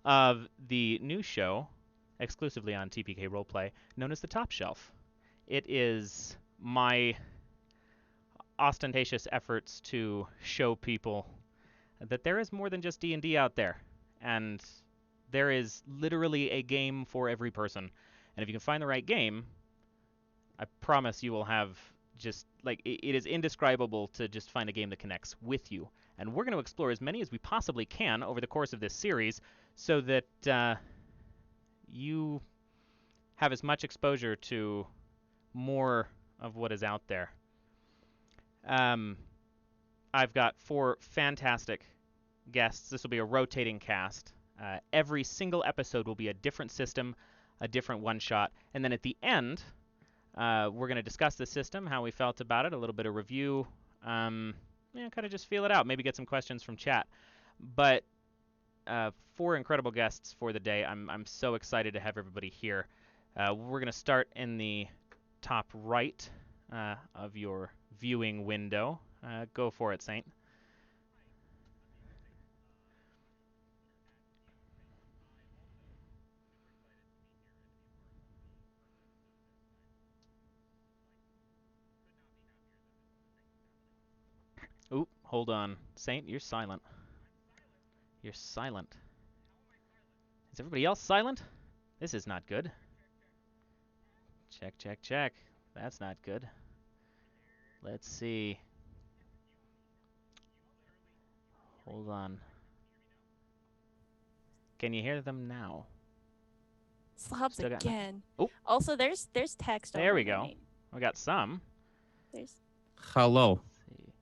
of the new show, exclusively on TPK Roleplay, known as the Top Shelf. It is my ostentatious efforts to show people that there is more than just D&D out there, and there is literally a game for every person. And if you can find the right game, I promise you will have just, like, it is indescribable to just find a game that connects with you. And we're going to explore as many as we possibly can over the course of this series so that you have as much exposure to more of what is out there. I've got 4 fantastic guests. This will be a rotating cast. Every single episode will be a different system, a different one-shot, and then at the end, we're going to discuss the system, how we felt about it, a little bit of review, kind of just feel it out, maybe get some questions from chat. But 4 incredible guests for the day. I'm so excited to have everybody here. We're going to start in the top right of your viewing window. Go for it, Saint. Oop, hold on. Saint, you're silent. You're silent. Is everybody else silent? This is not good. Check, check, check. That's not good. Let's see. Hold on. Can you hear them now? Slobs again. Oh. Also, there's text. There we go. We got some. There's. Hello. Let's see.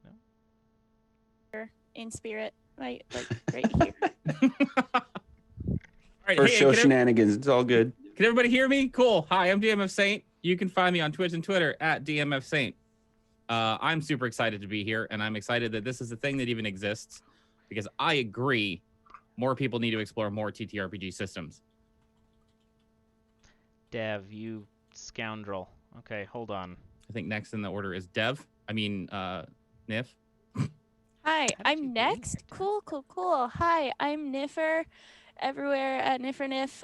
No? In spirit, right here. All right, First show shenanigans. It's all good. Can everybody hear me? Cool. Hi, I'm DMF Saint. You can find me on Twitch and Twitter at DMF Saint. I'm super excited to be here, and I'm excited that this is a thing that even exists, because I agree more people need to explore more TTRPG systems. Dev, you scoundrel. Okay, hold on. I think next in the order is Dev. Nif. Hi, I'm next. Cool. Hi, I'm Niffer. Everywhere at Niffer.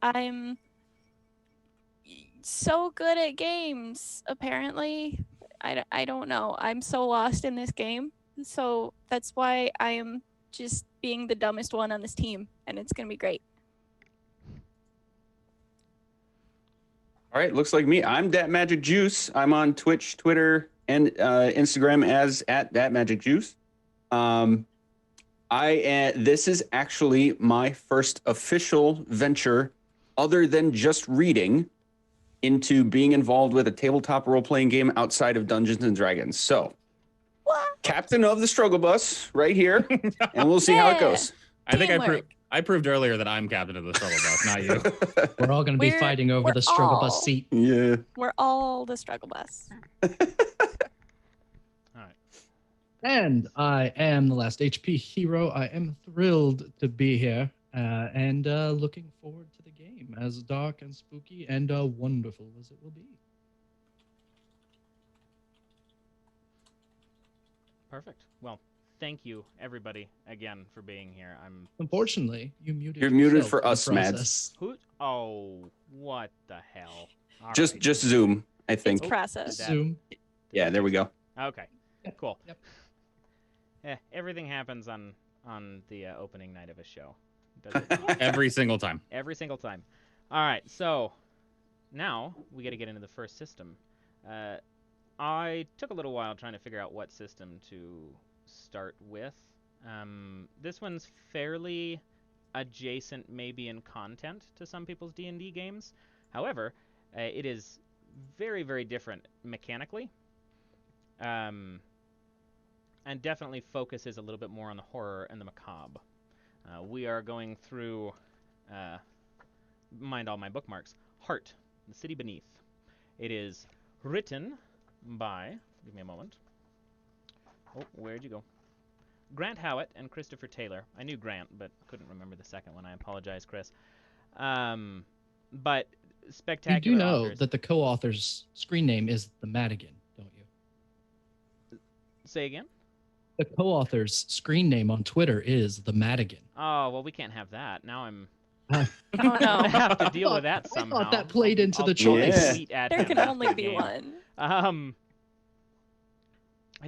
I'm so good at games, apparently. I don't know. I'm so lost in this game. So that's why I am just being the dumbest one on this team, and it's going to be great. All right, looks like me. I'm Dat Magic Juice. I'm on Twitch, Twitter, and Instagram as at Dat Magic Juice. This is actually my first official venture, other than just reading, into being involved with a tabletop role-playing game outside of Dungeons and Dragons. So, what? Captain of the Struggle Bus, right here, and we'll see how it goes. I think I proved earlier that I'm captain of the Struggle Bus, not you. We're all going to be fighting over the Struggle Bus seat. Yeah. We're all the Struggle Bus. All right. And I am the last HP hero. I am thrilled to be here and looking forward to the game, as dark and spooky and wonderful as it will be. Perfect. Well, thank you, everybody, again, for being here. Unfortunately, you muted. You're muted yourself for in the us, process. Mads. Who? Oh, what the hell? All Just right. Zoom, I think. It's process. Zoom. Yeah, there we go. Okay, cool. Yep. Everything happens on the opening night of a show. Does it not? Every single time. Every single time. All right, so now we got to get into the first system. I took a little while trying to figure out what system to start with. This one's fairly adjacent, maybe in content, to some people's D&D games. However, it is very, very different mechanically. And definitely focuses a little bit more on the horror and the macabre. We are going through, mind all my bookmarks, Heart, the City Beneath. It is written by, give me a moment. Oh, where'd you go? Grant Howitt and Christopher Taylor. I knew Grant, but couldn't remember the second one. I apologize, Chris. But spectacular. You do know authors. that the co-author's screen name is the Madigan, don't you? Say again? The co-author's screen name on Twitter is the Madigan. Oh, well, we can't have that. Now I'm Oh gonna no, have to deal with that I somehow. thought that played into I'll the choice. tweet at there him can after only the be game. one. I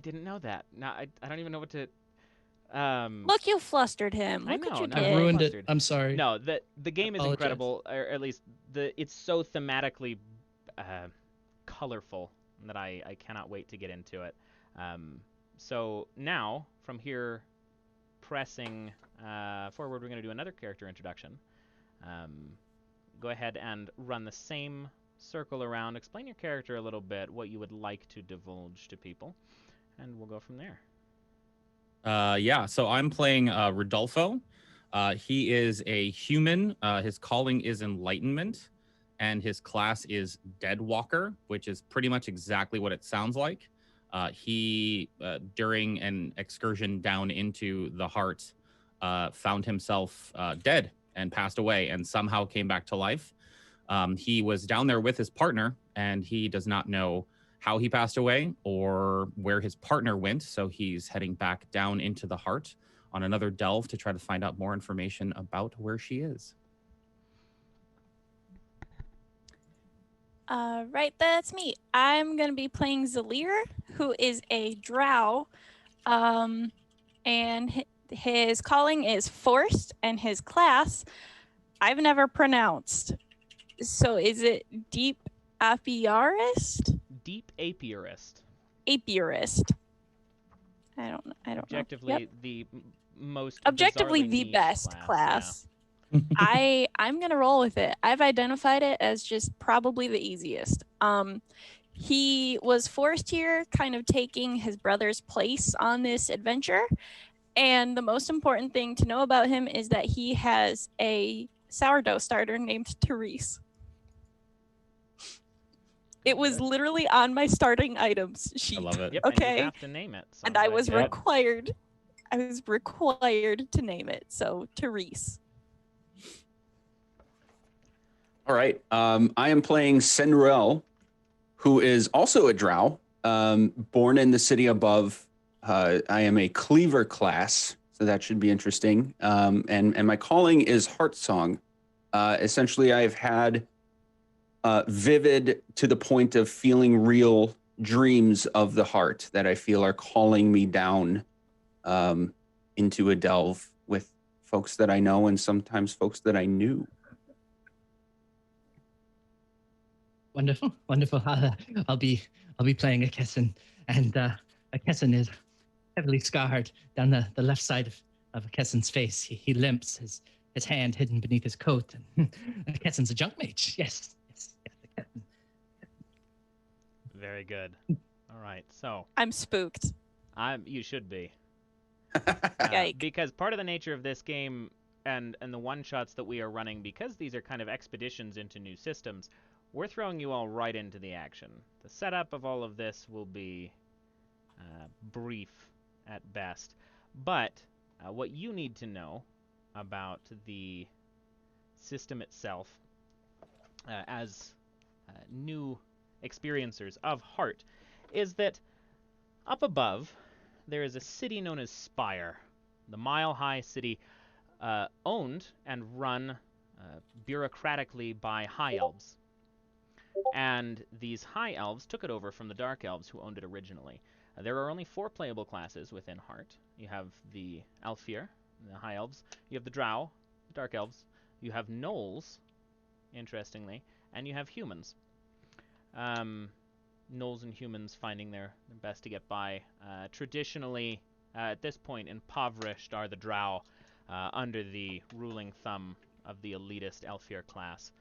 didn't know that. No, I don't even know what to. Look, you flustered him. I Look what know, you no, I did. ruined it. Flustered. I'm sorry. No, the game is Apologize. incredible, or at least it's so thematically colorful that I cannot wait to get into it. So now, from here, pressing forward, we're going to do another character introduction. Go ahead and run the same circle around. Explain your character a little bit, what you would like to divulge to people, and we'll go from there. Yeah, so I'm playing Rudolfo. He is a human. His calling is enlightenment, and his class is Deadwalker, which is pretty much exactly what it sounds like. He, during an excursion down into the heart, found himself dead and passed away and somehow came back to life. He was down there with his partner, and he does not know how he passed away or where his partner went. So he's heading back down into the heart on another delve to try to find out more information about where she is. Right, that's me. I'm gonna be playing Zelyr, who is a drow, and his calling is forced, and his class I've never pronounced. So is it deep apiarist? Deep apiarist. Apiarist. I don't know. Objectively, Yep. the most Objectively bizarrely the niche best class. class. I'm gonna roll with it. I've identified it as just probably the easiest. He was forced here, kind of taking his brother's place on this adventure. And the most important thing to know about him is that he has a sourdough starter named Therese. It was literally on my starting items sheet. I love it. Yep, Okay. and you have to name it. So And I'm I glad was you did. required. I was required to name it. So Therese. All right. I am playing Senruel, who is also a drow, born in the city above. I am a cleaver class, so that should be interesting. And my calling is Heart Song. Essentially, I've had vivid to the point of feeling real dreams of the heart that I feel are calling me down into a delve with folks that I know and sometimes folks that I knew. Wonderful, wonderful. I'll be playing a Kessin, and a Kessin is heavily scarred down the left side of a Kessin's face. He limps, his hand hidden beneath his coat. And Kessin's a junk mage. Yes, a Kessin. Very good. All right, so I'm spooked. you should be. Yike. Because part of the nature of this game and the one-shots that we are running, because these are kind of expeditions into new systems, we're throwing you all right into the action. The setup of all of this will be brief at best. But what you need to know about the system itself as new experiencers of Heart is that up above there is a city known as Spire, the mile-high city owned and run bureaucratically by High Elves. And these High Elves took it over from the Dark Elves who owned it originally. There are only 4 playable classes within Heart. You have the Aelfir, the High Elves. You have the Drow, the Dark Elves. You have Gnolls, interestingly, and you have humans. Gnolls and humans finding their best to get by. Traditionally, at this point, impoverished are the Drow under the ruling thumb of the elitist Aelfir class.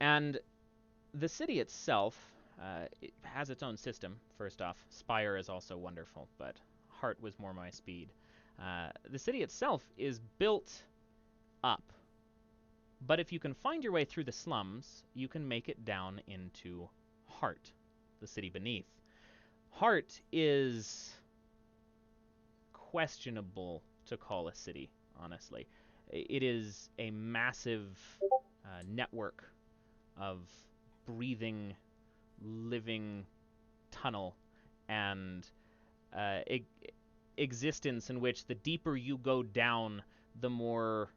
And the city itself it has its own system, first off. Spire is also wonderful, but Heart was more my speed. The city itself is built up, but if you can find your way through the slums, you can make it down into Heart, the city beneath. Heart is questionable to call a city, honestly. It is a massive network of breathing, living tunnel, and existence in which the deeper you go down, the more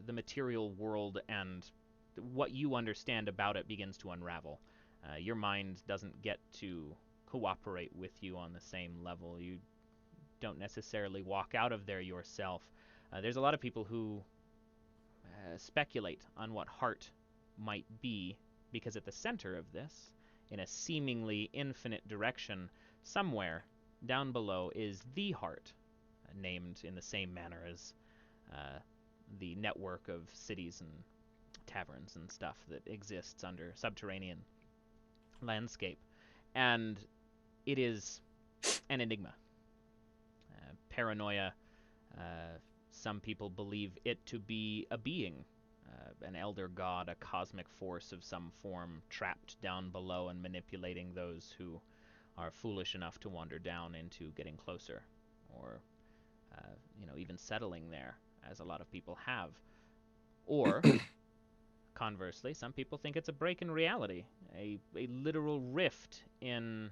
the material world and what you understand about it begins to unravel. Your mind doesn't get to cooperate with you on the same level. You don't necessarily walk out of there yourself. There's a lot of people who speculate on what heart might be, because at the center of this, in a seemingly infinite direction, somewhere down below is the heart, named in the same manner as the network of cities and taverns and stuff that exists under subterranean landscape. And it is an enigma. Paranoia, some people believe it to be a being, an elder god, a cosmic force of some form, trapped down below and manipulating those who are foolish enough to wander down into getting closer, or even settling there, as a lot of people have. Or conversely, some people think it's a break in reality, a literal rift in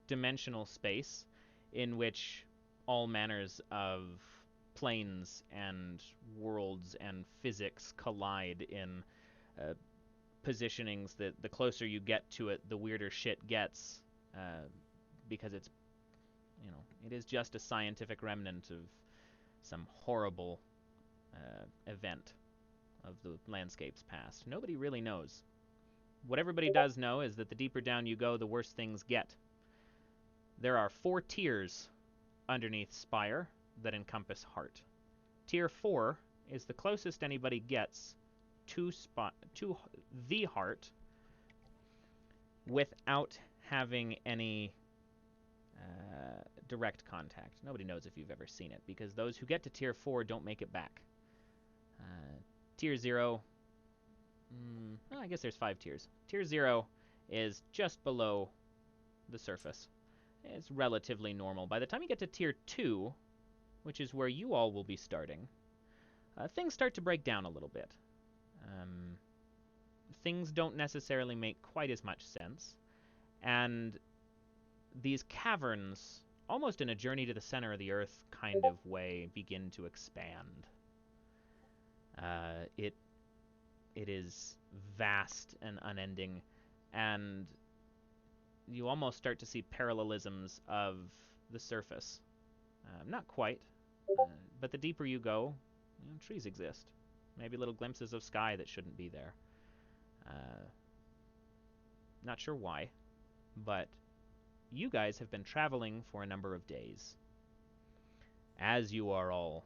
dimensional space in which all manners of planes and worlds and physics collide in positionings that the closer you get to it, the weirder shit gets, because it is just a scientific remnant of some horrible event of the landscape's past. Nobody really knows. What everybody does know is that the deeper down you go, the worse things get. There are 4 tiers underneath Spire that encompass heart. Tier 4 is the closest anybody gets to the heart without having any direct contact. Nobody knows if you've ever seen it, because those who get to Tier 4 don't make it back. Tier 0, I guess there's 5 tiers. Tier 0 is just below the surface. It's relatively normal. By the time you get to Tier 2, which is where you all will be starting, things start to break down a little bit. Things don't necessarily make quite as much sense, and these caverns, almost in a journey to the center of the earth kind of way, begin to expand. It is vast and unending, and you almost start to see parallelisms of the surface. Not quite, but the deeper you go, trees exist. Maybe little glimpses of sky that shouldn't be there. Not sure why, but you guys have been traveling for a number of days. As you are all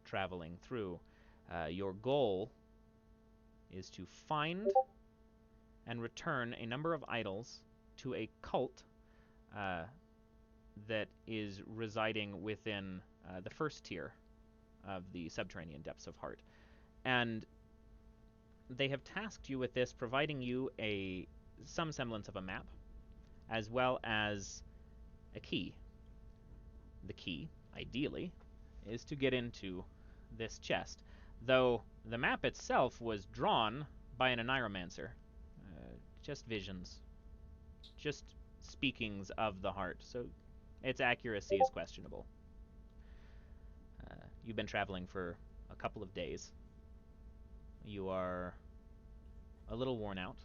traveling through, your goal is to find and return a number of idols to a cult that is residing within the first tier of the subterranean depths of heart. And they have tasked you with this, providing you some semblance of a map, as well as a key. The key, ideally, is to get into this chest, though the map itself was drawn by an Oniromancer. Just visions. Just speakings of the heart, so its accuracy is questionable. You've been traveling for a couple of days. You are a little worn out,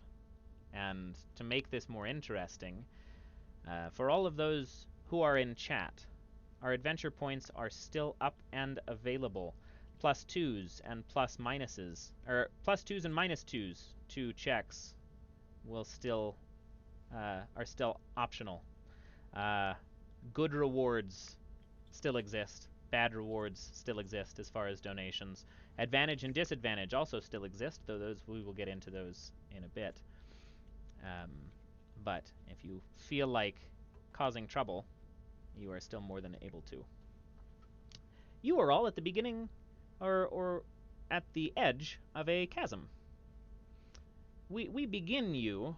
and to make this more interesting, for all of those who are in chat, our adventure points are still up and available. +2s and +minuses, or +2s and -2s to checks are still optional. Good rewards still exist. Bad rewards still exist as far as donations. Advantage and disadvantage also still exist, though we will get into those in a bit. But if you feel like causing trouble, you are still more than able to. You are all at the beginning, or at the edge of a chasm. We begin you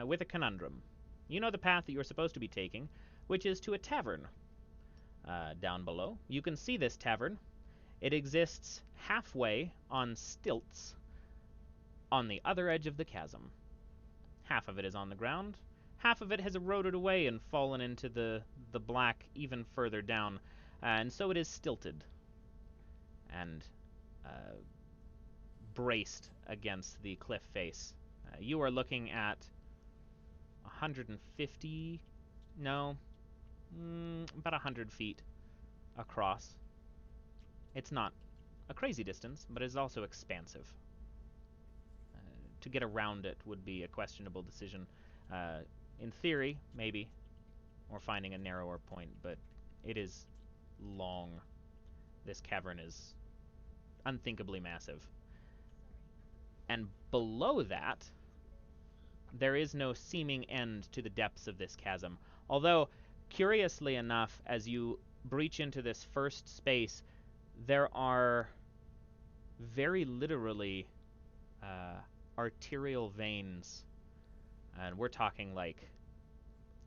with a conundrum. You know the path that you're supposed to be taking, which is to a tavern. Down below, you can see this tavern. It exists halfway on stilts on the other edge of the chasm. Half of it is on the ground, half of it has eroded away and fallen into the black even further down. and so it is stilted and braced against the cliff face. You are looking at 150, no, about 100 feet across. It's not a crazy distance, but it is also expansive. To get around it would be a questionable decision. In theory, maybe, or finding a narrower point, but it is long. This cavern is unthinkably massive. And below that, there is no seeming end to the depths of this chasm. Although, curiously enough, as you breach into this first space, there are very literally arterial veins. And we're talking like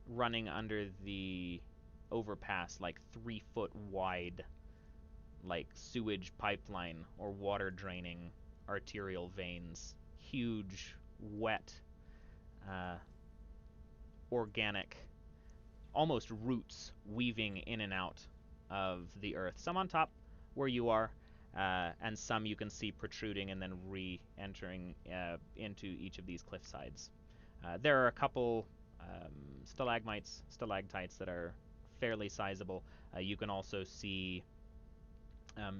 running under the overpass, like 3 foot wide, like sewage pipeline or water draining arterial veins. Huge, wet, organic, almost roots weaving in and out of the earth. Some on top where you are, and some you can see protruding and then re-entering into each of these cliff sides. There are a couple stalagmites, stalactites that are fairly sizable. You can also see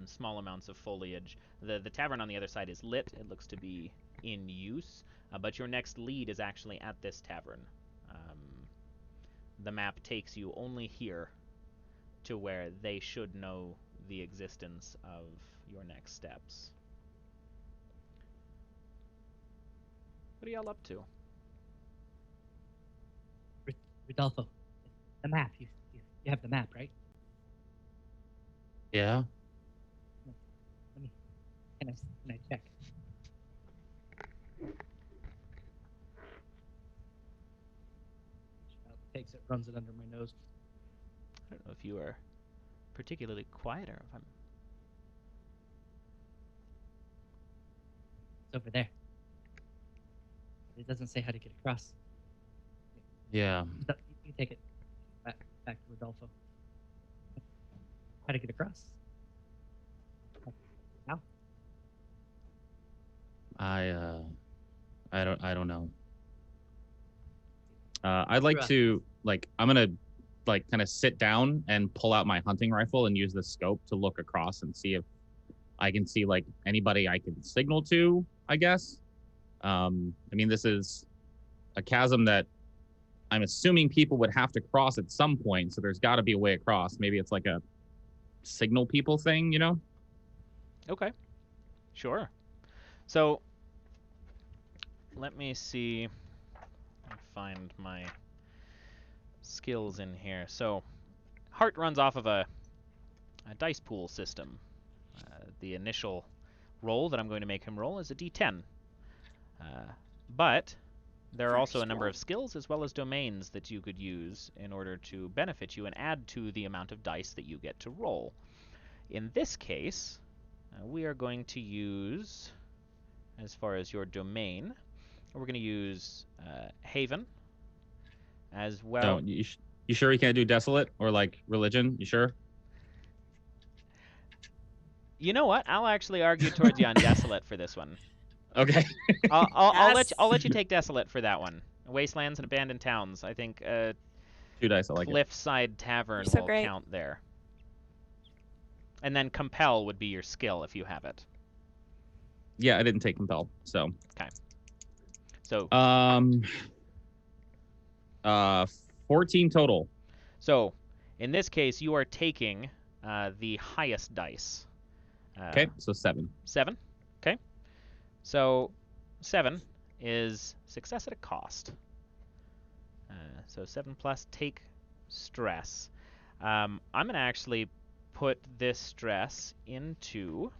small amounts of foliage. The tavern on the other side is lit. It looks to be in use, but your next lead is actually at this tavern. The map takes you only here to where they should know the existence of your next steps. What are y'all up to? Rudolfo, the map. You have the map, right? Yeah. Let me. Can I check? Takes it, runs it under my nose. I don't know if you are particularly quiet or if I'm... It's over there. It doesn't say how to get across. Yeah. You take it back to Rodolfo. How to get across? How? I don't know. I'd like to I'm gonna kind of sit down and pull out my hunting rifle and use the scope to look across and see if I can see anybody I can signal to, I guess. I mean, this is a chasm that I'm assuming people would have to cross at some point, so there's got to be a way across. Maybe it's like a signal people thing, you know? Okay. Sure. So, let me see. Find my skills in here. So, Hart runs off of a dice pool system. The initial roll that I'm going to make him roll is a d10. But there are also a number of skills as well as domains that you could use in order to benefit you and add to the amount of dice that you get to roll. In this case, we are going to use, as far as your domain, we're going to use Haven as well. No, you sure you can't do desolate or religion? You sure? You know what? I'll actually argue towards you on desolate for this one. Okay. I'll let you take desolate for that one. Wastelands and abandoned towns. I think 2 dice. I like it. Cliffside Tavern So will great. count there. And then compel would be your skill if you have it. Yeah, I didn't take compel, so. Okay. So 14 total. So, in this case, you are taking the highest dice. Okay, so 7. 7. Okay. So, 7 is success at a cost. So 7 plus take stress. I'm going to actually put this stress into...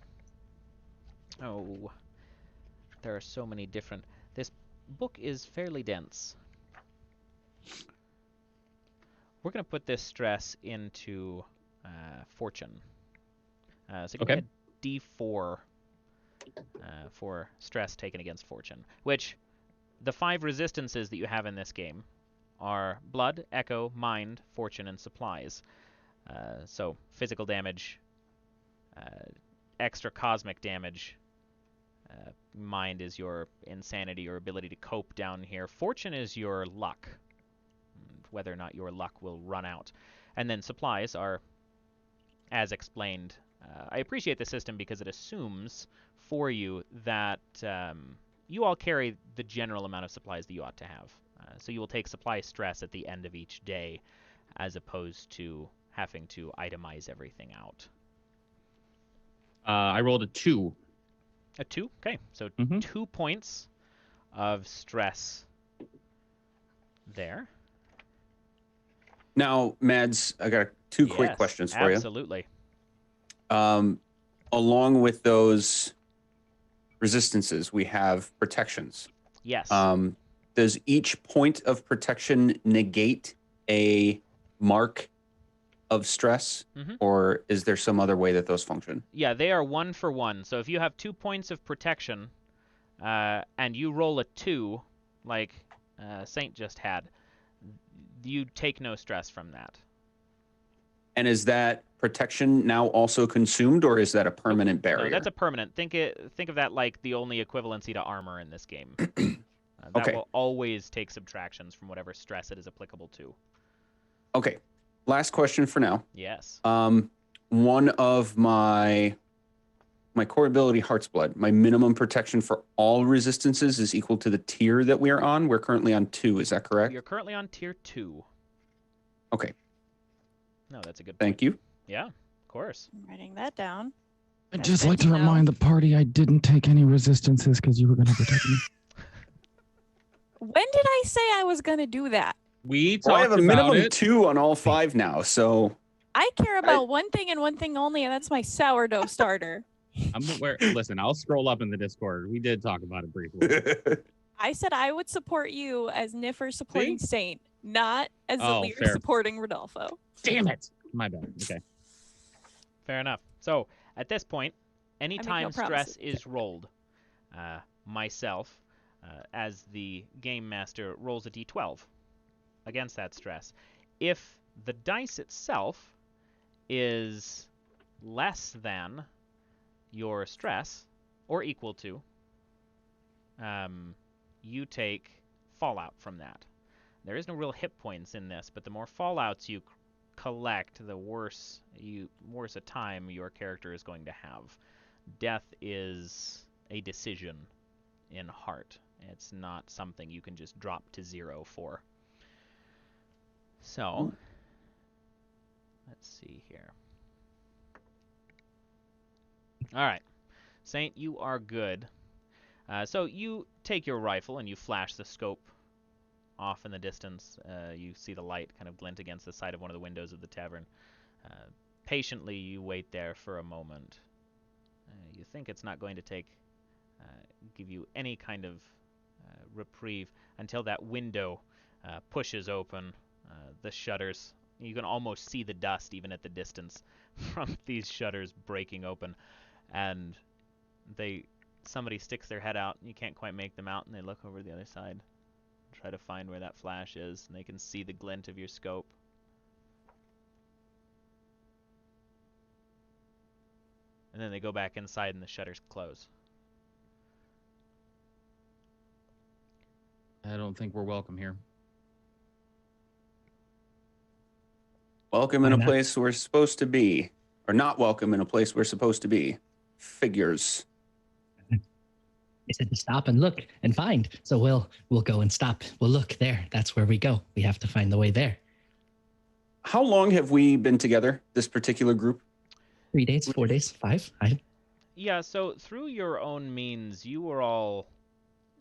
Oh, there are so many different... This book is fairly dense. We're going to put this stress into fortune. So give me a d4 for stress taken against fortune, which the 5 resistances that you have in this game are blood, echo, mind, fortune, and supplies. So physical damage, extra cosmic damage. Mind is your insanity, your ability to cope down here. Fortune is your luck, whether or not your luck will run out. And then supplies are, as explained. I appreciate the system because it assumes for you that you all carry the general amount of supplies that you ought to have. So you will take supply stress at the end of each day, as opposed to having to itemize everything out. I rolled a 2. A 2? Okay, so Mhm. 2 points of stress there. Now, Mads, I got two quick Yes, questions for you. absolutely. Along with those resistances, we have protections. Yes. Does each point of protection negate a mark of stress, or is there some other way that those function? Yeah, they are 1 for 1. So if you have 2 points of protection, and you roll a 2, like Saint just had, you take no stress from that. And is that protection now also consumed, or is that a permanent barrier? No, that's a permanent. Think of that like the only equivalency to armor in this game. That Okay. will always take subtractions from whatever stress it is applicable to. Okay. Last question for now. Yes. One of my core ability, Heart's Blood, my minimum protection for all resistances is equal to the tier that we are on. We're currently on 2. Is that correct? You're currently on tier 2. Okay. No, that's a good point. Thank you. Yeah, of course. I'm writing that down. I'd That's just good like to to know. remind the party I didn't take any resistances because you were going to protect me. When did I say I was going to do that? We Well, I talked have a about minimum it. 2 on all 5 now, so I care about one thing and one thing only, and that's my sourdough starter. Listen, I'll scroll up in the Discord. We did talk about it briefly. I said I would support you as Niffer supporting Saint, not as Zelyr fair. supporting Rudolfo. Damn it. My bad. Okay. Fair enough. So at this point, anytime no stress promises. is rolled, myself, as the game master, rolls a d12 against that stress. If the dice itself is less than your stress, or equal to, you take fallout from that. There is no real hit points in this, but the more fallouts you collect, the worse a time your character is going to have. Death is a decision in heart. It's not something you can just drop to 0 for. So, let's see here. All right. Saint, you are good. So you take your rifle and you flash the scope off in the distance. You see the light kind of glint against the side of one of the windows of the tavern. Patiently, you wait there for a moment. You think it's not going to give you any kind of reprieve until that window pushes open the shutters. You can almost see the dust even at the distance from these shutters breaking open, and somebody sticks their head out. You can't quite make them out, and they look over the other side, try to find where that flash is, and they can see the glint of your scope. And then they go back inside, and the shutters close. I don't think we're welcome here. welcome in Why a not? place we're supposed to be, or not welcome in a place we're supposed to be. Figures. They said to stop and look and find. So we'll go and stop. We'll look there. That's where we go. We have to find the way there. How long have we been together, this particular group? 3 days, 4 days, 5. Yeah, so through your own means, you were all,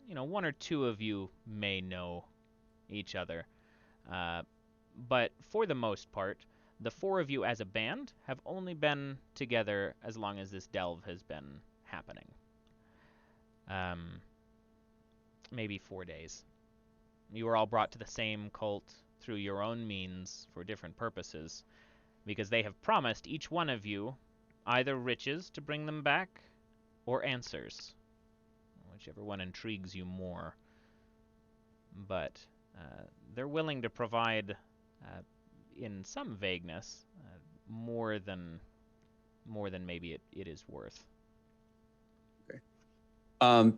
1 or 2 of you may know each other. But for the most part, the 4 of you as a band have only been together as long as this delve has been happening. Maybe 4 days. You were all brought to the same cult through your own means for different purposes, because they have promised each one of you either riches to bring them back or answers, whichever one intrigues you more. But they're willing to provide, in some vagueness, more than maybe it is worth.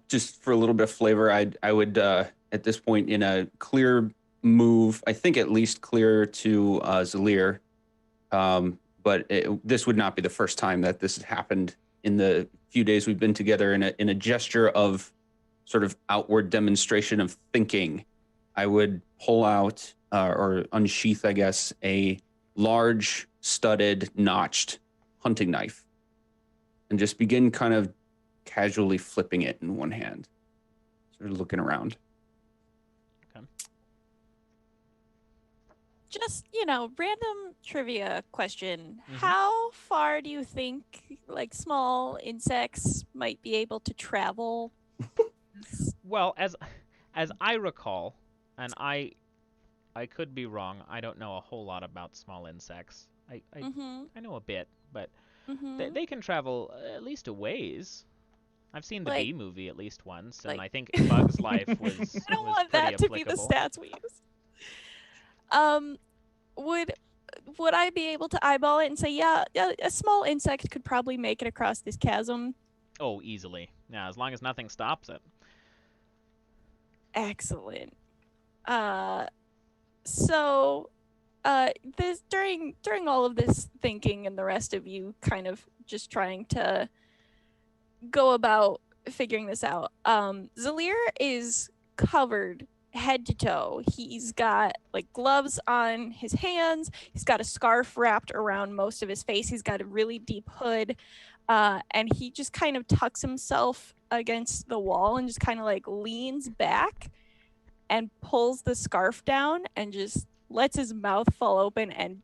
Just for a little bit of flavor, I would at this point, in a clear move, I think at least clear to Zelyr, but this would not be the first time that this has happened in the few days we've been together. In a gesture of sort of outward demonstration of thinking, I would pull out or unsheath, I guess, a large, studded, notched hunting knife, and just begin kind of casually flipping it in one hand, sort of looking around. Okay. Just, random trivia question. Mhm. How far do you think like small insects might be able to travel? Well, as I recall, and I could be wrong. I don't know a whole lot about small insects. I know a bit, but they can travel at least a ways. I've seen the Like- Bee movie at least once, and like- I think Bug's Life was I don't was want pretty that to be the applicable. stats we use. Would I be able to eyeball it and say, yeah, a small insect could probably make it across this chasm? Oh, easily. Yeah, as long as nothing stops it. Excellent. So, this during all of this thinking and the rest of you kind of just trying to go about figuring this out, Zelyr is covered head to toe. He's got like gloves on his hands. He's got a scarf wrapped around most of his face. He's got a really deep hood, and he just kind of tucks himself against the wall and just kind of like leans back and pulls the scarf down and just lets his mouth fall open, and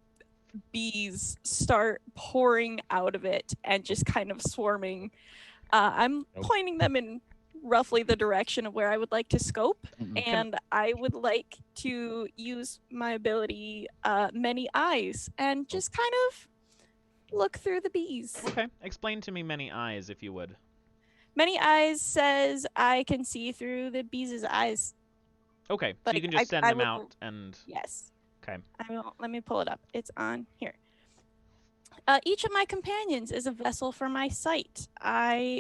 bees start pouring out of it and just kind of swarming. I'm Nope. pointing them in roughly the direction of where I would like to scope, Mm-mm. and I would like to use my ability, Many Eyes, and just kind of look through the bees. Okay, explain to me Many Eyes, if you would. Many Eyes says I can see through the bees' eyes. Okay, so But you can just send I them would- out and... Yes. Okay. Let me pull it up. It's on here. Each of my companions is a vessel for my sight.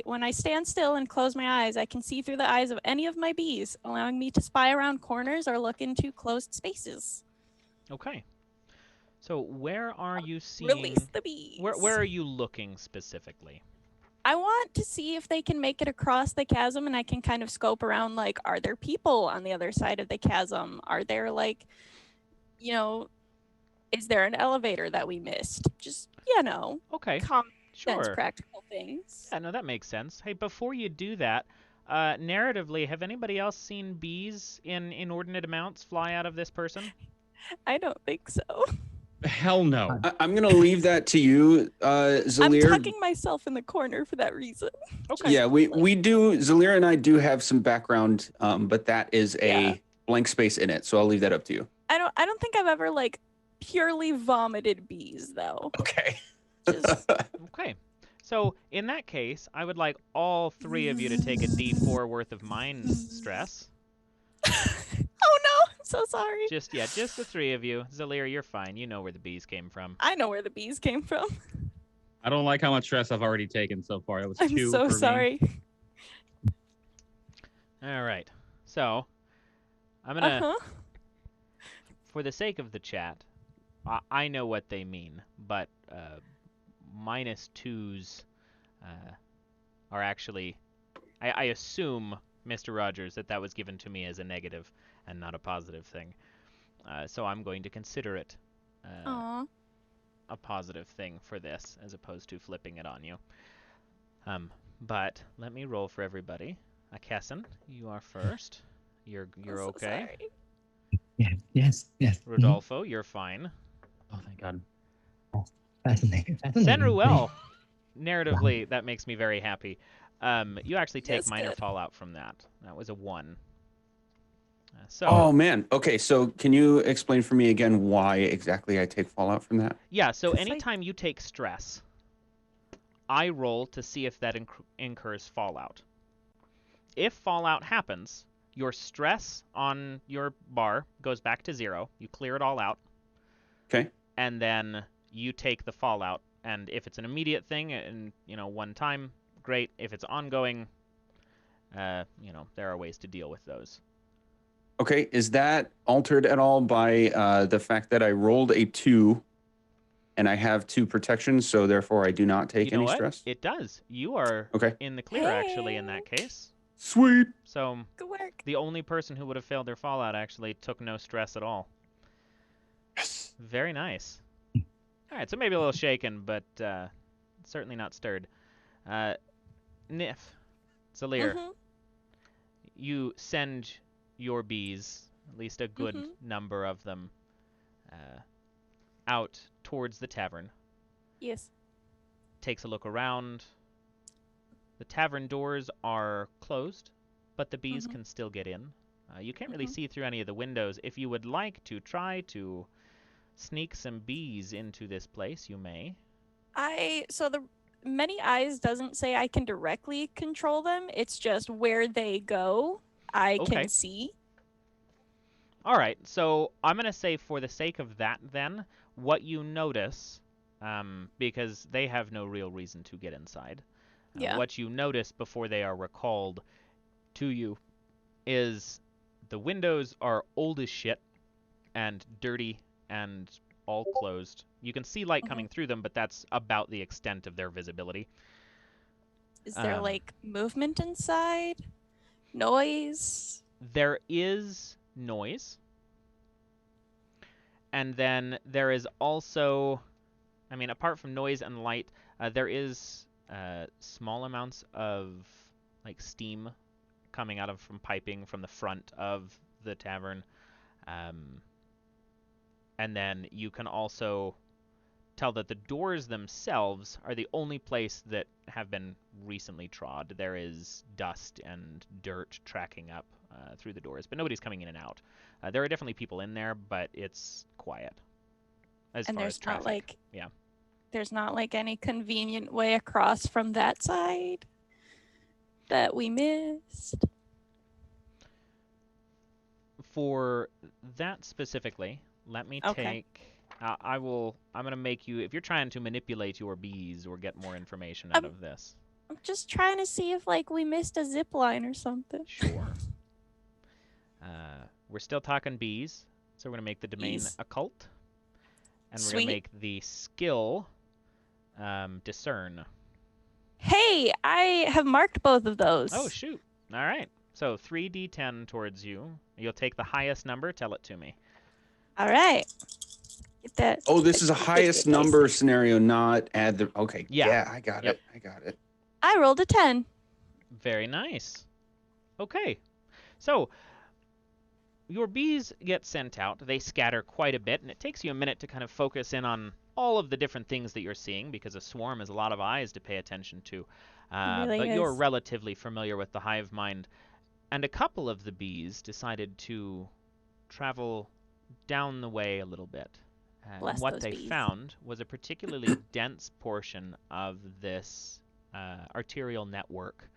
When I stand still and close my eyes, I can see through the eyes of any of my bees, allowing me to spy around corners or look into closed spaces. Okay. So where are you seeing... Release the bees. Where are you looking specifically? I want to see if they can make it across the chasm, and I can kind of scope around, like, are there people on the other side of the chasm? Are there, like, is there an elevator that we missed? Just, Okay, common sense, sure. practical things. Yeah, no, that makes sense. Hey, before you do that, narratively, have anybody else seen bees in inordinate amounts fly out of this person? I don't think so. Hell no. I'm going to leave that to you, I'm Zelyr. tucking myself in the corner for that reason. Okay. Yeah, we do. Zelyr and I do have some background, but that is a Yeah. blank space in it. So I'll leave that up to you. I don't think I've ever like purely vomited bees though. Okay. Just Okay. So in that case, I would like all three of you to take a D4 worth of mind stress. oh no, I'm so sorry. Just the three of you. Zelyr, you're fine. You know where the bees came from. I know where the bees came from. I don't like how much stress I've already taken so far. It was I'm 2 so for me. sorry. All right. So I'm gonna, Uh-huh. for the sake of the chat, I know what they mean, but -2s are actually. I assume, Mr. Rogers, that was given to me as a negative and not a positive thing. So I'm going to consider it Aw. a positive thing for this, as opposed to flipping it on you. But let me roll for everybody. Kesson, you are first. You're I'm so okay. sorry. Yes. Rudolfo, you're fine. Oh, thank God. Fascinating. Senruel, narratively, that makes me very happy. You actually take Yes, minor good. fallout from that. That was a 1. So Oh man. Okay. So can you explain for me again why exactly I take fallout from that? yeah, so 'Cause I- anytime you take stress, I roll to see if that incurs fallout. If fallout happens, your stress on your bar goes back to 0. You clear it all out. Okay. And then you take the fallout. And if it's an immediate thing and, one time, great. If it's ongoing, there are ways to deal with those. Okay, is that altered at all by the fact that I rolled a 2 and I have 2 protections, so therefore I do not take any stress? It does. You are in the clear, actually, in that case. Sweet. So Good work. the only person who would have failed their fallout actually took no stress at all. Yes. Very nice. All right, so maybe a little shaken, but certainly not stirred. Nif, Zelyr, you send your bees, at least a good number of them, out towards the tavern. Yes. Takes a look around. The tavern doors are closed, but the bees can still get in. You can't really see through any of the windows. If you would like to try to sneak some bees into this place, you may. So the Many Eyes doesn't say I can directly control them. It's just where they go, I can see. All right, so I'm going to say for the sake of that then, what you notice, because they have no real reason to get inside, what you notice before they are recalled to you is the windows are old as shit and dirty and all closed. You can see light coming through them, but that's about the extent of their visibility. Is there like movement inside? Noise? There is noise. And then there is also, apart from noise and light, there is small amounts of like steam coming out from piping from the front of the tavern. And then you can also tell that the doors themselves are the only place that have been recently trod. There is dust and dirt tracking up through the doors, but nobody's coming in and out. There are definitely people in there, but it's quiet. And there's not like there's not like any convenient way across from that side that we missed. For that specifically, let me take. I'm going to make you, if you're trying to manipulate your bees or get more information out of this. I'm just trying to see if like we missed a zip line or something. Sure. We're still talking bees, so we're going to make the domain occult. And we're going to make the skill discern. Hey, I have marked both of those. Oh, shoot. All right. So 3d10 towards you. You'll take the highest number. Tell it to me. All right. Get that. Oh, this is a highest number scenario, not add the... Okay. Yeah, I got it. I got it. I rolled a 10. Very nice. Okay. So your bees get sent out. They scatter quite a bit, and it takes you a minute to kind of focus in on all of the different things that you're seeing, because a swarm is a lot of eyes to pay attention to. But you're relatively familiar with the hive mind. And a couple of the bees decided to travel down the way a little bit. And what they found was a particularly dense portion of this arterial network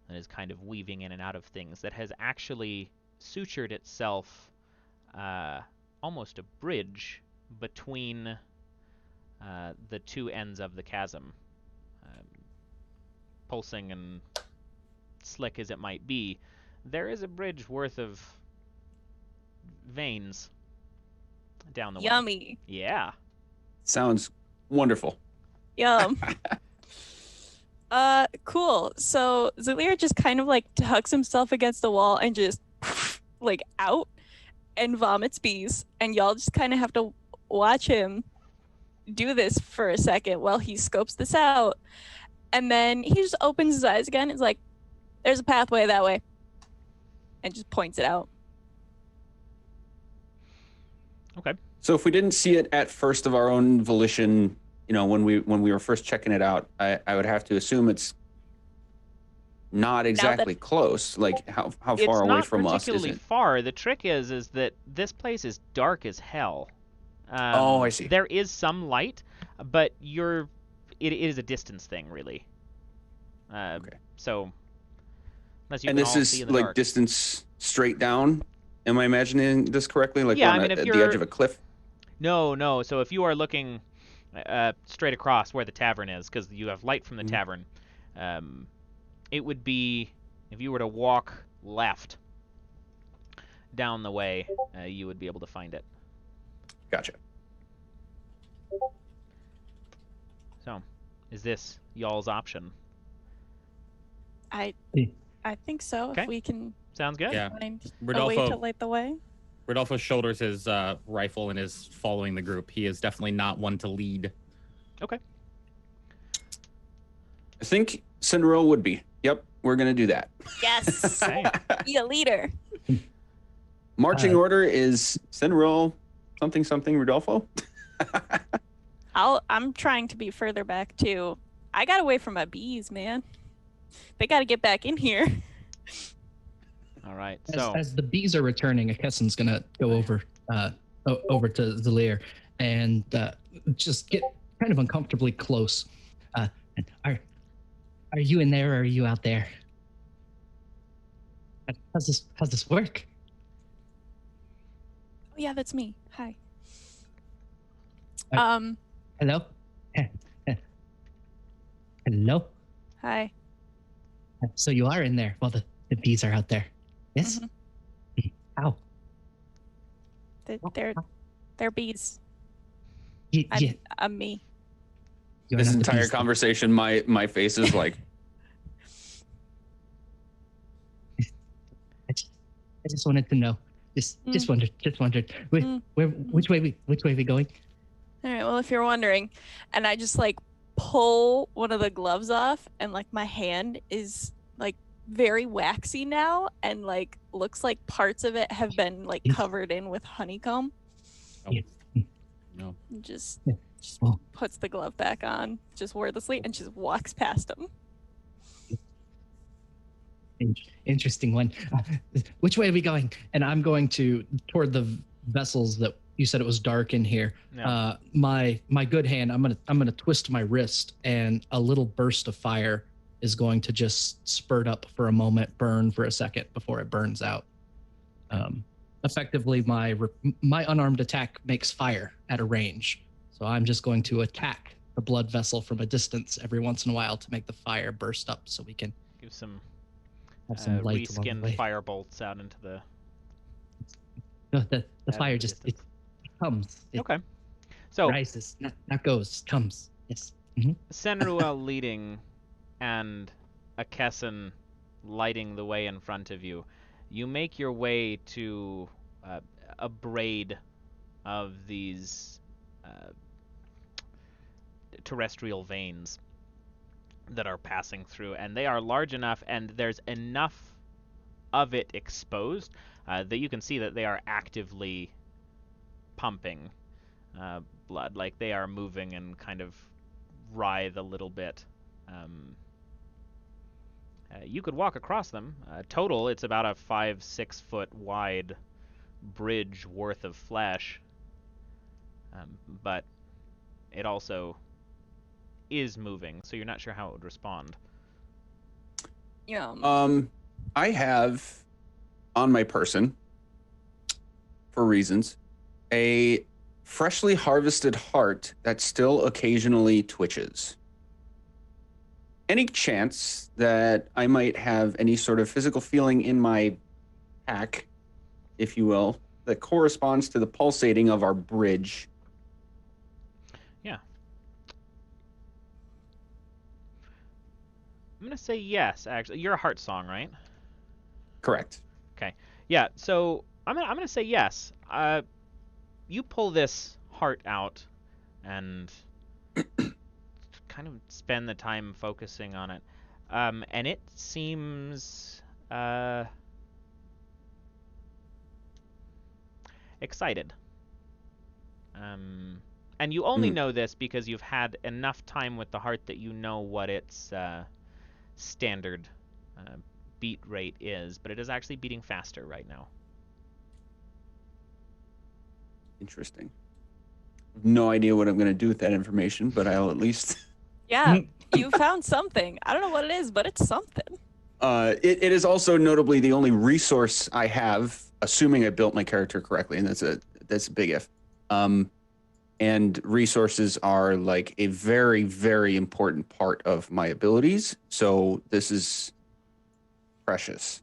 that is kind of weaving in and out of things that has actually sutured itself almost a bridge between the two ends of the chasm. Pulsing and slick as it might be, there is a bridge worth of veins down the way. Yummy. Yeah. Sounds wonderful. Yum. Cool. So Zelyr just kind of like tucks himself against the wall and just like out and vomits bees, and y'all just kind of have to watch him do this for a second while he scopes this out. And then he just opens his eyes again. It's like, there's a pathway that way. And just points it out. Okay. So if we didn't see it at first of our own volition, when we were first checking it out, I would have to assume it's not exactly close. Like how far away from us is it? It's not particularly far. The trick is that this place is dark as hell. I see. There is some light, but it is a distance thing, really. Okay. So, unless you and can this all is see in the like dark. Distance straight down. Am I imagining this correctly? Like Yeah, at the edge of a cliff? No. So if you are looking straight across where the tavern is, because you have light from the tavern. It would be, if you were to walk left down the way, you would be able to find it. Gotcha. So, is this y'all's option? I think so. Okay. If we can Sounds good. Yeah. find a way to light the way. Rudolfo shoulders his rifle and is following the group. He is definitely not one to lead. Okay. I think Cinderella would be. Yep, we're going to do that. Yes. Okay. Be a leader. Marching order is Cinderella, something, Rudolfo. I'm trying to be further back too. I got away from my bees, man. They got to get back in here. All right. As, So, as the bees are returning, Akessen's gonna go over to Zelyr and just get kind of uncomfortably close. Are you in there or are you out there? How's this work? Oh yeah, that's me. Hi. Hello? Hello? Hi. So you are in there while the bees are out there. Yes? How? They're bees. Yeah. I'm me. You're This not the entire bees, though. conversation, my face is like, I just wanted to know. Just wondered. Which way we going? All right. Well, if you're wondering, and I just like pull one of the gloves off, and like my hand is like very waxy now, and like looks like parts of it have been like covered in with honeycomb. Yeah. No. And just Oh. puts the glove back on, just wordlessly, and just walks past him. Interesting one. Which way are we going? And I'm going toward the vessels that you said it was dark in here. Yeah. My good hand, I'm gonna twist my wrist, and a little burst of fire is going to just spurt up for a moment, burn for a second before it burns out. Effectively, my unarmed attack makes fire at a range, so I'm just going to attack the blood vessel from a distance every once in a while to make the fire burst up, so we can give some have some light along the reskinned way. fire bolts out into the. No, the out fire into just distance. it comes. It Okay. So, rises, not goes, comes. Yes. Mm-hmm. Senruel leading and Akessen lighting the way in front of you. You make your way to a braid of these terrestrial veins that are passing through, and they are large enough, and there's enough of it exposed that you can see that they are actively pumping blood, like they are moving and kind of writhe a little bit. You could walk across them. Total, it's about a 5-6 foot wide bridge worth of flesh, but it also is moving, so you're not sure how it would respond. Yeah. I have on my person, for reasons, a freshly harvested heart that still occasionally twitches. Any chance that I might have any sort of physical feeling in my pack, if you will, that corresponds to the pulsating of our bridge? Yeah. I'm gonna say yes. Actually, you're a heart song, right? Correct. Yeah. So I'm gonna say yes. You pull this heart out, and kind of spend the time focusing on it, and it seems excited. And you only know this because you've had enough time with the heart that you know what its standard beat rate is, but it is actually beating faster right now. Interesting. No idea what I'm going to do with that information, but I'll at least... Yeah, you found something. I don't know what it is, but it's something. It is also notably the only resource I have, assuming I built my character correctly, and that's a big if, and resources are like a very, very important part of my abilities. So this is precious.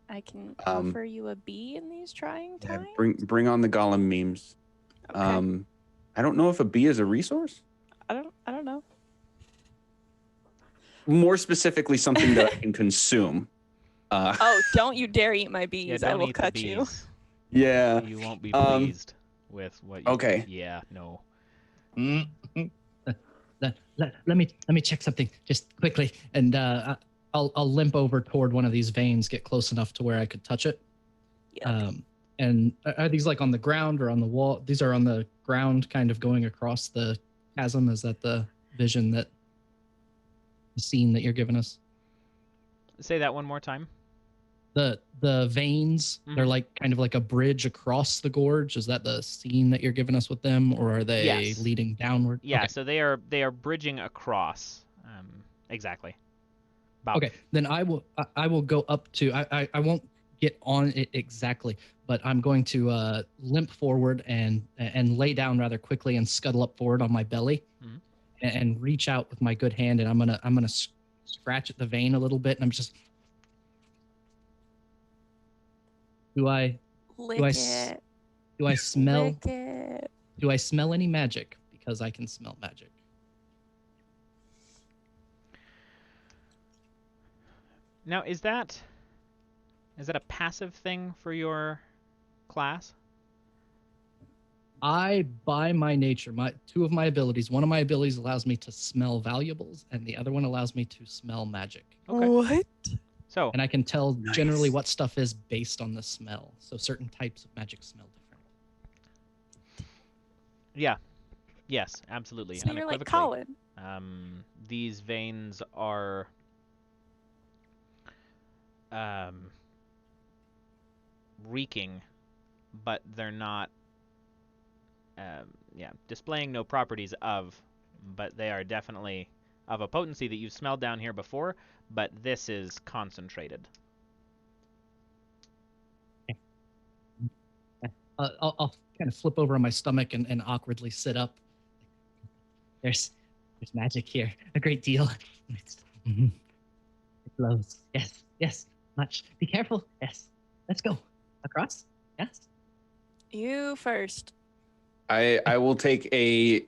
I can offer you a bee in these trying Yeah, times. bring on the golem memes. Okay. I don't know if a bee is a resource. I don't know. More specifically, something that I can consume. Oh, don't you dare eat my bees. Yeah, I don't will eat the cut you. bees. Yeah. You won't be pleased with what you Okay. Yeah, no. Let me check something just quickly, and I'll limp over toward one of these veins, get close enough to where I could touch it. Yep. And are these like on the ground or on the wall? These are on the ground, kind of going across the chasm. Is that the vision, that the scene that you're giving us? Say that one more time. The veins, they're like kind of like a bridge across the gorge. Is that the scene that you're giving us with them, or are they Yes. leading downward? Yeah, Okay. so they are bridging across. Exactly. Okay, then I will go up to, I won't get on it exactly, but I'm going to limp forward and lay down rather quickly and scuttle up forward on my belly, and reach out with my good hand, and I'm gonna scratch at the vein a little bit, and I'm just, do I smell Lick it. do I smell any magic? Because I can smell magic. Now, is that a passive thing for your class? I, by my nature, two of my abilities, one of my abilities allows me to smell valuables, and the other one allows me to smell magic. Okay. What? So, And I can tell generally what stuff is based on the smell. So certain types of magic smell different. yeah. Yes, absolutely. So you're like Unequivocally. Colin. These veins are reeking, but they're not displaying no properties of, but they are definitely of a potency that you've smelled down here before, but this is concentrated. I'll kind of flip over on my stomach and awkwardly sit up. There's magic here, a great deal. It glows. Yes, much. Be careful. Yes, let's go across. Yes. You first. I will take a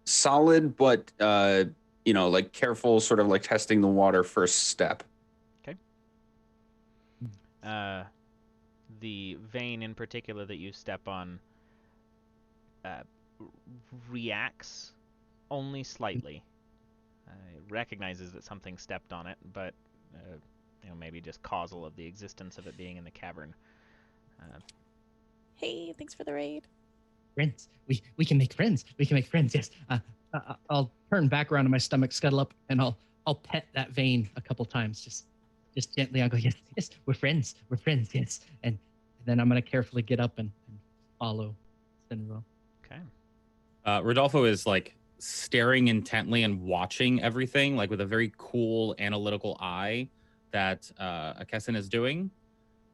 solid but like careful, sort of like testing the water first step. Okay. The vein in particular that you step on reacts only slightly. It recognizes that something stepped on it, but maybe just causal of the existence of it being in the cavern. Hey, thanks for the raid. Friends. We can make friends. We can make friends. Yes. I'll turn back around to my stomach, scuttle up, and I'll pet that vein a couple times, just gently. I'll go, yes, we're friends. We're friends. Yes. And then I'm gonna carefully get up and follow Cinderella. Okay. Rudolfo is like staring intently and watching everything, like with a very cool analytical eye that Akesin is doing.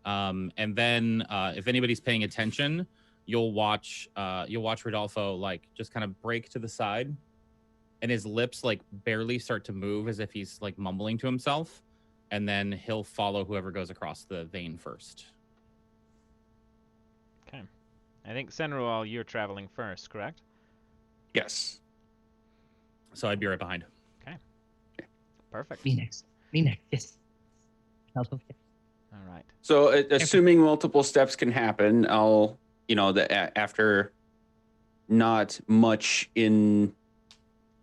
And then if anybody's paying attention, you'll watch Rudolfo like just kind of break to the side, and his lips like barely start to move as if he's like mumbling to himself, and then he'll follow whoever goes across the vein first. Okay. I think Senrual, you're traveling first, correct? Yes. So I'd be right behind. Okay. Perfect. Me next. Yes. All right. So assuming multiple steps can happen, I'll, after not much in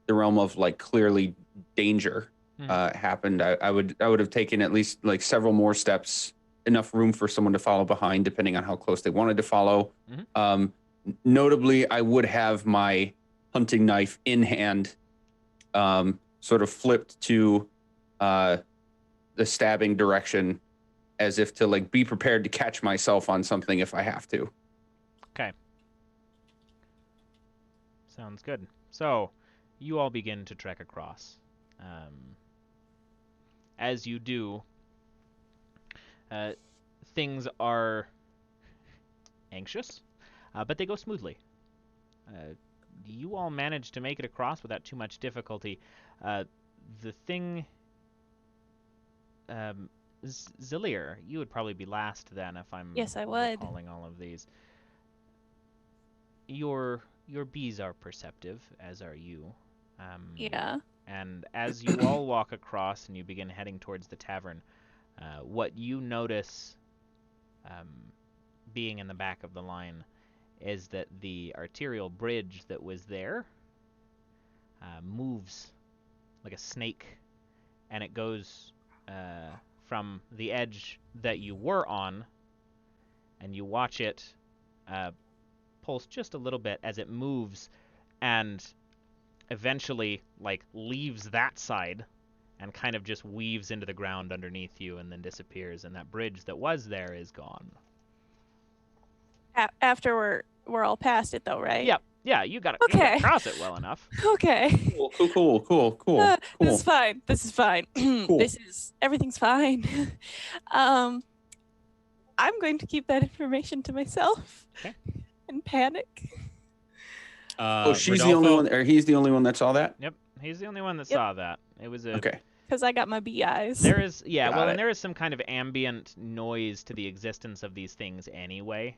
the realm of like clearly danger happened, I would have taken at least like several more steps, enough room for someone to follow behind, depending on how close they wanted to follow. Notably, I would have my hunting knife in hand, sort of flipped to the stabbing direction, as if to like be prepared to catch myself on something if I have to. Okay. Sounds good. So, you all begin to trek across. As you do, things are anxious, but they go smoothly. you all managed to make it across without too much difficulty. The thing... Zelyr, you would probably be last then if I'm Yes, I would. recalling all of these. Your bees are perceptive, as are you. Yeah. And as you all walk across and you begin heading towards the tavern, what you notice, being in the back of the line, is that the arterial bridge that was there moves like a snake, and it goes from the edge that you were on, and you watch it pulse just a little bit as it moves, and eventually like leaves that side and kind of just weaves into the ground underneath you and then disappears, and that bridge that was there is gone. After we're all past it, though, right? Yep. Yeah, you got Okay. to cross it well enough. Okay. Cool. This is fine. This is fine. Cool. Everything's fine. I'm going to keep that information to myself. Okay. And panic. She's Rudolfo, the only one, or he's the only one that saw that? Yep, he's the only one that Yep. saw that. It was a Okay. Because I got my bee eyes. There is Got and it. there is some kind of ambient noise to the existence of these things anyway,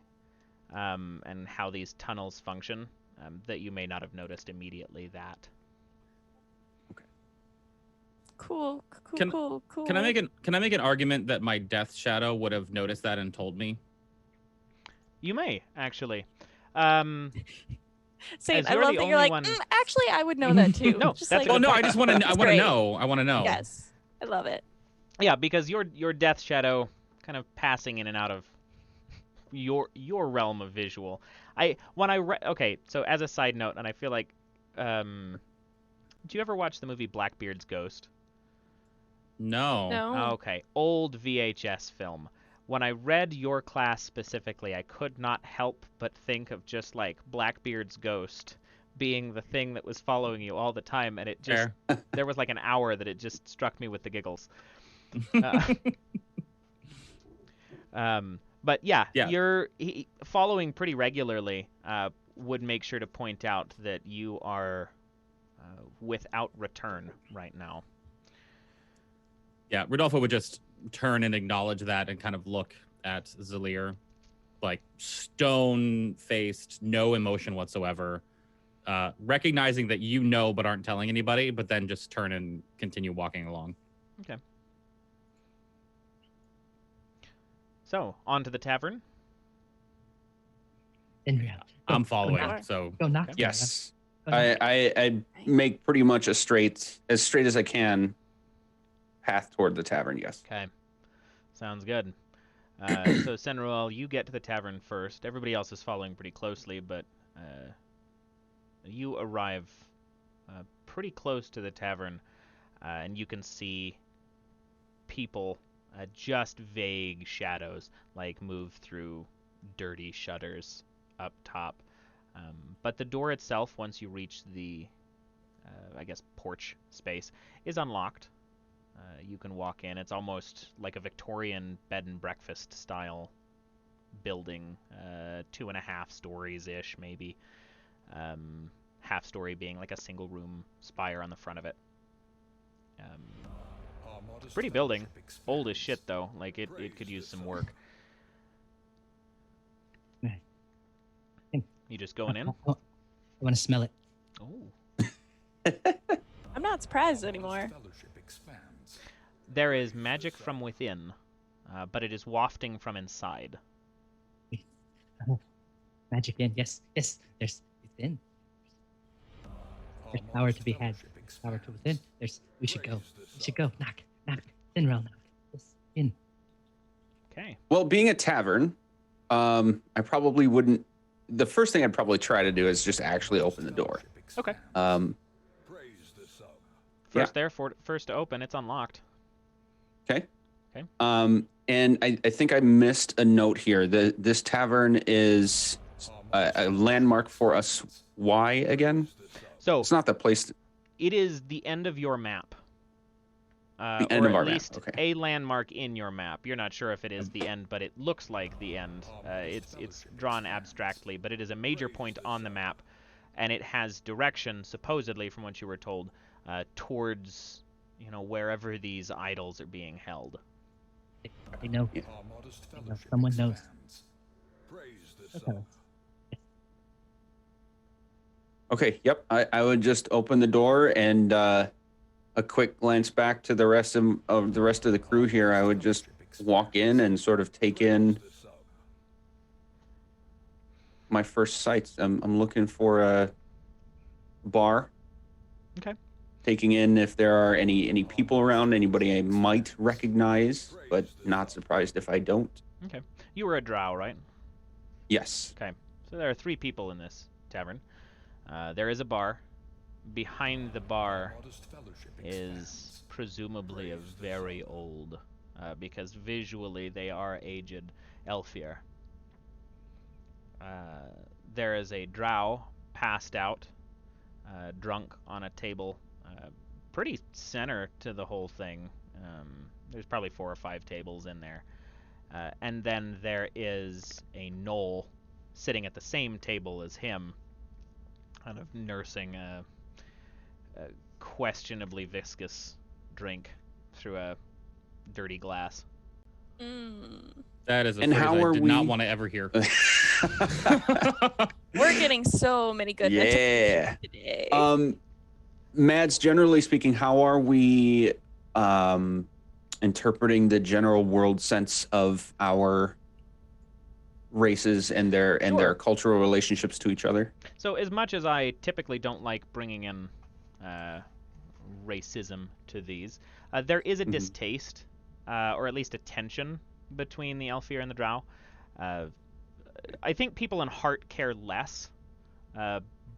and how these tunnels function, that you may not have noticed immediately that. Cool. Can I make an argument that my death shadow would have noticed that and told me? You may, actually. Saint, as I you're love the that you're only like, one- actually, I would know that too. No, Just that's a like, good Well, no, point. I just want to. I That's want to great. know. I want to know. Yes. I love it. Yeah, because your death shadow kind of passing in and out of your realm of visual. Okay, so as a side note, and I feel like, did you ever watch the movie Blackbeard's Ghost? No. No. Okay, old VHS film. When I read your class specifically, I could not help but think of just like Blackbeard's ghost being the thing that was following you all the time, and it just there was like an hour that it just struck me with the giggles. But yeah. You're following pretty regularly. Would make sure to point out that you are without return right now. Yeah, Rudolfo would just turn and acknowledge that and kind of look at Zelyr, like stone-faced, no emotion whatsoever, recognizing that you know but aren't telling anybody, but then just turn and continue walking along. Okay. So, on to the tavern. In reality. I'm following, knock. so Go knock. Yes. Go knock. I make pretty much as straight as I can path toward the tavern, yes. Okay. Sounds good. So, Senruel, you get to the tavern first. Everybody else is following pretty closely, but you arrive pretty close to the tavern, and you can see people, just vague shadows, like move through dirty shutters up top. But the door itself, once you reach the, porch space, is unlocked. You can walk in. It's almost like a Victorian bed and breakfast style building, 2.5 stories-ish, maybe. Half story being like a single room spire on the front of it. Pretty building. Old as shit, though. Like, it could use some work. You just going in? I want to smell it. Oh. I'm not surprised anymore. There is magic from within, but it is wafting from inside. Magic in. Yes. There's within. There's power to be had. Power to within. We should go. Knock. Finrel, knock. Yes. In. Okay. Well, being a tavern, I probably wouldn't. The first thing I'd probably try to do is just actually open the door. Okay. First to open, it's unlocked. Okay. Okay. And I think I missed a note here. This tavern is a landmark for us. Why again? So It's not the place. it is the end of your map. The end or of our at map, least okay. a landmark in your map. You're not sure if it is the end, but it looks like the end. It's drawn abstractly, but it is a major point on the map, and it has direction, supposedly, from what you were told, towards, wherever these idols are being held. I know. Yeah. I know. Someone knows. Okay. Okay, yep. I would just open the door and a quick glance back to the rest of the crew here. I would just walk in and sort of take in my first sights. I'm looking for a bar. Okay. Taking in if there are any people around, anybody I might recognize, but not surprised if I don't. Okay. You were a drow, right? Yes. Okay. So there are 3 people in this tavern. There is a bar. Behind the bar is presumably a very old, because visually they are aged Elfir. There is a drow passed out, drunk on a table, pretty center to the whole thing. There's probably 4 or 5 tables in there. And then there is a gnoll sitting at the same table as him, kind of nursing a questionably viscous drink through a dirty glass. That is a And phrase how I are did not we- want to ever hear. We're getting so many good Yeah. today. Mads, generally speaking, how are we interpreting the general world sense of our races and their Sure. cultural relationships to each other? So as much as I typically don't like bringing in racism to these, there is a Mhm. distaste, or at least a tension between the Elfir and the Drow. I think people in Heart care less,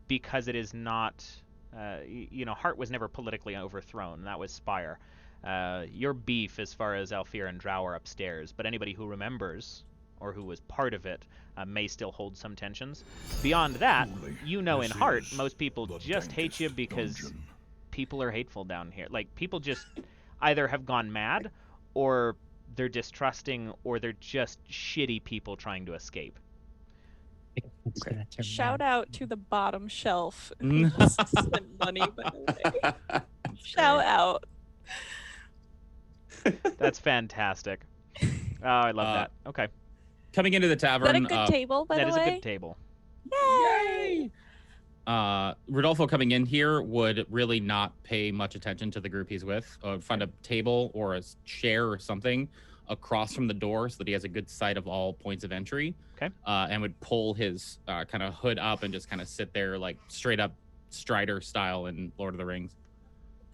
because it is not, Heart was never politically overthrown. That was Spire. Your beef as far as Elfir and Drow are upstairs, but anybody who remembers or who was part of it may still hold some tensions. Beyond that, in Heart, most people just hate you because people are hateful down here. Like, people just either have gone mad, or they're distrusting, or they're just shitty people trying to escape. Okay. Shout out to the bottom shelf. Mm. Who just sent money, by the way. Shout out. That's fantastic. Oh, I love that. Okay. Coming into the Is that a tavern, good table, by That the is way? a good table. Yay! Rudolfo coming in here would really not pay much attention to the group he's with. Find a table or a chair or something across from the door so that he has a good sight of all points of entry. Okay. And would pull his kind of hood up and just kind of sit there like straight up Strider style in Lord of the Rings.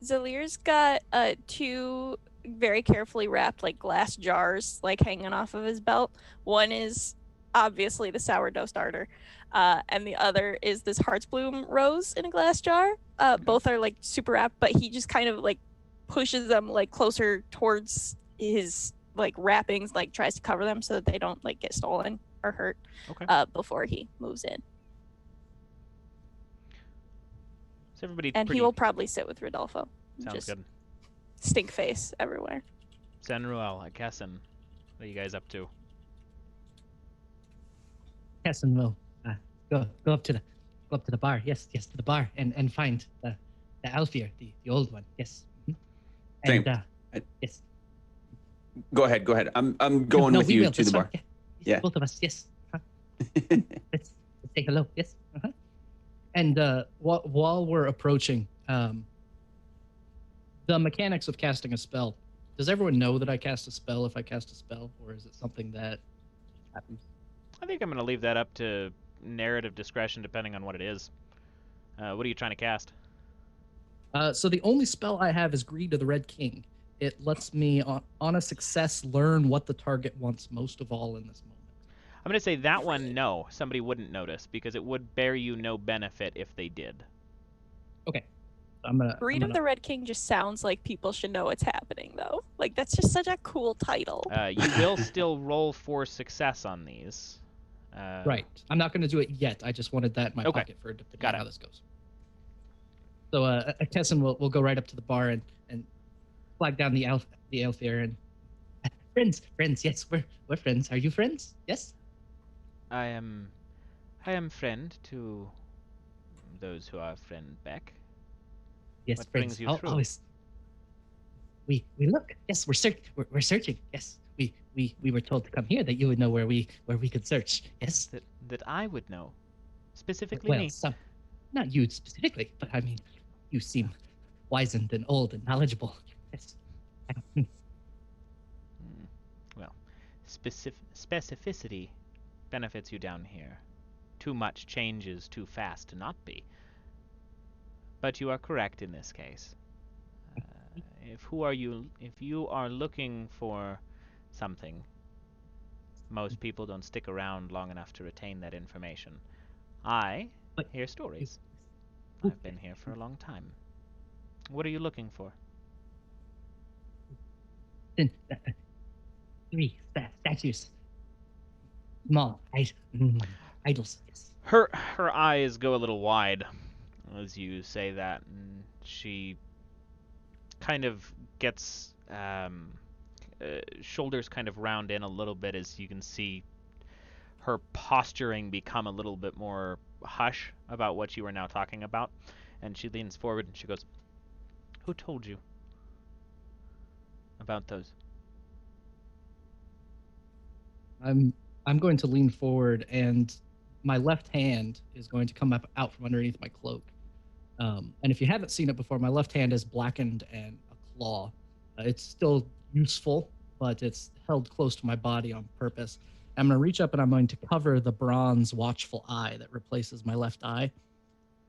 Zelyr's got 2 very carefully wrapped like glass jars like hanging off of his belt. One is obviously the sourdough starter, and the other is this Heartsbloom rose in a glass jar. Both are like super wrapped, but he just kind of like pushes them like closer towards his like wrappings, like tries to cover them so that they don't like get stolen or hurt before he moves in. So everybody And pretty... he will probably sit with Rudolfo. Sounds Just good. stink face everywhere. Zenruel, Kessin, what are you guys up to? Kessin will go up to the bar. Yes, to the bar and find the Alfir, the old one. Yes. Same. And yes. Go ahead. I'm going No, with we you will. to That's the fine. bar. Yes, Yeah. both of us. Yes. Let's say hello. Yes. And while we're approaching, the mechanics of casting a spell. Does everyone know that I cast a spell if I cast a spell, or is it something that happens? I think I'm going to leave that up to narrative discretion depending on what it is. What are you trying to cast? So the only spell I have is Greed of the Red King. It lets me, on a success, learn what the target wants most of all in this moment. I'm going to say that one, no. Somebody wouldn't notice, because it would bear you no benefit if they did. Okay. I'm gonna. Greed of the Red King just sounds like people should know what's happening, though. Like, that's just such a cool title. You will still roll for success on these. Right. I'm not going to do it yet. I just wanted that in my Okay. pocket for depending Got on it. how this goes. So Kessin will go right up to the bar and flag down the Elfir and friends. Yes, we're friends. Are you friends? Yes. I am friend to those who are friend Beck. Yes, What friends. brings you through? Always. We look. Yes, we're searching. Yes, we were told to come here that you would know where we could search. Yes. That I would know. Specifically Well, me. not you specifically, but I mean, you seem wizened and old and knowledgeable. Yes. Well, specificity benefits you down here. Too much changes too fast to not be. But you are correct in this case. If you are looking for something, most people don't stick around long enough to retain that information. I hear stories. I've been here for a long time. What are you looking for? Then, 3 statues. Small idols. Yes. Her eyes go a little wide as you say that, and she kind of gets shoulders kind of round in a little bit as you can see her posturing become a little bit more hush about what you are now talking about. And she leans forward and she goes, "Who told you about those?" I'm going to lean forward, and my left hand is going to come up out from underneath my cloak. And if you haven't seen it before, my left hand is blackened and a claw. It's still useful, but it's held close to my body on purpose. I'm going to reach up and I'm going to cover the bronze watchful eye that replaces my left eye.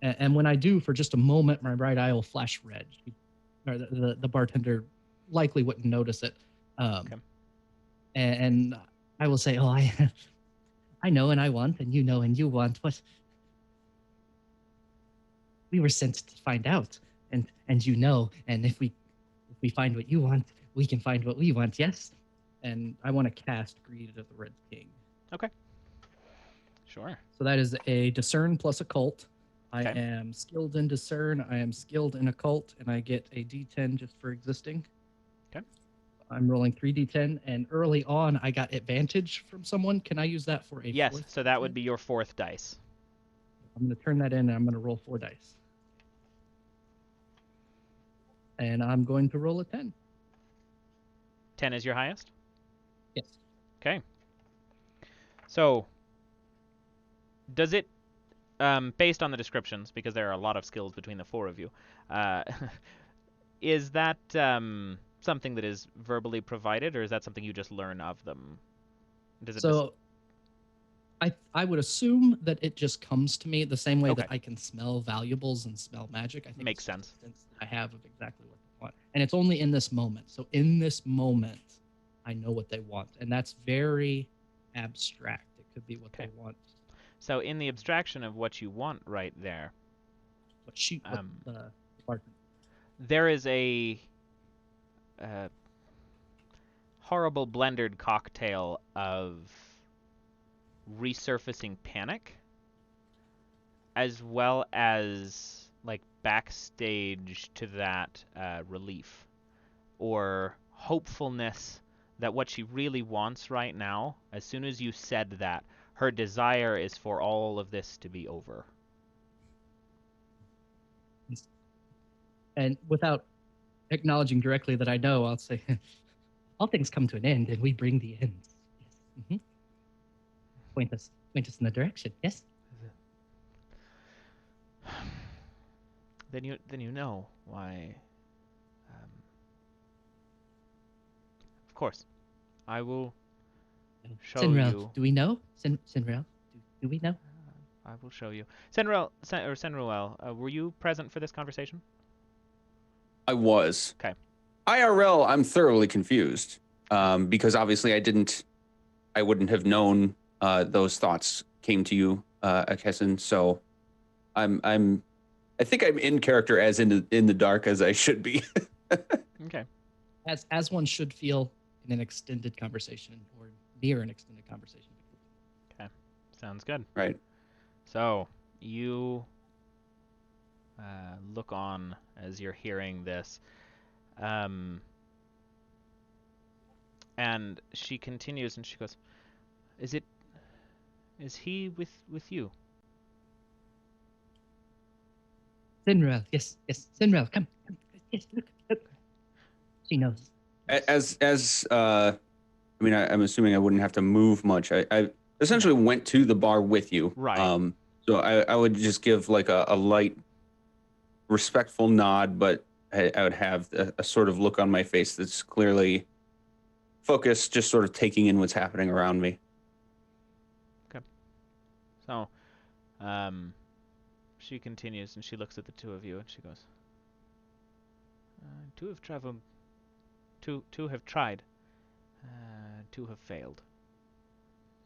And when I do, for just a moment, my right eye will flash red. Or the bartender likely wouldn't notice it. Okay. And I will say, "Oh, I know and I want, and you know and you want. What we were sent to find out, and you know, and if we find what you want, we can find what we want. Yes." And I want to cast Greed of the Red King. Okay. Sure. So that is a discern plus occult. I Okay. am skilled in discern. I am skilled in occult, and I get a D10 just for existing. Okay. I'm rolling 3d10, and early on I got advantage from someone. Can I use that for a Yes, fourth so that would D10? be your fourth dice. I'm going to turn that in, and I'm going to roll 4 dice. And I'm going to roll a 10. 10 is your highest? Yes. Okay. So, does it, based on the descriptions, because there are a lot of skills between the 4 of you, is that something that is verbally provided, or is that something you just learn of them? Does it So I would assume that it just comes to me the same way that Okay. I can smell valuables and smell magic. I think Makes it's sense. just a sense that I have of exactly what they want. And it's only in this moment. So in this moment, I know what they want. And that's very abstract. It could be what Okay. they want. So in the abstraction of what you want right there, What the bartender. there is a horrible blended cocktail of resurfacing panic, as well as like backstage to that relief or hopefulness that what she really wants right now, as soon as you said that, her desire is for all of this to be over. And without acknowledging directly that I know, I'll say, all things come to an end, and we bring the end. Yes. Mm-hmm. Point us in the direction. Yes. Then you know why. Of course, I will show Sinrel, you. do we know? Sinrel, do we know? I will show you. Senruel, were you present for this conversation? I was. Okay. IRL, I'm thoroughly confused because obviously I wouldn't have known those thoughts came to you, Akesson. So I think I'm in character as in the dark as I should be. Okay. As one should feel in an extended conversation or near an extended conversation. Okay. Sounds good. Right. So you look on as you're hearing this. And she continues and she goes, Is he with you? Sinrel, yes, Sinrel, come, yes, look. She knows. I'm assuming I wouldn't have to move much. I essentially went to the bar with you. Right. So I would just give like a light, respectful nod, but I would have a sort of look on my face that's clearly focused, just sort of taking in what's happening around me. So, she continues and she looks at the two of you and she goes, two have traveled, two have tried, two have failed.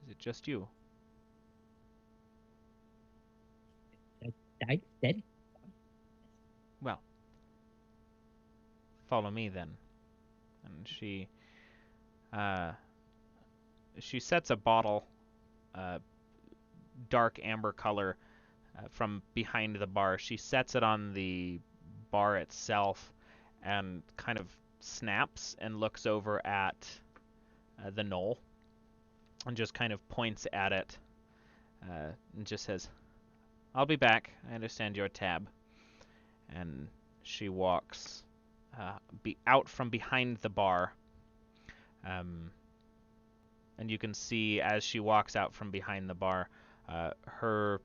Is it just you? Died, dead. Well, follow me then. And she sets a bottle, dark amber color, from behind the bar. She sets it on the bar itself and kind of snaps and looks over at the knoll and just kind of points at it and just says, I'll be back. I understand your tab. And she walks out from behind the bar. And you can see as she walks out from behind the bar, her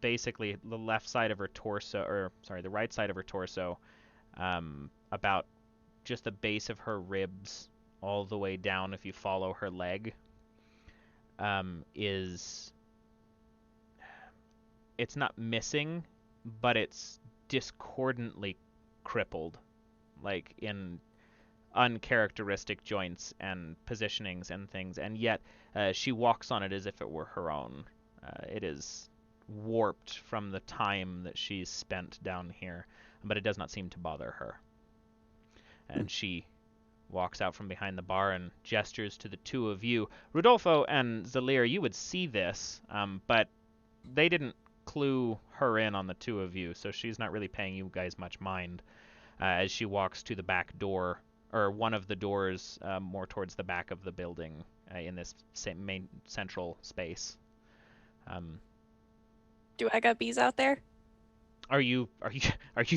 basically the left side of her torso, the right side of her torso, about just the base of her ribs all the way down if you follow her leg, it's not missing, but it's discordantly crippled, like in uncharacteristic joints and positionings and things, and yet she walks on it as if it were her own. It is warped from the time that she's spent down here, but it does not seem to bother her. And she walks out from behind the bar and gestures to the two of you. Rudolfo and Zelyr, you would see this, but they didn't clue her in on the two of you, so she's not really paying you guys much mind as she walks to the back door, or one of the doors more towards the back of the building in this same main central space. Do I got bees out there? Are you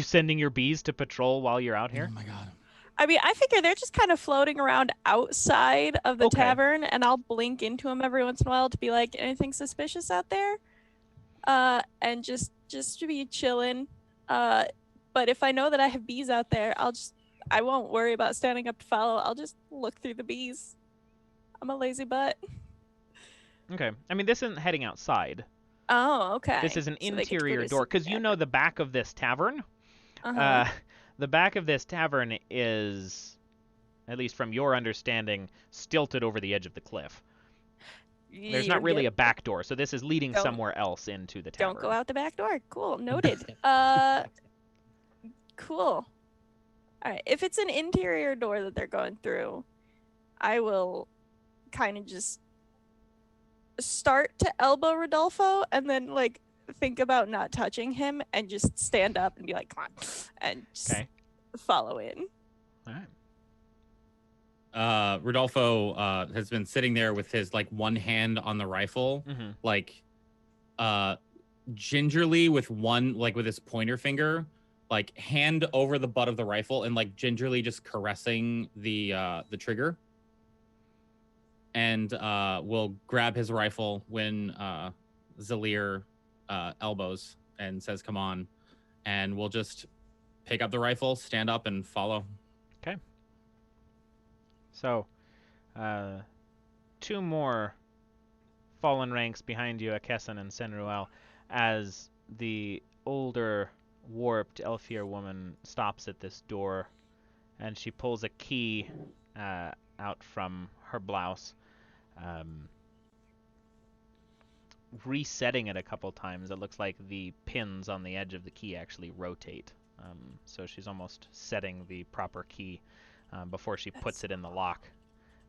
sending your bees to patrol while you're out here? Oh my god. I mean, I figure they're just kind of floating around outside of the Okay. tavern, and I'll blink into them every once in a while to be like, anything suspicious out there? And just to be chilling. But if I know that I have bees out there, I won't worry about standing up to follow. I'll just look through the bees. I'm a lazy butt. Okay. I mean, this isn't heading outside. Oh, okay. This is an So they get to go interior to door, see because the you know the back of this tavern. Uh-huh. The back of this tavern is, at least from your understanding, stilted over the edge of the cliff. There's not really a back door, so this is leading Don't- somewhere else into the tavern. Don't go out the back door. Cool. Noted. Cool. All right. If it's an interior door that they're going through, I will kind of just start to elbow Rodolfo and then like think about not touching him and just stand up and be like, come on, and just follow in. All right. Rudolfo has been sitting there with his like one hand on the rifle, like gingerly with his pointer finger, like hand over the butt of the rifle and like gingerly just caressing the trigger. And will grab his rifle when Zelyr elbows and says, come on. And we'll just pick up the rifle, stand up, and follow. Okay. So, two more fallen ranks behind you, Akesson and Senruel, as the older, warped Elfir woman stops at this door, and she pulls a key out from her blouse, resetting it a couple times. It looks like the pins on the edge of the key actually rotate. So she's almost setting the proper key before she puts it in the lock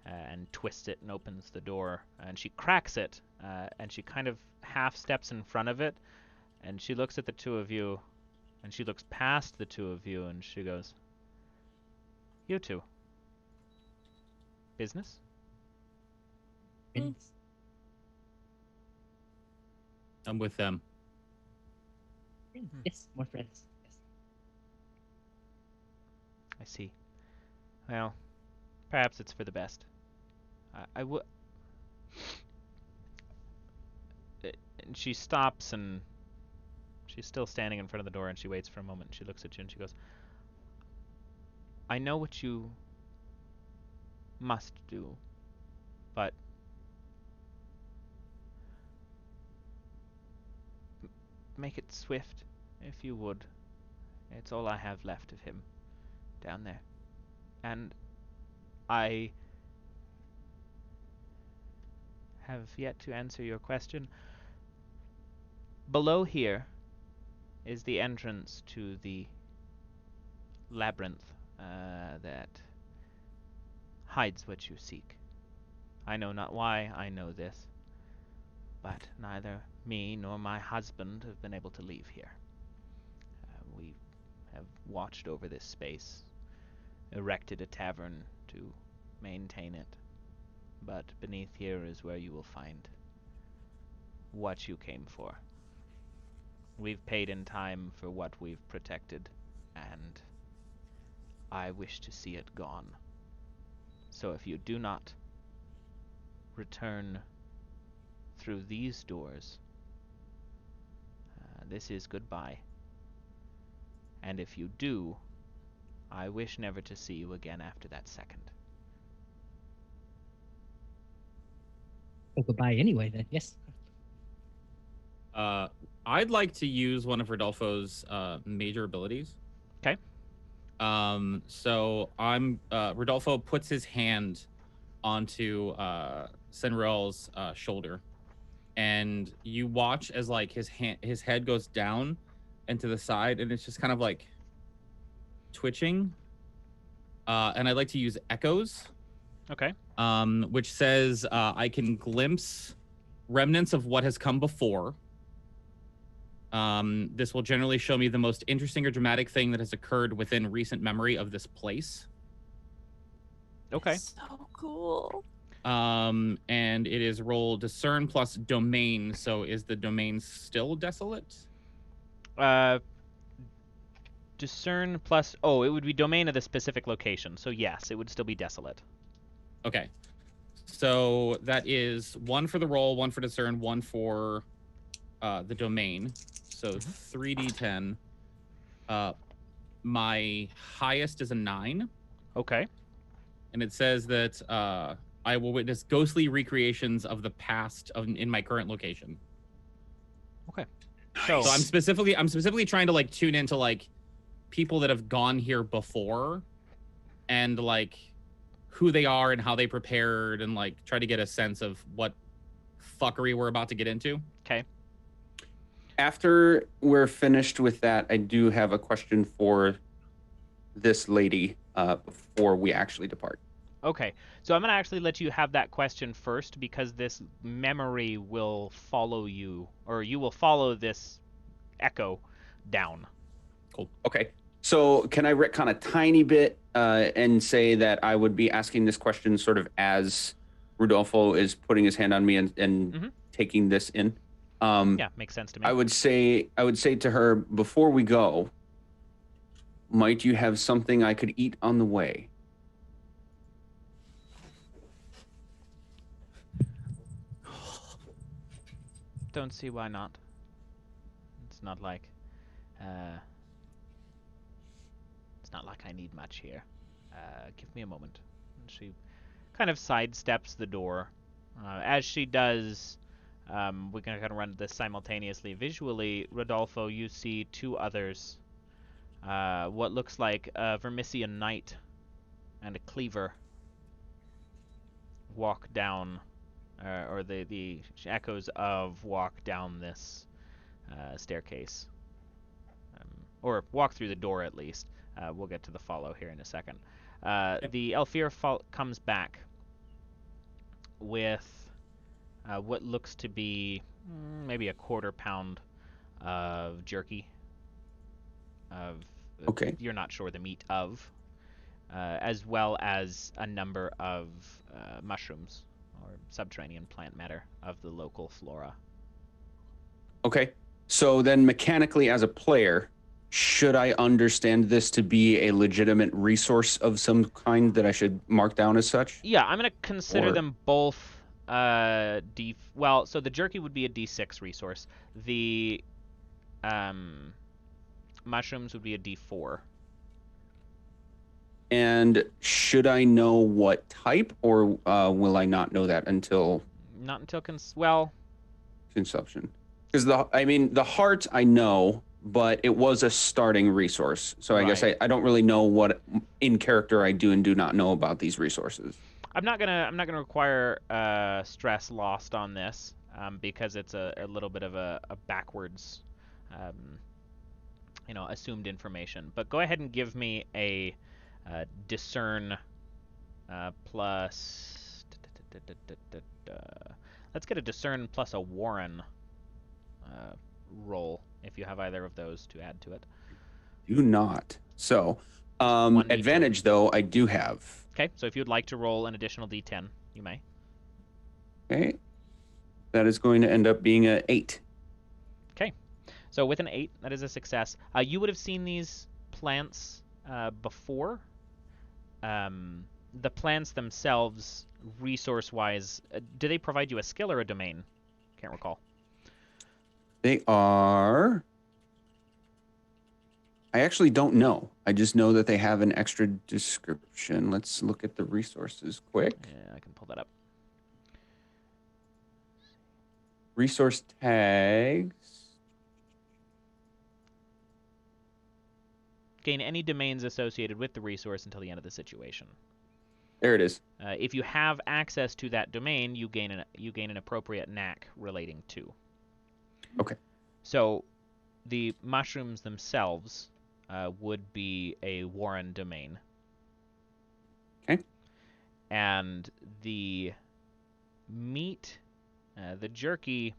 and twists it and opens the door. And she cracks it, and she kind of half steps in front of it, and she looks at the two of you, and she looks past the two of you, and she goes, "You two. Business?" I'm with them. Yes, more friends. Yes. I see. Well, perhaps it's for the best. I would. And she stops, and she's still standing in front of the door, and she waits for a moment. And she looks at you, and she goes, "I know what you must do, but make it swift, if you would. It's all I have left of him down there. And I have yet to answer your question. Below here is the entrance to the labyrinth that hides what you seek. I know not why I know this, but neither me nor my husband have been able to leave here. We have watched over this space, erected a tavern to maintain it, but beneath here is where you will find what you came for. We've paid in time for what we've protected, and I wish to see it gone. So if you do not return through these doors, this is goodbye. And if you do, I wish never to see you again after that second." Oh, goodbye anyway, then. Yes. I'd like to use one of Rodolfo's major abilities. Okay. So I'm Rodolfo puts his hand onto Senrel's shoulder, and you watch as like his head goes down and to the side, and it's just kind of like twitching. And I'd like to use echoes. Okay. Which says I can glimpse remnants of what has come before. This will generally show me the most interesting or dramatic thing that has occurred within recent memory of this place. Okay. So cool. And it is roll discern plus domain. So is the domain still desolate? Discern plus... Oh, it would be domain of the specific location. So yes, it would still be desolate. Okay. So that is 1 for the roll, 1 for discern, 1 for the domain. So 3d10. My highest is a 9. Okay. And it says that I will witness ghostly recreations of the past in my current location. Okay. So I'm specifically trying to like tune into like people that have gone here before, and like who they are and how they prepared, and like try to get a sense of what fuckery we're about to get into. Okay. After we're finished with that, I do have a question for this lady before we actually depart. Okay. So I'm going to actually let you have that question first, because this memory will follow you, or you will follow this echo down. Cool. Okay. So can I retcon a tiny bit and say that I would be asking this question sort of as Rudolfo is putting his hand on me and taking this in? Yeah, makes sense to me. I would say to her, before we go, might you have something I could eat on the way? Don't see why not. It's not like I need much here. Give me a moment. And she kind of sidesteps the door. As she does, we're going to kind of run this simultaneously. Visually, Rodolfo, you see 2 others. What looks like a Vermisian knight and a cleaver walk down, or the echoes of walk down this staircase. Or walk through the door, at least. We'll get to the follow here in a second. The Elfir comes back with what looks to be maybe a 1/4 pound of jerky. Okay. You're not sure the meat of, as well as a number of mushrooms or subterranean plant matter of the local flora. Okay. So then mechanically as a player, should I understand this to be a legitimate resource of some kind that I should mark down as such? Yeah, I'm going to consider Or- them both well, so the jerky would be a D6 resource. The mushrooms would be a D4. And should I know what type, or will I not know that until Not until consumption? Because the heart I know, but it was a starting resource. So I guess Right. I don't really know what in character I do and do not know about these resources. I'm not gonna require stress lost on this because it's a little bit of a backwards, assumed information. But go ahead and give me a discern plus. Let's get a discern plus a Warren roll if you have either of those to add to it. Do not. So 1d2. advantage though I do have. Okay, so if you'd like to roll an additional d10, you may. Okay. That is going to end up being a 8. Okay, so with an 8, that is a success. You would have seen these plants before. The plants themselves, resource-wise, do they provide you a skill or a domain? Can't recall. They are. I actually don't know. I just know that they have an extra description. Let's look at the resources quick. Yeah, I can pull that up. Resource tags. Gain any domains associated with the resource until the end of the situation. There it is. If you have access to that domain, you gain an appropriate knack relating to. Okay. So, the mushrooms themselves would be a Warren domain. Okay. And the meat, the jerky,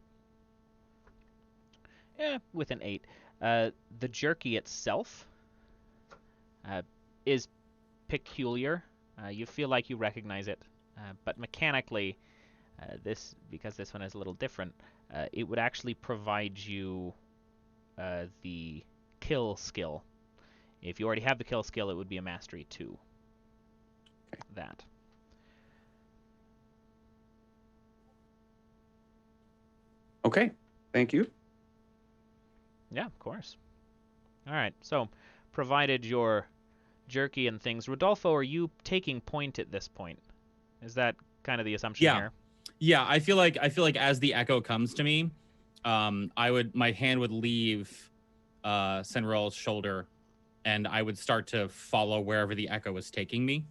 with an 8. The jerky itself is peculiar. You feel like you recognize it, but mechanically, because this one is a little different, it would actually provide you the kill skill. If you already have the kill skill, it would be a mastery 2. Okay. That. Okay. Thank you. Yeah, of course. All right. So, provided your jerky and things, Rudolfo, are you taking point at this point? Is that kind of the assumption here? Yeah, I feel like as the echo comes to me, my hand would leave Senrol's shoulder, and I would start to follow wherever the echo was taking me.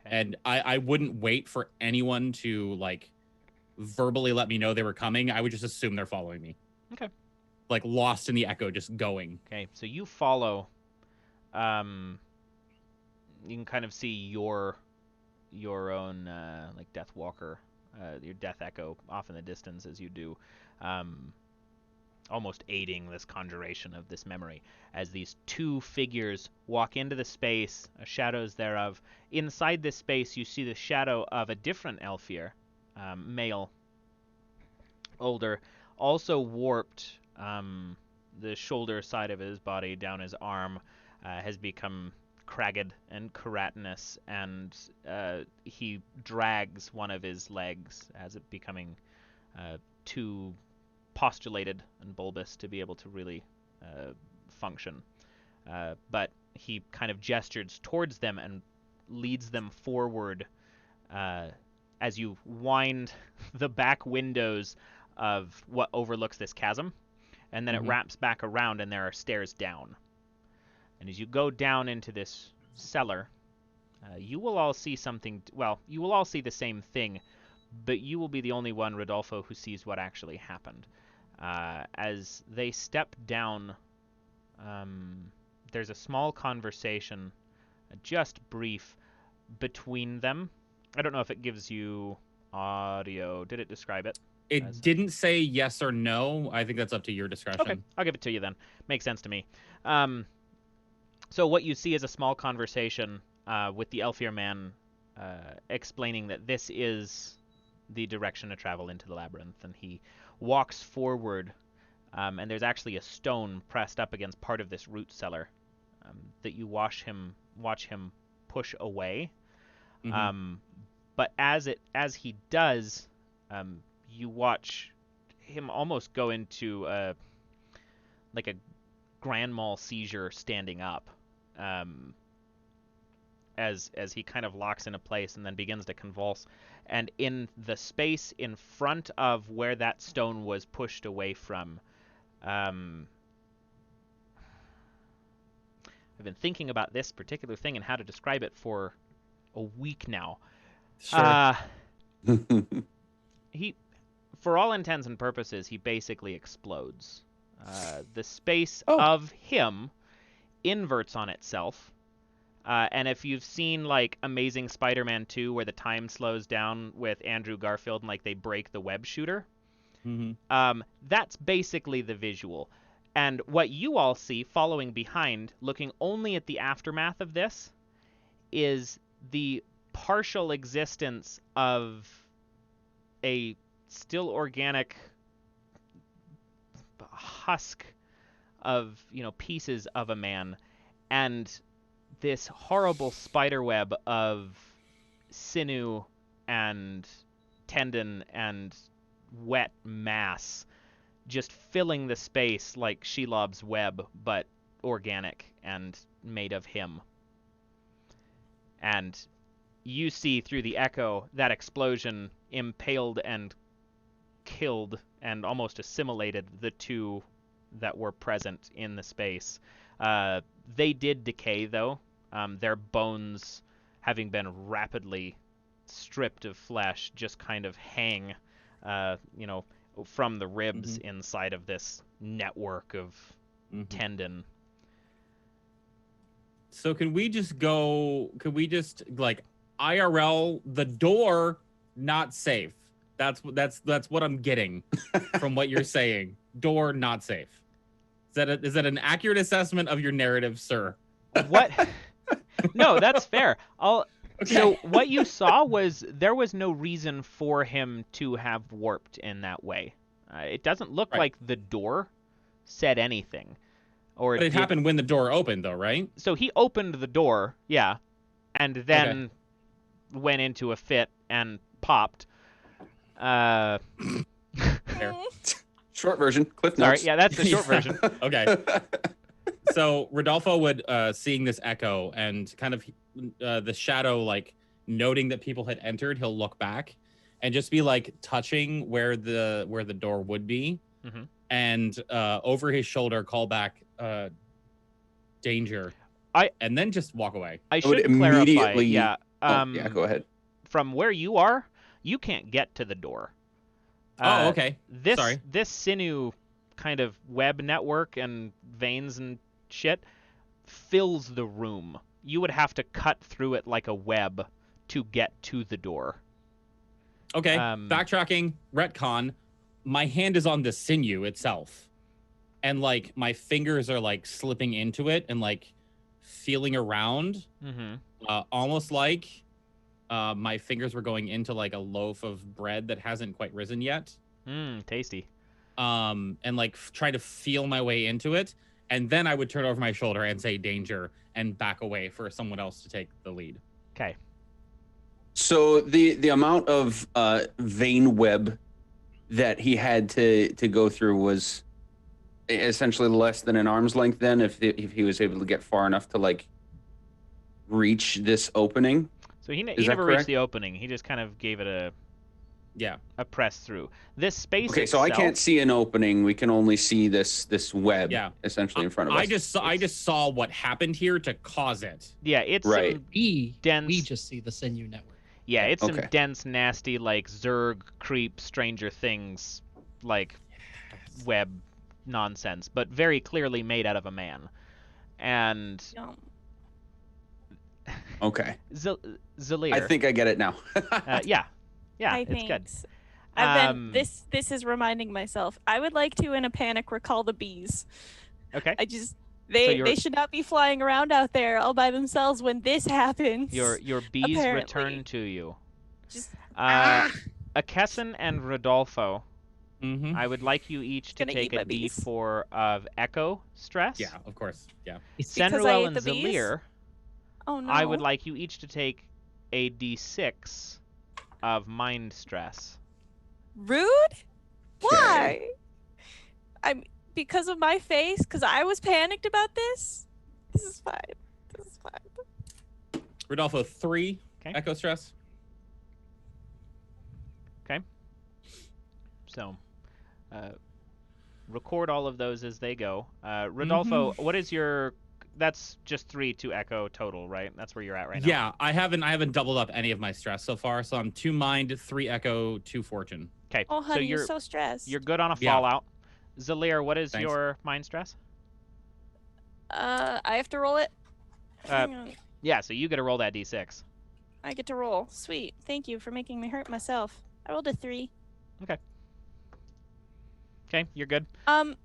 Okay. And I wouldn't wait for anyone to like verbally let me know they were coming. I would just assume they're following me. Okay. Like lost in the echo, just going. Okay, so you follow. You can kind of see your own like Death Walker, your Death Echo off in the distance as you do, almost aiding this conjuration of this memory as these two figures walk into the space, shadows thereof. Inside this space, you see the shadow of a different Elfir, male, older, also warped. The shoulder side of his body down his arm has become cragged and keratinous, and he drags one of his legs as it becoming too postulated and bulbous to be able to really function. But he kind of gestures towards them and leads them forward as you wind the back windows of what overlooks this chasm, and then it wraps back around and there are stairs down. And as you go down into this cellar, you will all see something. Well, you will all see the same thing, but you will be the only one, Rudolfo, who sees what actually happened. As they step down, there's a small conversation, just brief, between them. I don't know if it gives you audio. Did it describe it? It didn't say yes or no. I think that's up to your discretion. Okay, I'll give it to you then. Makes sense to me. So what you see is a small conversation with the Elfir man explaining that this is the direction to travel into the labyrinth, and he walks forward And there's actually a stone pressed up against part of this root cellar that you watch him push away. But as he does, you watch him almost go into like a grand mal seizure standing up, as he kind of locks into place and then begins to convulse. And in the space in front of where that stone was pushed away from, I've been thinking about this particular thing and how to describe it for a week now. Sure. He, for all intents and purposes, he basically explodes. The space of him inverts on itself. And if you've seen like Amazing Spider-Man 2, where the time slows down with Andrew Garfield and like they break the web shooter, that's basically the visual. And what you all see following behind, looking only at the aftermath of this, is the partial existence of a still organic husk of, pieces of a man, and this horrible spider web of sinew and tendon and wet mass just filling the space like Shelob's web, but organic and made of him. And you see through the echo that explosion impaled and killed and almost assimilated the two that were present in the space. They did decay, though. Their bones, having been rapidly stripped of flesh, just kind of hang, from the ribs inside of this network of tendon. So can we just like IRL the door not safe? That's what I'm getting from what you're saying. Door not safe. Is that an accurate assessment of your narrative, sir? What? No, that's fair. Okay. So what you saw was there was no reason for him to have warped in that way. It doesn't look like the door said anything. But it happened when the door opened, though, right? So he opened the door, yeah, and then went into a fit and popped. Short version, Cliff Notes. Sorry, yeah, that's the short version. Okay. So Rudolfo would, seeing this echo and kind of the shadow, like noting that people had entered, he'll look back and just be like touching where the door would be, and over his shoulder call back danger, and then just walk away. I should clarify. Immediately, yeah. Go ahead. From where you are, you can't get to the door. Okay. This sinew kind of web network and veins and shit fills the room. You would have to cut through it like a web to get to the door. Okay. Backtracking, retcon. My hand is on the sinew itself, and like my fingers are like slipping into it and like feeling around, almost like my fingers were going into like a loaf of bread that hasn't quite risen yet. Tasty. And like try to feel my way into it, and then I would turn over my shoulder and say danger and back away for someone else to take the lead. Okay. So the amount of vein web that he had to go through was essentially less than an arm's length then, if he was able to get far enough to like reach this opening. So he never reached the opening. He just kind of gave it a press through. This space Okay, itself, so I can't see an opening. We can only see this web essentially in front of us. I just saw what happened here to cause it. Yeah, it's right. dense. We just see the sinew network. Yeah, it's some dense, nasty, like Zerg, Creep, Stranger Things, like web nonsense, but very clearly made out of a man. And okay, Zelyr. I think I get it now. Yeah, Hi, it's good. I've been this is reminding myself. I would like to, in a panic, recall the bees. Okay. They should not be flying around out there all by themselves when this happens. Your bees apparently. return to you. Just Akesson and Rudolfo, Mm-hmm. I would like you each to Gonna take eat my a bees. D4 of echo stress. Yeah, of course. Yeah. Because I Senruel ate and the bees? Zelyr, Oh no. I would like you each to take a D6 of mind stress. Rude? Why? I'm because of my face? Because I was panicked about this? This is fine. This is fine. Rudolfo, 3 Okay. echo stress. So, record all of those as they go. Rodolfo, what is your? That's just 3 to echo total, right? That's where you're at right now. Yeah, I haven't doubled up any of my stress so far, so I'm 2 mind, 3 echo, 2 fortune. Okay. Oh, honey, so you're so stressed. you're good on a Yeah. fallout. Zelyr, what is Thanks. your mind stress? I have to roll it? Hang on. Yeah, so you get to roll that D6. I get to roll. Sweet. Thank you for making me hurt myself. I rolled a 3. Okay, you're good.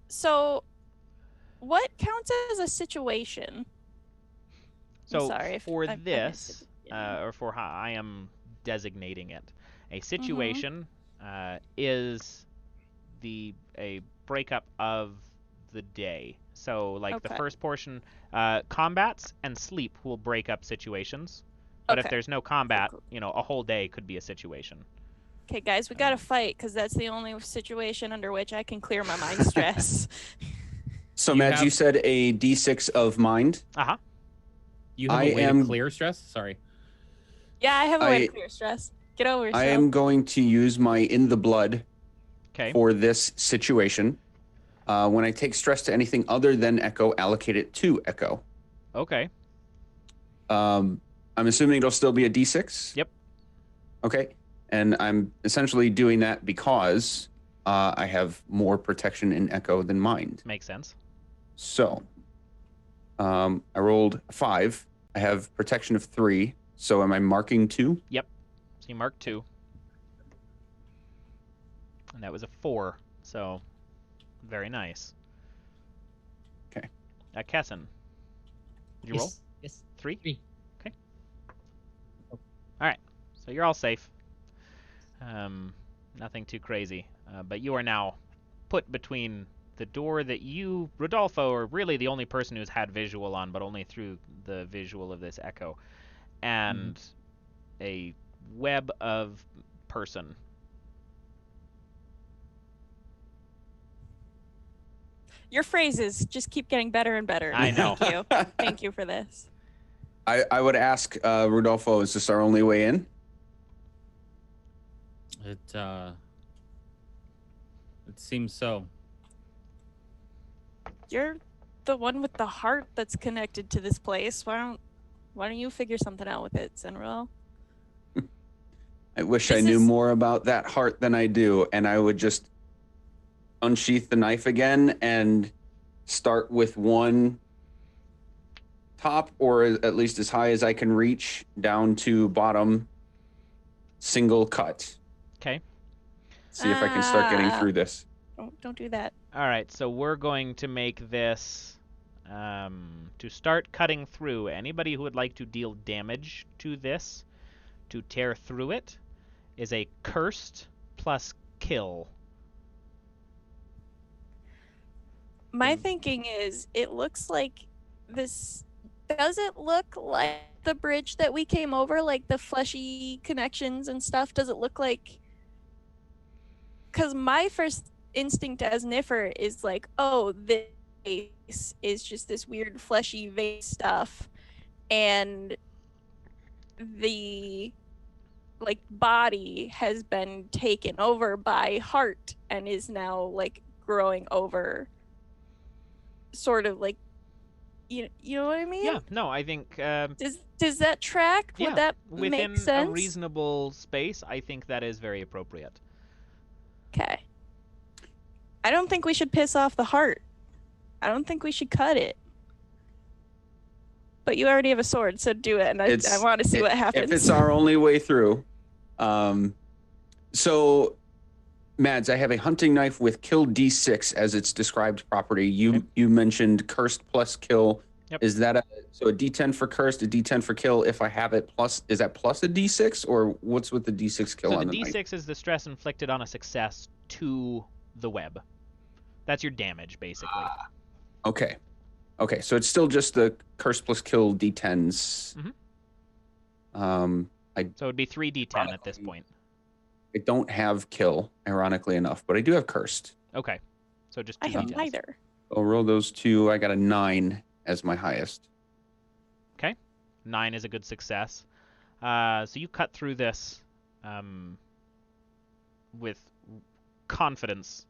So what counts as a situation? So sorry if for I missed this, it. Yeah. or for how I am designating it, a situation is a breakup of the day. So like the Okay. first portion, combats and sleep will break up situations. But if Okay. there's no combat, Cool. a whole day could be a situation. Okay, guys, we gotta fight because that's the only situation under which I can clear my mind stress. So, You Mads, have- you said a D6 of mind. Uh-huh. You have I a way am- to clear stress? Sorry. Yeah, I have a way I- to clear stress. Get over yourself. I am going to use my in the blood Okay. for this situation. When I take stress to anything other than echo, allocate it to echo. Okay. I'm assuming it'll still be a D6? Yep. Okay. And I'm essentially doing that because I have more protection in echo than mind. Makes sense. So I rolled 5. I have protection of 3. So am I marking 2? So you mark 2. And that was a 4. So very nice. Okay. Kessin. Did you roll? Yes. 3? 3. Okay. All right. So you're all safe. Nothing too crazy. But you are now put between the door that you, Rudolfo, are really the only person who's had visual on, but only through the visual of this echo, and a web of person. Your phrases just keep getting better and better. I know. Thank you. Thank you for this. I would ask Rudolfo, is this our only way in? It seems so. You're the one with the heart that's connected to this place. Why don't you figure something out with it, Senruel? I wish I This knew is- more about that heart than I do, and I would just unsheath the knife again and start with one top, or at least as high as I can reach, down to bottom, single cut. Okay. See if I can start getting through this. Don't do that. All right. So we're going to make this to start cutting through. Anybody who would like to deal damage to this, to tear through it, is a cursed plus kill. My thinking is, it looks like this. Does it look like the bridge that we came over, like the fleshy connections and stuff? Does it look like? Because my first instinct as Niffer is like, oh, this face is just this weird fleshy vein stuff, and the like body has been taken over by heart and is now like growing over, sort of like, you know what I mean? Yeah. No, I think Does that track? yeah, Would that within make sense? a reasonable space, I think that is very appropriate. Okay. I don't think we should piss off the heart. I don't think we should cut it. But you already have a sword, so do it, and I want to see what happens. If it's our only way through. So, Mads, I have a hunting knife with kill D6 as its described property. You mentioned cursed plus kill. Yep. Is that a D10 for cursed, a D10 for kill? If I have it plus, is that plus a D6, or what's with the D6 kill So on the the D6 knife? is the stress inflicted on a success to the web. That's your damage, basically. Okay. Okay, so it's still just the curse plus kill d10s. So it would be 3d10 at this point. I don't have kill, ironically enough, but I do have cursed. Okay. So just I 2 have d10s. neither. I'll roll those two. I got a 9 as my highest. Okay. 9 is a good success. So you cut through this with confidence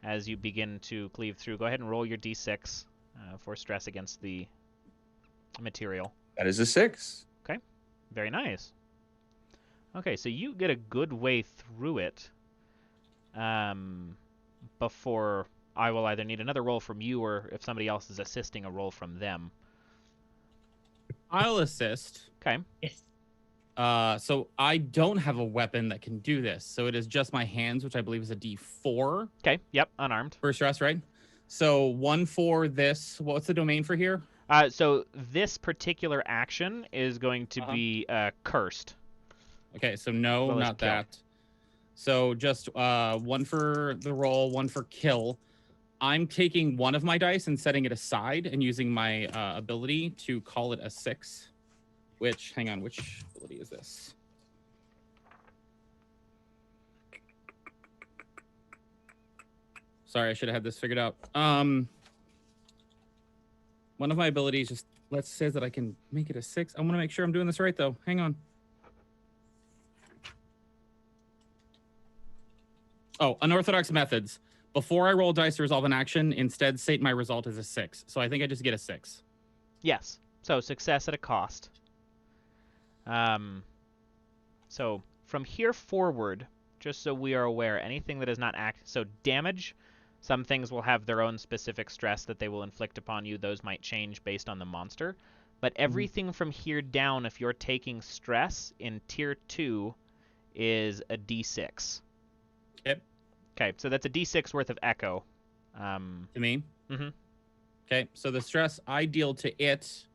as you begin to cleave through. Go ahead and roll your d6 for stress against the material. That is a 6. Very nice. Okay, so you get a good way through it before I will either need another roll from you, or if somebody else is assisting, a roll from them. I'll assist. Okay. Yes. So I don't have a weapon that can do this. So it is just my hands, which I believe is a D4 Okay, yep, unarmed. for stress, right? So 1 for this. What's the domain for here? So this particular action is going to be cursed. Okay, so no, Well, it's not kill. that. So just 1 for the roll, 1 for kill. I'm taking one of my dice and setting it aside and using my ability to call it a 6. Which, hang on, which ability is this? Sorry, I should have had this figured out. One of my abilities just says that I can make it a 6. I want to make sure I'm doing this right, though. Hang on. Oh, unorthodox methods. Before I roll dice to resolve an action, instead state my result as a 6. So I think I just get a 6. Yes. So success at a cost. So from here forward, just so we are aware, anything that is not so damage, some things will have their own specific stress that they will inflict upon you. Those might change based on the monster. But everything from here down, if you're taking stress in tier 2, is a d6. Yep. Okay, so that's a d6 worth of echo. To me? Mhm. Okay, so the stress I deal to it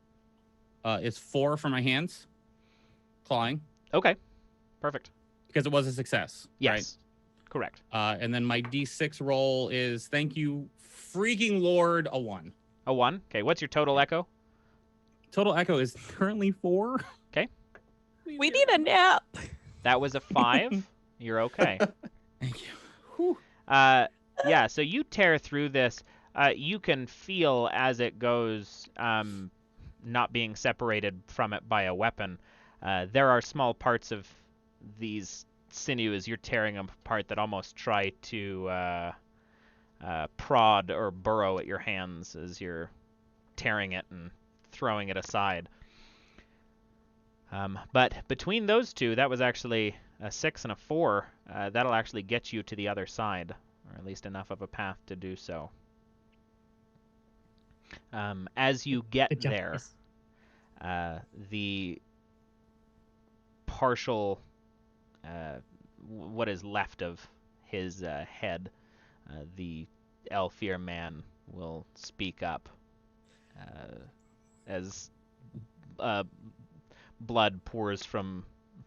is 4 for my hands. Clawing. Okay, perfect. Because it was a success. Yes, correct. Right? And then my D6 roll is, thank you, freaking Lord, a 1. A 1. Okay, what's your total echo? Total echo is currently 4. Okay. We need a nap. That was a 5. You're okay. Thank you. Whew. Yeah, so you tear through this. You can feel as it goes, not being separated from it by a weapon. There are small parts of these sinew as you're tearing them apart that almost try to prod or burrow at your hands as you're tearing it and throwing it aside. But between those two, that was actually a 6 and a 4. That'll actually get you to the other side, or at least enough of a path to do so. As you get Good job. there, Yes. the partial, what is left of his head, the Elfir man will speak up as blood pours from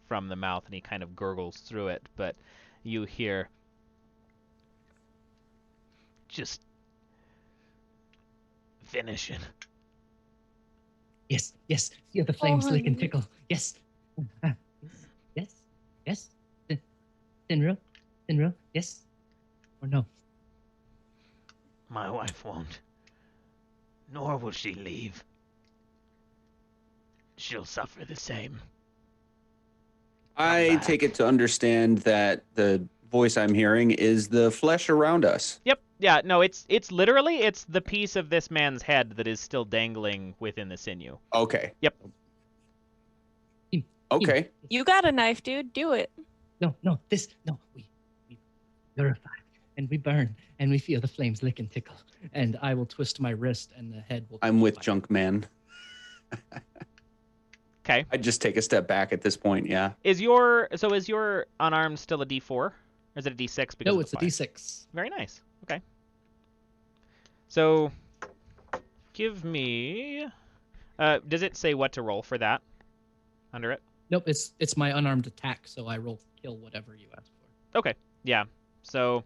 the mouth and he kind of gurgles through it, but you hear, just finish it. Yes, yes. Feel the flames lick and honey. tickle. Yes. Yes, yes. Sinro, yes. Or no? My wife won't, nor will she leave. She'll suffer the same. I take it to understand that the voice I'm hearing is the flesh around us. Yep. Yeah, no, it's literally, it's the piece of this man's head that is still dangling within the sinew. Okay. Yep. Okay. You got a knife, dude. Do it. No. We purify and we burn and we feel the flames lick and tickle. And I will twist my wrist and the head will. I'm with fire. Junk Man. Okay. I'd just take a step back at this point, yeah. Is your unarmed still a D4? Or is it a D6? Because No, of it's the a fire? D6. Very nice. Okay. So, give me... does it say what to roll for that? Under it? Nope, it's my unarmed attack, so I roll kill whatever you ask for. Okay. Yeah. So,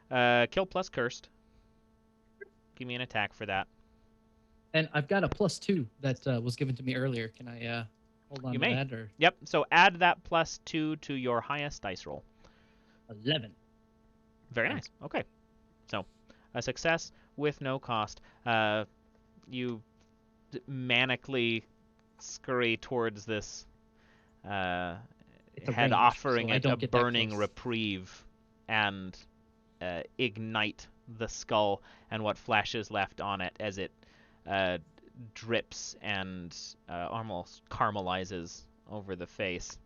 Kill plus cursed. Give me an attack for that. And I've got a +2 that was given to me earlier. Can I hold on You to may. that? Or Yep. So add that +2 to your highest dice roll. 11. Very nice. Okay. So a success with no cost. You manically scurry towards this It's a head, range, offering so I it don't a get that burning close. reprieve, and ignite the skull and what flesh is left on it as it drips and almost caramelizes over the face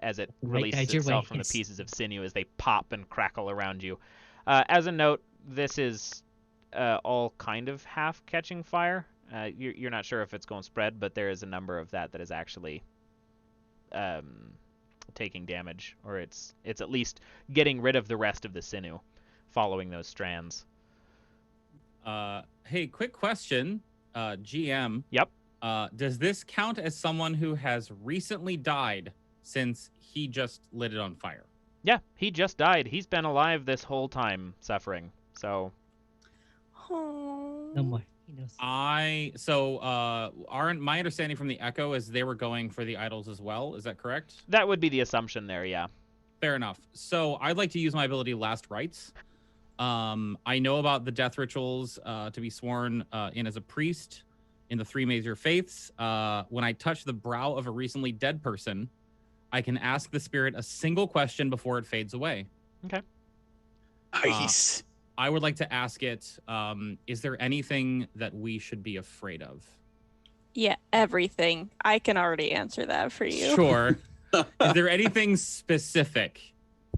as it Right, releases guys, your itself way, from the yes. pieces of sinew as they pop and crackle around you. As a note, this is all kind of half catching fire. You're not sure if it's going to spread, but there is a number of that is actually taking damage, or it's at least getting rid of the rest of the sinew following those strands. Hey, quick question, GM. Yep. Does this count as someone who has recently died since he just lit it on fire? Yeah, he just died. He's been alive this whole time, suffering. So Oh. No more. He knows. My understanding from the Echo is they were going for the idols as well. Is that correct? that would be the assumption there, yeah. Fair enough. So I'd like to use my ability Last Rites. I know about the death rituals to be sworn in as a priest in the three major faiths. When I touch the brow of a recently dead person, I can ask the spirit a single question before it fades away. Okay. Nice. I would like to ask it, is there anything that we should be afraid of? Yeah, everything. I can already answer that for you. Sure. Is there anything specific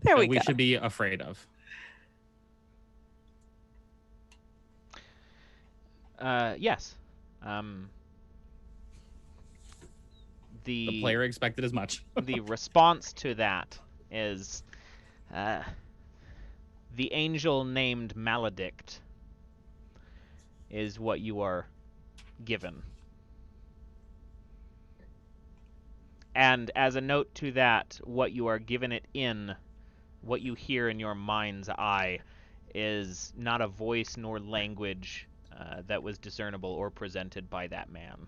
There that we we go. should be afraid of? Yes. The player expected as much. The response to that is the angel named Maledict is what you are given. And as a note to that, what you are given it in, what you hear in your mind's eye, is not a voice nor language that was discernible or presented by that man.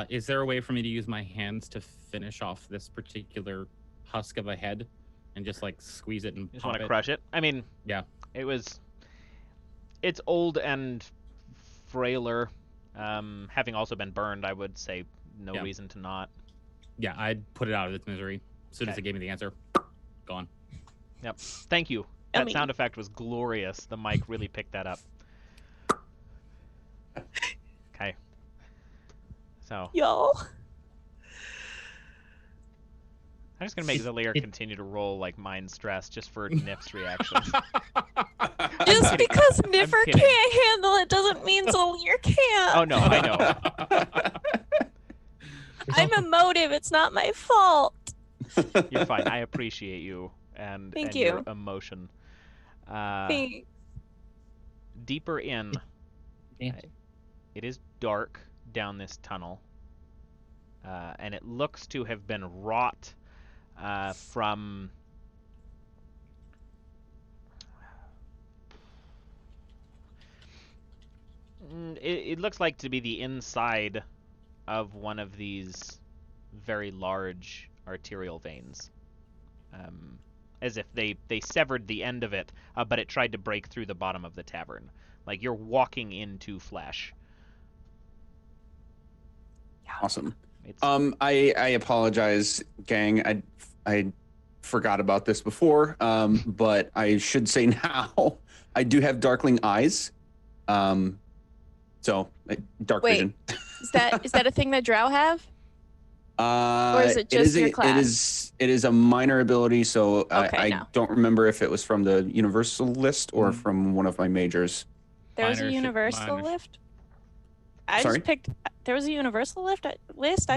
Is there a way for me to use my hands to finish off this particular husk of a head and just like squeeze it and You just pop want to it? crush it? I mean, Yeah. It's old and frailer. Having also been burned, I would say no Yeah. reason to not. Yeah, I'd put it out of its misery as soon as Okay. it gave me the answer. Gone. Yep. Thank you. I That mean- sound effect was glorious. The mic really picked that up. Okay. So Y'all. I'm just gonna make Zelyr continue to roll like mind stress just for Nif's reaction. Just kidding. because Niffer kidding. can't handle it doesn't mean Zelyr can't. Oh no, I know. I'm emotive. It's not my fault. You're fine. I appreciate you and Thank your you. emotion. Thanks. Deeper in, Damn. it is dark down this tunnel, and it looks to have been wrought from it looks like to be the inside of one of these very large arterial veins, as if they severed the end of it, but it tried to break through the bottom of the tavern. Like you're walking into flesh. Awesome. It's I apologize, gang. I forgot about this before, but I should say now I do have darkling eyes. So dark Wait. vision. Is that a thing that Drow have? Or is it just your class? It is a minor ability, so Okay, I no. don't remember if it was from the universal list or Mm. from one of my majors. There was a Minor- universal minor- lift. I Sorry? just picked. There was a universal list. I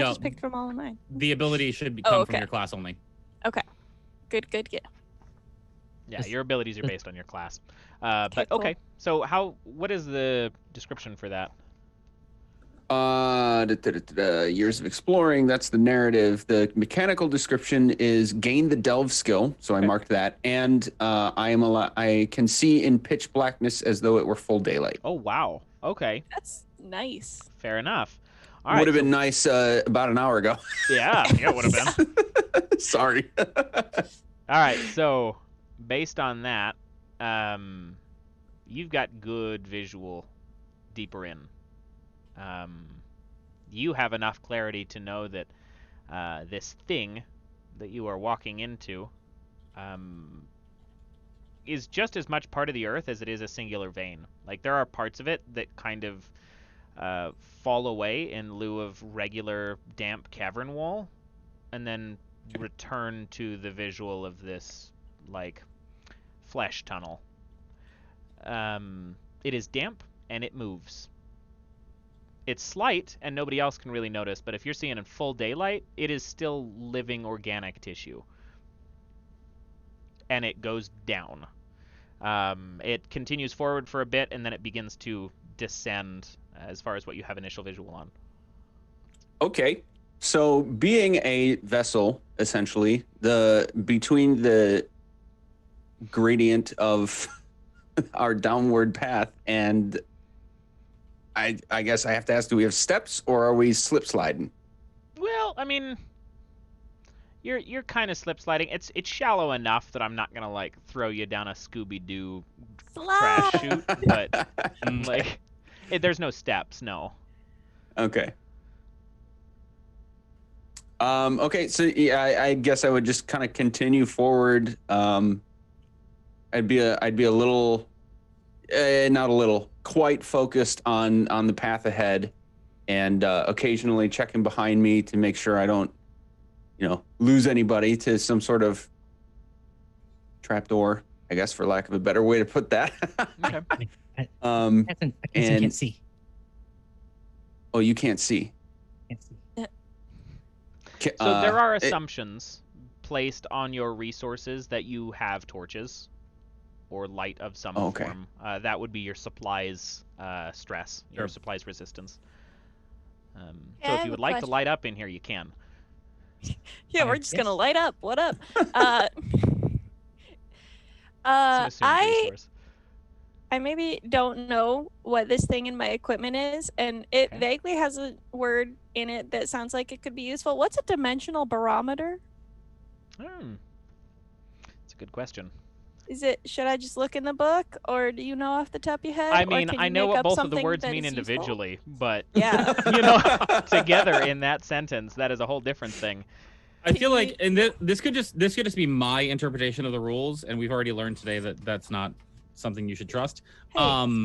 No. just picked from all of mine. The ability should come okay. from your class only. Good. Yeah. yeah, This- your abilities are this- based on your class. But cool. okay, so what is the description for that? Years of exploring. That's the narrative. The mechanical description is gain the delve skill. So I marked that, and I can see in pitch blackness as though it were full daylight. Oh wow. Okay. That's nice. Fair enough. All Would right. have been nice about an hour ago. Yeah. Yeah. Would have been. Sorry. All right. So based on that, you've got good visual deeper in. You have enough clarity to know that this thing that you are walking into is just as much part of the earth as it is a singular vein. Like, there are parts of it that kind of fall away in lieu of regular damp cavern wall, and then return to the visual of this, like, flesh tunnel. It is damp, and it moves. It's slight, and nobody else can really notice, but if you're seeing in full daylight, it is still living organic tissue. And it goes down. It continues forward for a bit, and then it begins to descend as far as what you have initial visual on. Okay. So being a vessel, essentially, between the gradient of our downward path and I guess I have to ask, do we have steps or are we slip sliding? Well, I mean, you're kind of slip sliding. It's shallow enough that I'm not gonna like throw you down a Scooby-Doo trash chute, but like there's no steps, no. Okay. Okay, so yeah, I guess I would just kind of continue forward. I'd be a little, not a little, quite focused on the path ahead, and occasionally checking behind me to make sure I don't, lose anybody to some sort of trapdoor, I guess, for lack of a better way to put that. Okay. I can't see. Oh, you can't see. Can't see. So there are assumptions placed on your resources that you have torches or light of some form. That would be your supplies stress, your supplies resistance. So if you would like to light up in here, you can. Yeah, we're just gonna light up. What up? I maybe don't know what this thing in my equipment is, and it vaguely has a word in it that sounds like it could be useful. What's a dimensional barometer? It's a good question. Should I just look in the book, or do you know off the top of your head? I mean, I know what both of the words mean individually, but together in that sentence, that is a whole different thing. I feel like, and this could just be my interpretation of the rules, and we've already learned today that that's not something you should trust. Hey,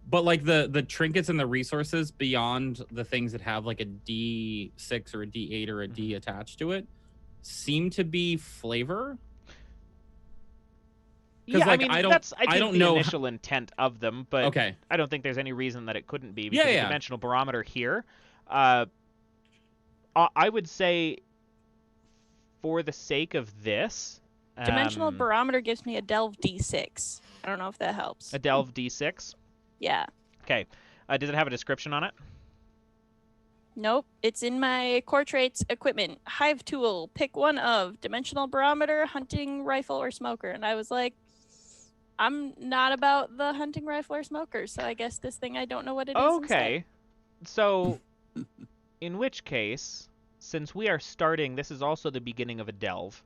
but like the trinkets and the resources beyond the things that have like a D6 or a D8 or a D attached to it seem to be flavor. Yeah, like, I mean, that's I don't know the initial intent of them, but I don't think there's any reason that it couldn't be. Because the dimensional barometer here, I would say, for the sake of this, dimensional barometer gives me a delve D6. I don't know if that helps. A delve D6? Yeah. Okay. Does it have a description on it? Nope. It's in my core traits equipment. Hive tool. Pick one of dimensional barometer, hunting rifle, or smoker. And I was like, I'm not about the hunting rifle or smoker, so I guess this thing I don't know what it is. Okay. So, in which case, since we are starting, this is also the beginning of a delve.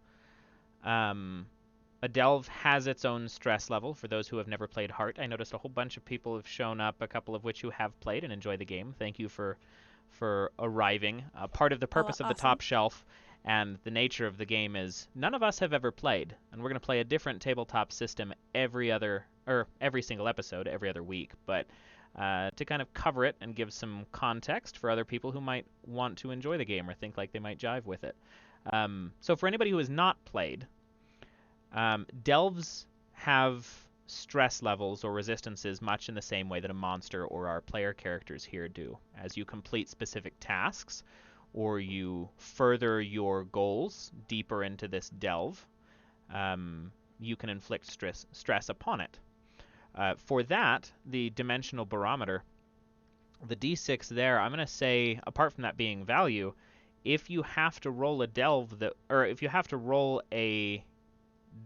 A delve has its own stress level for those who have never played Heart. I noticed a whole bunch of people have shown up, a couple of which who have played and enjoy the game. Thank you for arriving. Part of the purpose of the top shelf and the nature of the game is none of us have ever played, and we're going to play a different tabletop system every single episode, every other week. But to kind of cover it and give some context for other people who might want to enjoy the game or think like they might jive with it. So for anybody who has not played, delves have stress levels or resistances much in the same way that a monster or our player characters here do. As you complete specific tasks or you further your goals deeper into this delve, you can inflict stress upon it. For that, the dimensional barometer the d6 there, I'm going to say, apart from that being value, if you have to roll a delve or if you have to roll a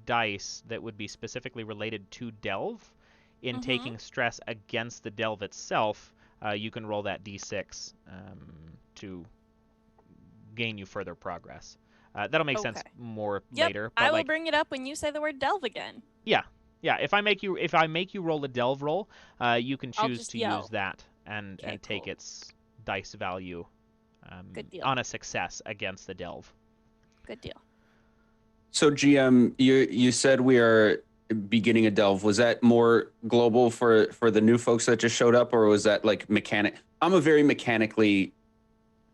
dice that would be specifically related to delve, in taking stress against the delve itself, you can roll that d6 to gain you further progress. That'll make sense more later. But I will bring it up when you say the word delve again. Yeah. If I make you roll a delve roll, you can choose to use that and take its dice value Good deal. on a success against the delve. Good deal. So GM, you said we are beginning a delve. Was that more global for the new folks that just showed up, or was that like mechanic? I'm a very mechanically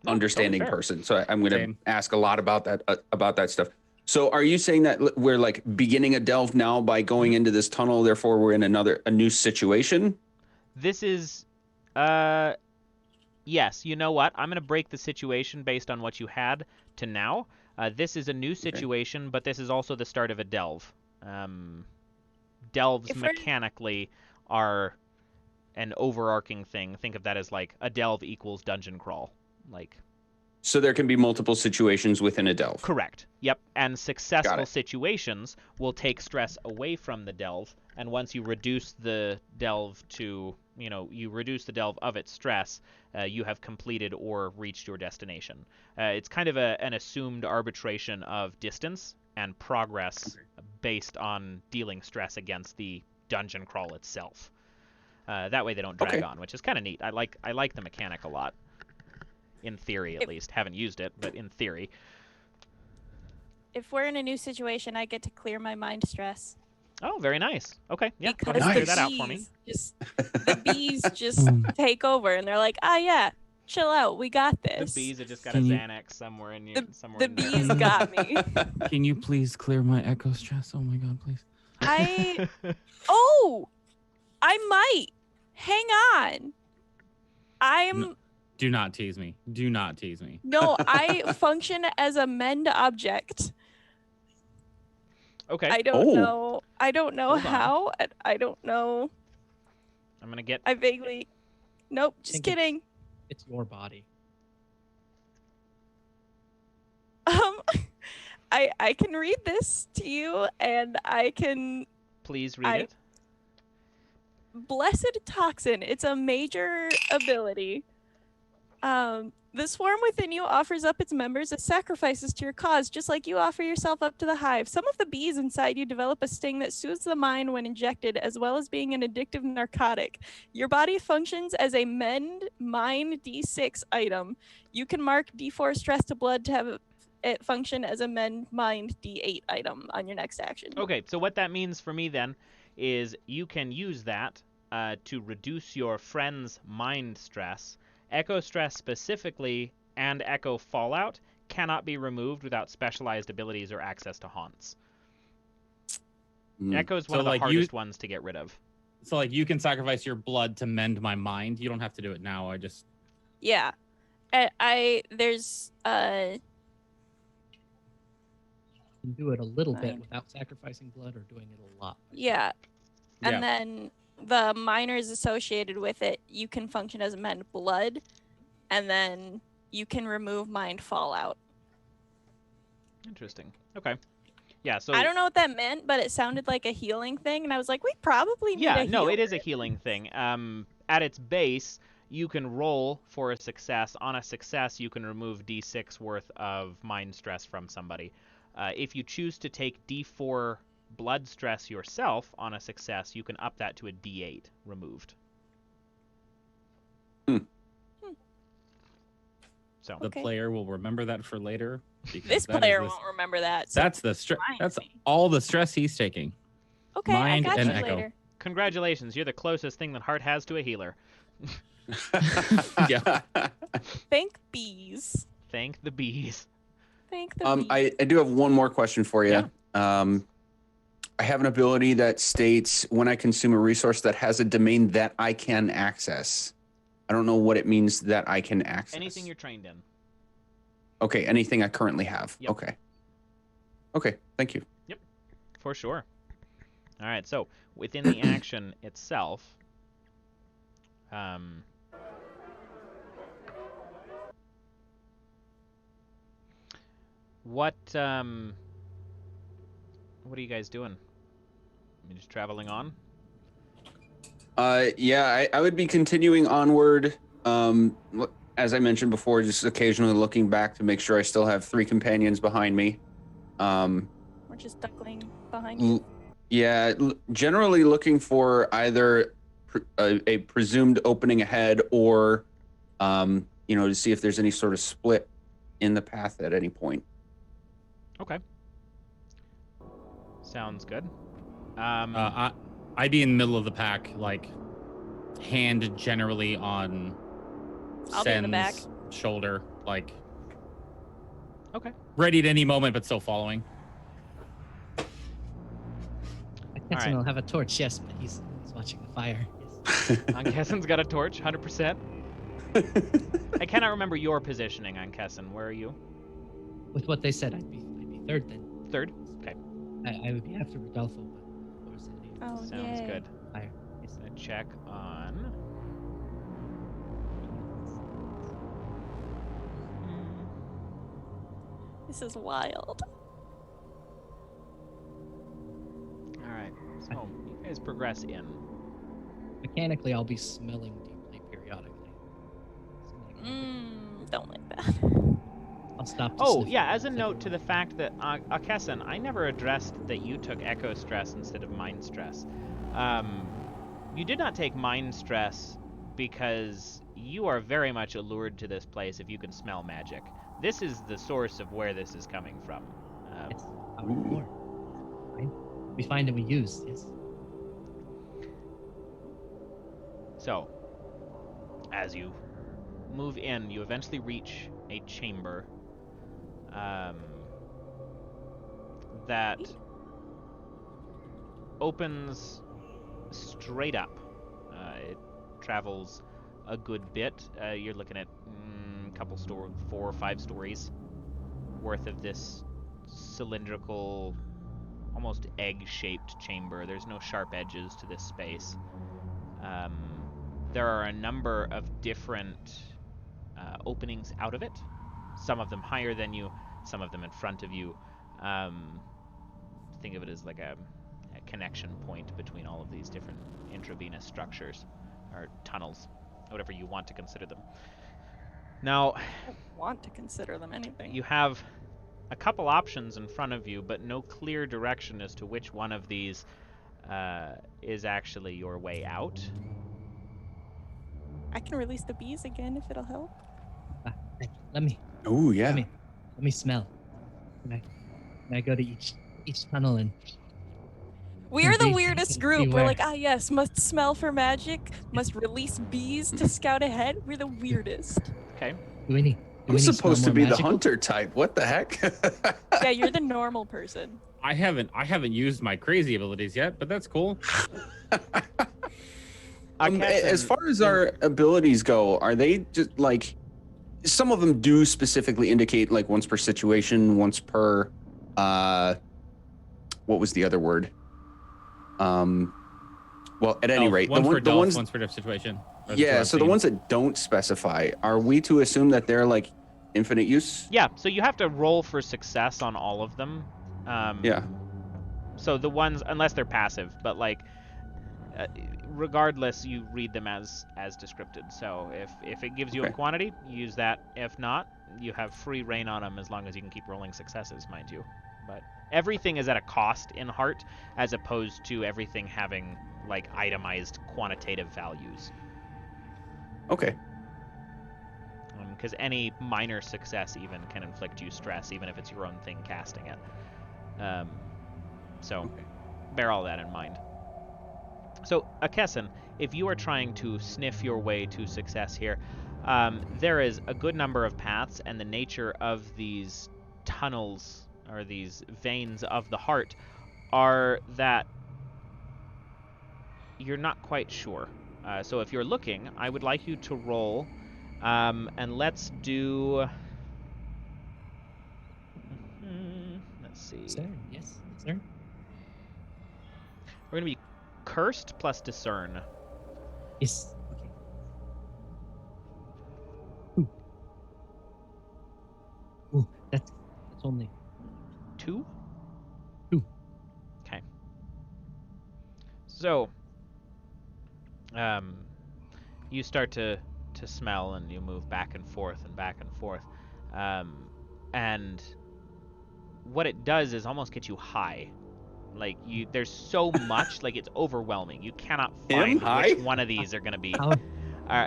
understanding person, so I'm going to ask a lot about that stuff. So are you saying that we're like beginning a delve now by going into this tunnel, therefore we're in a new situation? This is yes, you know what? I'm going to break the situation based on what you had to now. This is a new situation, but this is also the start of a delve. Delves mechanically are an overarching thing. Think of that as like a delve equals dungeon crawl. So there can be multiple situations within a delve. Correct. Yep. And successful situations will take stress away from the delve. And once you reduce the delve to, you reduce the delve of its stress, you have completed or reached your destination. It's kind of an assumed arbitration of distance and progress based on dealing stress against the dungeon crawl itself. That way they don't drag on, which is kind of neat. I like the mechanic a lot. In theory, at least. Haven't used it, but in theory. If we're in a new situation, I get to clear my mind stress. Oh, very nice. Okay, yeah, because go ahead and clear that out for me. The bees just take over, and they're like, yeah, chill out, we got this. The bees have just got a Xanax somewhere in you. The bees got me. Can you please clear my echo stress? Oh my god, please. I might. Hang on. Do not tease me. Do not tease me. No, I function as a mend object. Okay. I don't know. I don't know how. I don't know. I'm gonna get. I vaguely. Nope. Just kidding. It's your body. I can read this to you, and I can. Please read it. Blessed Toxin. It's a major ability. The swarm within you offers up its members as sacrifices to your cause, just like you offer yourself up to the hive. Some of the bees inside you develop a sting that soothes the mind when injected, as well as being an addictive narcotic. Your body functions as a mend mind D6 item. You can mark D4 stress to blood to have it function as a mend mind D8 item on your next action. Okay, so what that means for me then is you can use that to reduce your friend's mind stress. Echo stress specifically and echo fallout cannot be removed without specialized abilities or access to haunts. Echo is one of the hardest ones to get rid of. So like you can sacrifice your blood to mend my mind. You don't have to do it now. Yeah. There's You can do it a little bit without sacrificing blood or doing it a lot. Yeah. And then the minors associated with it, you can function as mend blood, and then you can remove mind fallout. Interesting. Okay. Yeah, so I don't know what that meant, but it sounded like a healing thing, and I was like, we probably need a healer. No, it is a healing thing. At its base, you can roll for a success. On a success, you can remove D6 worth of mind stress from somebody. If you choose to take D4 blood stress yourself on a success, you can up that to a D8 removed. So the player will remember that for later. This player won't remember that. So that's the stress. That's all the stress he's taking. Okay, Mind I got and you echo. later. Congratulations, you're the closest thing that Hart has to a healer. Yeah. Thank bees. Thank the bees. Thank the bees. I do have one more question for you. Yeah. I have an ability that states when I consume a resource that has a domain that I can access. I don't know what it means that I can access. Anything you're trained in. Okay, anything I currently have. Yep. Okay, thank you. Yep, for sure. All right, so within the action itself, What are you guys doing? You just traveling on? Yeah, I would be continuing onward. As I mentioned before, just occasionally looking back to make sure I still have 3 companions behind me. We're just duckling behind you. Yeah, generally looking for either a presumed opening ahead or, to see if there's any sort of split in the path at any point. Okay. Sounds good. I'd be in the middle of the pack, like hand generally on I'll be in the back. Sen's shoulder, like Okay. ready at any moment, but still following. Kesson right. will have a torch, yes, but he's watching the fire. Yes. Ankessen's got a torch, 100%. I cannot remember your positioning, Ankesson. Where are you? With what they said, I'd be third then. Third? Okay. I would be after Rudolfo, but of course Zelyr. Oh, Sounds yay. good. Fire. Yes. Gonna check on. This is wild. All right. So you guys progress in. Mechanically, I'll be smelling deeply periodically. Don't like that. I'll stop. To Oh, sniff yeah, it as a if note it to the fact that, Akessen, I never addressed that you took echo stress instead of mind stress. You did not take mind stress because you are very much allured to this place if you can smell magic. This is the source of where this is coming from. Yes, our more. Fine. We find and we use. Yes. So, as you move in, you eventually reach a chamber that opens straight up. It travels a good bit. You're looking at a couple 4 or 5 stories worth of this cylindrical, almost egg-shaped chamber. There's no sharp edges to this space. There are a number of different openings out of it. Some of them higher than you, some of them in front of you. Think of it as like a connection point between all of these different intravenous structures, or tunnels, whatever you want to consider them. Now, I don't want to consider them anything. you have a couple options in front of you, but no clear direction as to which one of these is actually your way out. I can release the bees again if it'll help. Let me. Oh, yeah. Let me smell. Can I go to each tunnel and? We're the Be- weirdest group. We're beware. like, yes, must smell for magic, must release bees to scout ahead. We're the weirdest. Okay. Do we need? I'm supposed to be the hunter type. What the heck? Yeah, you're the normal person. I haven't used my crazy abilities yet, but that's cool. As far as our abilities go, are they just like, some of them do specifically indicate like once per situation, once per, what was the other word? Well, at any rate, once per the ones, once per diff situation. yeah. So the ones that don't specify, are we to assume that they're like infinite use? Yeah, so you have to roll for success on all of them. Yeah. So the ones, unless they're passive, but like, regardless, you read them as descripted. So if it gives you a Okay. quantity, you use that. If not, you have free reign on them as long as you can keep rolling successes, mind you. But everything is at a cost in Heart, as opposed to everything having like itemized quantitative values. Okay. Because any minor success even can inflict you stress, even if it's your own thing casting it. So bear all that in mind. So, Akessen, if you are trying to sniff your way to success here, there is a good number of paths, and the nature of these tunnels, or these veins of the heart, are that you're not quite sure. So if you're looking, I would like you to roll, and let's do... Let's see. Sir, yes, sir. We're going to be Cursed plus Discern. Yes. Okay. Ooh, that's only 2? 2. Okay. So, you start to smell, and you move back and forth and back and forth. And what it does is almost get you high. Like, there's so much, like, it's overwhelming. You cannot find which one of these are going to be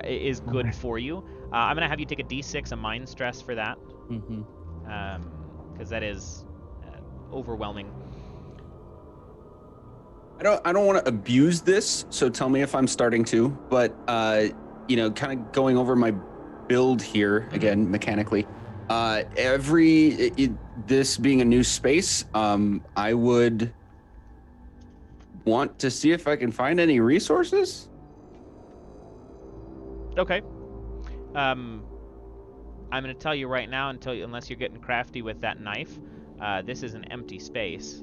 is good for you. I'm going to have you take a d6 of mind stress for that. Because that is overwhelming. I don't want to abuse this, so tell me if I'm starting to. But kind of going over my build here again mechanically. This being a new space, I would want to see if I can find any resources. Okay. I'm going to tell you right now, unless you're getting crafty with that knife, this is an empty space.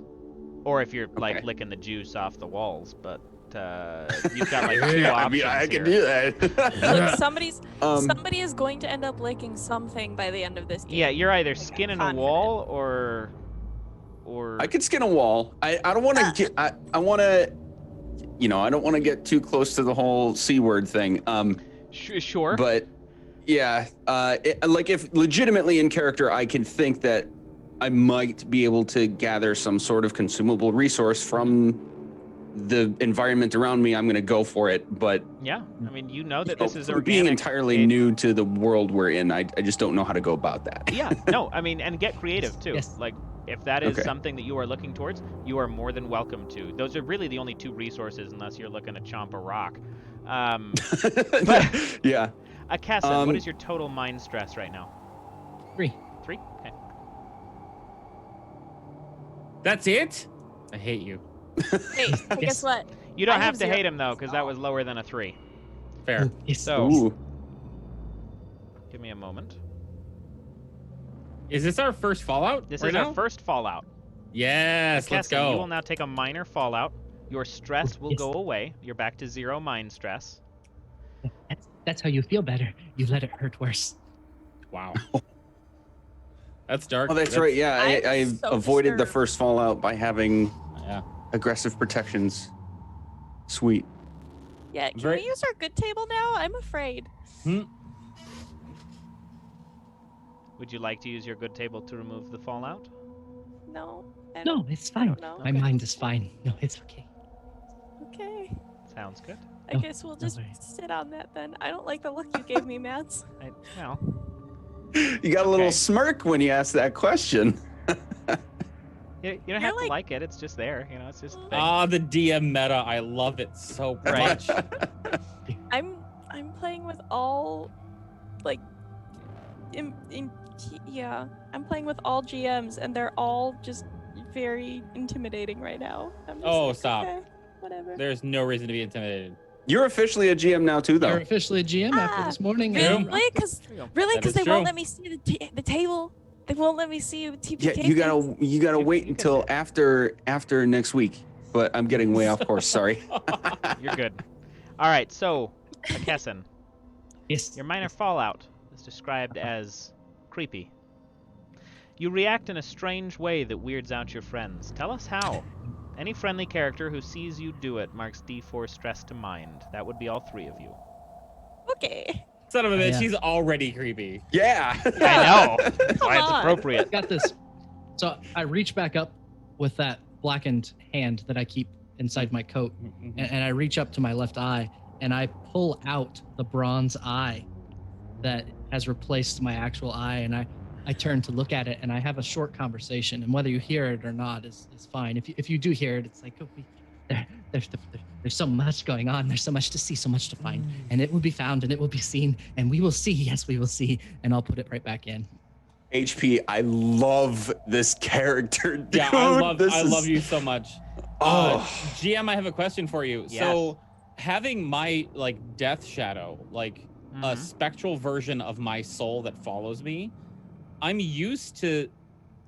Or if you're like licking the juice off the walls, but you've got like 2 options. I can here. do that. Look, somebody is going to end up licking something by the end of this game. Yeah, you're either skinning a wall or I could skin a wall. I don't want to get. I want to. I don't want to get too close to the whole C word thing. Sure. But yeah, like if legitimately in character, I can think that I might be able to gather some sort of consumable resource from the environment around me. I'm going to go for it. But yeah, I mean, that this is organic. Being entirely new to the world we're in, I just don't know how to go about that. Yeah, no, I mean, and get creative too. Yes. Like, if that is something that you are looking towards, you are more than welcome to. Those are really the only 2 resources, unless you're looking to chomp a rock. But, yeah. Kessin, what is your total mind stress right now? 3. 3? Okay. That's it? I hate you. Hey, guess what? You don't I have to 0. hate him, though, because that was lower than a 3. Fair. So, give me a moment. Is this our first Fallout? This right is now? our first Fallout. Yes, let's Kessin, go. you will now take a minor Fallout. Your stress will Yes. go away. You're back to 0 mind stress. That's how you feel better. You let it hurt worse. Wow. That's dark. Oh, that's right. Yeah, I I'm so avoided the disturbed. first Fallout by having Yeah. aggressive protections. Sweet. Yeah, can Very- we use our good table now? I'm afraid. Would you like to use your good table to remove the Fallout? No. No, it's fine. No. My mind is fine. No, it's okay. Okay. Sounds good. I No, guess we'll no just worries. sit on that then. I don't like the look you gave me, Mads. Well, You got a little Okay. smirk when you asked that question. you don't You're have to like- like it. It's just there. It's just a thing. Ah, the DM meta. I love it so Right. much. I'm playing with all like I'm playing with all GMs and they're all just very intimidating right now. I'm just Oh, like, stop. Okay, whatever. There's no reason to be intimidated. You're officially a GM now too, You're though. officially a GM after this morning. True. Really? Because There you go. really, That because is they won't true. let me see the table. They won't let me see TPK. Yeah, you gotta wait you until after next week. But I'm getting way off course. Sorry. You're good. All right, so, Kessin, Yes. your minor Fallout is described as creepy. You react in a strange way that weirds out your friends. Tell us how. Any friendly character who sees you do it marks D4 stress to mind. That would be all 3 of you. Okay. Son of a bitch, Yeah. she's already creepy. Yeah. I know. That's why it's on. appropriate. Got this. So I reach back up with that blackened hand that I keep inside my coat, and I reach up to my left eye, and I pull out the bronze eye that has replaced my actual eye, and I turn to look at it, and I have a short conversation, and whether you hear it or not is fine. If you do hear it, it's like, oh, there's so much going on. There's so much to see, so much to find, and it will be found, and it will be seen, and we will see. Yes, we will see, and I'll put it right back in. HP, I love this character, dude. Yeah, I This love is- you so much. Oh. GM, I have a question for you. Yes. So, having my death shadow, a Mhm. spectral version of my soul that follows me, I'm used to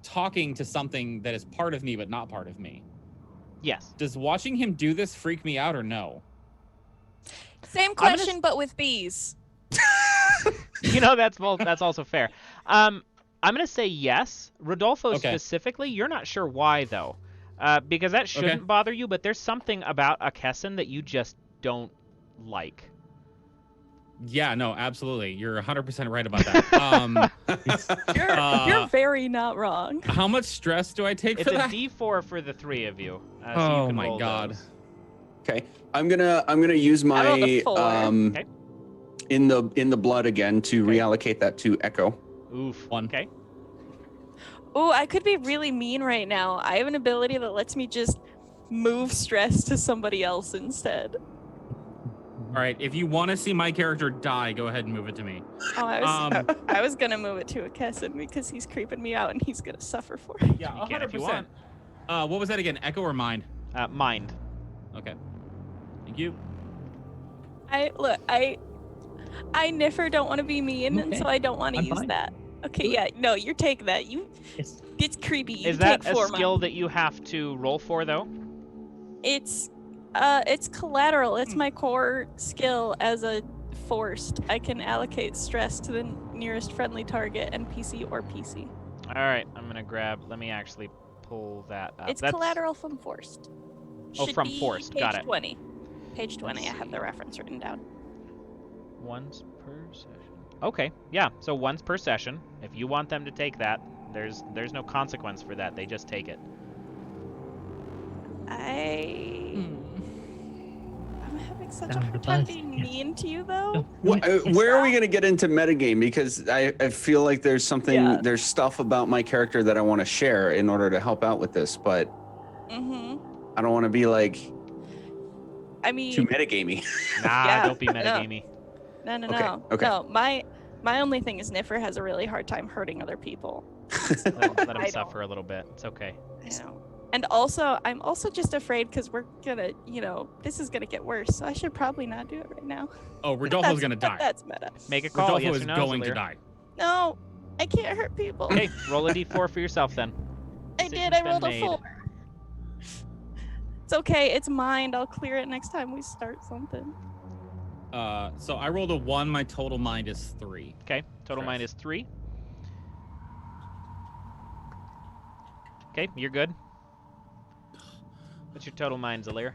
talking to something that is part of me but not part of me. Yes. Does watching him do this freak me out or no? Same gonna question, but with bees. That's also fair. I'm going to say yes. Rodolfo Okay. specifically, you're not sure why, though. Because that shouldn't bother you, but there's something about a Kessin that you just don't like. Yeah, no, absolutely. You're 100% right about that. You're very not wrong. How much stress do I take It's for a that? D4 for the three of you. So you Oh can my roll God. those. Okay, I'm gonna use I rolled a my 4. Okay. in the blood again to reallocate that to Echo. Oof. 1. Okay. Ooh, I could be really mean right now. I have an ability that lets me just move stress to somebody else instead. All right, if you want to see my character die, go ahead and move it to me. Oh, I was gonna move it to a Kessin because he's creeping me out and he's gonna suffer for it. Yeah, You can if you 100%. What was that again? Echo or mind? Mind. Okay. Thank you. I Niffer don't want to be mean, and Okay. so I don't want to I'm use fine. that. Okay, Do it. yeah, no, you're taking that. Yes. It's creepy. You Is that take a 4 skill mine. that you have to roll for, though? It's collateral. It's my core skill as a forced. I can allocate stress to the nearest friendly target, NPC or PC. All right, I'm going to grab... Let me actually pull that up. It's That's collateral from forced. Oh, Should from be forced. Page Got it. 20. Page 20. I have see. the reference written down. once per session. Okay, yeah, so once per session. If you want them to take that, there's no consequence for that. They just take it. I'm having such a Down hard the time bus, being yes. mean to you, though. Where are we gonna get into metagame? Because I feel like there's something, Yeah. there's stuff about my character that I want to share in order to help out with this, but Mm-hmm. I don't want to be like I mean, too metagamey. Nah, Yeah, don't be no. metagamey. no. okay. No, my only thing is Niffer has a really hard time hurting other people. Let him I suffer a little bit. It's okay. You know. And also, I'm also just afraid because we're gonna, this is gonna get worse. So I should probably not do it right now. Oh, Rodolfo's going to But die. That's meta. Make a call, Rodolfo yes is or no, going to Zelyr. die. No, I can't hurt people. Okay, roll a d4 for yourself then. I did. Decision's I been rolled a made. 4. It's okay. It's mind. I'll clear it next time we start something. So I rolled a 1. My total mind is 3. Okay, total mind is 3. Okay, you're good. What's your total mind, Zelyr?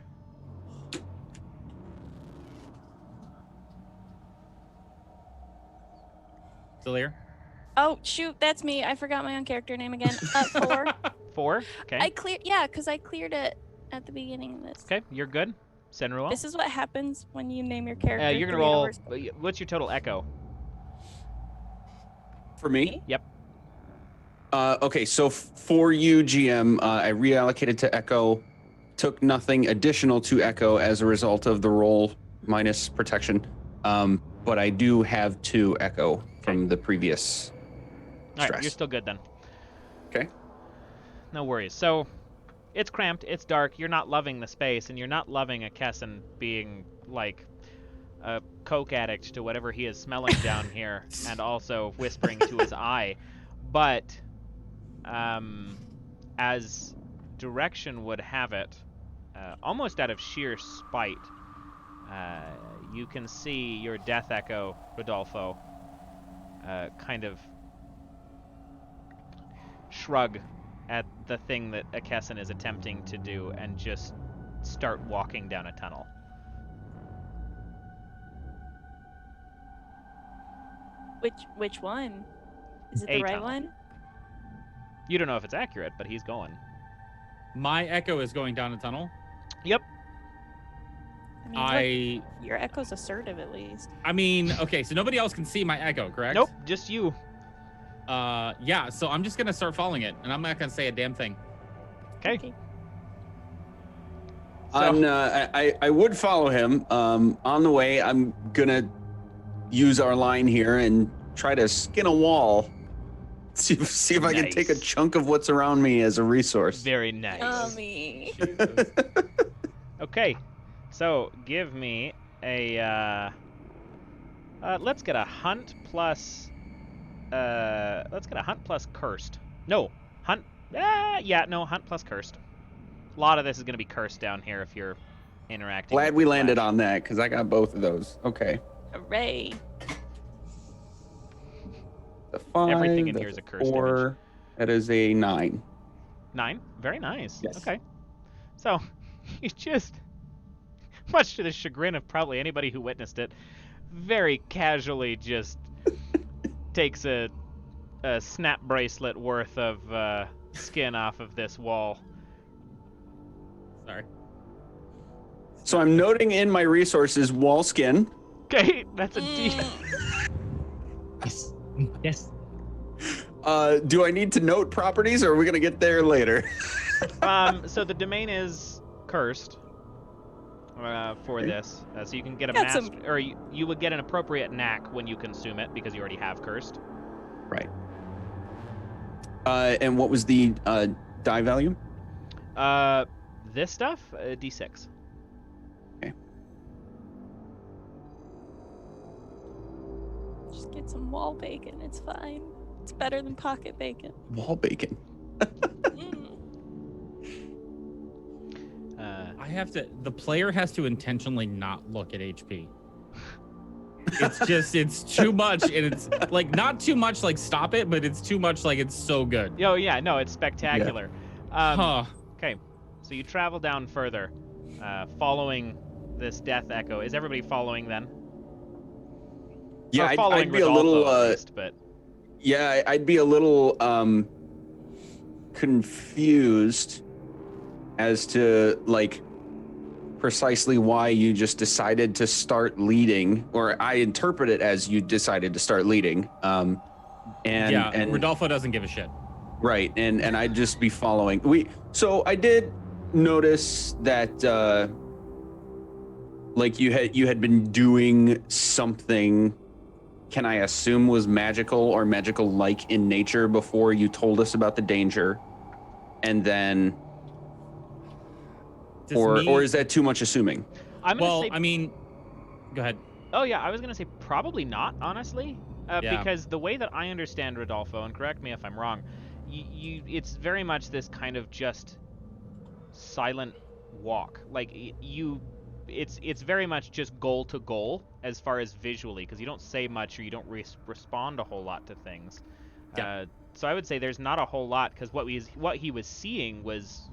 Zelyr? Oh shoot, that's me. I forgot my own character name again. 4. 4? Okay. I because I cleared it at the beginning of this. Okay, you're good. Senruel? This is what happens when you name your character. You're going to 3 roll... hours. What's your total echo? For me? Yep. Okay, so for you, GM, I reallocated to Echo, took nothing additional to Echo as a result of the roll minus protection, but I do have 2 Echo from the previous All stress. right, you're still good then. Okay. No worries. So, it's cramped, it's dark, you're not loving the space, and you're not loving a Kessin being, like, a coke addict to whatever he is smelling down here, and also whispering to his eye. But, as direction would have it, almost out of sheer spite, you can see your death echo, Rodolfo, kind of shrug at the thing that a Kessin is attempting to do and just start walking down a tunnel. Which one? Is it A the right tunnel. one? You don't know if it's accurate, but he's going. My echo is going down a tunnel. Yep. I mean, look, your echo's assertive at least. I mean, okay, so nobody else can see my echo, correct? Nope, just you. Yeah, so I'm just gonna start following it, and I'm not gonna say a damn thing. Okay. I would follow him. On the way, I'm gonna use our line here and try to skin a wall. See if I can take a Nice. chunk of what's around me as a resource. Very nice. Tommy. Okay, so give me a. Let's get a hunt plus. Let's get a hunt plus cursed. No, hunt. No, hunt plus cursed. A lot of this is going to be cursed down here if you're interacting. Glad with we the landed flesh. on that because I got both of those. Okay. Hooray. The 5. Everything in here That's is a cursed 4. That is a 9. 9. Very nice. Yes. Okay. So, you just, much to the chagrin of probably anybody who witnessed it, very casually just takes a snap bracelet worth of skin off of this wall. Sorry. So I'm noting in my resources wall skin. Okay, that's a D. Yes. Yes. Do I need to note properties, or are we gonna get there later? So the domain is cursed for Okay. this, so you can get a Got some- master, or you would get an appropriate knack when you consume it because you already have cursed. Right. And what was the die value? This stuff, D6. Just get some wall bacon. It's fine. It's better than pocket bacon. Wall bacon. Mm. I have to. The player has to intentionally not look at HP. It's too much, and it's like not too much. Like stop it, but it's too much. Like it's so good. Oh yeah, no, it's spectacular. Huh. Okay, so you travel down further, following this death echo. Is everybody following then? Yeah, Or following I'd be a Rudolfo, little. at least, but Yeah, I'd be a little confused as to like precisely why you just decided to start leading, or I interpret it as you decided to start leading. And Rudolfo doesn't give a shit. right, and I'd just be following. So I did notice that like you had been doing something. Can I assume was magical or magical-like in nature before you told us about the danger, and then, or is that too much assuming? I'm gonna Well, say. I mean, go ahead. Oh yeah, I was gonna say probably not, honestly, Yeah. because the way that I understand Rodolfo, and correct me if I'm wrong, it's very much this kind of just silent walk. Like it's very much just goal to goal as far as visually, because you don't say much or you don't respond a whole lot to things. Yeah. So I would say there's not a whole lot, because what he was seeing was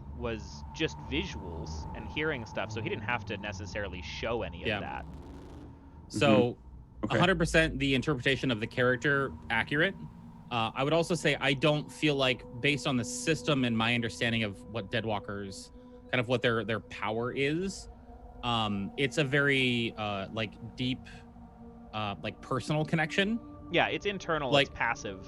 just visuals and hearing stuff, so he didn't have to necessarily show any of that. So, Okay. 100% the interpretation of the character accurate. I would also say I don't feel like, based on the system and my understanding of what Deadwalkers, kind of what their power is, it's a very like deep, like personal connection. Yeah, it's internal, Like- it's passive.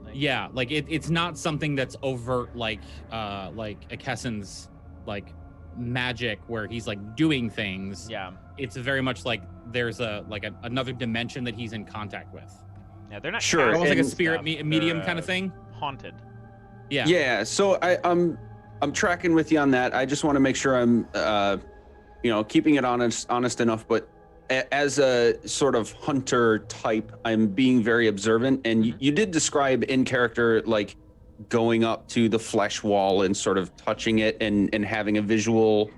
Like, Yeah, like it's not something that's overt like Kessen's like magic where he's like doing things. Yeah. It's very much like there's another dimension that he's in contact with. Yeah, they're not Sure, casting Almost like a and spirit stuff, medium they're, kind of thing. Haunted. Yeah. Yeah, so I'm tracking with you on that. I just want to make sure I'm keeping it honest enough, but as a sort of hunter type, I'm being very observant, and you did describe in character like going up to the flesh wall and sort of touching it and having a visual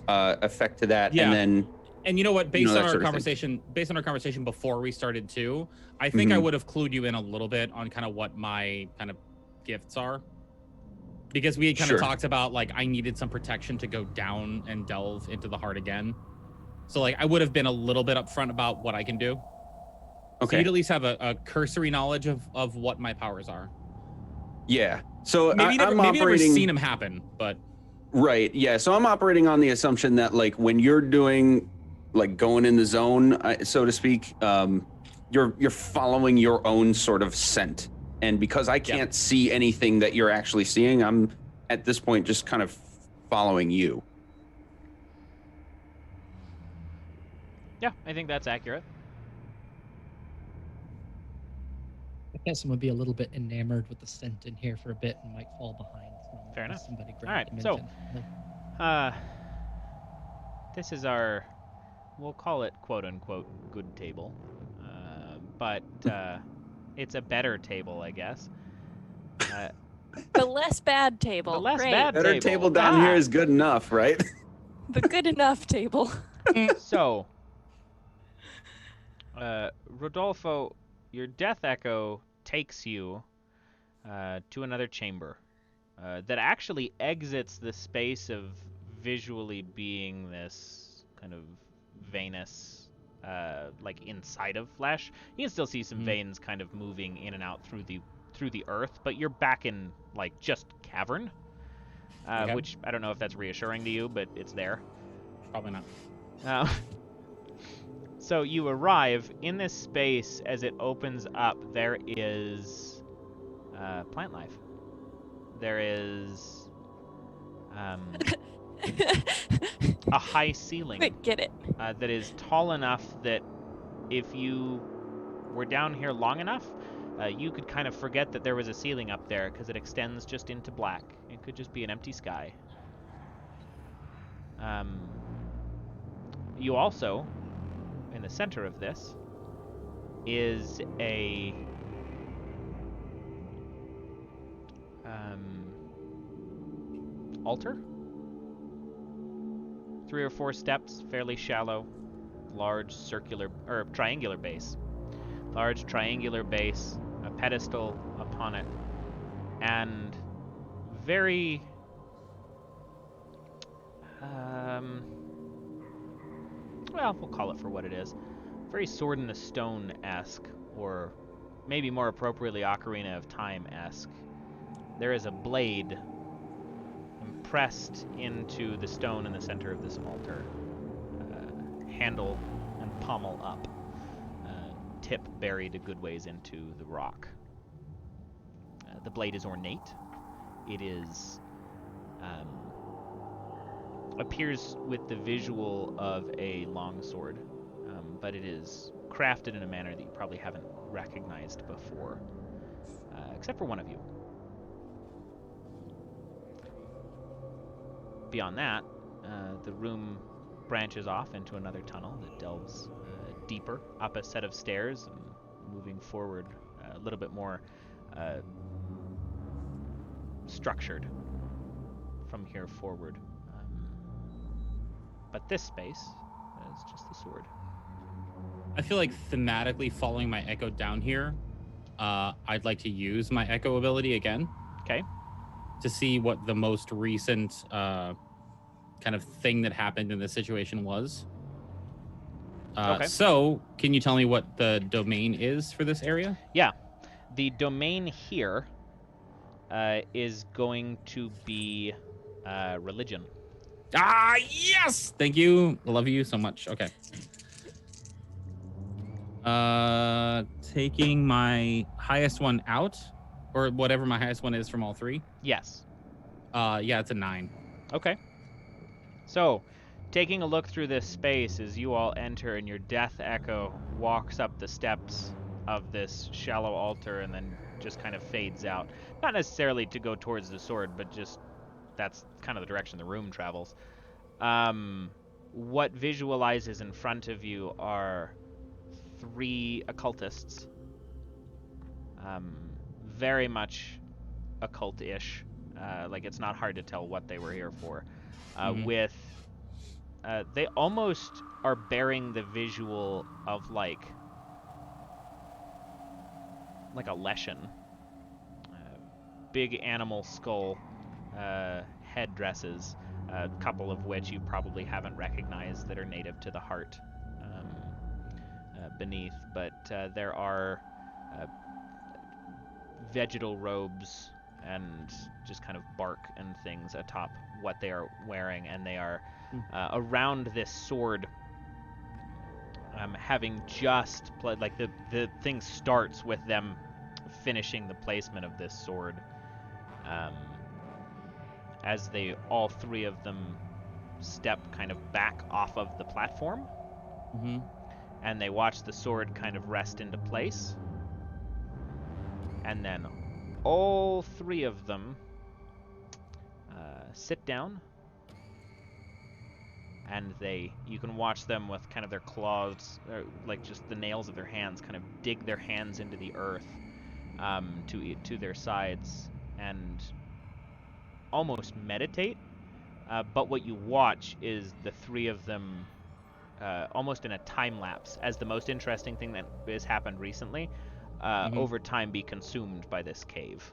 effect to that. Yeah. And then And you know what? Based that on our sort of conversation before we started too, I think I Mhm. would have clued you in a little bit on kind of what my kind of gifts are. Because we had kind Sure. of talked about like I needed some protection to go down and delve into the heart again. So like I would have been a little bit upfront about what I can do. So okay, you'd at least have a cursory knowledge of what my powers are. yeah. So Maybe I'm never operating. seen them happen, but Right. Yeah. So I'm operating on the assumption that like when you're doing like going in the zone, so to speak, you're following your own sort of scent. And because I can't see anything that you're actually seeing, I'm at this point just kind of following you. Yeah, I think that's accurate. I guess I'm gonna be a little bit enamored with the scent in here for a bit and might fall behind. Fair unless enough. Somebody All right, grabbed him so- intentionally. This is our, we'll call it quote unquote good table, but it's a better table, I guess. The less bad table. The less Great. bad Better table down here is good enough, right? The good enough table. So, Rodolfo, your death echo takes you to another chamber that actually exits the space of visually being this kind of veinous, like inside of flesh. You can still see some veins kind of moving in and out through the earth, but you're back in like just cavern, Okay. which I don't know if that's reassuring to you, but it's there. Probably not. So you arrive in this space. As it opens up, there is plant life. There is a high ceiling Quick, get it. that is tall enough that if you were down here long enough, you could kind of forget that there was a ceiling up there because it extends just into black. It could just be an empty sky. You also, in the center of this, is a altar. 3 or 4 steps, fairly shallow, large circular or triangular base. Large triangular base, a pedestal upon it, and very well, we'll call it for what it is. Very Sword in the Stone-esque, or maybe more appropriately Ocarina of Time-esque. There is a blade impressed into the stone in the center of this altar. Handle and pommel up. Tip buried a good ways into the rock. The blade is ornate. It is appears with the visual of a longsword, but it is crafted in a manner that you probably haven't recognized before, except for one of you. Beyond that, the room branches off into another tunnel that delves deeper up a set of stairs, and moving forward a little bit more structured from here forward. But this space is just the sword. I feel like thematically following my echo down here, I'd like to use my echo ability again. Okay. To see what the most recent kind of thing that happened in this situation was. Okay. So, can you tell me what the domain is for this area? Yeah. The domain here is going to be religion. Ah, yes! Thank you. I love you so much. Okay. Taking my highest one out, or whatever my highest one is from all 3. Yes. Yeah, it's a 9. Okay. So, taking a look through this space as you all enter, and your death echo walks up the steps of this shallow altar and then just kind of fades out. Not necessarily to go towards the sword, but just that's kind of the direction the room travels. What visualizes in front of you are 3 occultists. Very much occult-ish. Like, it's not hard to tell what they were here for. With they almost are bearing the visual of like a leshen. Big animal skull headdresses, a couple of which you probably haven't recognized that are native to the heart beneath, but there are vegetal robes and just kind of bark and things atop what they are wearing, and they are around this sword, having just like the thing starts with them finishing the placement of this sword, as they all 3 of them step kind of back off of the platform, and they watch the sword kind of rest into place, and then all 3 of them sit down, and you can watch them with kind of their claws, like just the nails of their hands, kind of dig their hands into the earth to their sides and almost meditate. But what you watch is the 3 of them almost in a time lapse, as the most interesting thing that has happened recently. over time be consumed by this cave.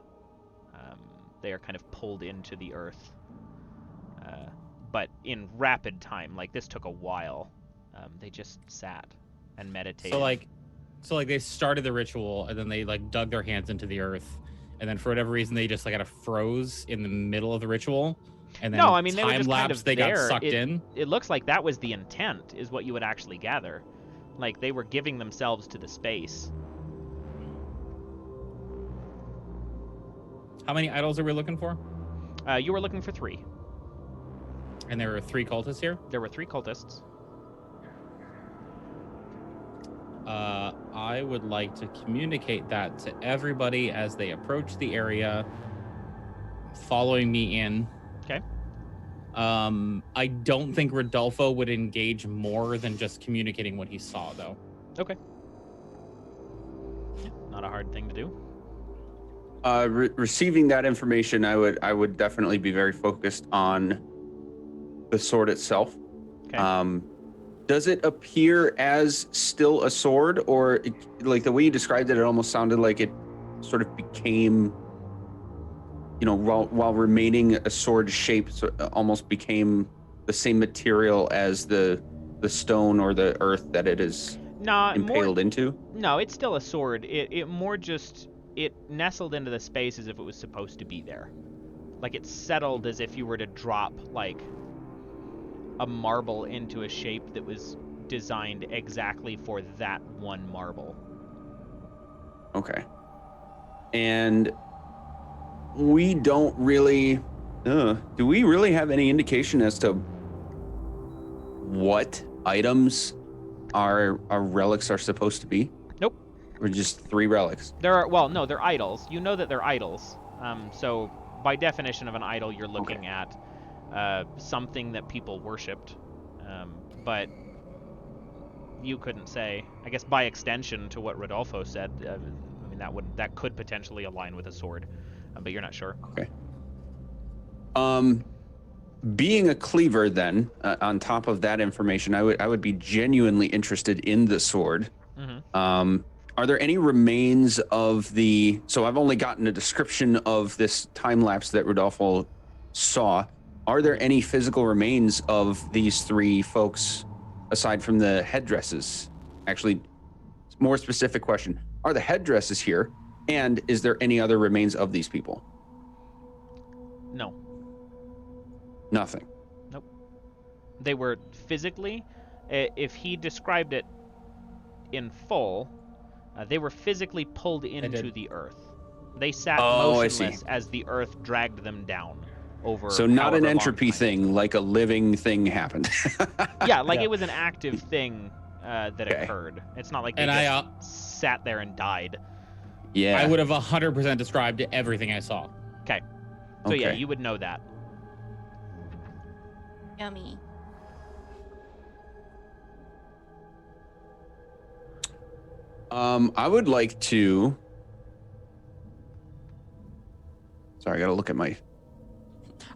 They are kind of pulled into the earth. But in rapid time, like this took a while. They just sat and meditated. So like they started the ritual and then they like dug their hands into the earth, and then for whatever reason they just like kind of froze in the middle of the ritual, and then no, I mean they were time just lapse kind of they there. got sucked in. It looks like that was the intent, is what you would actually gather. Like they were giving themselves to the space. How many idols are we looking for? You were looking for 3. And there were 3 cultists here. There were 3 cultists. I would like to communicate that to everybody as they approach the area, following me in. Okay. I don't think Rudolfo would engage more than just communicating what he saw, though. Okay. Not a hard thing to do. Receiving that information, I would definitely be very focused on the sword itself. Okay. Does it appear as still a sword, or like the way you described it, it almost sounded like it sort of became, while remaining a sword shape, so it almost became the same material as the stone or the earth that it is impaled into? No, it's still a sword. It more just, it nestled into the space as if it was supposed to be there. Like it settled as if you were to drop like a marble into a shape that was designed exactly for that one marble. Okay. And we don't really... do we really have any indication as to what items our relics are supposed to be? Nope. Or just 3 relics? They're idols. You know that they're idols. So by definition of an idol, you're looking at something that people worshipped, but you couldn't say, I guess by extension to what Rudolfo said, I mean that could potentially align with a sword, but you're not sure. Okay. Being a cleaver, then, on top of that information, I would be genuinely interested in the sword. Mm-hmm. Are there any remains of the... So I've only gotten a description of this time lapse that Rudolfo saw. Are there any physical remains of these 3 folks aside from the headdresses? Actually, more specific question. Are the headdresses here? And is there any other remains of these people? No. Nothing. Nope. They were physically, if he described it in full, they were physically pulled into the earth. They sat motionless as the earth dragged them down over. So not an entropy thing, like a living thing happened. Yeah, like it was an active thing that occurred. It's not like they just sat there and died. Yeah. I would have 100% described everything I saw. Okay. So yeah, you would know that. Yummy. I would like to... Sorry, I gotta look at my...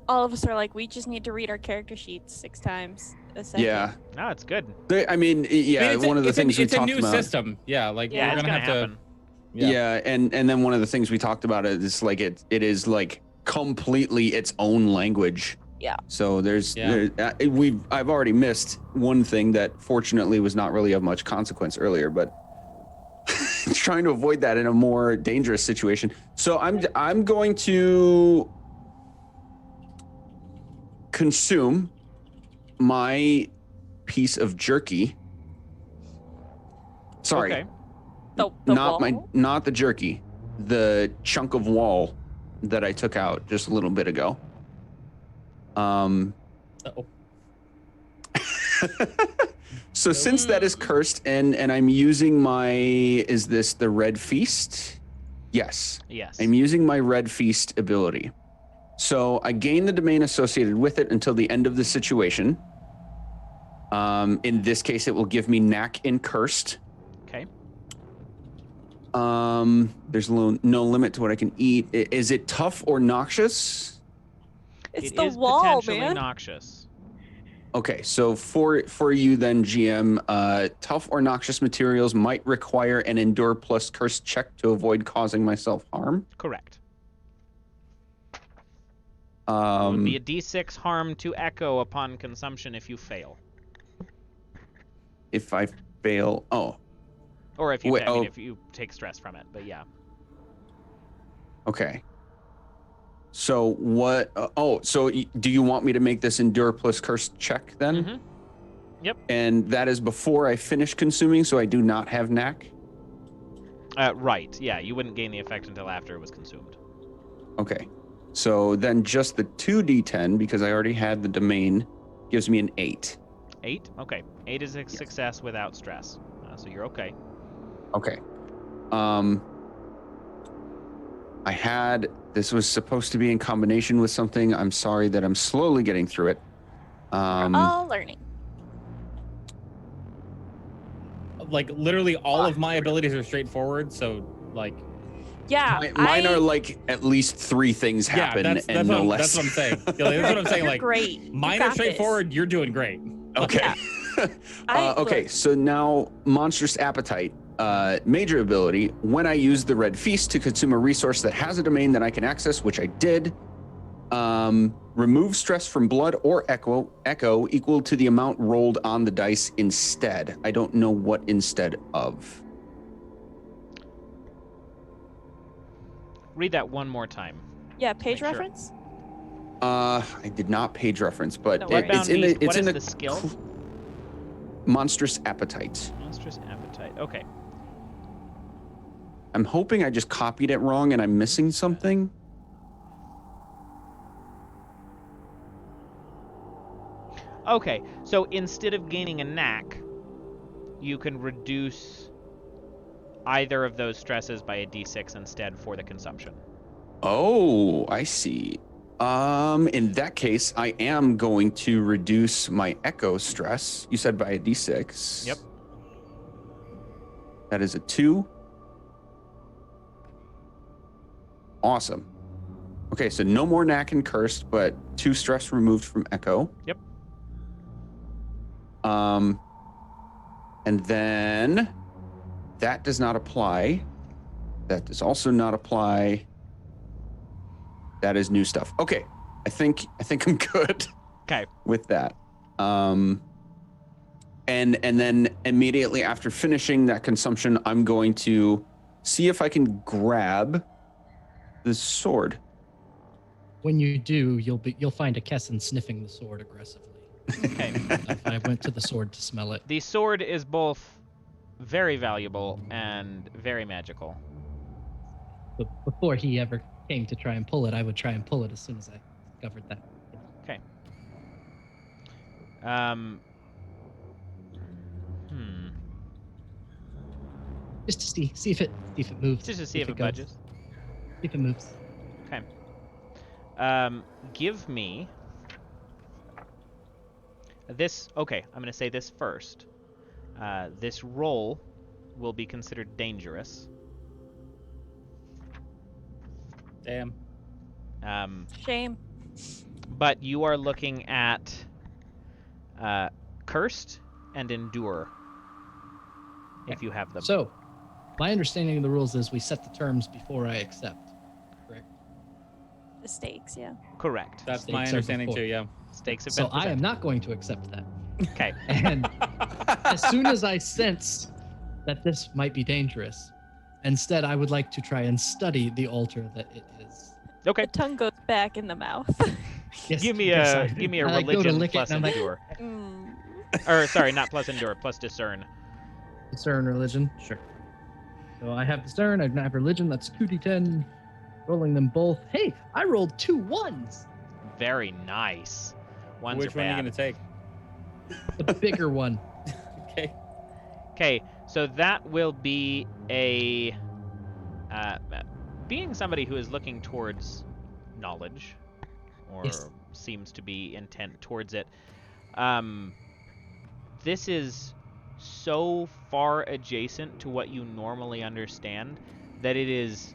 All of us are like, we just need to read our character sheets 6 times a second. Yeah. No, it's good. I mean, one of the things we talked about... It's a new system. Yeah, like Yeah, we're it's gonna gonna have happen. to... Yeah, and then one of the things we talked about is like it is like completely its own language. Yeah. So I've already missed one thing that fortunately was not really of much consequence earlier, but trying to avoid that in a more dangerous situation. So I'm going to consume my piece of jerky. Sorry. Okay. Not the jerky, the chunk of wall that I took out just a little bit ago. So since that is cursed and I'm using is this the Red Feast? Yes. Yes. I'm using my Red Feast ability. So I gain the domain associated with it until the end of the situation. In this case, it will give me knack in cursed. Okay. There's no limit to what I can eat. Is it tough or noxious? It's It the is wall, potentially man. noxious. Okay, so for you then, GM, tough or noxious materials might require an endure plus curse check to avoid causing myself harm. Correct. It would be a Um, D6 harm to echo upon consumption if you fail. if I fail, Or if you, Wait, I mean, oh. if you take stress from it, but yeah. okay. So what? So do you want me to make this endure plus curse check then? Mm-hmm. Yep. And that is before I finish consuming, so I do not have knack. Right. Yeah, you wouldn't gain the effect until after it was consumed. Okay. So then just the 2d10, because I already had the domain, gives me an 8. 8? Okay. 8 is a success without stress. So you're okay. Okay. This was supposed to be in combination with something. I'm sorry that I'm slowly getting through it. All learning. Like literally all of my abilities are straightforward, so like Yeah, Mine are like at least 3 things happen that's and no less. that's what I'm saying. Yeah, like, that's what I'm saying. You're Like great. You mine got are this. straightforward. You're doing great. Okay. Okay, look. so now Monstrous Appetite. Major ability, when I use the Red Feast to consume a resource that has a domain that I can access, which I did, remove stress from blood or echo equal to the amount rolled on the dice instead. I don't know what instead of. Read that one more time. Yeah, page Make sure. reference. I did not page reference, but No What worries. it's in the what it's in is the the skill? Monstrous Appetite. Monstrous Appetite. Okay. I'm hoping I just copied it wrong and I'm missing something. Okay, so instead of gaining a knack, you can reduce either of those stresses by a d6 instead for the consumption. Oh, I see. In that case, I am going to reduce my echo stress. You said by a d6. Yep. That is a 2. Awesome. Okay, so no more knack and cursed, but 2 stress removed from echo. Yep. And then that does not apply. That does also not apply. That is new stuff. Okay, I think I'm good. Okay. With that. And then immediately after finishing that consumption, I'm going to see if I can grab the sword. When you do, you'll find a Kessin sniffing the sword aggressively. Okay. I went to the sword to smell it. The sword is both very valuable and very magical. But before he ever came to try and pull it, I would try and pull it as soon as I discovered that. Okay. Just to see if it moves. Just to see if it goes. budges. See if it moves. Okay. Give me this. Okay, I'm going to say this first. This roll will be considered dangerous. Damn. Shame. But you are looking at cursed and endure if you have them. So, my understanding of the rules is we set the terms before I accept. Correct. The stakes, yeah. Correct. That's Stakes my are understanding before. too. Yeah. Stakes have So been I am presented. not going to accept that. Okay. And as soon as I sense that this might be dangerous, instead I would like to try and study the altar that it is. Okay. The tongue goes back in the mouth. Yes, Give me yes, a I- give me a and I go to religion lick it plus and I'm like, endure. Mm. Or sorry, not plus endure, plus discern. Discern religion, sure. So I have discern, I have religion, that's 2d10. Rolling them both. Hey, I rolled 2 1s. Very nice. Ones Which are one are you bad. gonna take? The bigger one. Okay. Okay, so that will be a being somebody who is looking towards knowledge, or Yes. seems to be intent towards it. This is so far adjacent to what you normally understand that it is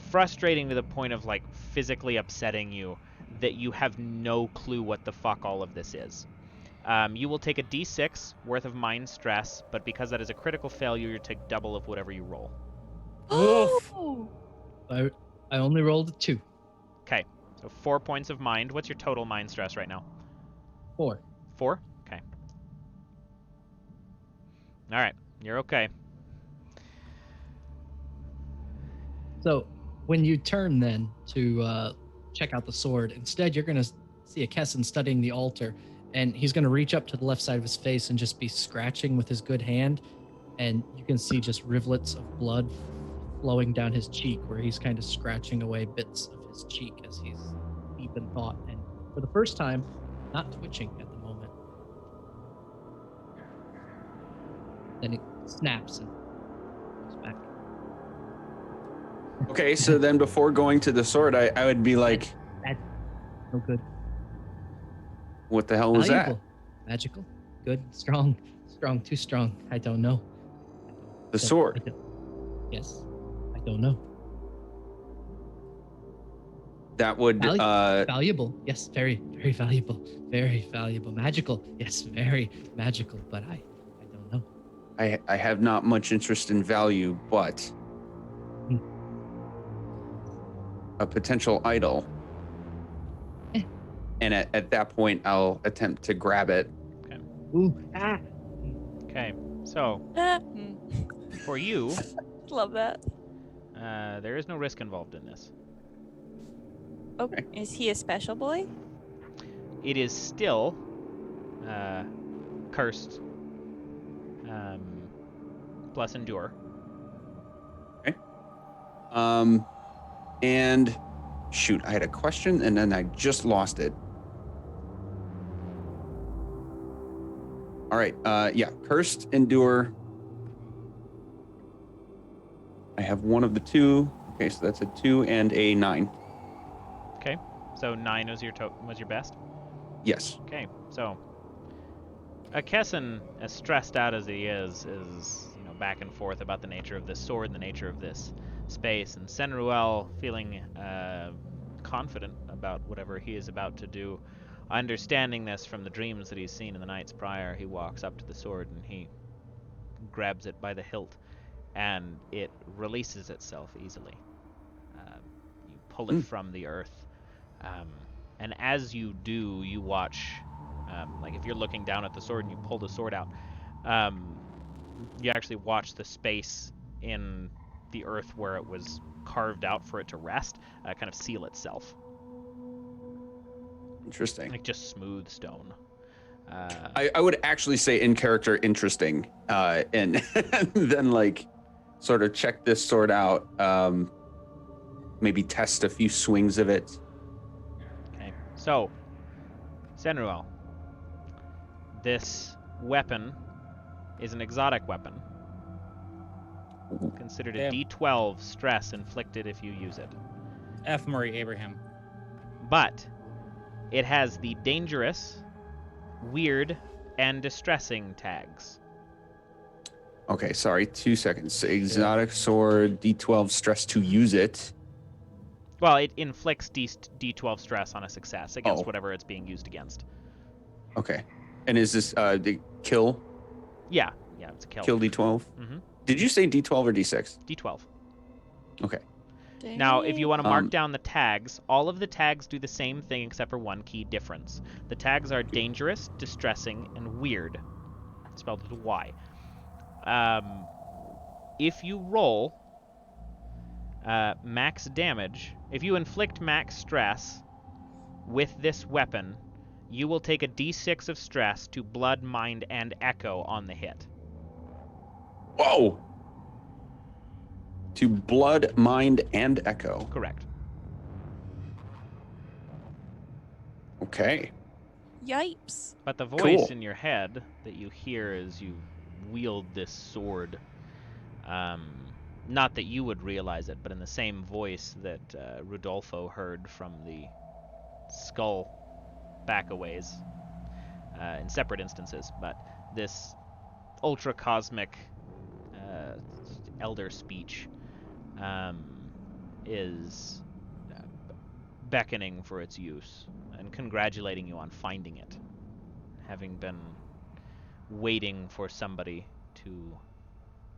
frustrating to the point of like physically upsetting you that you have no clue what the fuck all of this is. You will take a d6 worth of mind stress, but because that is a critical failure, you take double of whatever you roll. Oof. Oh! I only rolled a 2. Okay, so 4 points of mind. What's your total mind stress right now? 4. 4? Okay. All right, you're okay. So when you turn then to check out the sword, instead you're going to see a Kessin studying the altar, and he's going to reach up to the left side of his face and just be scratching with his good hand, and you can see just rivulets of blood flowing down his cheek where he's kind of scratching away bits of his cheek as he's deep in thought, and for the first time, not twitching at the moment. Then he snaps and goes back. Okay, so then before going to the sword, I would be like, That's no good. what the hell was Valuable. Magical. Good. Strong. Strong. Too strong. I don't know. that? The sword. Yes. I don't know. That would, Valuable. Yes. Very, very valuable. Very valuable. Magical. Yes. Very magical. But I don't know. I have not much interest in value, but Hmm. a potential idol. Eh. And at that point, I'll attempt to grab it. Ooh. Ah. Okay, so for you, Love that. there is no risk involved in this. Oh, is he a special boy? It is still cursed plus endure. And shoot, I had a question and then I just lost it. All right, yeah, cursed, endure. I have one of the two. Okay, so that's a 2 and a 9. Okay, so 9 was your best. Yes. Okay, so Kessin, as stressed out as he is back and forth about the nature of this sword and the nature of this space, and Senruel feeling confident about whatever he is about to do, understanding this from the dreams that he's seen in the nights prior. He walks up to the sword and he grabs it by the hilt, and it releases itself easily. You pull it from the earth, and as you do, you watch, like if you're looking down at the sword and you pull the sword out, you actually watch the space in the earth where it was carved out for it to rest kind of seal itself. Interesting. Like just smooth stone. I would actually say in character interesting, and then like sort of check this sword out, maybe test a few swings of it. Okay, so Senruel, this weapon is an exotic weapon. Considered a Damn. D12 stress inflicted if you use it. F. Murray Abraham. But it has the dangerous, weird, and distressing tags. Okay, sorry, 2 seconds. Exotic sword, D12 stress to use it. Well, it inflicts D12 stress on a success against Oh. whatever it's being used against. Okay. And is this the kill? Yeah, it's a kill. Kill D12? Mm-hmm. Did you say D12 or D6? D12. Okay. Now, if you want to mark Um, down the tags, all of the tags do the same thing except for one key difference. The tags are dangerous, distressing, and weird. Spelled with a Y. If you roll max damage, if you inflict max stress with this weapon, you will take a d6 of stress to blood, mind, and echo on the hit. Whoa! To blood, mind, and echo. Correct. Okay. Yipes. But the voice Cool. in your head that you hear as you wield this sword, not that you would realize it, but in the same voice that Rudolfo heard from the skull back-a-ways in separate instances, but this ultra-cosmic elder speech is beckoning for its use and congratulating you on finding it, having been waiting for somebody to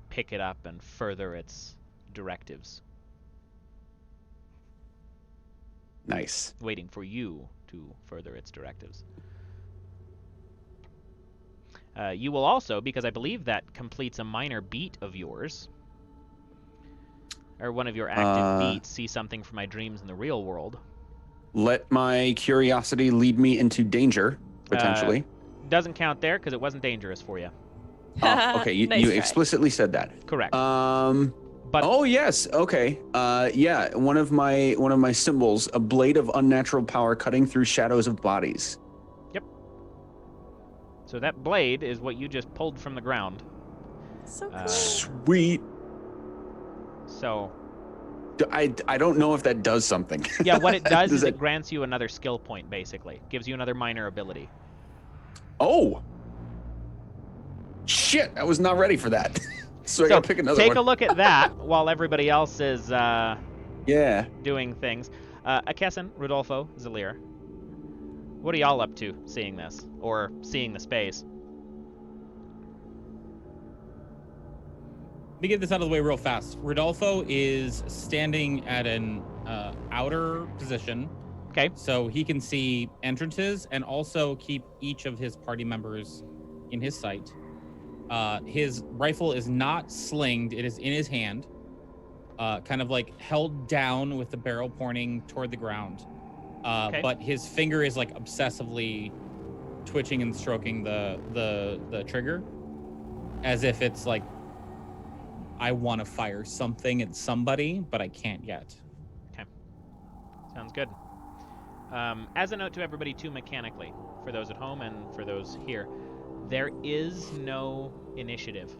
pick it up and further its directives. Nice. Waiting for you to further its directives. You will also, because I believe that completes a minor beat of yours, or one of your active beats, see something from my dreams in the real world. Let my curiosity lead me into danger, potentially. Doesn't count there because it wasn't dangerous for you. Oh, okay. You, Nice you try. explicitly said that. Correct. But oh yes, okay. Yeah, one of my symbols, a blade of unnatural power cutting through shadows of bodies. Yep. So that blade is what you just pulled from the ground. So cool. Sweet. So I don't know if that does something. yeah, what it does is it grants you another skill point, basically. Gives you another minor ability. Oh. Shit, I was not ready for that. So I gotta pick another take one. a look at that while everybody else is Yeah. doing things. Akessen, Rudolfo, Zelyr. What are y'all up to seeing this? Or seeing the space? Let me get this out of the way real fast. Rudolfo is standing at an outer position. Okay. So he can see entrances and also keep each of his party members in his sight. His rifle is not slinged. It is in his hand, kind of like held down with the barrel pointing toward the ground. Okay. But his finger is like obsessively twitching and stroking the trigger as if it's like, I want to fire something at somebody, but I can't yet. Okay. Sounds good. As a note to everybody, too, mechanically, for those at home and for those here, there is no initiative.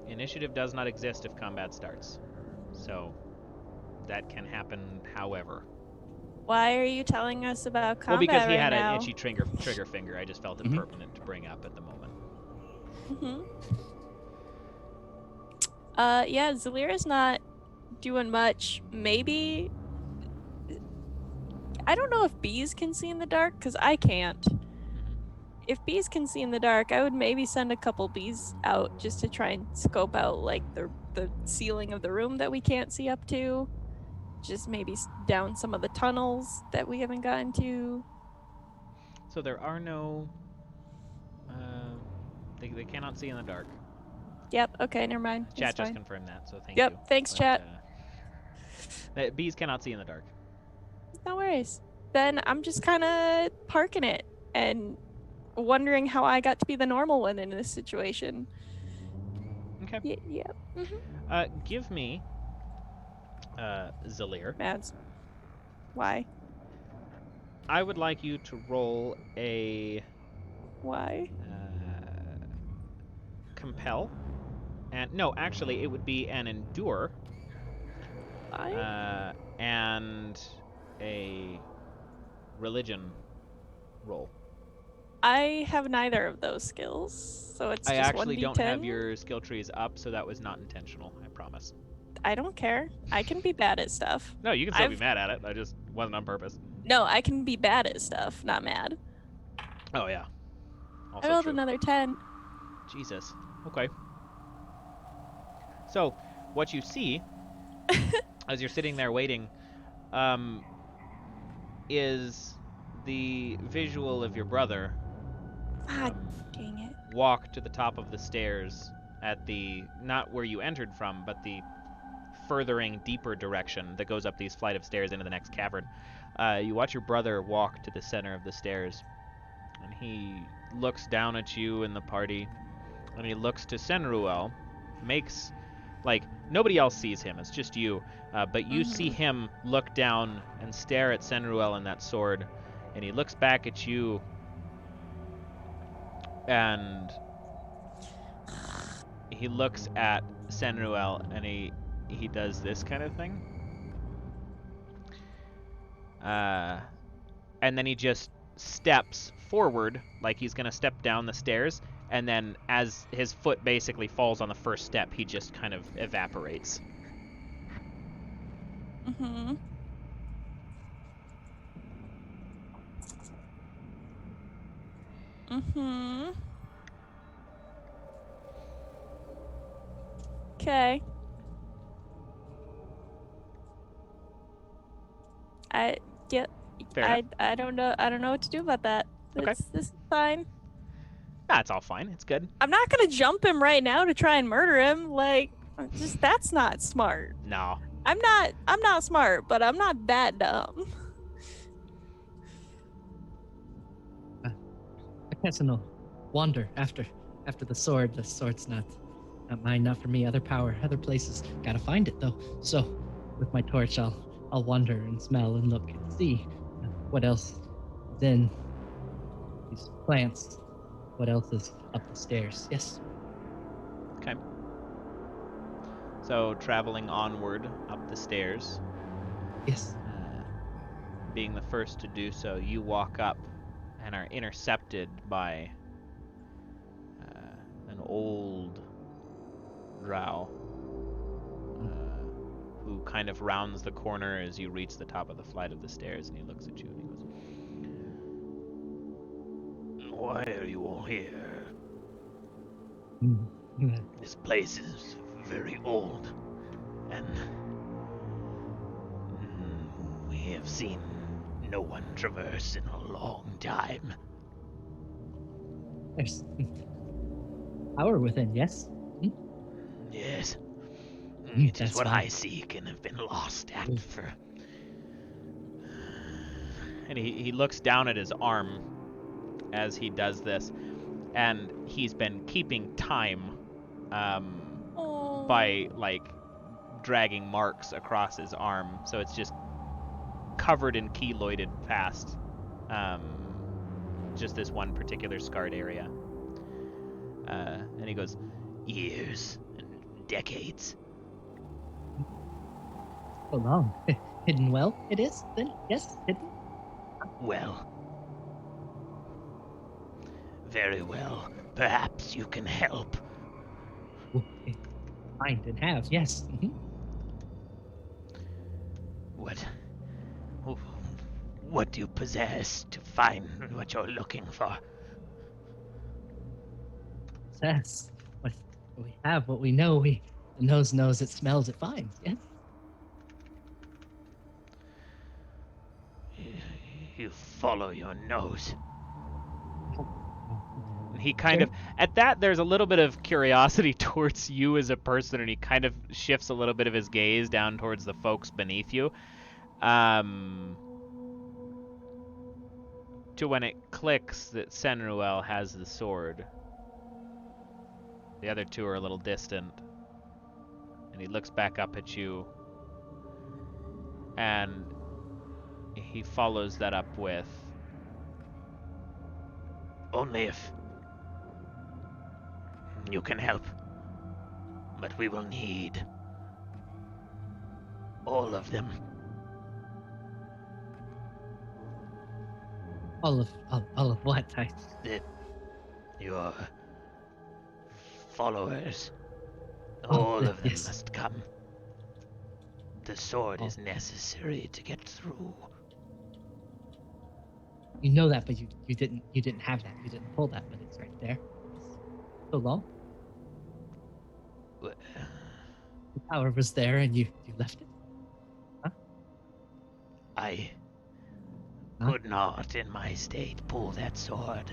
Initiative does not exist if combat starts. So that can happen however. Why are you telling us about combat Well, because he right had now? an itchy trigger finger. I just felt it pertinent to bring up at the moment. Yeah, Zelyr is not doing much. Maybe... I don't know if bees can see in the dark, because I can't. If bees can see in the dark, I would maybe send a couple bees out just to try and scope out, like, the ceiling of the room that we can't see up to. Just maybe down some of the tunnels that we haven't gotten to. So there are no... They cannot see in the dark. Yep, okay, never mind. It's Chat just fine. confirmed that, so thank you. Yep, thanks, But, chat. Bees cannot see in the dark. No worries. Then I'm just kind of parking it and wondering how I got to be the normal one in this situation. Okay. Yep. Give me, Zelyr. Mads. Why? I would like you to roll a Why? compel, and no, actually, it would be an endure, Why? and a religion roll. I have neither of those skills, so it's I just actually 1d10. don't have your skill trees up, so that was not intentional. I promise. I don't care. I can be bad at stuff. No, you can still be mad at it. I just wasn't on purpose. No, I can be bad at stuff, not mad. Oh yeah. Also I rolled true. another 10. Jesus. Okay. So, what you see as you're sitting there waiting, is the visual of your brother Dang it. walk to the top of the stairs at the, not where you entered from, but the furthering deeper direction that goes up these flight of stairs into the next cavern. You watch your brother walk to the center of the stairs, and he looks down at you and the party, and he looks to Senruel, makes, like, nobody else sees him, it's just you, but you see him look down and stare at Senruel and that sword, and he looks back at you, and he looks at Senruel, and he does this kind of thing. And then he just steps forward, like he's going to step down the stairs, and then as his foot basically falls on the first step, he just kind of evaporates. Mm-hmm. Okay. Fair enough. I don't know. I don't know what to do about that. Okay. This is fine. That's all fine. It's good. I'm not gonna jump him right now to try and murder him. Like, just that's not smart. No. I'm not smart, but I'm not that dumb. I guess I'll wander after the sword. The sword's not mine, not for me. Other power, other places. Gotta find it though. So, with my torch, I'll wander and smell and look and see what else is in these plants. What else is up the stairs? Yes. Okay. So traveling onward up the stairs. Yes. Being the first to do so, you walk up and are intercepted by an old drow who kind of rounds the corner as you reach the top of the flight of the stairs, and he looks at you and he goes, "Why are you all here? This place is very old, and we have seen no one traverse in a long time." There's power within. Yes. Yes. Mm, It is that's what fine. I seek and have been lost at for... And he looks down at his arm as he does this, and he's been keeping time by, like, dragging marks across his arm, so it's just covered in keloided past just this one particular scarred area. And he goes, "Years and decades." So long. Hidden well, it is, then? Yes, hidden? Well. Very well. Perhaps you can help. Find and have, yes. What do you possess to find what you're looking for? Yes. What we have, what we know, the nose knows, it smells, it finds, yes? You follow your nose. And he kind of, at that, there's a little bit of curiosity towards you as a person, and he kind of shifts a little bit of his gaze down towards the folks beneath you. To when it clicks that Senruel has the sword. The other two are a little distant. And he looks back up at you. And he follows that up with, "Only if you can help. But we will need all of them." All of what? Your followers. All of them yes. must come. The sword is necessary to get through. You know that, but you didn't have that. You didn't pull that, but it's right there. So long. Wh- The power was there, and you left it. I Huh? could not, in my state, pull that sword.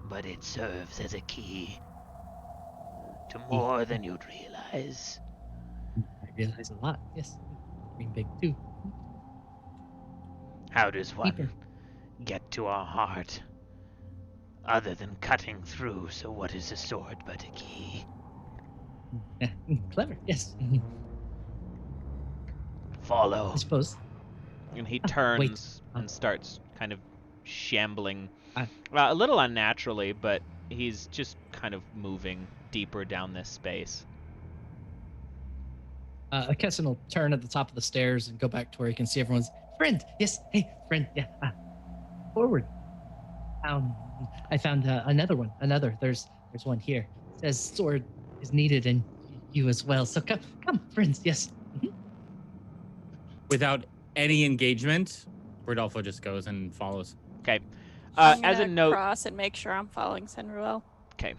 But it serves as a key to more than you'd realize. I realize a lot. Yes, dream big too. How does one Deeper. get to our heart? Other than cutting through, so what is a sword but a key? Yeah, clever. Yes. Follow. I suppose. And he Wait. turns and starts kind of shambling. I- A little unnaturally, but he's just kind of moving deeper down this space. Kesson will turn at the top of the stairs and go back to where he can see everyone's friend. Yes, hey, friend. Yeah, forward. I found another one. There's one here. It says sword is needed, and you as well. So come, friends. Yes. Without any engagement, Rudolfo just goes and follows. Okay. I'm As a gonna note, cross and make sure I'm following Senruel. okay,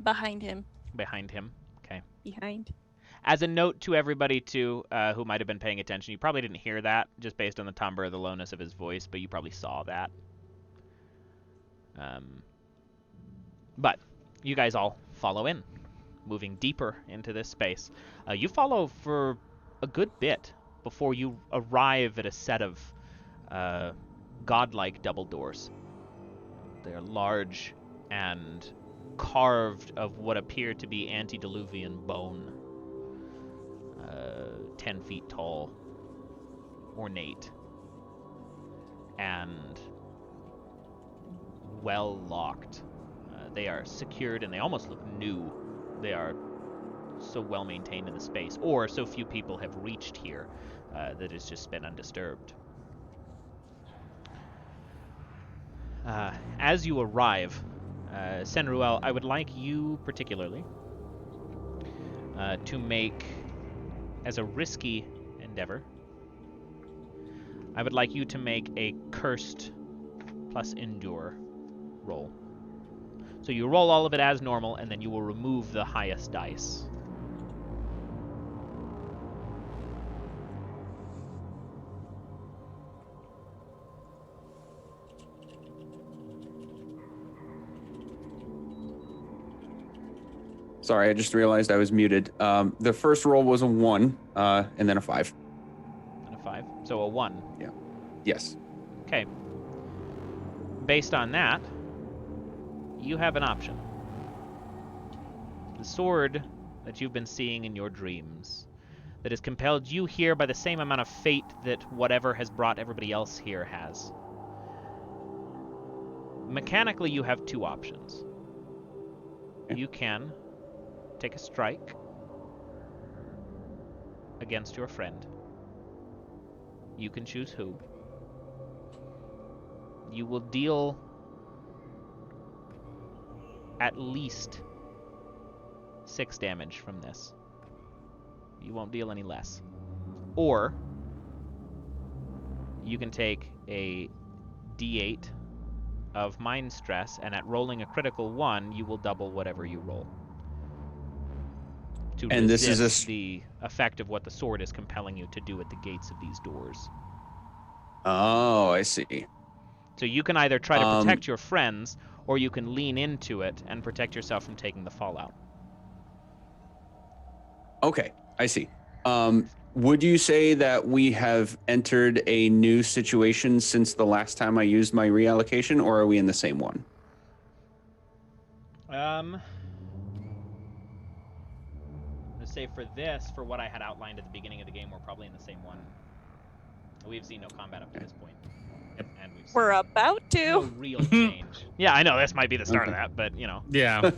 Behind him. behind him. Okay. Behind. As a note to everybody too, who might have been paying attention, you probably didn't hear that just based on the timbre of the lowness of his voice, but you probably saw that. But you guys all follow in, moving deeper into this space. You follow for a good bit before you arrive at a set of godlike double doors. They're large and carved of what appear to be antediluvian bone. 10 feet tall, ornate, and well locked. They are secured and they almost look new. They are so well maintained in the space, or so few people have reached here that it's just been undisturbed. As you arrive, Senruel, I would like you particularly to make, as a risky endeavor, I would like you to make a cursed plus endure roll. So you roll all of it as normal, and then you will remove the highest dice. Sorry, I just realized I was muted. The first roll was a 1, and then a 5. And a 5. So a 1. Yes. Okay. Based on that, you have an option. The sword that you've been seeing in your dreams, that has compelled you here by the same amount of fate that whatever has brought everybody else here has. Mechanically, you have two options. Okay. You can take a strike against your friend. You can choose who. You will deal at least 6 damage from this. You won't deal any less. Or you can take a D8 of mind stress, and at rolling a critical 1, you will double whatever you roll. To And this is resist the effect of what the sword is compelling you to do at the gates of these doors. Oh, I see. So you can either try to protect your friends, or you can lean into it and protect yourself from taking the fallout. Okay, I see. Would you say that we have entered a new situation since the last time I used my reallocation, or are we in the same one? I'm gonna say for this, for what I had outlined at the beginning of the game, we're probably in the same one. We've seen no combat up to this point. Yep. And we've seen We're about no to. real change. Yeah, I know this might be the start of that, but you know. Yeah.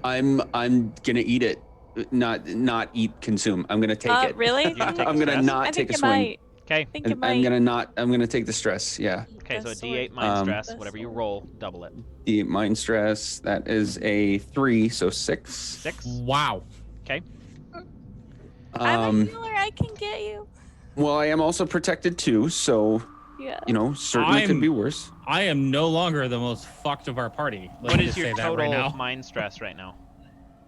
I'm gonna eat it, not eat, consume. I'm gonna take it. Really? You can take I'm a gonna stress. not I take think a it swing. might. Okay. I think And it might. I'm gonna take the stress. Yeah. Okay, so a The D8 sword. mind stress, The whatever you sword. roll, double it. The mind stress. That is a 3, so 6. 6. Wow. Okay. I'm a healer. I can get you. Well, I am also protected too, so Yeah. certainly could be worse. I am no longer the most fucked of our party. Let What me is just your say that total right now. mind stress right now?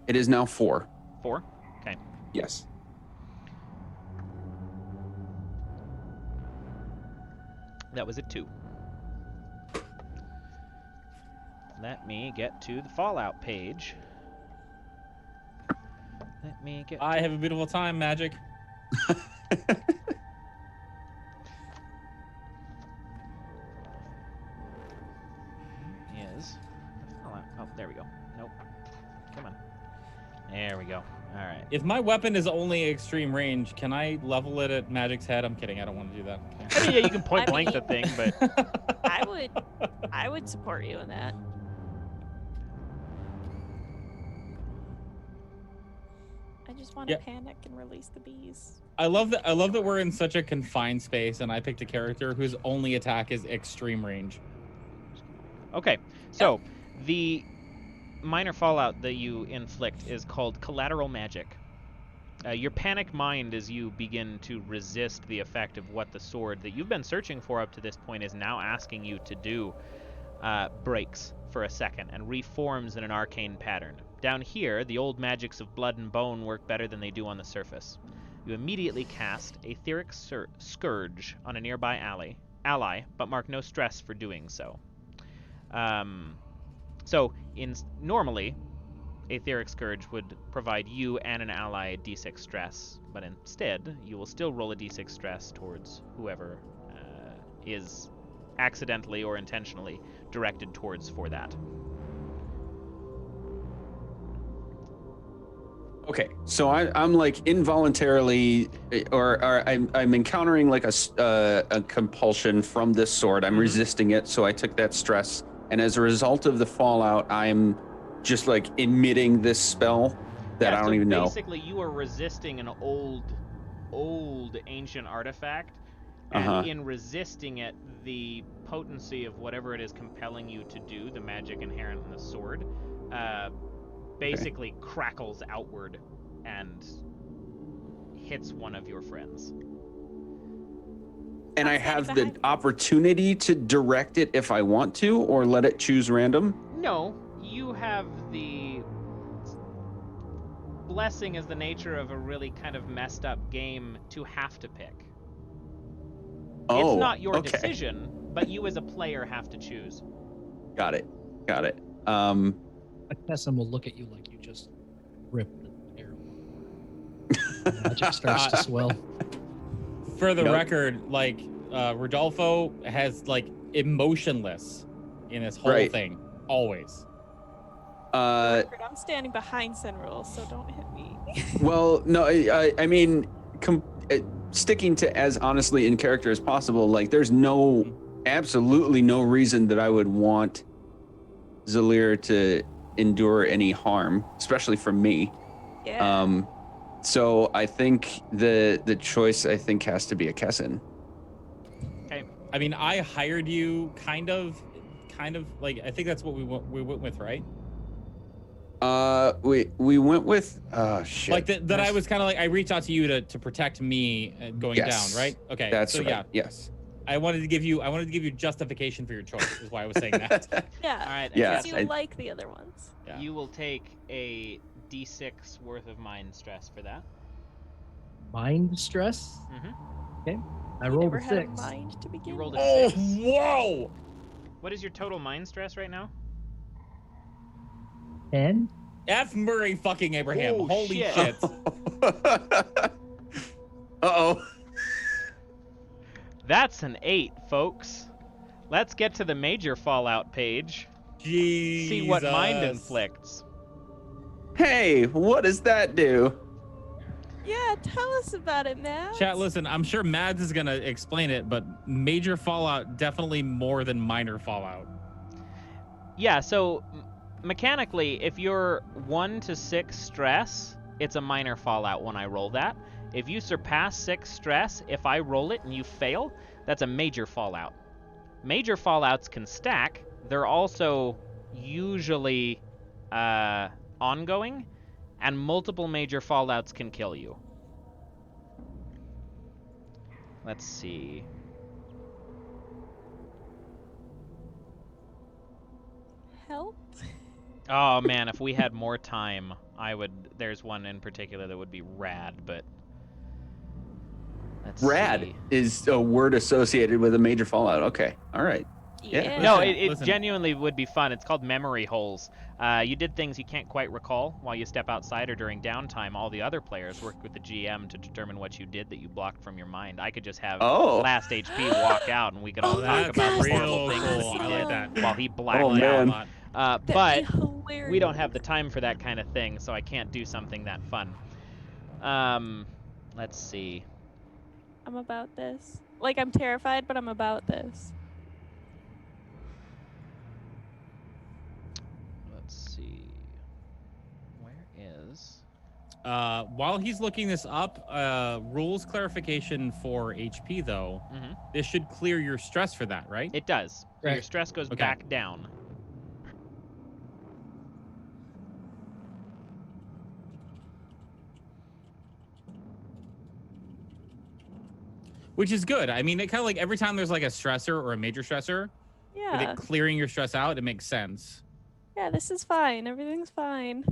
It is now 4. 4? Okay. Yes. That was a 2. Let me get to the Fallout page. Let me get. I have a beautiful time, Magic. Is Fallout. Oh, there we go. Nope. Come on. There we go. All right. If my weapon is only extreme range, can I level it at Magic's head? I'm kidding. I don't want to do that. I mean, yeah, you can point I blank mean- the thing, but I would support you in that. I just want to Yeah. panic and release the bees. I love that we're in such a confined space, and I picked a character whose only attack is extreme range. okay. So the minor fallout that you inflict is called collateral magic. Your panicked mind, as you begin to resist the effect of what the sword that you've been searching for up to this point is now asking you to do, breaks for a second and reforms in an arcane pattern. Down here, the old magics of blood and bone work better than they do on the surface. You immediately cast Etheric Scourge on a nearby ally, but mark no stress for doing so. Normally, Etheric Scourge would provide you and an ally a d6 stress, but instead, you will still roll a d6 stress towards whoever is accidentally or intentionally directed towards for that. Okay, so I'm like involuntarily, or I'm encountering like a compulsion from this sword. I'm resisting it, so I took that stress, and as a result of the fallout, I'm just like emitting this spell that I don't even know. Basically, you are resisting an old ancient artifact, and in resisting it, the potency of whatever it is compelling you to do, the magic inherent in the sword, basically crackles outward and hits one of your friends. And I have the opportunity to direct it if I want to, or let it choose random? No, you have the blessing as the nature of a really kind of messed up game to have to pick. Oh, it's not your decision, but you as a player have to choose. Got it. Kessim will look at you like you just ripped the air. Magic starts to swell. For the record, like Rudolfo has like emotionless in this whole thing always. I'm standing behind Senril, so don't hit me. Well, no, I mean, sticking to as honestly in character as possible. Like, there's absolutely no reason that I would want Zelyr to endure any harm, especially from me. Yeah. So I think the choice has to be a Kessin. Okay. I mean, I hired you kind of like, I think that's what we went with, right? We went with shit. Like that I was kind of like, I reached out to you to protect me going down, right? Okay. That's so right. Yeah. Yes. I wanted to give you justification for your choice, is why I was saying that. Yeah. All right. Because you like the other ones. Yeah. You will take a d6 worth of mind stress for that. Mind stress? Mm-hmm. Okay. I You rolled never a had 6. mind to begin You rolled with. a 6. Whoa! What is your total mind stress right now? 10? F. Murray fucking Abraham. Oh, Holy shit. Uh-oh. That's an 8, folks. Let's get to the major Fallout page. Jesus. See what mind inflicts. Hey, what does that do? Yeah, tell us about it, Matt. Chat, listen, I'm sure Mads is going to explain it, but major Fallout definitely more than minor Fallout. Yeah, so mechanically, if you're 1 to 6 stress, it's a minor Fallout when I roll that. If you surpass 6 stress, if I roll it and you fail, that's a major Fallout. Major Fallouts can stack. They're also usually ongoing, and multiple major Fallouts can kill you. Let's see. Help? Oh man, if we had more time, there's one in particular that would be rad, but let's Rad see. is a word associated with a major Fallout. Okay. All right. Yeah. No, Listen, it listen. genuinely would be fun. It's called memory holes. You did things you can't quite recall while you step outside or during downtime. All the other players worked with the GM to determine what you did that you blocked from your mind. I could just have last HP walk out, and we could all talk that's about real horrible things that cool. he I did like that. while he blacked Oh, out. man. But hilarious. we don't have the time for that kind of thing, so I can't do something that fun. Let's see. I'm about this. Like, I'm terrified, but I'm about this. Let's see. Where is... While he's looking this up, rules clarification for HP, though. Mhm. This should clear your stress for that, right? It does. So your Right. stress goes Okay. back down. which is good. I mean, it kind of like every time there's like a stressor or a major stressor, with Yeah. it clearing your stress out, it makes sense. Yeah, this is fine. Everything's fine.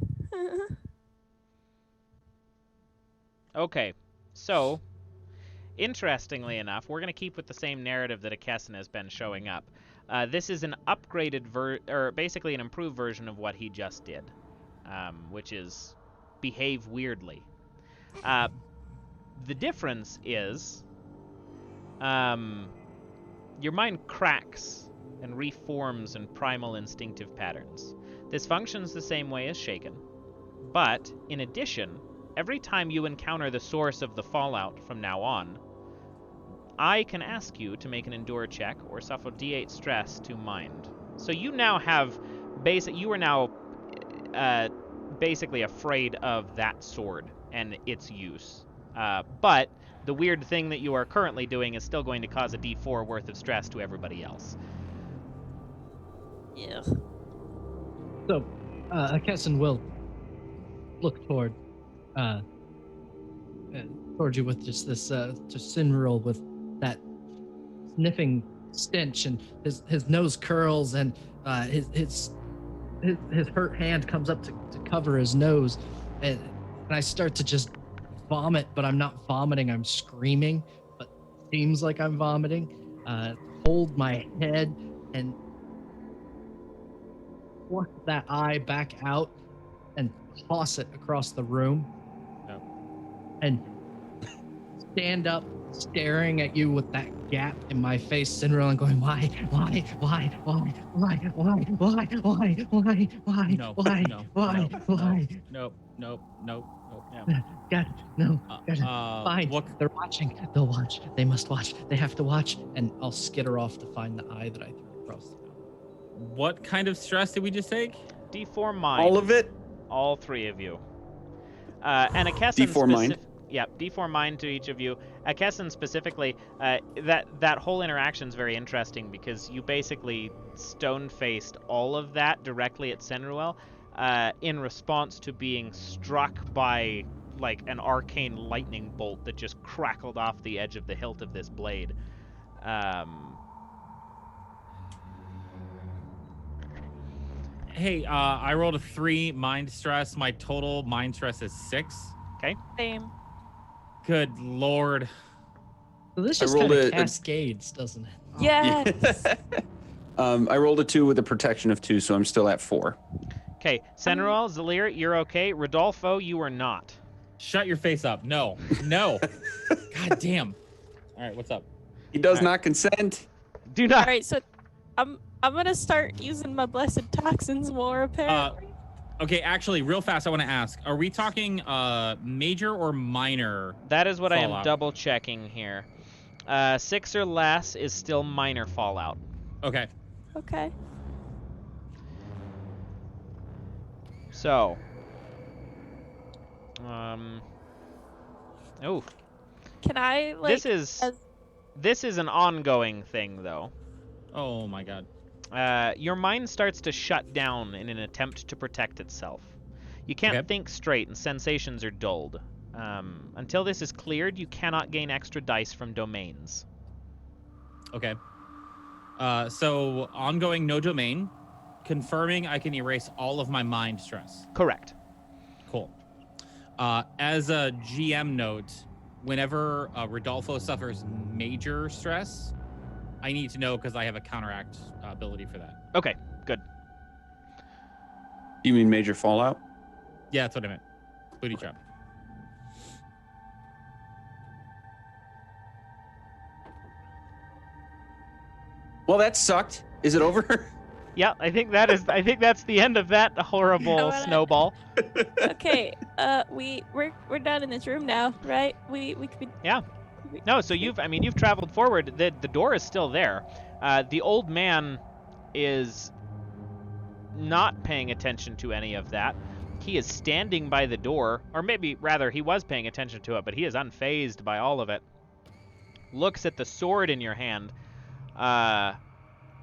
Okay, so interestingly enough, we're going to keep with the same narrative that Akessen has been showing up. This is an upgraded or basically an improved version of what he just did, which is behave weirdly. The difference is your mind cracks and reforms in primal instinctive patterns. This functions the same way as Shaken, but in addition, every time you encounter the source of the fallout from now on, I can ask you to make an endure check or suffer d8 stress to mind. So you now have you are now basically afraid of that sword and its use. But the weird thing that you are currently doing is still going to cause a d4 worth of stress to everybody else. Yeah. So, Kesson will look toward you with just this just Sinril with that sniffing stench, and his nose curls, and his hurt hand comes up to cover his nose, and I start to just vomit, but I'm not vomiting, I'm screaming, but seems like I'm vomiting. Hold my head and pluck that eye back out and toss it across the room. No. And stand up, staring at you with that gap in my face, Cinderella, and going, why, No, no, no. God, no, God, fine. Look, They're watching. They'll watch. They must watch. They have to watch. And I'll skitter off to find the eye that I threw across the room. what kind of stress did we just take? D4 mind. All of it? All three of you. And Akessen D4 mind? Yep, D4 mind to each of you. Akessen specifically, that whole interaction is very interesting because you basically stone-faced all of that directly at Senruel in response to being struck by like an arcane lightning bolt that just crackled off the edge of the hilt of this blade. Hey, I rolled a 3 mind stress. My total mind stress is 6. Okay. Same. Good lord. So this I just rolled kind of a- cascades, doesn't it? Yes. I rolled a 2 with a protection of 2, so I'm still at 4. Okay, Senruel, Zelyr, you're okay. Rodolfo, you are not. Shut your face up. No. No. God damn. All right, what's up? He does All right. not consent. Do All not. right, so I'm gonna start using my blessed toxins more apparently. Okay, actually, real fast, I want to ask: are we talking major or minor? That is what I am Fallout. double checking here. 6 or less is still minor fallout. Okay. Okay. So, oh, Can I like? this is an ongoing thing though. Oh my god. Your mind starts to shut down in an attempt to protect itself. You can't Okay. think straight, and sensations are dulled. Until this is cleared, you cannot gain extra dice from domains. Okay. So ongoing no domain, confirming I can erase all of my mind stress. Correct. Cool. As a GM note, whenever Rudolfo suffers major stress, I need to know because I have a counteract ability for that. Okay, good. You mean major fallout? Yeah, that's what I meant. Booty trap. Well, that sucked. Is it over? Yeah, I think that's the end of that horrible Alright. snowball. Okay. We're done in this room now, right? We could be. Yeah. No, so you've traveled forward. The door is still there. The old man is not paying attention to any of that. He is standing by the door, or maybe rather he was paying attention to it, but he is unfazed by all of it. Looks at the sword in your hand,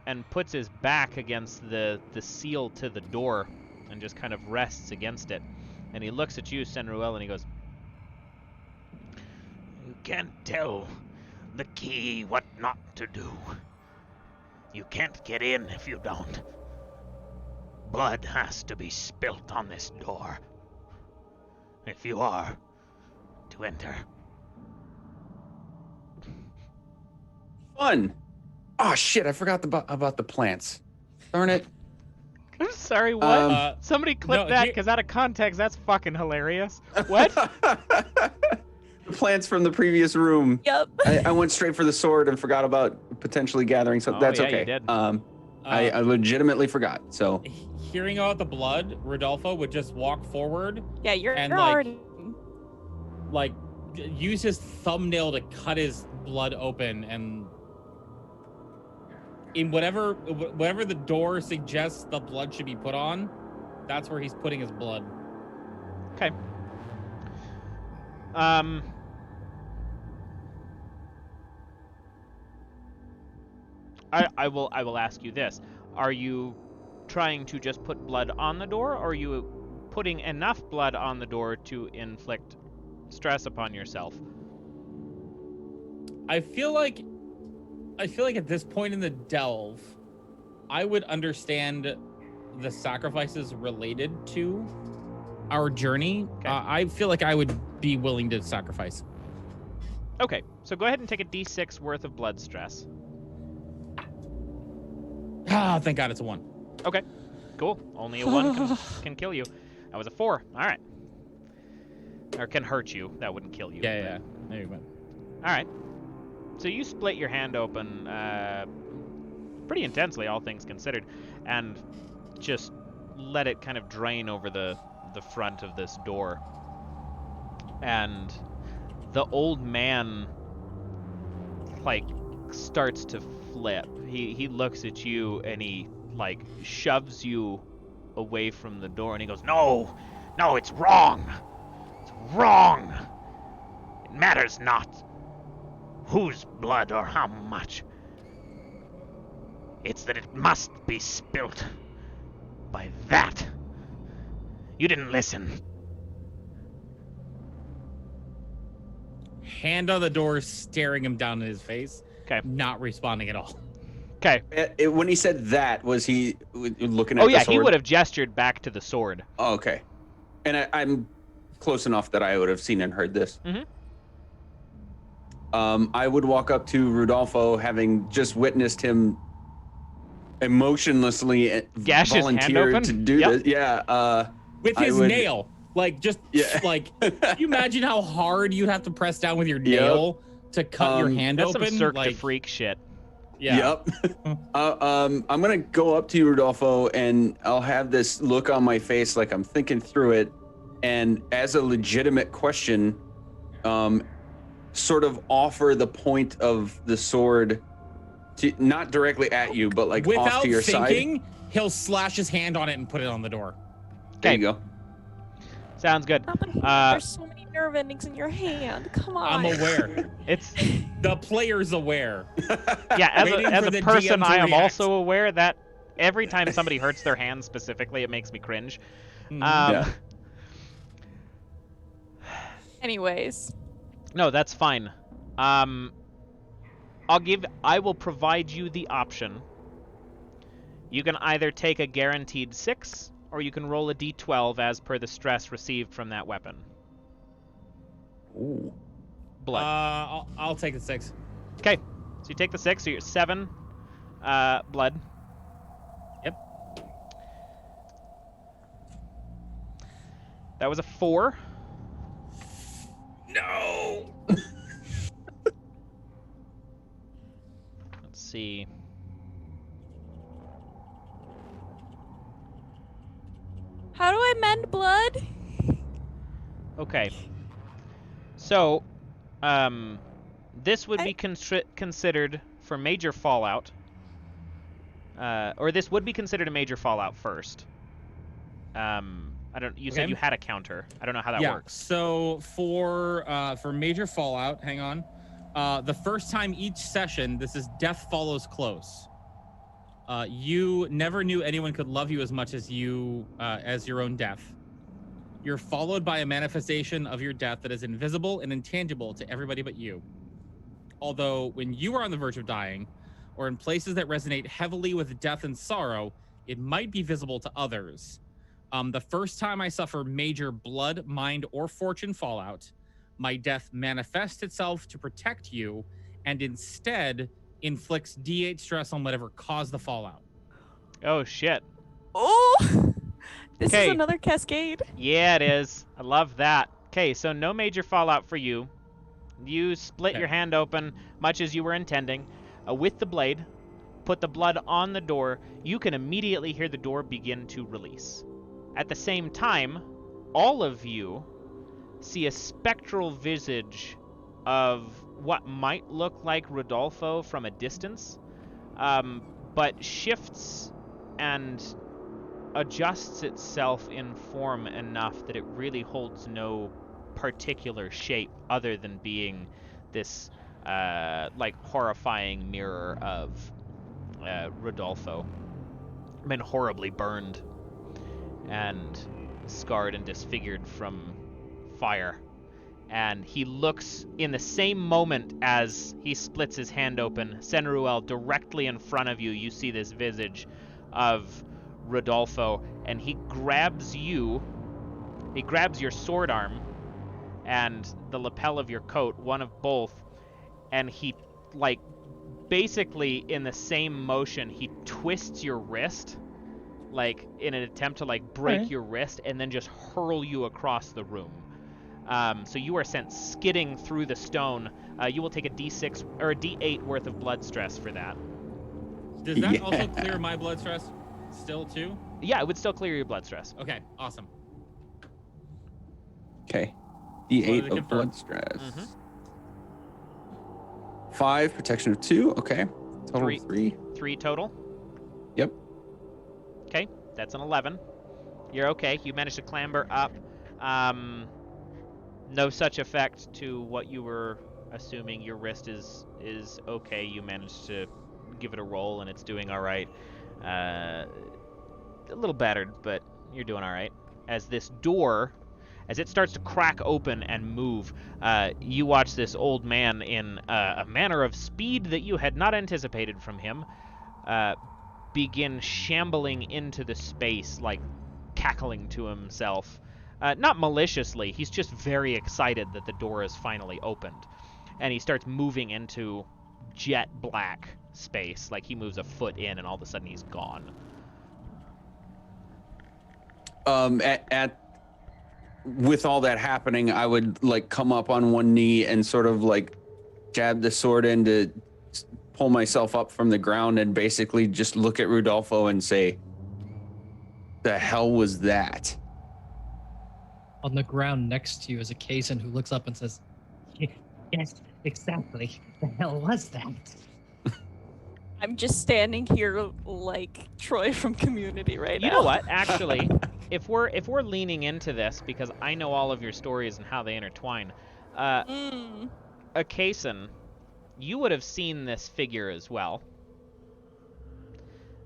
and puts his back against the seal to the door and just kind of rests against it. And he looks at you, Senruel, and he goes, "You can't tell the key what not to do. You can't get in if you don't. Blood has to be spilt on this door if you are to enter. Fun. Oh shit! I forgot about the plants. Darn it. I'm sorry, what? Somebody clip no, that, because out of context, that's fucking hilarious. What? The plants from the previous room. Yep. I went straight for the sword and forgot about potentially gathering. So Oh, that's yeah, okay. you did. I legitimately forgot. So Hearing about the blood, Rudolfo would just walk forward, Yeah, you're And, like, already. like use his thumbnail to cut his blood open, and in whatever the door suggests the blood should be put on, that's where he's putting his blood. Okay. I will ask you this. Are you trying to just put blood on the door, or are you putting enough blood on the door to inflict stress upon yourself? I feel like at this point in the delve, I would understand the sacrifices related to our journey. Okay. I feel like I would be willing to sacrifice. Okay, so go ahead and take a d6 worth of blood stress. Ah, thank God it's a 1. Okay, cool. Only a 1 can kill you. That was a 4. All right. Or can hurt you. That wouldn't kill you. Yeah. There you go. All right. So you split your hand open pretty intensely, all things considered, and just let it kind of drain over the front of this door. And the old man, like, starts to flip. He looks at you and he, like, shoves you away from the door and he goes, No, it's wrong. It's wrong. It matters not whose blood or how much. It's that it must be spilt by that. You didn't listen. Hand on the door, staring him down in his face. Okay. Not responding at all. okay. when he said that, was he looking at Oh the yeah, sword? he would have gestured back to the sword. Oh, okay. And I'm close enough that I would have seen and heard this. Mhm. I would walk up to Rudolfo, having just witnessed him emotionlessly Gash his hand volunteer open? to do Yep. this. Yeah. With I his would- nail. Like, just, Yeah. like, can you imagine how hard you'd have to press down with your nail to cut your hand That's open? some Cirque like, du Freak shit. yeah. Yep. I'm gonna go up to you, Rudolfo, and I'll have this look on my face like I'm thinking through it, and as a legitimate question, sort of offer the point of the sword to not directly at you, but like off Without to your thinking, side. he'll slash his hand on it and put it on the door. There you go. Sounds good. There's so many nerve endings in your hand. Come on. I'm aware. It's The player's aware. yeah. As Waiting a for the person, GM to I am react. also aware that every time somebody hurts their hand specifically, it makes me cringe. Yeah. Anyways. No, that's fine. I will provide you the option. You can either take a guaranteed 6, or you can roll a d12 as per the stress received from that weapon. Ooh. Blood. I'll take the 6. Okay, so you take the 6, so you're 7 blood. Yep. That was a 4. No. Let's see. How do I mend blood? Okay. So, this would be considered for major fallout. Or this would be considered a major fallout first. I don't. You said Okay. you had a counter. I don't know how that Yeah. works. So for major fallout, hang on. The first time each session, this is death follows close. You never knew anyone could love you as much as you as your own death. You're followed by a manifestation of your death that is invisible and intangible to everybody but you. although when you are on the verge of dying, or in places that resonate heavily with death and sorrow, it might be visible to others. The first time I suffer major blood, mind, or fortune fallout, my death manifests itself to protect you and instead inflicts D8 stress on whatever caused the fallout. Oh, shit. Oh, this is 'Kay. another cascade. Yeah, it is. I love that. Okay, so no major fallout for you. You split your hand open, much as you were intending, with the blade, put the blood on the door. You can immediately hear the door begin to release. At the same time, all of you see a spectral visage of what might look like Rudolfo from a distance, but shifts and adjusts itself in form enough that it really holds no particular shape other than being this like horrifying mirror of Rudolfo. Been horribly burned and scarred and disfigured from fire. And he looks in the same moment as he splits his hand open. Senruel, directly in front of you, you see this visage of Rudolfo, and he grabs you. He grabs your sword arm and the lapel of your coat, one of both, and he, like, basically in the same motion, he twists your wrist, like in an attempt to like break your wrist, and then just hurl you across the room. So you are sent skidding through the stone. You will take a D6 or a D8 worth of blood stress for that. Does that also clear my blood stress still too? Yeah, it would still clear your blood stress. Okay, awesome. Okay. D8 of blood stress. 5, protection of 2. Okay. Total 3. 3 total? Yep. Okay, that's an 11. You're okay. You managed to clamber up. No such effect to what you were assuming. Your wrist is okay. You managed to give it a roll, and it's doing all right. A little battered, but you're doing all right. As this door, as it starts to crack open and move, you watch this old man in a manner of speed that you had not anticipated from him begin shambling into the space, like cackling to himself. Not maliciously, he's just very excited that the door is finally opened. And he starts moving into jet black space, like he moves a foot in and all of a sudden he's gone. With all that happening, I would like come up on one knee and sort of like jab the sword in to pull myself up from the ground and basically just look at Rudolfo and say, "The hell was that?" On the ground next to you is a Kaysen who looks up and says, "Yes, exactly. The hell was that?" I'm just standing here like Troy from Community right now. You know what? Actually, if we're leaning into this, because I know all of your stories and how they intertwine, a Kaysen, you would have seen this figure as well.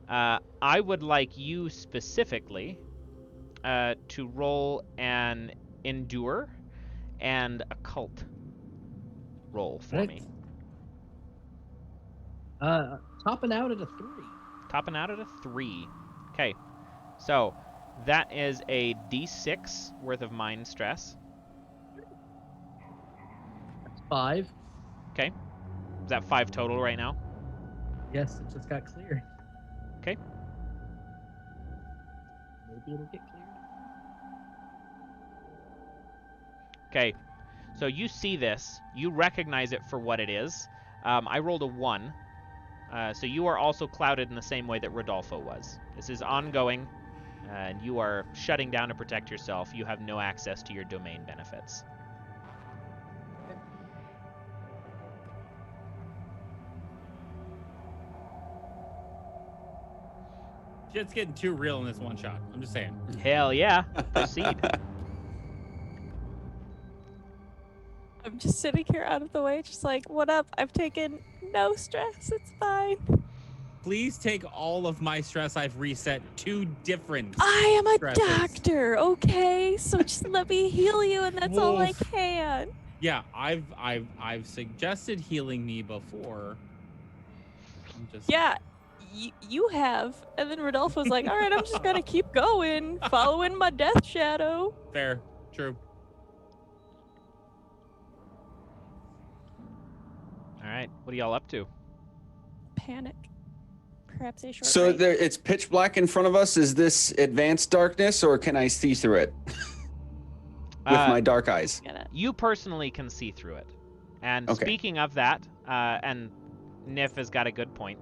I would like you specifically to roll an endure and occult roll for me. Topping out at a 3. Topping out at a 3. Okay, so that is a D6 worth of mind stress. That's 5. Okay, is that 5 total right now? Yes, it just got cleared. Okay. Maybe it'll get cleared. Okay, so you see this, you recognize it for what it is. I rolled a 1, so you are also clouded in the same way that Rodolfo was. This is ongoing, and you are shutting down to protect yourself. You have no access to your domain benefits. Shit's getting too real in this one shot. I'm just saying. Hell yeah, proceed. I'm just sitting here out of the way, just like, what up? I've taken no stress. It's fine. Please take all of my stress. I've reset 2 different I am a stresses. doctor, okay? So just let me heal you, and that's all I can. Yeah, I've suggested healing me before. I'm just Yeah, you have. And then Rodolfo's like, all right, I'm just gonna keep going, following my death shadow. fair, true. All right, what are y'all up to? Panic. Perhaps a short So break. it's pitch black in front of us. Is this advanced darkness, or can I see through it with my dark eyes? You personally can see through it. And Okay. speaking of that, and Nif has got a good point.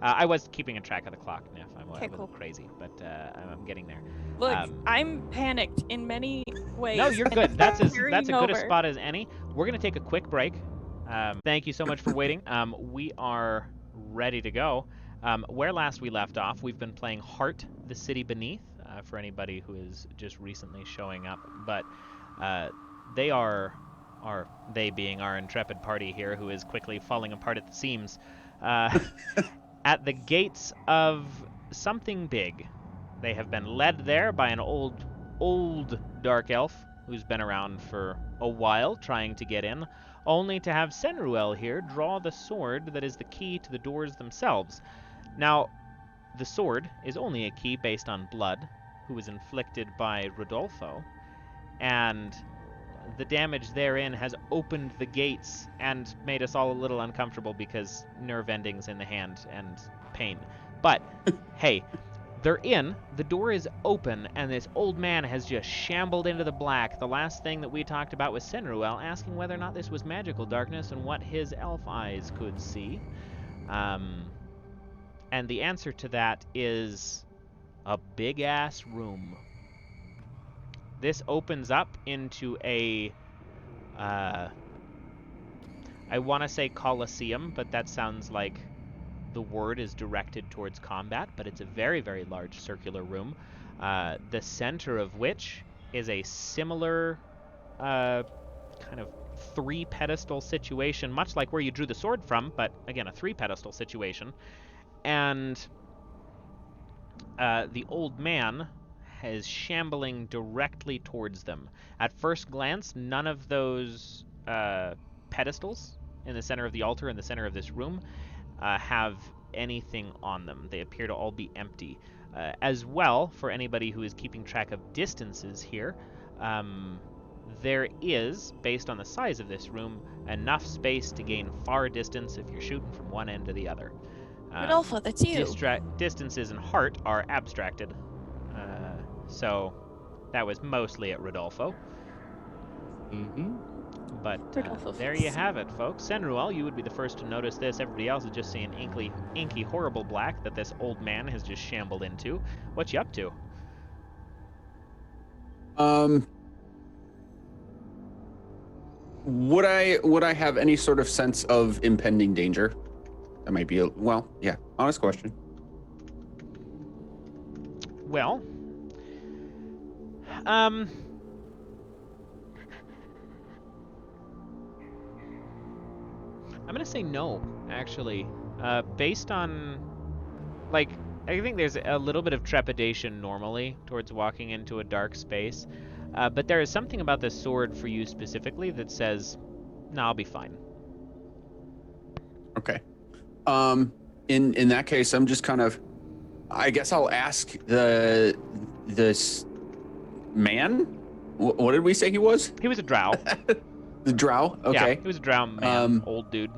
I was keeping a track of the clock, Nif. I wasn't cool. crazy, but I'm getting there. Look, I'm panicked in many ways. No, you're good. That's as Carrying good a over. spot as any. We're gonna take a quick break. Thank you so much for waiting. We are ready to go. Where last we left off, we've been playing Heart, the City Beneath, for anybody who is just recently showing up. But they being our intrepid party here, who is quickly falling apart at the seams, at the gates of something big. They have been led there by an old dark elf who's been around for a while trying to get in, only to have Senruel here draw the sword that is the key to the doors themselves. Now, the sword is only a key based on blood, who was inflicted by Rudolfo, and the damage therein has opened the gates and made us all a little uncomfortable because nerve endings in the hand and pain. But, hey, they're in, the door is open, and this old man has just shambled into the black. The last thing that we talked about was Senruel asking whether or not this was magical darkness and what his elf eyes could see. And the answer to that is a big-ass room. This opens up into a, I want to say Colosseum, but that sounds like the word is directed towards combat, but it's a very, very large circular room, the center of which is a similar kind of three-pedestal situation, much like where you drew the sword from, but again, a three-pedestal situation. And the old man is shambling directly towards them. At first glance, none of those pedestals in the center of the altar, in the center of this room, have anything on them. They appear to all be empty. As well, for anybody who is keeping track of distances here, there is, based on the size of this room, enough space to gain far distance if you're shooting from one end to the other. Rodolfo, that's you. Distances in Heart are abstracted. So that was mostly at Rudolfo. Mm-hmm. But Rudolfo there you have it, folks. Senruel, you would be the first to notice this. Everybody else is just seeing inky, horrible black that this old man has just shambled into. What you up to? Would I have any sort of sense of impending danger? That might be honest question. Well, I'm gonna say no, actually. Based on, I think there's a little bit of trepidation normally towards walking into a dark space, but there is something about this sword for you specifically that says, no, I'll be fine. Okay. In that case, I'm just kind of, I guess I'll ask this man. What did we say he was? He was a drow. The drow. Okay. Yeah, he was a drow man, old dude.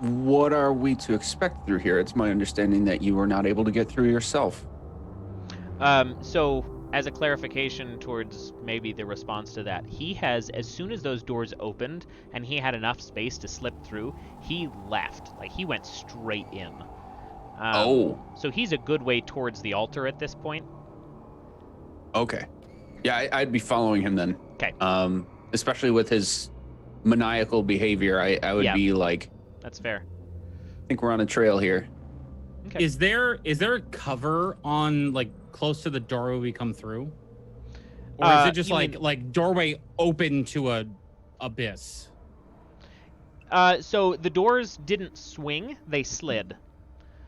What are we to expect through here? It's my understanding that you were not able to get through yourself. So, as a clarification towards maybe the response to that, he has, as soon as those doors opened and he had enough space to slip through, he left. He went straight in. So he's a good way towards the altar at this point. Okay. Yeah, I'd be following him then. Okay. Especially with his maniacal behavior, I would be like... That's fair. I think we're on a trail here. Okay. Is there a cover on close to the doorway we come through, or is it just like doorway open to a abyss? So the doors didn't swing; they slid.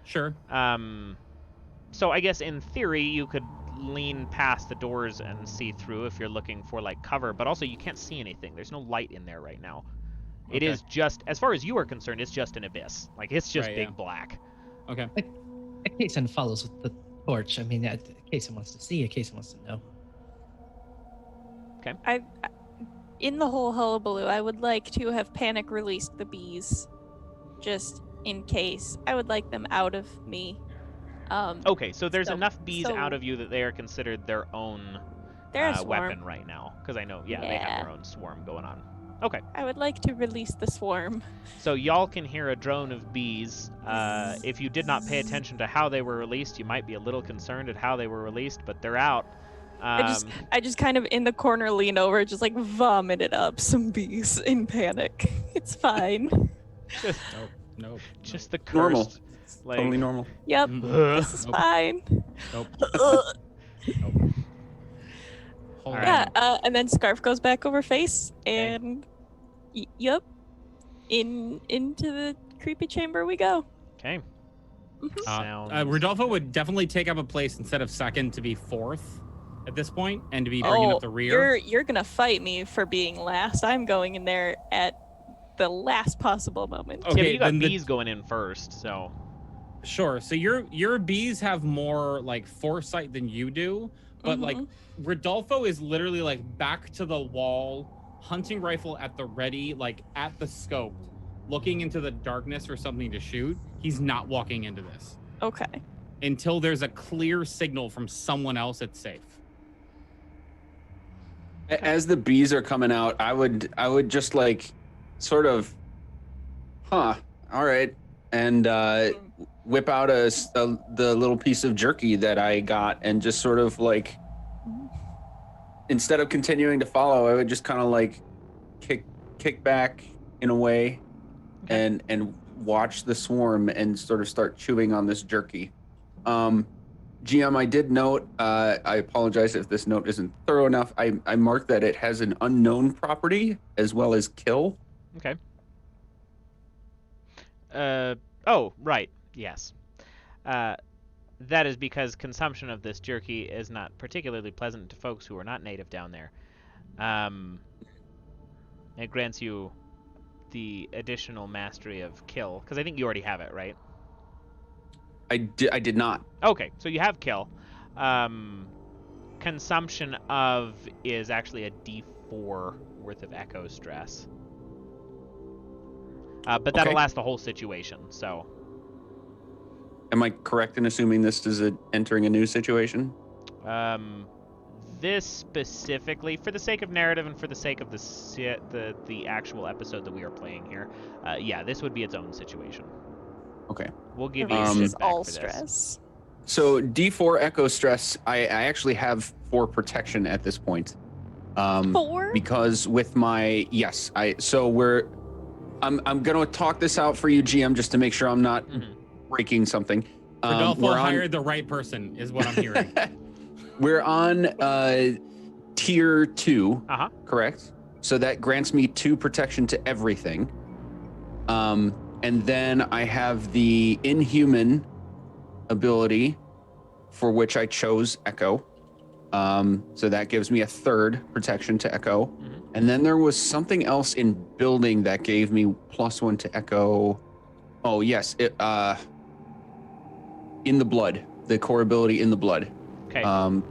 Sure. So I guess in theory you could lean past the doors and see through if you're looking for like cover, but also you can't see anything. There's no light in there right now. It is just, as far as you are concerned, it's just an abyss. Like, it's just big black. Okay. Kason follows with the torch. I mean, Kason wants to see, Kason wants to know. Okay. In the whole hullabaloo, I would like to have panic released the bees, just in case. I would like them out of me. Okay, so there's enough bees out of you that they are considered their own weapon right now. Because I know, they have their own swarm going on. Okay. I would like to release the swarm. So y'all can hear a drone of bees. If you did not pay attention to how they were released, you might be a little concerned at how they were released, but they're out. I just kind of in the corner lean over, just like vomited up some bees in panic. It's fine. Just, nope. Just the cursed. Normal. Like, Totally normal. Yep. This is fine. Nope. All right. Yeah, and then scarf goes back over face, and yep, into the creepy chamber we go. Okay. Rudolfo would definitely take up a place instead of second to be fourth at this point, and to be bringing up the rear. You're gonna fight me for being last. I'm going in there at the last possible moment. Okay, but you got bees going in first, so. Sure. So your bees have more like foresight than you do, but like Rudolfo is literally like back to the wall, hunting rifle at the ready, like at the scope, looking into the darkness for something to shoot. He's not walking into this. Okay. Until there's a clear signal from someone else it's safe. As the bees are coming out, I would just like sort of, all right, and whip out the little piece of jerky that I got, and just sort of like, instead of continuing to follow, I would just kind of like kick back in a way, and watch the swarm and sort of start chewing on this jerky. GM, I did note, I apologize if this note isn't thorough enough. I marked that it has an unknown property as well as kill. Okay. Oh, right. Yes. That is because consumption of this jerky is not particularly pleasant to folks who are not native down there. It grants you the additional mastery of kill, because I think you already have it, right? I did not. Okay, so you have kill. Consumption of is actually a D4 worth of echo stress. But that'll last the whole situation, so. Am I correct in assuming this is entering a new situation? This specifically, for the sake of narrative and for the sake of the actual episode that we are playing here, this would be its own situation. Okay. We'll give you all for stress. This. So D4 echo stress, I actually have 4 protection at this point. 4? Because with my I'm gonna talk this out for you, GM, just to make sure I'm not breaking something. Rodolfo hired the right person, is what I'm hearing. We're on tier 2, correct? So that grants me 2 protection to everything. And then I have the inhuman ability, for which I chose Echo. So that gives me a 3rd protection to Echo. And then there was something else in building that gave me +1 to Echo. Oh, yes. In the blood. The core ability in the blood. Okay.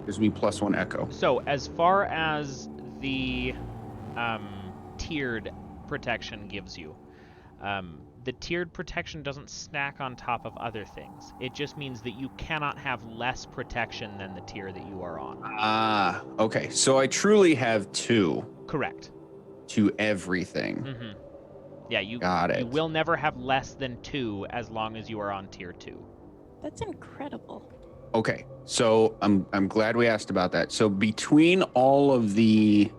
Gives me +1 Echo. So as far as the tiered protection gives you, the tiered protection doesn't stack on top of other things. It just means that you cannot have less protection than the tier that you are on. Okay. So I truly have 2. Correct. To everything. Yeah, you got it. You will never have less than 2 as long as you are on tier 2. That's incredible. Okay, so I'm glad we asked about that. So between all of the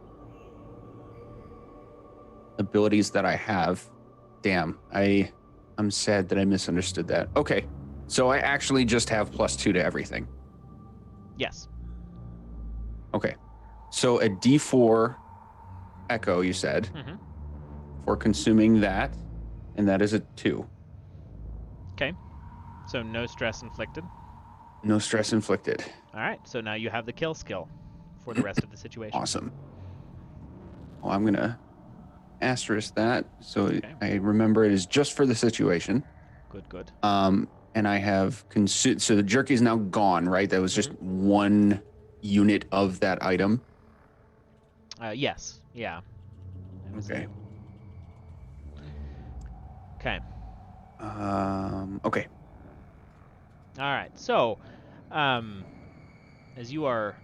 abilities that I have, damn, I'm sad that I misunderstood that. Okay, so I actually just have +2 to everything. Yes. Okay, so a D4 echo, you said, for consuming that, and that is a 2. Okay, so no stress inflicted. No stress inflicted. All right, so now you have the kill skill for the rest of the situation. Awesome. Well, I'm gonna asterisk that so Okay. I remember it is just for the situation. Good. And I have so the jerky is now gone, right? That was just one unit of that item. Yes. Yeah. Okay. Okay. Okay. All right. So, as you are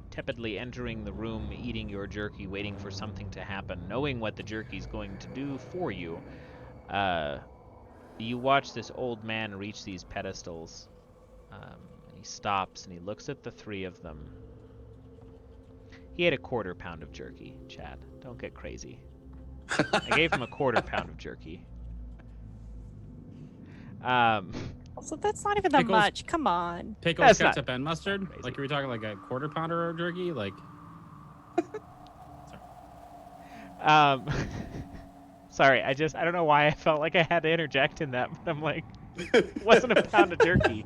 tepidly entering the room, eating your jerky, waiting for something to happen, knowing what the jerky's going to do for you, you watch this old man reach these pedestals, and he stops and he looks at the three of them. He ate a quarter pound of jerky, Chad. Don't get crazy. I gave him a quarter pound of jerky. Also, that's not even that Pickles. much. Come on. Pickles, That's not ketchup, and mustard? crazy. Like, are we talking like a quarter pounder of jerky? Like, Sorry, I don't know why I felt like I had to interject in that, but I'm like, it wasn't a pound of jerky.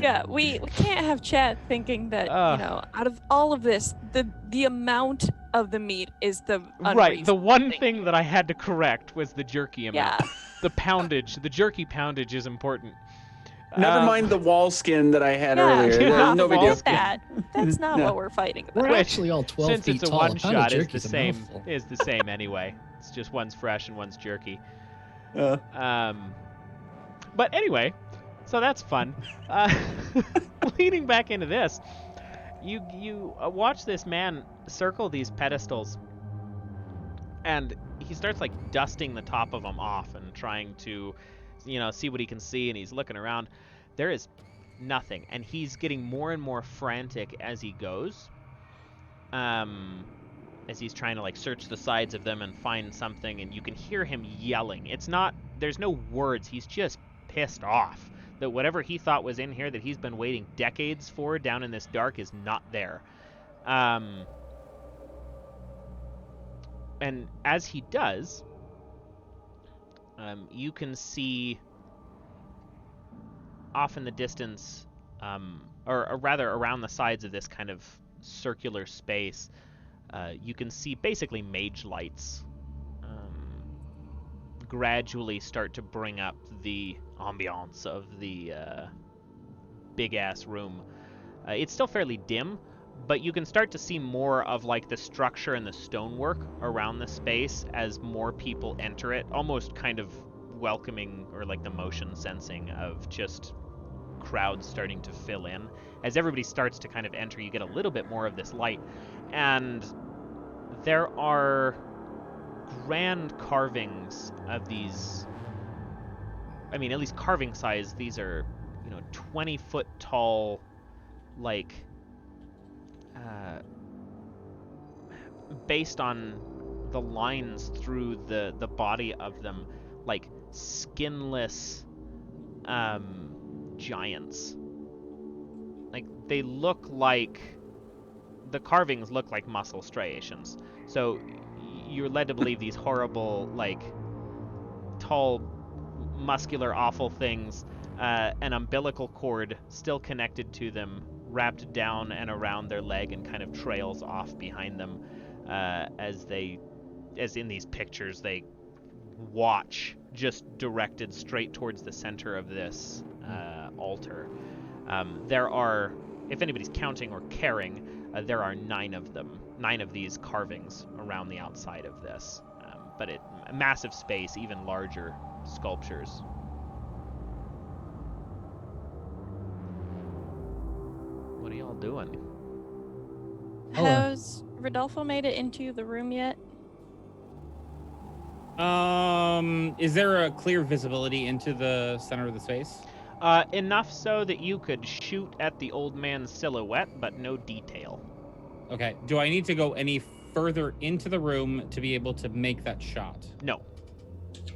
Yeah, we can't have Chad thinking that, out of all of this, the amount of the meat is the Right, the unreasonable one thing. thing that I had to correct was the jerky amount. Yeah. The poundage, the jerky poundage is important. Never mind the wall skin that I had Yeah, earlier. yeah, No big wall deal. skin. That's not No. what we're fighting about. We're Which, actually all 12 Since feet it's a tall. one pound of shot, is jerky's the a same. mouthful. Is the same anyway. It's just one's fresh and one's jerky. But anyway, so that's fun. Leading back into this, you watch this man circle these pedestals, and he starts like dusting the top of them off and trying to, see what he can see, and he's looking around. There is nothing, and he's getting more and more frantic as he goes. As he's trying to like search the sides of them and find something, and you can hear him yelling. There's no words. He's just pissed off that whatever he thought was in here that he's been waiting decades for down in this dark is not there. And as he does, you can see off in the distance, or rather around the sides of this kind of circular space, you can see basically mage lights gradually start to bring up the ambiance of the big-ass room. It's still fairly dim, but you can start to see more of like the structure and the stonework around the space as more people enter it, almost kind of welcoming, or like the motion sensing of just crowds starting to fill in. As everybody starts to kind of enter, you get a little bit more of this light, and there are grand carvings of these, at least carving size, these are 20-foot tall, like based on the lines through the body of them, like skinless giants. Like they look like, the carvings look like muscle striations. So you're led to believe these horrible, like tall, muscular, awful things, an umbilical cord still connected to them, wrapped down and around their leg and kind of trails off behind them, as in these pictures, they watch just directed straight towards the center of this altar. There are, if anybody's counting or caring, there are 9 of them, 9 of these carvings around the outside of this. But a massive space, even larger sculptures. What are y'all doing? Has Rodolfo made it into the room yet? Is there a clear visibility into the center of the space? Enough so that you could shoot at the old man's silhouette, but no detail. Okay. Do I need to go any further into the room to be able to make that shot? No.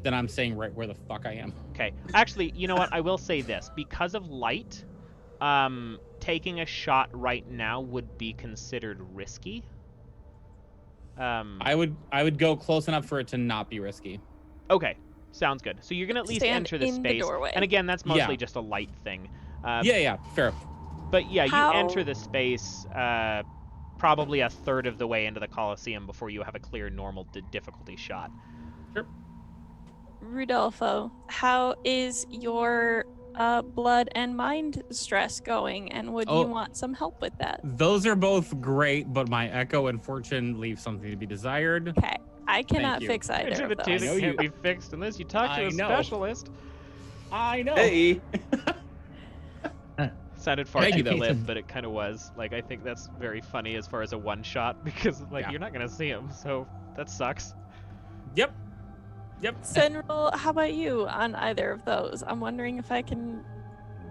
Then I'm saying right where the fuck I am. Okay. Actually, you know what? I will say this. Because of light, taking a shot right now would be considered risky. I would go close enough for it to not be risky. Okay. Sounds good. So you're gonna at least Stand enter the in the space, doorway. and again, that's mostly Yeah. just a light thing. Yeah, fair. But yeah, How- you enter the space probably a third of the way into the Colosseum before you have a clear normal difficulty shot. Rudolfo, how is your blood and mind stress going, and would Oh. you want some help with that? Those are both great, but my echo and fortune leave something to be desired. Okay, I cannot you. fix either Enter of the two those. that know can't you- be fixed unless you talk to I a know. specialist. I know. Hey. Sounded far Thank too you, though. glib, but it kind of was. Like, I think that's very funny as far as a one shot because like Yeah. you're not gonna see him, so that sucks. Yep. Senril, how about you on either of those? I'm wondering if I can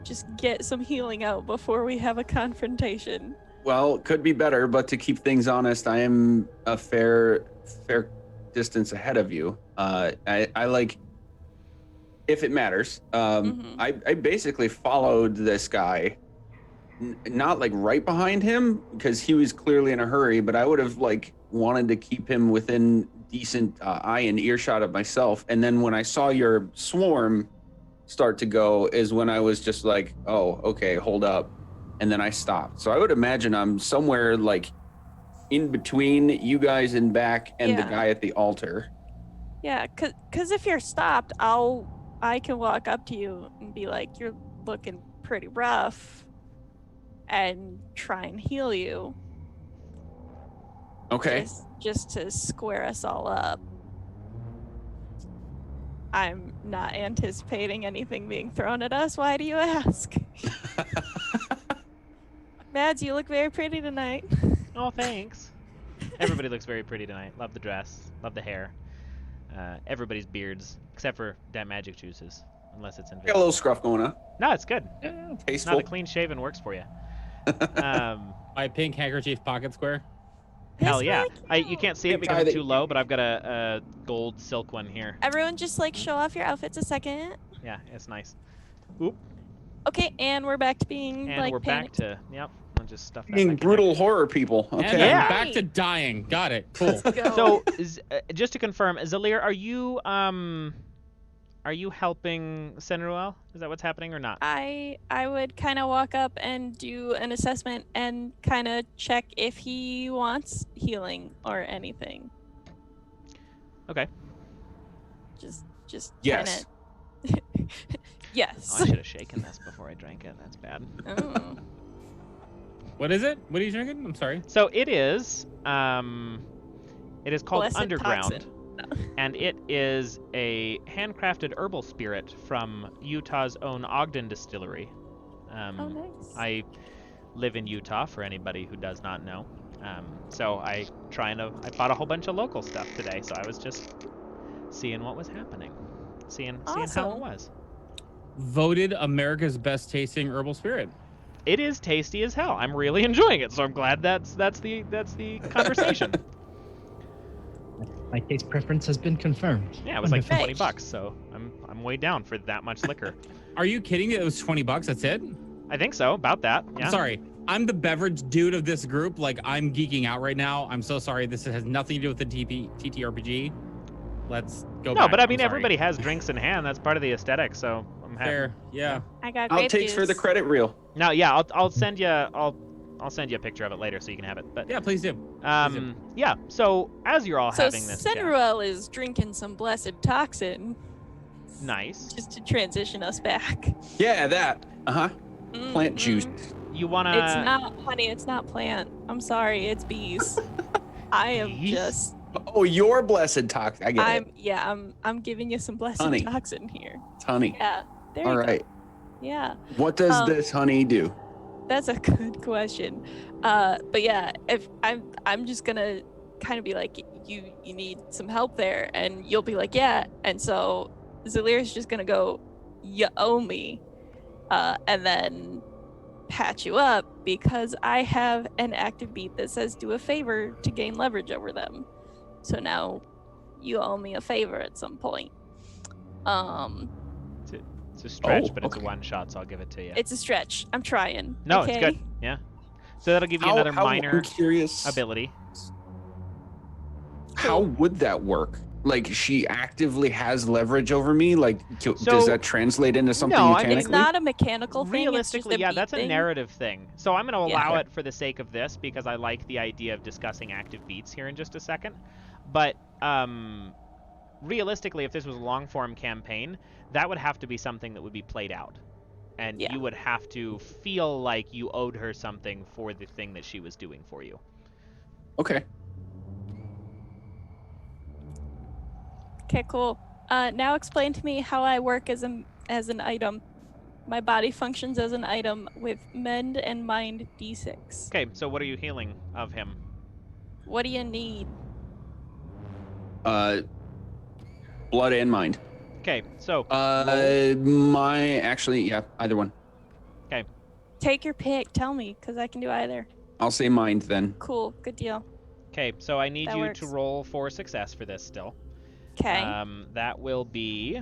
just get some healing out before we have a confrontation. Well, could be better, but to keep things honest, I am a fair distance ahead of you. I like, if it matters. Mhm. I basically followed this guy, not like right behind him because he was clearly in a hurry, but I would have like wanted to keep him within decent eye and earshot of myself. And then when I saw your swarm start to go, is when I was just like, oh, okay, hold up. And then I stopped. So I would imagine I'm somewhere like in between you guys in back and the Yeah. guy at the altar. Yeah, cause if you're stopped, I can walk up to you and be like, "You're looking pretty rough," and try and heal you. Okay. Just to square us all up. I'm not anticipating anything being thrown at us. Why do you ask? Mads, you look very pretty tonight. Oh, thanks. Everybody looks very pretty tonight. Love the dress. Love the hair. Everybody's beards, except for that magic juices, unless it's Got a invisible. little scruff going on. No, it's good. Tasteful. Not a clean shaven works for you. My pink handkerchief pocket square. Hell That's yeah. really You can't see it Good because guy it's that too you- low, but I've got a gold silk one here. Everyone just like show off your outfits a second. Yeah, it's nice. Oop. Okay, and we're back to being And like we're panicked. back to, yep, I'll just stuff that Being back in brutal horror people. And Okay. Yeah. I'm back to dying. Got it. Cool. Go. there. So, just to confirm, Zelyr, are you helping Senruel? Is that what's happening or not? I would kind of walk up and do an assessment and kind of check if he wants healing or anything. Okay. Just Yes. kinda... yes. Oh, I should have shaken this before I drank it. That's bad. Oh. What is it? What are you drinking? I'm sorry. So it is called Blessed Underground. toxin. No. And it is a handcrafted herbal spirit from Utah's own Ogden distillery. Oh, nice. I live in Utah, for anybody who does not know. So I bought a whole bunch of local stuff today. So I was just seeing what was happening, seeing how it Awesome. was. Voted America's best tasting herbal spirit. It is tasty as hell. I'm really enjoying it. So I'm glad that's the conversation. My taste preference has been confirmed. Yeah, it was like Wonderful. $20, so I'm way down for that much liquor. Are you kidding me? It was $20. That's it? I think so. About that. Yeah. I'm sorry. I'm the beverage dude of this group. Like, I'm geeking out right now. I'm so sorry. This has nothing to do with the TTRPG. Let's go No, back. but I I'm mean, sorry. everybody has drinks in hand. That's part of the aesthetic. So I'm happy. Fair. Yeah. I got grape Outtakes juice. for the credit reel. No, yeah, I'll send you I'll send you a picture of it later so you can have it. But Yeah, please do. yeah. So as you're all So having this chat, Senruel is drinking some blessed toxin nice. just to transition us back. Yeah, that. Plant Mm-mm. juice. You wanna? It's not, honey. It's not plant. I'm sorry. It's bees. I am Bees? just. Oh, your blessed toxin. I get it. I'm giving you some blessed Honey. toxin here. It's honey. Yeah. There All you right. go. Yeah. What does Um, this honey do? That's a good question. But yeah, if I'm just gonna kind of be like, you need some help there, and you'll be like, yeah. And so Zelyr's just gonna go, you owe me, and then patch you up because I have an active beat that says do a favor to gain leverage over them. So now you owe me a favor at some point. It's a stretch, Oh, but it's a okay. one shot, so I'll give it to you. It's a stretch. I'm trying. No, okay? it's good. Yeah. So that'll give you another I'm minor curious. ability. How would that work? like she actively has leverage over me? Like, So- does that translate into something No, I mean, It's mechanically? not a mechanical thing. It's just Realistically, a yeah, beat that's a thing. narrative thing. So I'm going to Yeah. allow it for the sake of this because I like the idea of discussing active beats here in just a second. But realistically, if this was a long-form campaign, that would have to be something that would be played out. And Yeah. you would have to feel like you owed her something for the thing that she was doing for you. Okay. Okay, cool. Now explain to me how I work as an item. My body functions as an item with mend and mind d6. Okay, so what are you healing of him? What do you need? Blood and mind. Okay, so Either one. Take your pick. Tell me, because I can do either. I'll say mind then. Cool. Good deal. okay, so I need That you works. to roll for success for this still. Okay. That will be.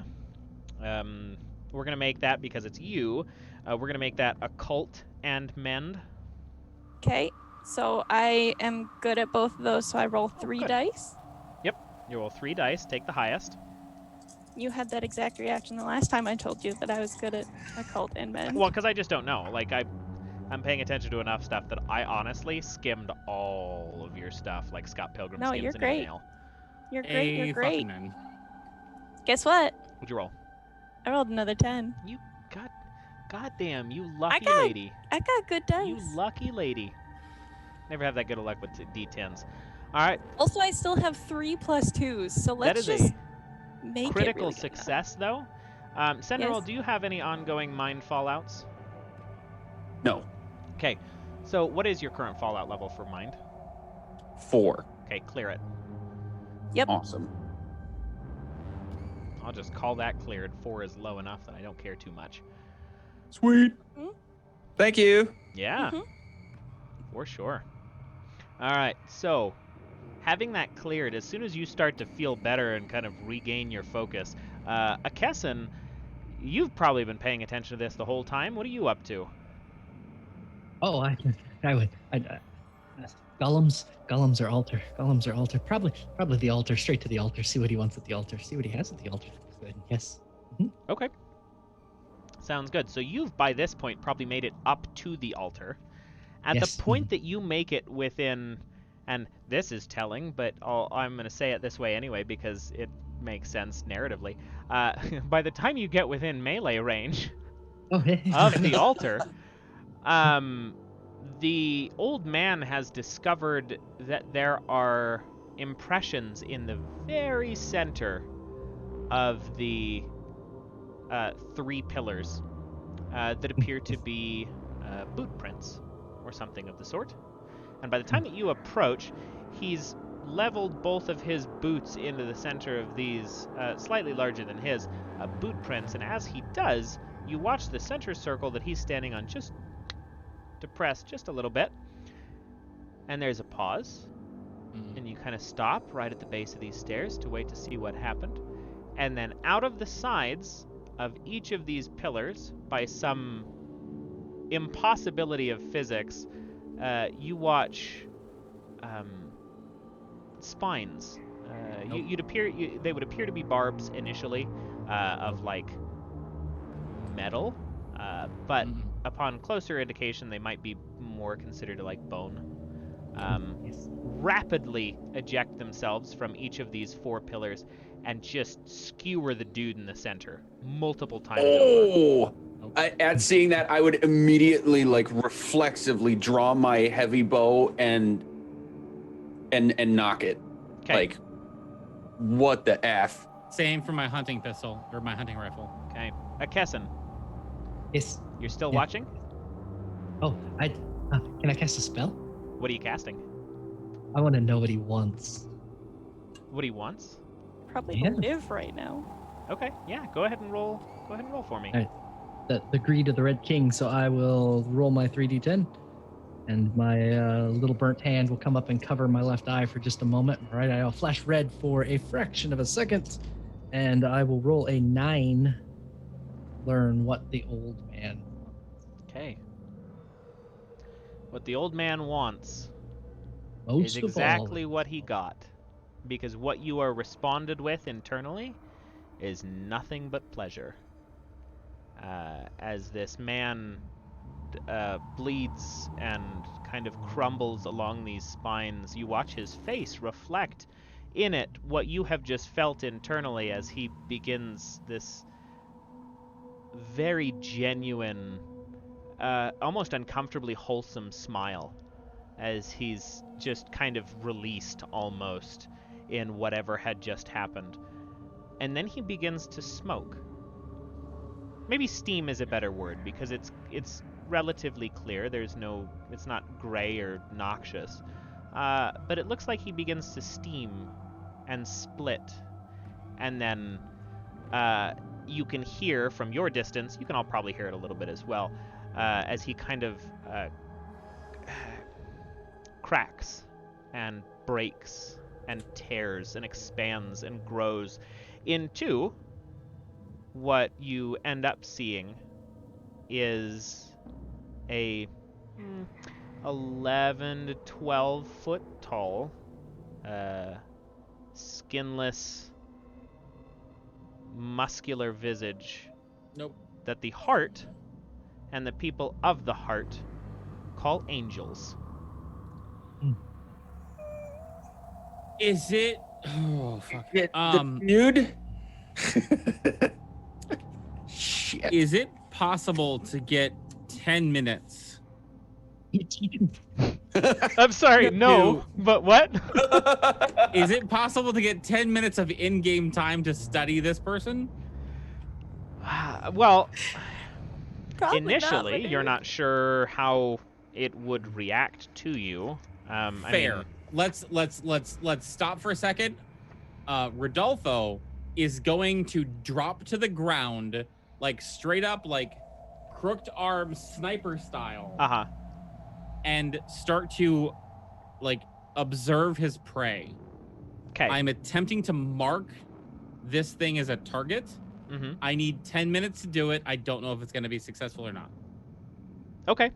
We're gonna make that because it's you. We're gonna make that occult and mend. Okay. So I am good at both of those, so I roll 3 good. dice. You roll 3 dice, take the highest. You had that exact reaction the last time I told you that I was good at occult and mend. Well, because I just don't know. Like I'm paying attention to enough stuff that I honestly skimmed all of your stuff, like Scott Pilgrim No, skims you're an great. email. You're great. You're great. fucking man. Guess what? What'd you roll? I rolled another 10. You goddamn, you lucky got- lady. I got good dice. You lucky lady. Never have that good of luck with D10s. All right, Also, I still have 3 plus 2s, so that let's is just a make critical it really good success, though. Sentinel, Yes. do you have any ongoing mind fallouts? No. Okay, so what is your current fallout level for mind? 4. Okay, clear it. Awesome. I'll just call that cleared. 4 is low enough that I don't care too much. Sweet. Mhm. Thank you. Yeah, Mhm. for sure. All right, so having that cleared, as soon as you start to feel better and kind of regain your focus, Akessen, you've probably been paying attention to this the whole time. What are you up to? Oh, I would. Golems are altar. Golems are altar. Probably the altar. Straight to the altar. See what he wants at the altar. See what he has at the altar. Good. Yes. Okay. Sounds good. So you've, by this point, probably made it up to the altar. At Yes. the point that you make it within, and this is telling, but I'm going to say it this way anyway because it makes sense narratively. By the time you get within melee range Oh, of the altar, the old man has discovered that there are impressions in the very center of the 3 pillars that appear to be boot prints or something of the sort. And by the time that you approach, he's leveled both of his boots into the center of these slightly larger than his boot prints, and as he does, you watch the center circle that he's standing on just depressed just a little bit, and there's a pause, and you kind of stop right at the base of these stairs to wait to see what happened, and then out of the sides of each of these pillars, by some impossibility of physics, you watch spines. They would appear to be barbs initially, of like metal, but upon closer indication, they might be more considered like bone. Rapidly eject themselves from each of these 4 pillars and just skewer the dude in the center multiple times over. At seeing that, I would immediately, like, reflexively draw my heavy bow and knock it. Okay. Like, what the F? Same for my hunting pistol or my hunting rifle. Okay. Akessen, Yes. you're still Yeah. watching? Oh, can I cast a spell? What are you casting? I want to know what he wants. What he wants? Probably Yeah. to live right now. Okay, yeah, go ahead and roll for me. Alright. The greed of the Red King, so I will roll my 3d10, and my little burnt hand will come up and cover my left eye for just a moment. Right, I'll flash red for a fraction of a second, and I will roll a 9. Learn what the old man wants. Okay. What the old man wants Most is of exactly all, what he got. because what you are responded with internally is nothing but pleasure. As this man bleeds and kind of crumbles along these spines, you watch his face reflect in it what you have just felt internally as he begins this very genuine, almost uncomfortably wholesome smile as he's just kind of released almost in whatever had just happened. And then he begins to smoke. Maybe steam is a better word because it's relatively clear. It's not gray or noxious. But it looks like he begins to steam and split. And then you can hear from your distance, you can all probably hear it a little bit as well, as he kind of cracks and breaks and tears and expands and grows into what you end up seeing is a 11 to 12 foot tall, skinless, muscular visage. Nope. That the heart and the people of the heart call angels. Is it? Oh fuck. The dude. Shit. Is it possible to get 10 minutes? I'm sorry, no, but what? Is it possible to get 10 minutes of in-game time to study this person? Well, Probably initially, not, you're not sure how it would react to you. Fair. I mean, Let's stop for a second. Rudolfo is going to drop to the ground, like straight up, like crooked arm sniper style, and start to like observe his prey. Okay. I'm attempting to mark this thing as a target. Mm-hmm. I need 10 minutes to do it. I don't know if it's going to be successful or not. Okay.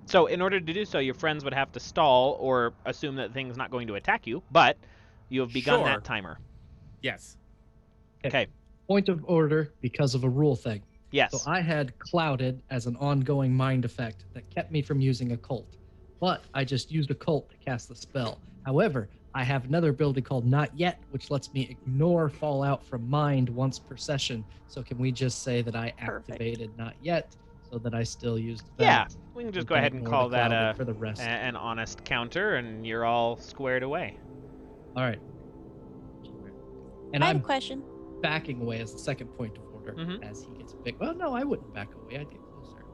So in order to do so, your friends would have to stall or assume that the thing's not going to attack you, but you have begun Sure. that timer. Yes. Okay. Point of order because of a rule thing. Yes. So I had clouded as an ongoing mind effect that kept me from using occult, but I just used occult to cast the spell. However, I have another ability called Not Yet, which lets me ignore fallout from mind once per session. So can we just say that I activated Not Yet so that I still used that? Yeah, we can just go ahead and ignore call the that clouded for the rest. an honest counter, and you're all squared away. All right. And I have a I'm question. backing away as the second point of order as he gets big. Well, no, I wouldn't back away. I'd get closer.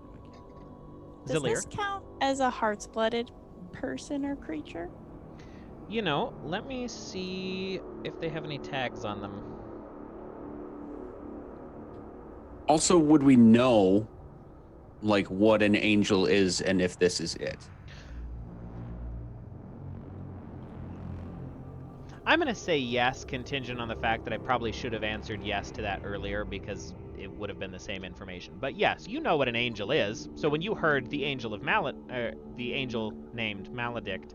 Does Zelyr? this count as a heart's-blooded person or creature? You know, let me see if they have any tags on them. Also, would we know, like, what an angel is and if this is it? I'm going to say yes, contingent on the fact that I probably should have answered yes to that earlier because it would have been the same information. But yes, you know what an angel is. So when you heard the angel of the angel named Maledict,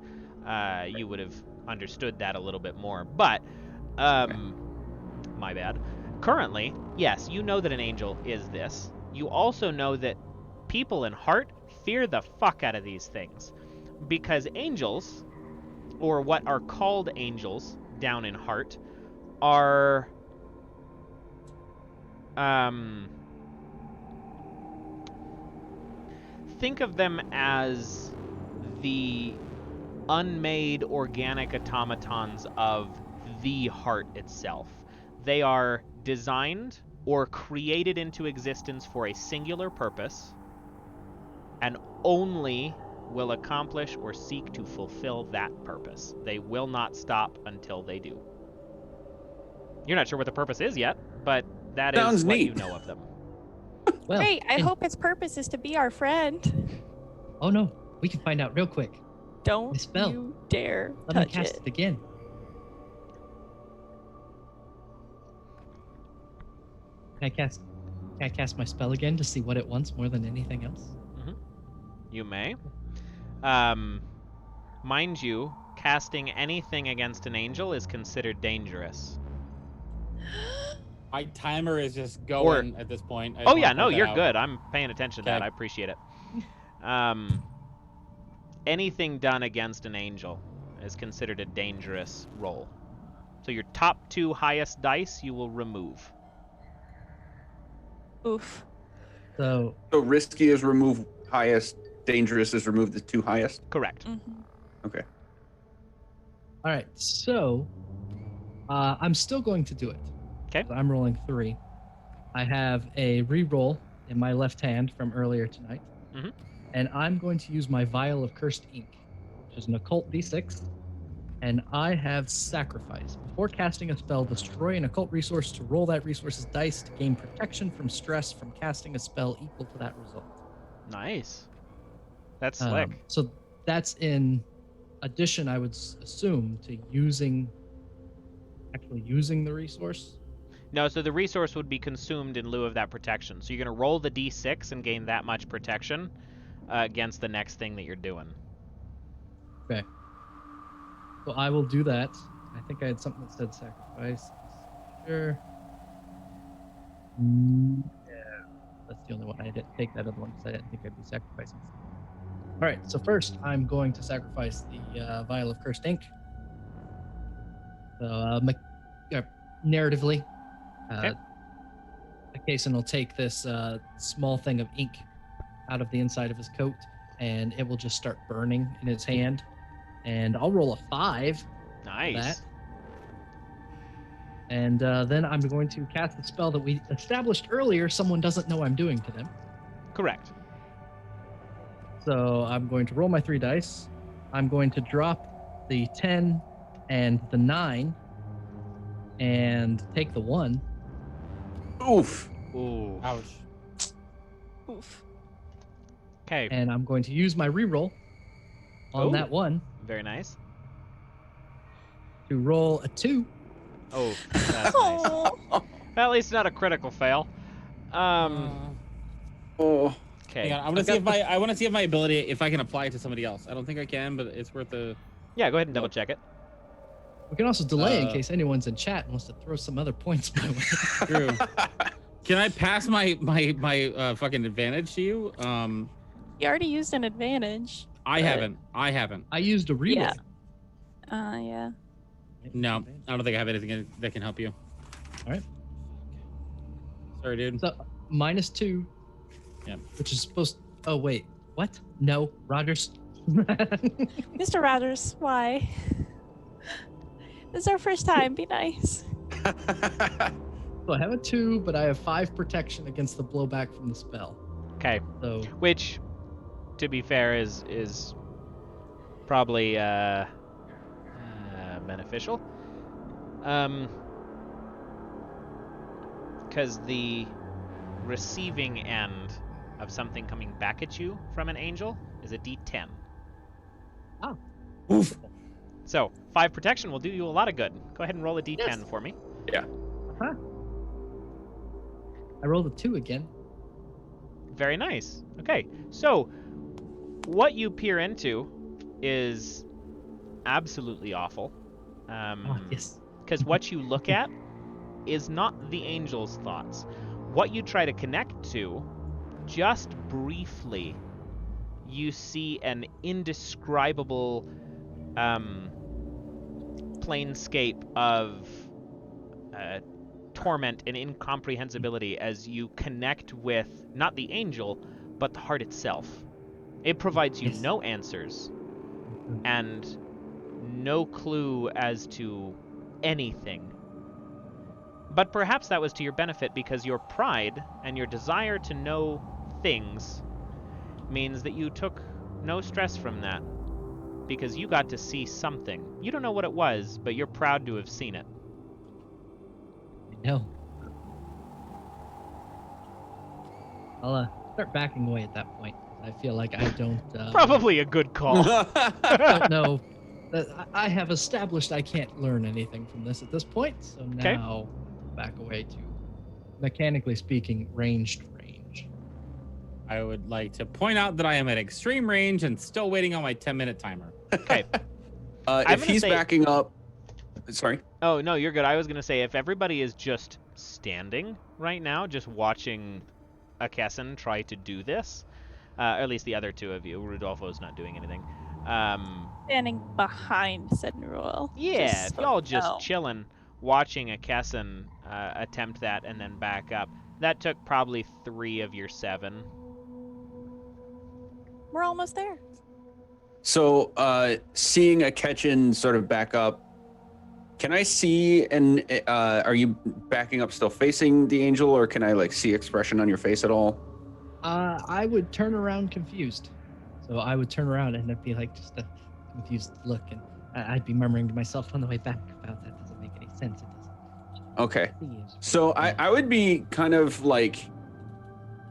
you would have understood that a little bit more. But, my bad. Currently, yes, you know that an angel is this. You also know that people in heart fear the fuck out of these things. Because angels, or what are called angels down in heart, are think of them as the unmade organic automatons of the heart itself. They are designed or created into existence for a singular purpose and only will accomplish or seek to fulfill that purpose. They will not stop until they do. You're not sure what the purpose is yet, but that Sounds is what neat. you know of them. Well, Great. I and- hope its purpose is to be our friend. Oh no, we can find out real quick. Don't My spell. you dare Let me touch cast it. it again. Can I cast my spell again to see what it wants more than anything else? You may. Mind you, casting anything against an angel is considered dangerous. My timer is just going at this point. Oh yeah, no, you're good. I'm paying attention to that. Okay. I appreciate it. Anything done against an angel is considered a dangerous roll. So your top 2 highest dice you will remove. Oof. So So risky is remove highest, dangerous is remove the 2 highest. Correct. Okay. all right, so I'm still going to do it. 'Kay. So I'm rolling 3. I have a re-roll in my left hand from earlier tonight. Mhm. And I'm going to use my vial of cursed ink, which is an occult d6. And I have sacrifice. Before casting a spell, destroy an occult resource to roll that resource's dice to gain protection from stress from casting a spell equal to that result. Nice. That's slick. So that's in addition, I would assume, to actually using the resource. No, so the resource would be consumed in lieu of that protection. So you're going to roll the d6 and gain that much protection against the next thing that you're doing. Okay. So I will do that. I think I had something that said sacrifice. Sure. Yeah. That's the only one. I didn't take that other one because I didn't think I'd be sacrificing. All right. So first, I'm going to sacrifice the vial of cursed ink. So narratively, Okay. Kason will take this small thing of ink out of the inside of his coat, and it will just start burning in his hand. And I'll roll a 5. Nice. That. And then I'm going to cast a spell that we established earlier someone doesn't know I'm doing to them. Correct. So I'm going to roll my 3 dice. I'm going to drop the 10 and the 9 and take the 1. Oof. Ooh. Ouch. Oof. Okay. And I'm going to use my reroll on Ooh. that 1 Very nice. to roll a 2. Oh, that's nice. Oh. Well, at least not a critical fail. Oh. Okay. Hang on, I want to see if my ability, if I can apply it to somebody else. I don't think I can, but it's worth a. Yeah, go ahead and double check it. We can also delay in case anyone's in chat and wants to throw some other points my way. True. Can I pass my fucking advantage to you? You already used an advantage. I haven't. I used a reroll. Yeah. Yeah. No, I don't think I have anything that can help you. All right. Sorry, dude. So -2. Yeah. Which is supposed. Oh wait, what? No, Rogers. Mr. Rogers, why? This is our first time. Be nice. So I have a 2, but I have 5 protection against the blowback from the spell. Okay. So Which, to be fair, is probably beneficial. Because the receiving end of something coming back at you from an angel is a D10. Oh. Oof. So 5 protection will do you a lot of good. Go ahead and roll a D10 Yes. for me. I rolled a 2 again. Very nice. Okay, so what you peer into is absolutely awful. Yes. Because what you look at is not the angel's thoughts. What you try to connect to, just briefly, you see an indescribable planescape of torment and incomprehensibility as you connect with not the angel, but the heart itself. It provides you Yes. no answers and no clue as to anything. But perhaps that was to your benefit because your pride and your desire to know things means that you took no stress from that because you got to see something. You don't know what it was, but you're proud to have seen it. No. I'll start backing away at that point. I feel like I don't. Probably a good call. Don't know. I have established I can't learn anything from this at this point, so now back away to, mechanically speaking, ranged range. I would like to point out that I am at extreme range and still waiting on my 10-minute timer. Okay. If he's backing up, sorry. Oh no, you're good. I was gonna say if everybody is just standing right now, just watching Akesson try to do this, or at least the other two of you. Rudolfo's not doing anything. Standing behind said Neural. Yeah, if y'all just no. chilling, watching Akesson attempt that and then back up. That took probably 3 of your 7. We're almost there. So, seeing Akesson sort of back up, can I see, and are you backing up still facing the angel, or can I like see expression on your face at all? I would turn around confused. So I would turn around and it'd be like just a confused look, and I'd be murmuring to myself on the way back about that doesn't make any sense. It doesn't. Okay. So I would be kind of like,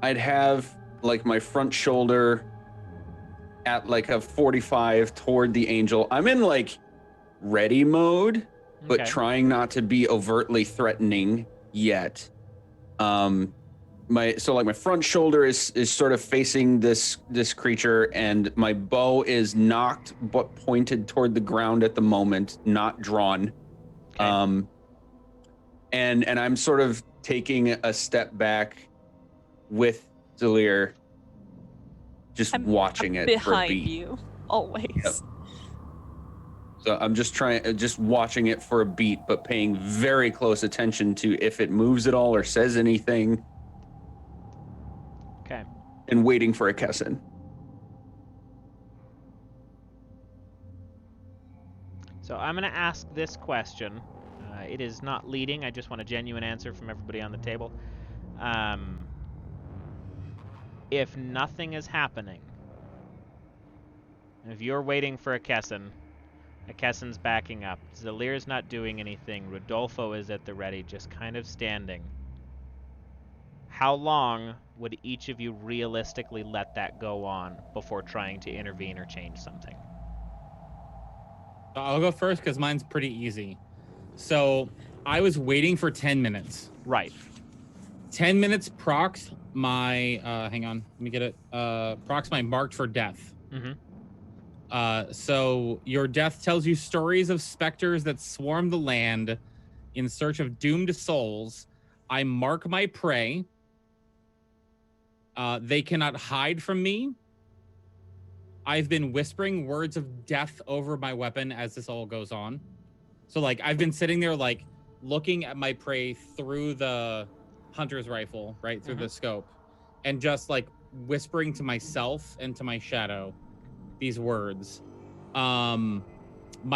I'd have like my front shoulder at like a 45 toward the angel. I'm in like ready mode, but Okay. trying not to be overtly threatening yet. My front shoulder is sort of facing this creature, and my bow is knocked but pointed toward the ground at the moment, not drawn. Okay. And I'm sort of taking a step back with Zelyr, just watching it for a Behind beat. you, always. Yep. So I'm just watching it for a beat, but paying very close attention to if it moves at all or says anything. Okay. And waiting for Akesson. So I'm going to ask this question. It is not leading. I just want a genuine answer from everybody on the table. If nothing is happening, if you're waiting for Akesson, Akesson's backing up, Zelyr's not doing anything, Rudolfo is at the ready, just kind of standing, how long would each of you realistically let that go on before trying to intervene or change something? I'll go first because mine's pretty easy. So I was waiting for 10 minutes. Right. 10 minutes procs my, hang on, let me get it. Procs my marked for death. Mm-hmm. So your death tells you stories of specters that swarm the land in search of doomed souls. I mark my prey. They cannot hide from me. I've been whispering words of death over my weapon as this all goes on. So like I've been sitting there like looking at my prey through the hunter's rifle, right through the scope, and just like whispering to myself and to my shadow these words. My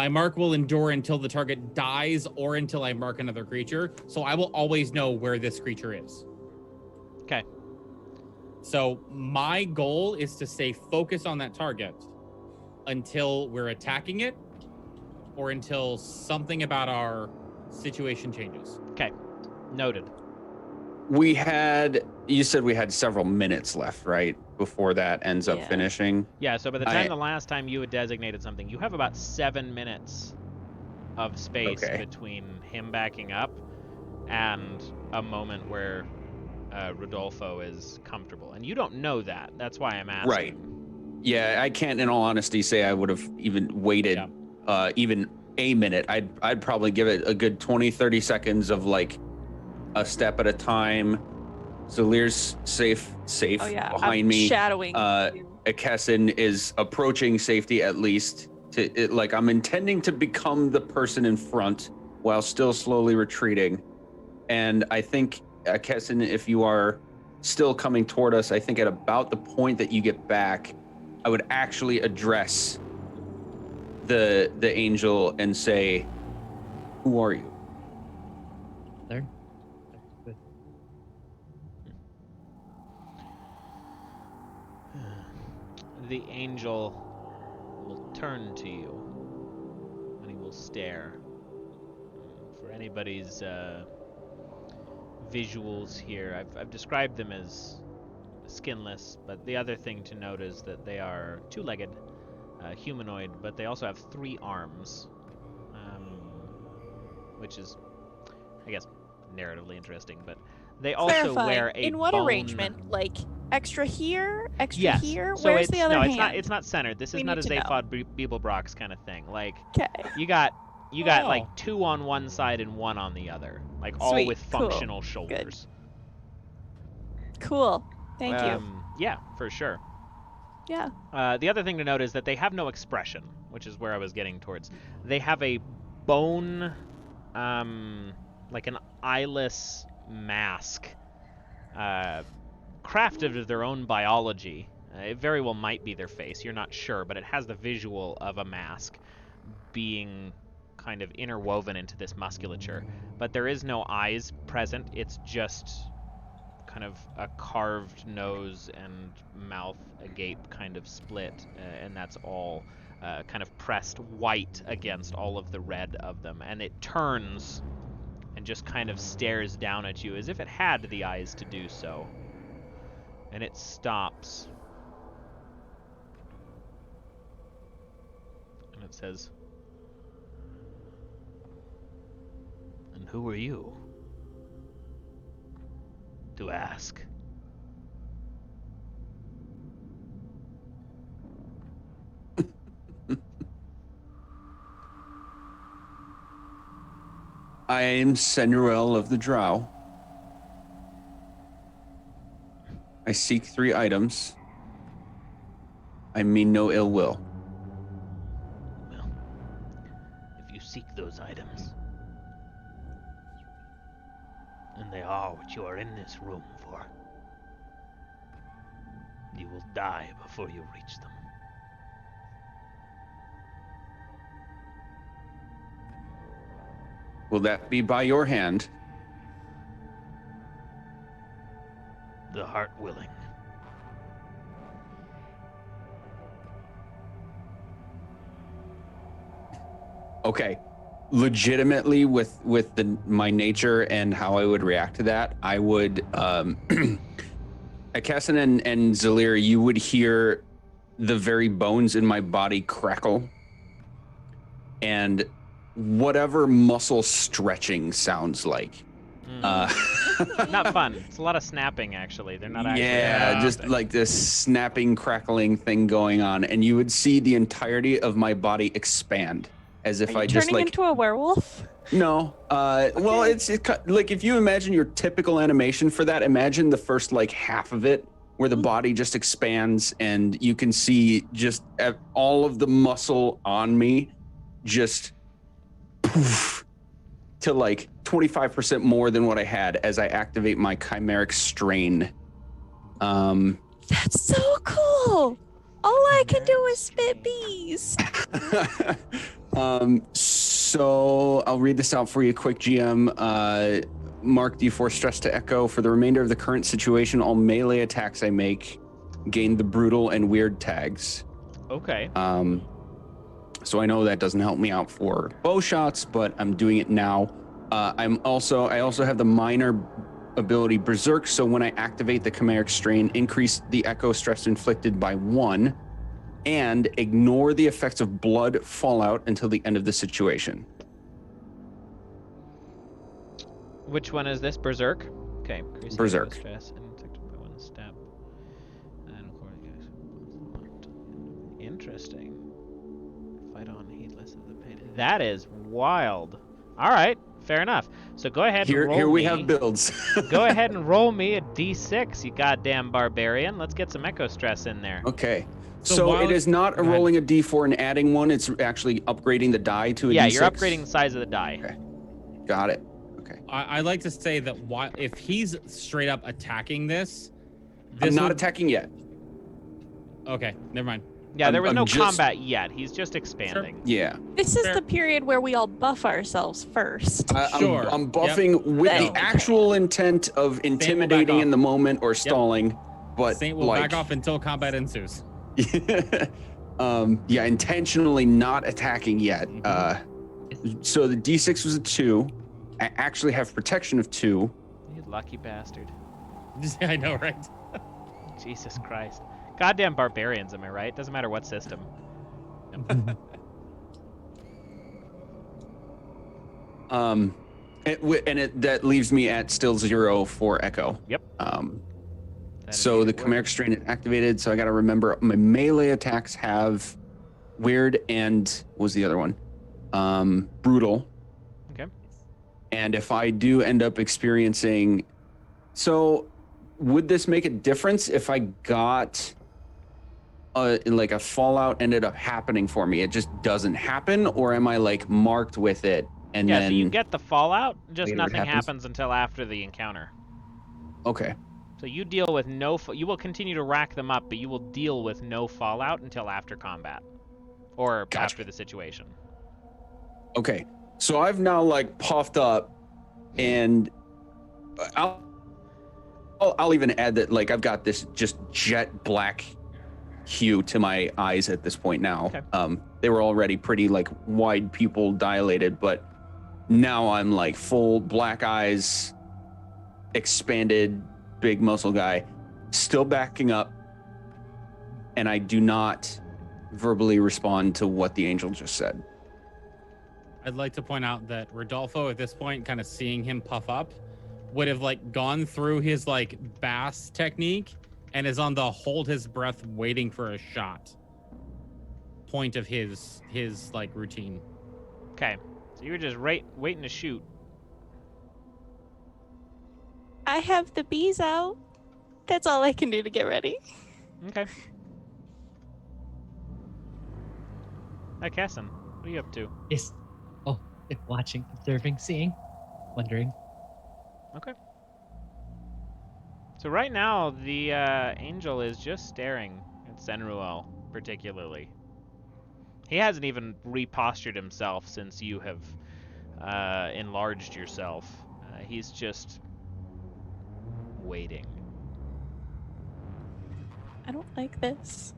mark will endure until the target dies or until I mark another creature. So I will always know where this creature is. Okay. So my goal is to stay focused on that target until we're attacking it or until something about our situation changes. Okay. Noted. You said we had several minutes left, right? Before that ends up finishing. Yeah, so by the time the last time you had designated something, you have about 7 minutes of space between him backing up and a moment where Rudolfo is comfortable. And you don't know that. That's why I'm asking. Right. Yeah, I can't, in all honesty, say I would have even waited even a minute. I'd probably give it a good 20, 30 seconds of like a step at a time. Zelyr's safe behind me. Shadowing. Akesson is approaching safety at least. I'm intending to become the person in front while still slowly retreating. And I think, Akesson, if you are still coming toward us, I think at about the point that you get back, I would actually address the angel and say, "Who are you?" There. The angel will turn to you and he will stare. For anybody's visuals here, I've described them as skinless, but the other thing to note is that they are two-legged, humanoid, but they also have 3 arms, which is, I guess, narratively interesting. But they also Clarify, wear a in what bone... arrangement? Like extra here, extra Yes. here. So Where's it's, the other no, hand? it's not centered. This We is not a need to know. Zaphod Beeblebrox kind of thing. Like, Okay. you got Oh. like 2 on one side and 1 on the other. Like, all Sweet, with cool, functional shoulders. Cool. Thank you. Yeah, for sure. Yeah. The other thing to note is that they have no expression, which is where I was getting towards. They have a bone, like an eyeless mask, crafted of their own biology. It very well might be their face, you're not sure, but it has the visual of a mask being kind of interwoven into this musculature. But there is no eyes present, it's just kind of a carved nose and mouth agape kind of split, and that's all kind of pressed white against all of the red of them. And it turns and just kind of stares down at you as if it had the eyes to do so. And it stops. And it says, "And who are you to ask?" I am Senuel of the Drow. I seek 3 items. I mean no ill will. Well, if you seek those items, and they are what you are in this room for, you will die before you reach them. Will that be by your hand? The heart willing. Okay. Legitimately, with my nature and how I would react to that, I would at Cassin and Zelyr, you would hear the very bones in my body crackle, and whatever muscle stretching sounds like. Not fun. It's a lot of snapping, actually. They're not actually. Yeah, just like this snapping, crackling thing going on, and you would see the entirety of my body expand as if Are I you just turning like. into a werewolf? No. Well, it's like if you imagine your typical animation for that, imagine the first like half of it where the body just expands and you can see just all of the muscle on me just poof to like 25% more than what I had as I activate my chimeric strain. That's so cool. All I can do is spit bees. So I'll read this out for you quick, GM. Mark D4 stress to echo. For the remainder of the current situation, all melee attacks I make gain the brutal and weird tags. Okay. So I know that doesn't help me out for bow shots, but I'm doing it now. I also have the minor ability Berserk, so when I activate the chimeric strain, increase the echo stress inflicted by 1, and ignore the effects of blood fallout until the end of the situation. Which one is this? Berserk? Okay. increase the Berserk. Stress and detected by 1 step. And interesting. Fight on heedless of the pain. That is wild. All right. Fair enough. So go ahead and roll Here we me. have builds. Go ahead and roll me a d6, you goddamn barbarian. Let's get some echo stress in there. Okay. So So while- it is not Go ahead. rolling a d4 and adding 1, it's actually upgrading the die to a Yeah, d6? you're upgrading the size of the die. Okay. Got it. Okay. I like to say that if he's straight up attacking this I'm not would- attacking yet. Okay, never mind. Yeah, there was I'm no just- combat yet. He's just expanding. Yeah. This is Fair. the period where we all buff ourselves first. Sure. I'm buffing with Yep. the actual intent of intimidating off. in the moment or stalling, but Saint will like, back off until combat ensues. yeah, intentionally not attacking yet. So the d6 was a 2. I actually have protection of 2. You lucky bastard. I know, right? Jesus Christ. Goddamn barbarians, am I right? Doesn't matter what system. That leaves me at still 0 for echo. Yep. Um, So the chimeric strain is activated. So I got to remember my melee attacks have weird and what was the other one? Brutal. Okay. And if I do end up experiencing, so would this make a difference if I got like a fallout ended up happening for me? It just doesn't happen, or am I like marked with it and yeah, then? so you get the fallout, just later it nothing happens? happens until after the encounter. Okay. So you deal with no. You will continue to rack them up, but you will deal with no fallout until after combat, or Gotcha. after the situation. Okay. So I've now like puffed up, and I'll even add that like I've got this just jet black hue to my eyes at this point now. Okay. They were already pretty like wide pupil dilated, but now I'm like full black eyes, expanded, big muscle guy, still backing up, and I do not verbally respond to what the angel just said. I'd like to point out that Rudolfo at this point, kind of seeing him puff up, would have like gone through his like bass technique and is on the hold his breath waiting for a shot point of his like routine. Okay. So you were just waiting to shoot. I have the bees out. That's all I can do to get ready. Okay. Hi, Casson. What are you up to? Yes. Oh, watching, observing, seeing, wondering. Okay. So right now, the angel is just staring at Zelyr particularly. He hasn't even repostured himself since you have enlarged yourself. He's just waiting. I don't like this.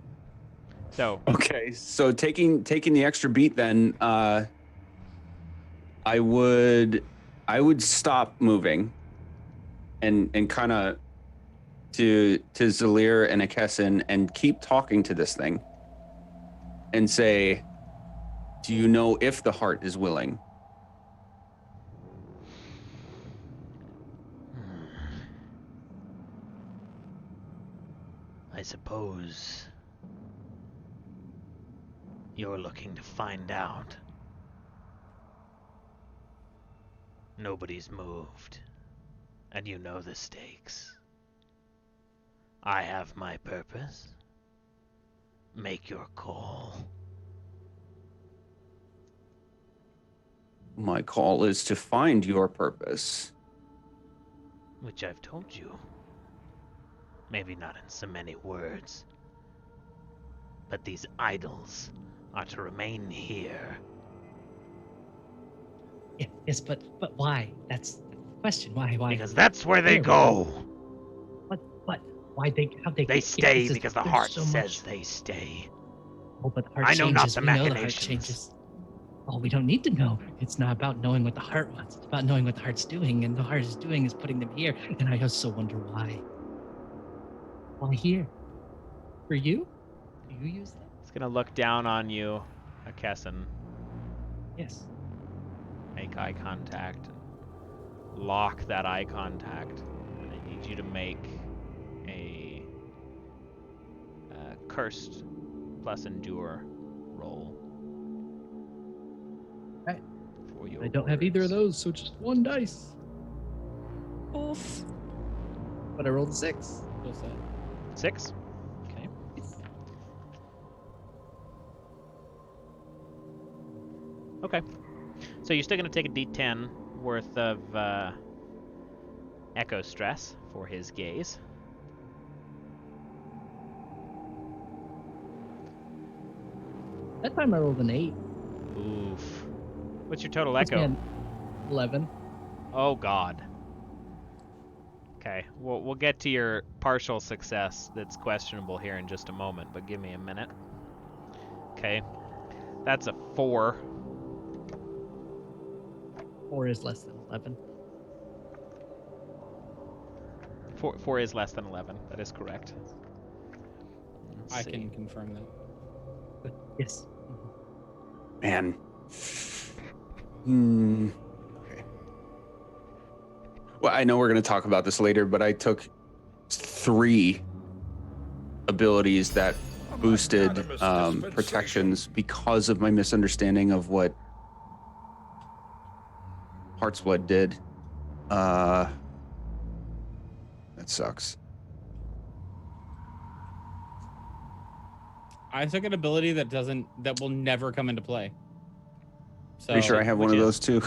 So Okay, so taking the extra beat, then I would stop moving, and kind of to Zelyr and Akessin and keep talking to this thing, and say, "Do you know if the heart is willing?" I suppose you're looking to find out. Nobody's moved, and you know the stakes. I have my purpose. Make your call. My call is to find your purpose. Which I've told you. Maybe not in so many words. But these idols are to remain here. Yes, but why? That's the question. Why? Because that's where they go. What? Why how'd they? They stay This because the there's heart so says much- they stay. Oh, but the heart I know not changes. the We know the heart machinations. changes. Oh, we don't need to know. It's not about knowing what the heart wants. It's about knowing what the heart's doing, and the heart is doing is putting them here. And I also wonder why. Why here? For you? Do you use that? it's gonna look down on you, Akessin. Yes. Make eye contact. And lock that eye contact. And I need you to make a cursed plus endure roll. Right. For your I don't have either of words. those, so just one dice. Oof. But I rolled a 6. Still set. 6? Okay. Okay. So you're still going to take a d10 worth of echo stress for his gaze. That time I rolled an 8. Oof. What's your total Puts me echo? at 11. Oh, God. Okay, we'll get to your partial success that's questionable here in just a moment, but give me a minute. Okay, that's a 4. 4 is less than 11. 4 is less than 11. That is correct. Let's I see. can confirm that. But yes. Man. Okay. Well, I know we're going to talk about this later, but I took 3 abilities that boosted protections because of my misunderstanding of what Heart's Blood did. That sucks. I took an ability that will never come into play. So Pretty sure I have one of those too.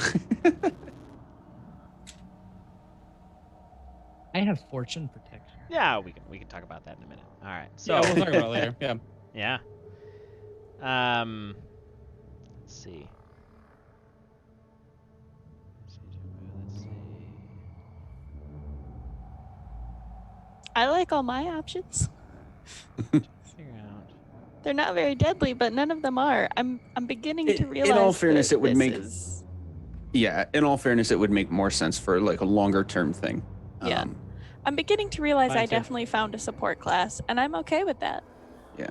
I have fortune protection. Yeah, we can talk about that in a minute. All right. So yeah, we'll talk about it later. Yeah. yeah. Let's see. Let's see. I like all my options. Figure out. They're not very deadly, but none of them are. I'm beginning to realize. In all fairness, that it would this make. is- Yeah, in all fairness, it would make more sense for like a longer term thing. Yeah. I'm beginning to realize Mine I too. definitely found a support class, and I'm okay with that. Yeah.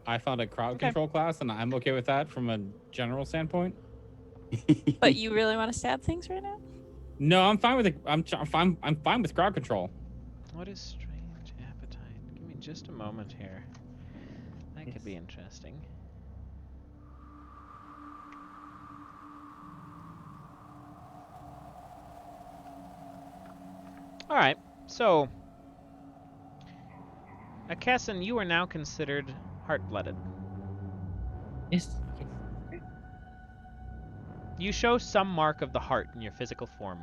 I found a crowd control class, and I'm okay with that from a general standpoint. But you really want to stab things right now? No, I'm fine with it. I'm fine with crowd control. What is strange appetite? Give me just a moment here. That could be interesting. All right, so Akesson, you are now considered heart-blooded. Yes. You show some mark of the heart in your physical form.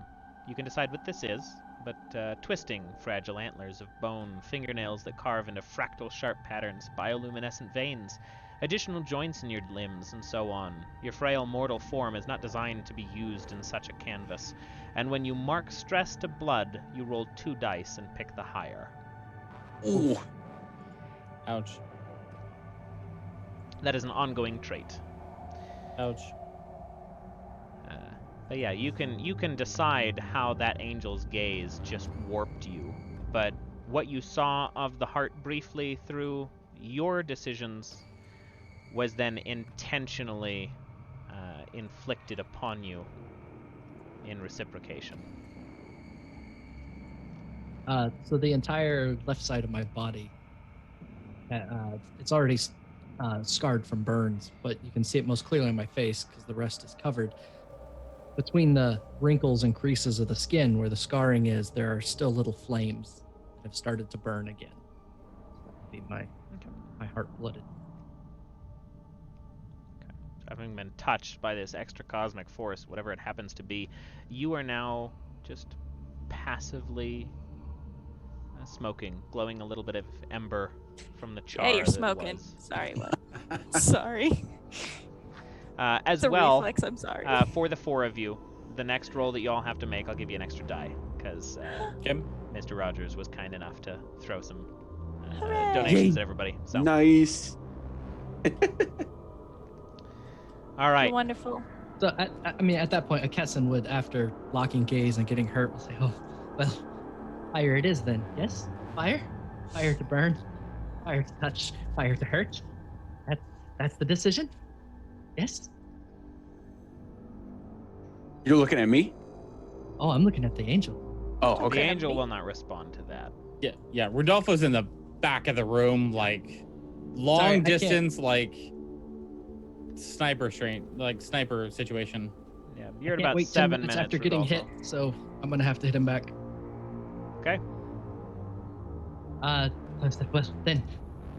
You can decide what this is, but twisting, fragile antlers of bone, fingernails that carve into fractal sharp patterns, bioluminescent veins, additional joints in your limbs, and so on. Your frail mortal form is not designed to be used in such a canvas, and when you mark stress to blood, you roll 2 dice and pick the higher. Ooh. Ouch. That is an ongoing trait. Ouch. But yeah, you can decide how that angel's gaze just warped you. But what you saw of the heart briefly through your decisions was then intentionally inflicted upon you in reciprocation. So the entire left side of my body, it's already scarred from burns, but you can see it most clearly on my face because the rest is covered. Between the wrinkles and creases of the skin where the scarring is, there are still little flames that have started to burn again. So that would be my heart blooded. Having been touched by this extra cosmic force, whatever it happens to be, you are now just passively smoking, glowing a little bit of ember from the char. Yeah, you're that smoking. was. Sorry, what? Sorry. As It's a well, reflex, I'm sorry. for the 4 of you, the next roll that you all have to make, I'll give you an extra die, because Mr. Rogers was kind enough to throw some Hooray! donations at everybody. So, Nice. all right. Wonderful. So, I mean, at that point, Akesson would, after locking gaze and getting hurt, will say, "Oh, well, fire it is then. Yes, fire, fire to burn, fire to touch, fire to hurt. That's the decision. Yes. You're looking at me? Oh, I'm looking at the angel. Oh, The okay. angel will not respond to that. Yeah. Rudolfo's in the back of the room, like long Sorry, I can't- distance, like sniper situation. Yeah, I you're at can't about wait 10 7 minutes minutes after getting hit, Rudolfo. so I'm gonna have to hit him back. Okay. Well, then,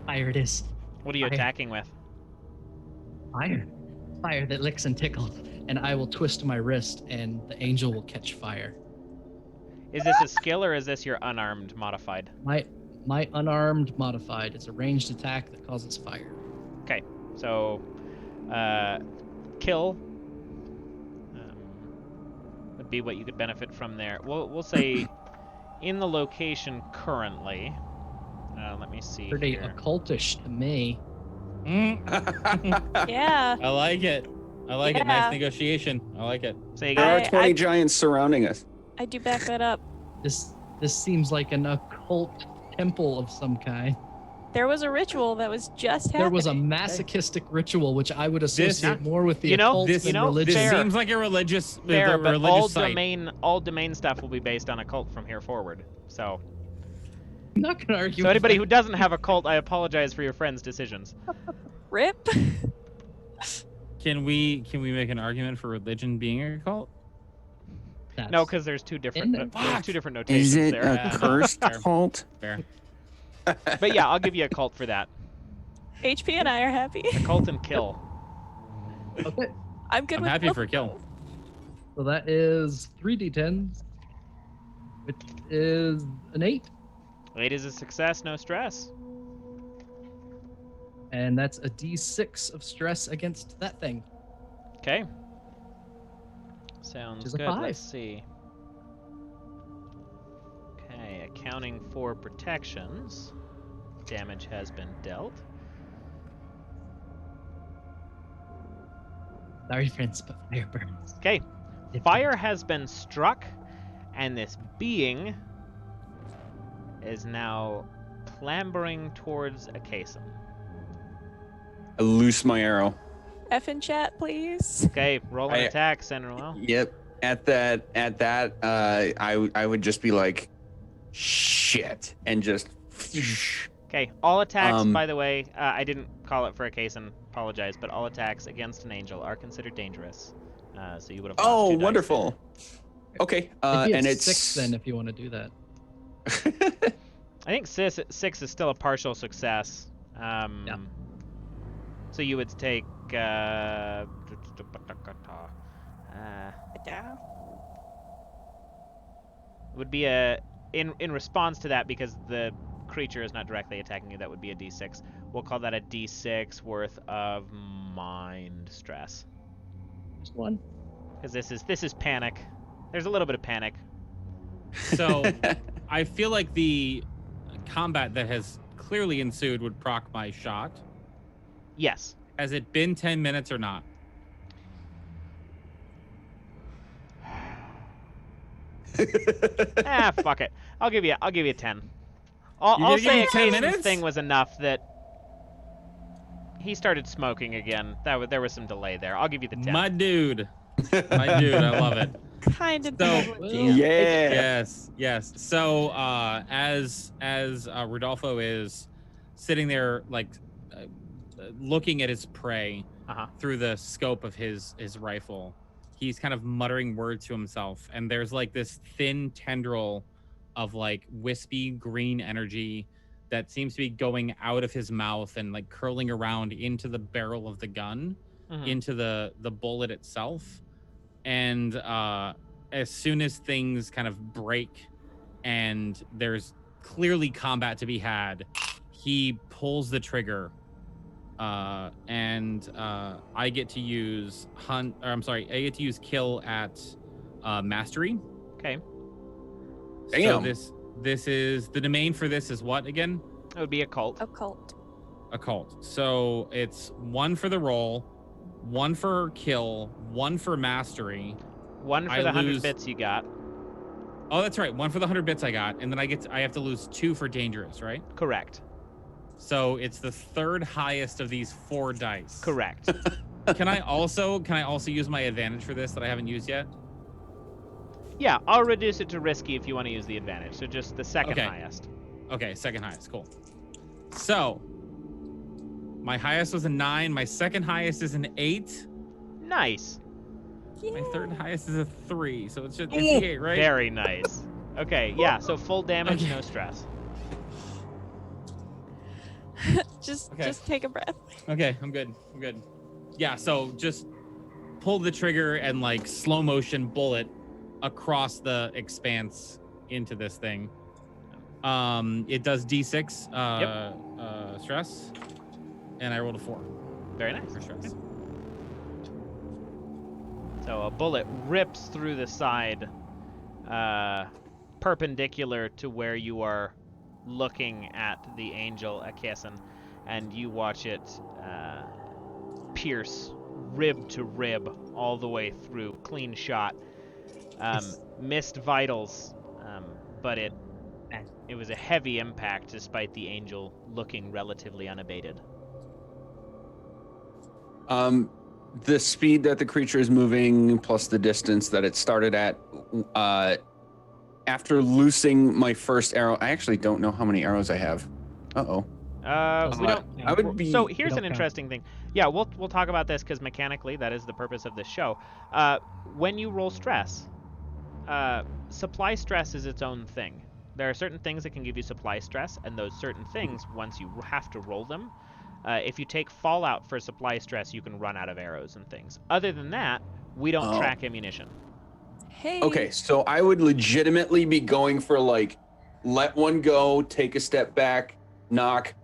fire it is. What are you Fire. attacking with? Fire that licks and tickles, and I will twist my wrist, and the angel will catch fire. Is this a skill or is this your unarmed modified? My unarmed modified. It's a ranged attack that causes fire. Okay, so kill would be what you could benefit from there. We'll say in the location currently. Let me see Pretty here. occultish to me. Yeah. I like it. Nice Yeah. negotiation. I like it. Say There again. are 20 I- giants surrounding us. I do back that up. This seems like an occult temple of some kind. There was a ritual that was just happening. There was a masochistic ritual, which I would associate more with the You know, occult this- than you know, religion. This Fair. seems like a religious, Fair, but religious site. all domain stuff will be based on a cult from here forward. So, I'm not going to argue so with anybody that. who doesn't have a cult, I apologize for your friend's decisions. Rip. Can we make an argument for religion being a cult? That's- No, because there's two different there. there's two different notations Is it there. a Yeah, no, cursed fair. cult? Fair. But yeah, I'll give you a cult for that. HP and I are happy. Cult and kill. Okay, I'm good I'm with happy both for of kill. those. so that is 3d10s, which is an 8, 8 is a success, no stress. and that's a d6 of stress against that thing. Okay. Sounds Which is a good. 5. Let's see. Okay, accounting for protections. Damage has been dealt. Sorry, friends, but fire burns. Okay, fire has been struck, and this being is now clambering towards a caisson. I loose my arrow. F in chat, please. Okay, roll an I- attack, Sentinel. Yep. At that, I would just be like, shit, and just. Okay, all attacks, Um, by the way, I didn't call it for a caisson, apologize, but all attacks against an angel are considered dangerous. So you would have lost Oh, 2 dice wonderful. Okay, It'd be and a it's 6 then if you want to do that. there. I think 6 is still a partial success. Yeah. So you would take. Would be a in response to that, because the creature is not directly attacking you. That would be a d6. We'll call that a d6 worth of mind stress, Just one. because this is panic. There's a little bit of panic. So I feel like the combat that has clearly ensued would proc my shot. Yes. Has it been 10 minutes or not? Fuck it. I'll give you 10. You're I'll gonna give say me a 10 Kaizen's minutes? thing was enough that he started smoking again. There was some delay there. I'll give you the 10. My dude. My dude, I love it. Kind of. So- Yeah. Yes. So as Rudolfo is sitting there, like looking at his prey Uh-huh. through the scope of his rifle, he's kind of muttering words to himself, and there's like this thin tendril of like wispy green energy that seems to be going out of his mouth and like curling around into the barrel of the gun, Mhm. into the bullet itself. And as soon as things kind of break and there's clearly combat to be had, he pulls the trigger, and I get to use I get to use kill at mastery. Okay. Damn. So this is the domain for this is what again? It would be a cult. Occult. Occult. So it's 1 for the roll, 1 for kill, 1 for mastery. 1 for I the 100 lose- bits you got. Oh, that's right. 1 for the 100 bits I got, and then I have to lose 2 for dangerous, right? Correct. So it's the third highest of these 4 dice. Correct. Can I also use my advantage for this that I haven't used yet? Yeah, I'll reduce it to risky if you want to use the advantage. So just the second Okay. highest. Okay, second highest. Cool. So my highest was a 9. My second highest is an 8. Nice. My third highest is a 3. So it's just it's Ooh, the 8, right? Very nice. Okay, yeah, so full damage, Okay. no stress. Just Okay. just take a breath. Okay, I'm good. Yeah, so just pull the trigger and like slow motion bullet across the expanse into this thing. It does D6 stress, and I rolled a 4 Very nice. for stress. So a bullet rips through the side, perpendicular to where you are looking at the angel Akasan, and you watch it pierce rib to rib all the way through. Clean shot. Missed vitals, but it It was a heavy impact despite the angel looking relatively unabated. The speed that the creature is moving plus the distance that it started at, after loosing my first arrow, I actually don't know how many arrows I have. Uh-oh. We don't. I would be. So here's don't an count. interesting thing. Yeah, we'll talk about this because mechanically that is the purpose of this show. When you roll stress, supply stress is its own thing. There are certain things that can give you supply stress, and those certain things, once you have to roll them, if you take fallout for supply stress, you can run out of arrows and things. Other than that, we don't track ammunition. Hey. Okay, so I would legitimately be going for like, let one go, take a step back, knock,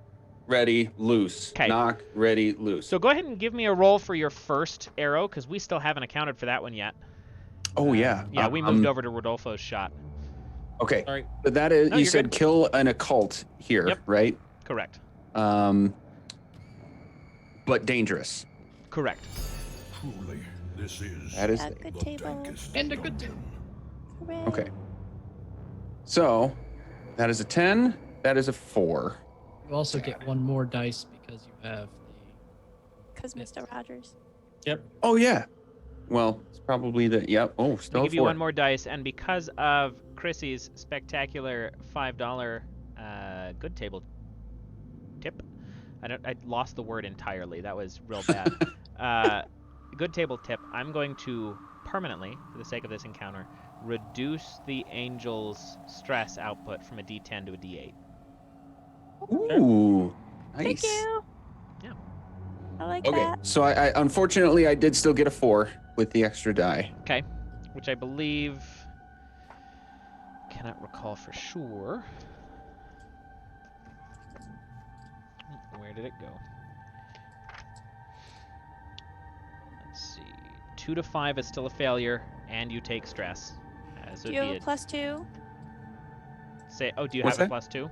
ready, loose. 'Kay. Knock, ready, loose. So go ahead and give me a roll for your first arrow, because we still haven't accounted for that one yet. Oh yeah. Yeah, we moved over to Rudolfo's shot. Okay. Sorry. But that is, No, you you're said good. kill an occult here, Yep. right? Correct. But dangerous. Correct. Truly, this is That is A good the table. dankest And a of good them. Hooray. Okay. So that is a 10. That is a 4. You also get one more dice because you have Because Mr. Rogers. Yep. Oh yeah. Well, it's probably the yep. Oh, I'll still a give you 4. one more dice, and because of Chrissy's spectacular $5 good table tip, I lost the word entirely. That was real bad. Good table tip. I'm going to permanently, for the sake of this encounter, reduce the angel's stress output from a D10 to a D8. Ooh. Nice. Thank you. Yeah. I like Okay. that. So I unfortunately I did still get a 4 with the extra die. Okay. Which I believe, cannot recall for sure. Where did it go? Let's see. 2 to 5 is still a failure, and you take stress. So Do it'd you be have a +2? do you What's have that? a +2?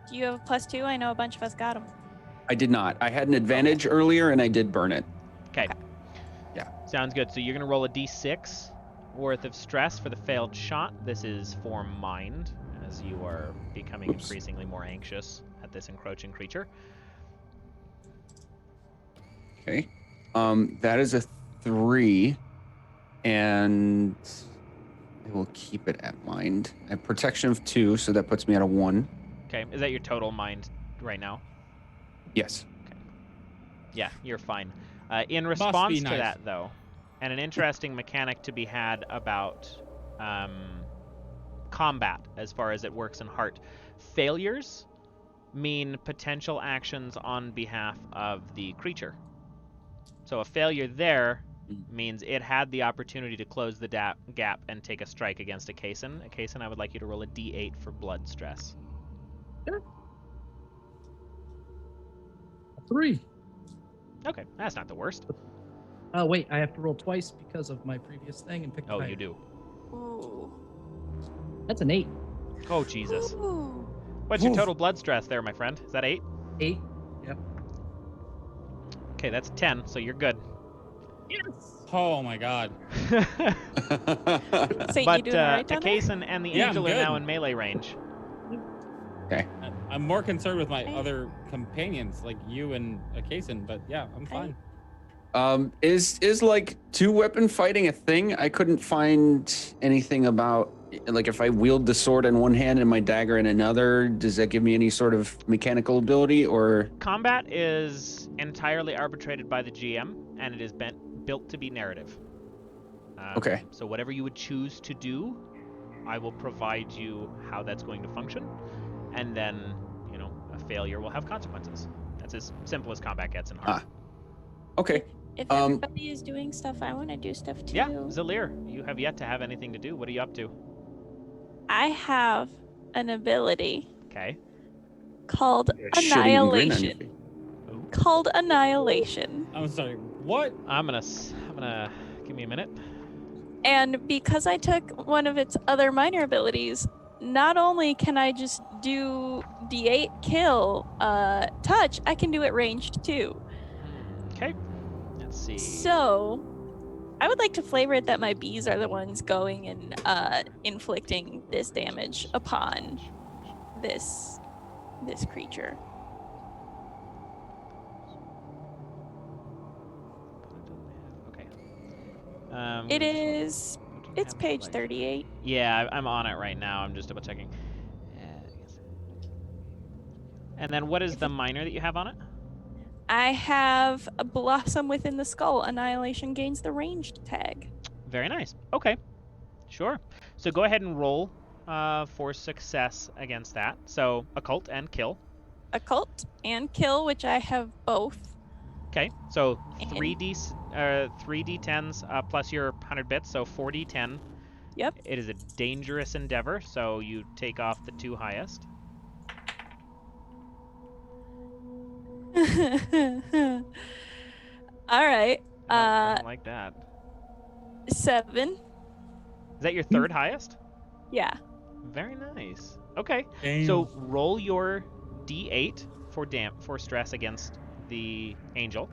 Do you have a +2? I know a bunch of us got them. I did not. I had an advantage earlier and I did burn it. Okay. Yeah. Sounds good. So you're going to roll a d6 worth of stress for the failed shot. This is for mind, as you are becoming increasingly more anxious at this encroaching creature. Okay. That is a 3, and I will keep it at mind. I have protection of 2, so that puts me at a 1. Okay. Is that your total mind right now? Yes. Yeah, you're fine. In be response to nice. that, though, and an interesting mechanic to be had about combat as far as it works in heart, failures mean potential actions on behalf of the creature. So a failure there means it had the opportunity to close the gap and take a strike against a Kaysen. A Kaysen, I would like you to roll a d8 for blood stress. 3. Okay, that's not the worst. Oh wait, I have to roll twice because of my previous thing and pick. Oh, higher. you do. Ooh. That's an 8. Oh, Jesus. Ooh. What's your total blood stress there, my friend? Is that 8? 8. Yep. Okay, that's 10, so you're good. Yes. Oh my god. Saint, you But doing all right down there? Akason and the Yeah, I'm angel are now good. in melee range. I'm more concerned with my Hey. other companions, like you and Akason, but yeah, I'm Hey. fine. Is like 2-weapon fighting a thing? I couldn't find anything about like if I wield the sword in one hand and my dagger in another, does that give me any sort of mechanical ability or? Combat is entirely arbitrated by the GM, and it is built to be narrative. Okay. So whatever you would choose to do, I will provide you how that's going to function, and then, you know, a failure will have consequences. That's as simple as combat gets in heart. Okay. If everybody is doing stuff, I want to do stuff too. Yeah, Zelyr, you have yet to have anything to do. What are you up to? I have an ability Okay. called Shitty grin on your Annihilation. face. Called Annihilation. I'm sorry. What? I'm gonna give me a minute. And because I took one of its other minor abilities, not only can I just do D8 kill touch, I can do it ranged too. Okay. Let's see. So I would like to flavor it that my bees are the ones going and inflicting this damage upon this creature. Okay. It is. Don't It's have page like- 38. Yeah, I'm on it right now. I'm just double checking. And then what is the minor that you have on it? I have a blossom within the skull. Annihilation gains the ranged tag. Very nice. Okay. Sure. So go ahead and roll for success against that. So occult and kill. Occult and kill, which I have both. Okay. So And- 3d10s plus your 100 bits, so 4d10. Yep. It is a dangerous endeavor, so you take off the 2 highest. All right. I don't like that. 7. Is that your 3rd highest? Yeah. Very nice. Okay. Damn. So roll your d8 for stress against the angel.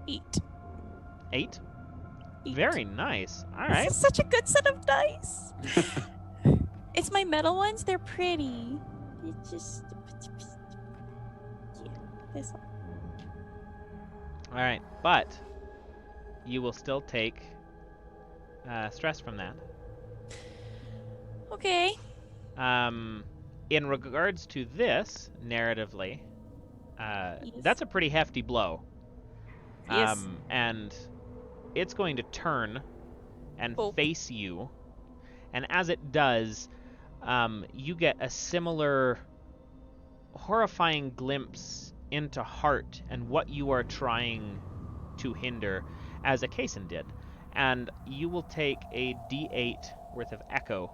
8. 8. 8. Very nice. All right. This is such a good set of dice. It's my metal ones. They're pretty. It's just. Yeah, this one. All right. But you will still take stress from that. Okay. In regards to this, narratively, that's a pretty hefty blow. Yes. And it's going to turn and Oh. face you. And as it does, you get a similar horrifying glimpse into heart and what you are trying to hinder as a Kason did. And you will take a d8 worth of echo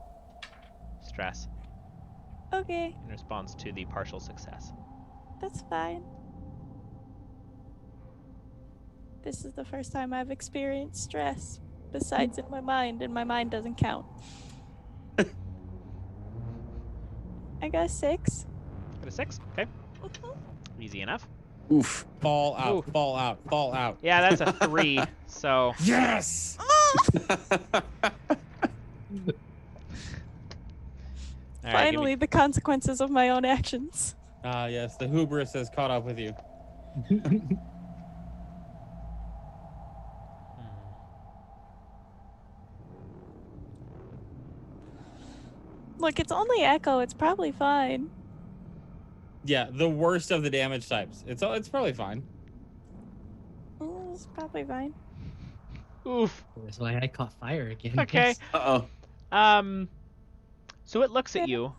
stress Okay. in response to the partial success. That's fine. This is the first time I've experienced stress, besides in my mind, and my mind doesn't count. I got a 6. Got a 6? Okay. Easy enough. Oof. Fall out, Ooh. fall out, fall out. Yeah, that's a 3, so... Yes! All right, give me- Finally, the consequences of my own actions. Ah, yes, the hubris has caught up with you. Look, it's only echo. It's probably fine. Yeah, the worst of the damage types. It's probably fine. It's probably fine. Oof. That's why I caught fire again. Okay. Yes. Uh-oh. So it looks at you